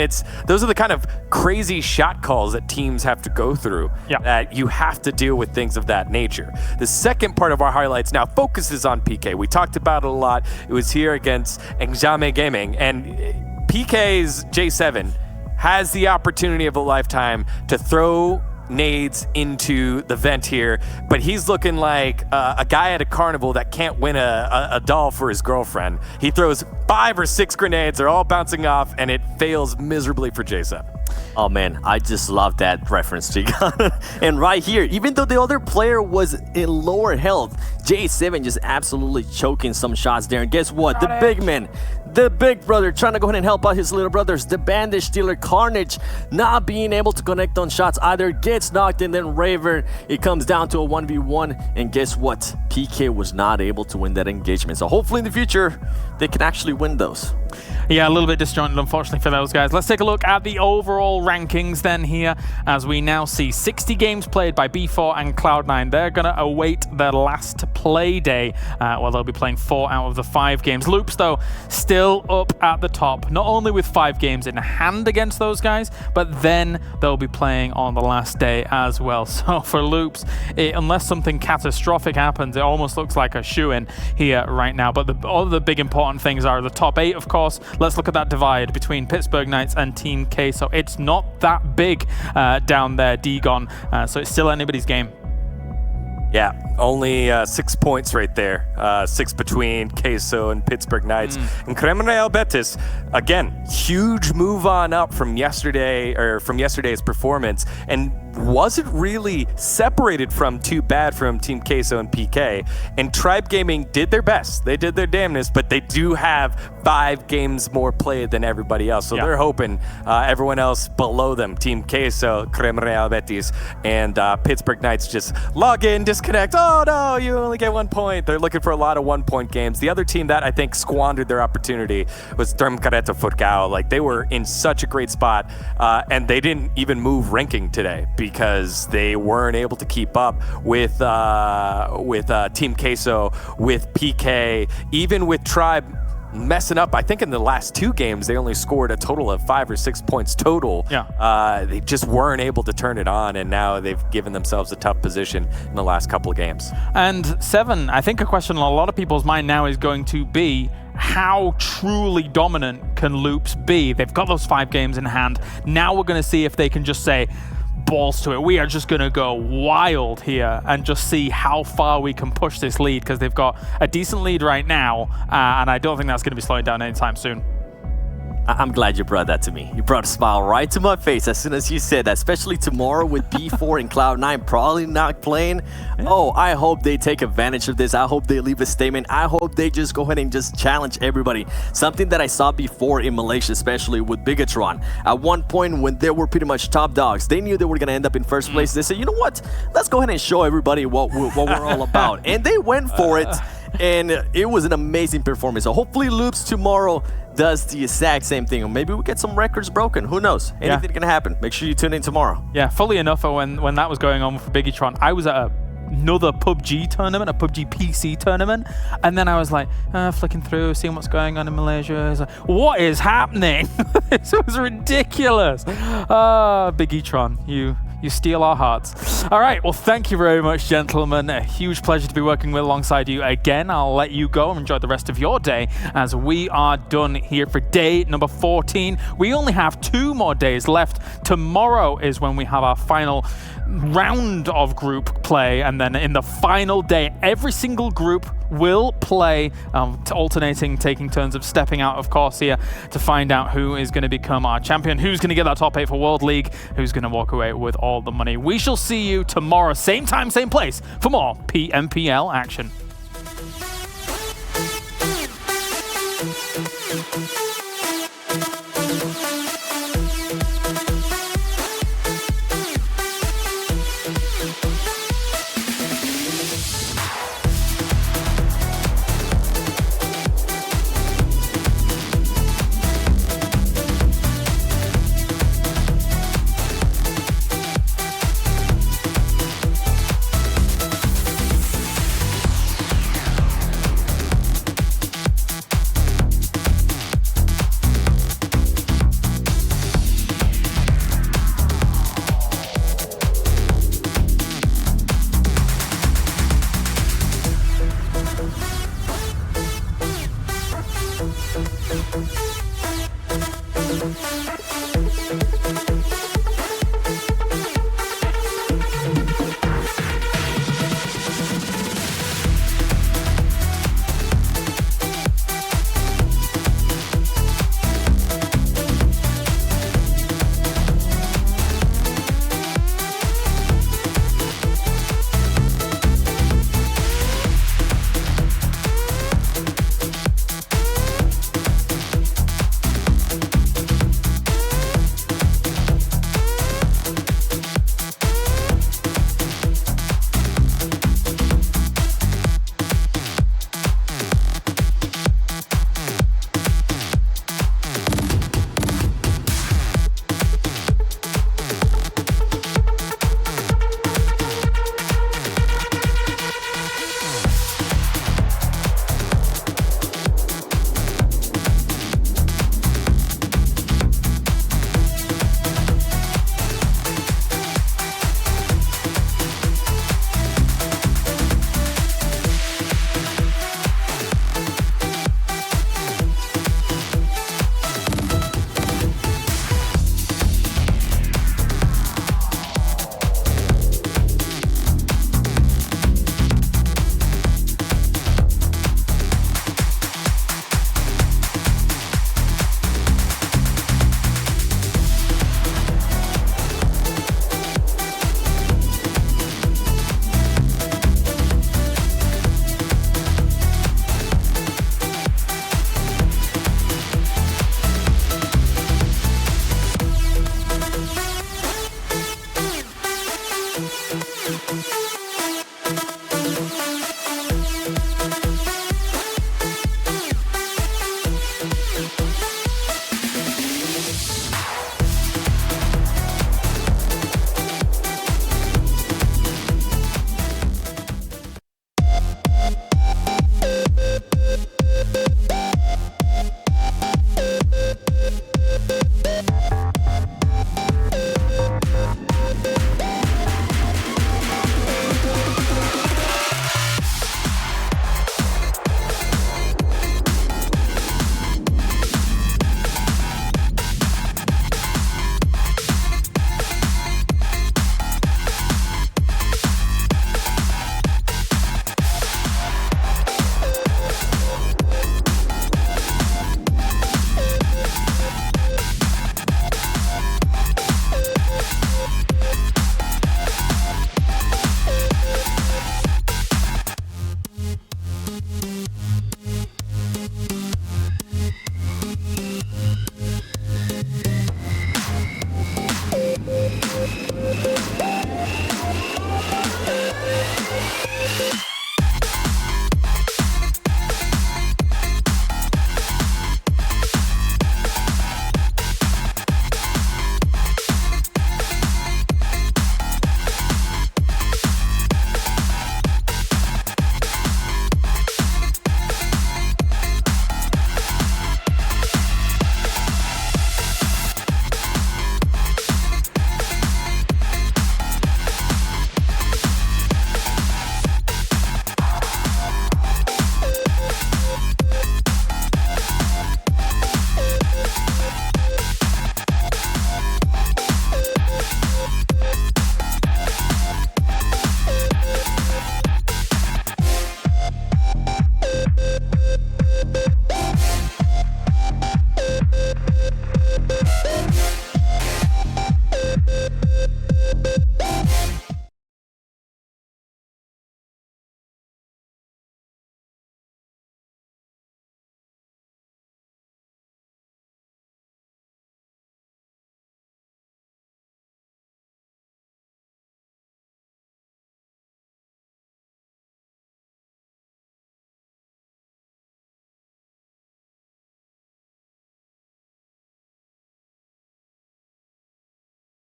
those are the kind of crazy shot calls that teams have to go through, that you have to deal with things of that nature. The second part of our highlights now focuses on PK. We talked about it a lot. It was here against Enjame Gaming, and PK's J7 has the opportunity of a lifetime to throw nades into the vent here, but he's looking like a guy at a carnival that can't win a doll for his girlfriend. He throws 5 or 6 grenades, they're all bouncing off, and it fails miserably for J7. Oh man, I just love that reference, Tigan. And right here, even though the other player was in lower health, J7 just absolutely choking some shots there. And guess what? The big man, the big brother, trying to go ahead and help out his little brothers. The bandage dealer, Carnage, not being able to connect on shots either, gets knocked, and then Raver, it comes down to a 1v1. And guess what? PK was not able to win that engagement. So hopefully in the future, they can actually win those. Yeah, a little bit disjointed, unfortunately, for those guys. Let's take a look at the overall rankings then here, as we now see 60 games played by B4 and Cloud9. They're going to await their last play day, where they'll be playing 4 out of the 5 games. Loops, though, still up at the top, not only with 5 games in hand against those guys, but then they'll be playing on the last day as well. So for Loops, unless something catastrophic happens, it almost looks like a shoo-in here right now. But all the big important things are the top 8, of course. Let's look at that divide between Pittsburgh Knights and Team K. So it's not that big down there, Digon. So it's still anybody's game. Yeah, only 6 points right there. 6 between Queso and Pittsburgh Knights. And Creme Real Betis, again, huge move on up from yesterday, or from yesterday's performance, and wasn't really separated from too bad from Team Queso and PK. And Tribe Gaming did their best. They did their damnness, but they do have 5 games more played than everybody else. So they're hoping everyone else below them, Team Queso, Creme Real Betis, and Pittsburgh Knights just log in, disconnect. Oh no, you only get 1 point. They're looking for a lot of 1-point games. The other team that I think squandered their opportunity was Termcareto Furcao. Like, they were in such a great spot, and they didn't even move ranking today, because they weren't able to keep up with Team Queso, with PK, even with Tribe messing up. I think in the last 2 games, they only scored a total of 5 or 6 points total. They just weren't able to turn it on, and now they've given themselves a tough position in the last couple of games. And 7, I think a question on a lot of people's mind now is going to be, how truly dominant can Loops be? They've got those 5 games in hand. Now we're going to see if they can just say, balls to it. We are just going to go wild here and just see how far we can push this lead, because they've got a decent lead right now, and I don't think that's going to be slowing down anytime soon. I'm glad you brought that to me. You brought a smile right to my face as soon as you said that, especially tomorrow with B4 and Cloud9 probably not playing. Oh, I hope they take advantage of this. I hope they leave a statement. I hope they just go ahead and just challenge everybody. Something that I saw before in Malaysia, especially with Bigatron. At one point when they were pretty much top dogs, they knew they were going to end up in first place. They said, you know what? Let's go ahead and show everybody what we're all about. And they went for it. And it was an amazing performance. So hopefully Loops tomorrow does the exact same thing. Or maybe we get some records broken. Who knows? Anything can happen. Make sure you tune in tomorrow. Yeah, fully enough, when that was going on for Bigatron, I was at another PUBG tournament, a PUBG PC tournament, and then I was like, flicking through, seeing what's going on in Malaysia. I was like, what is happening? This was ridiculous. Bigatron, you steal our hearts. All right, well, thank you very much, gentlemen. A huge pleasure to be working alongside you again. I'll let you go and enjoy the rest of your day, as we are done here for day number 14. We only have 2 more days left. Tomorrow is when we have our final round of group play, and then in the final day, every single group will play, alternating, taking turns of stepping out, of course, here to find out who is going to become our champion, who's going to get that top 8 for World League, who's going to walk away with all the money. We shall see you tomorrow, same time, same place, for more PMPL action.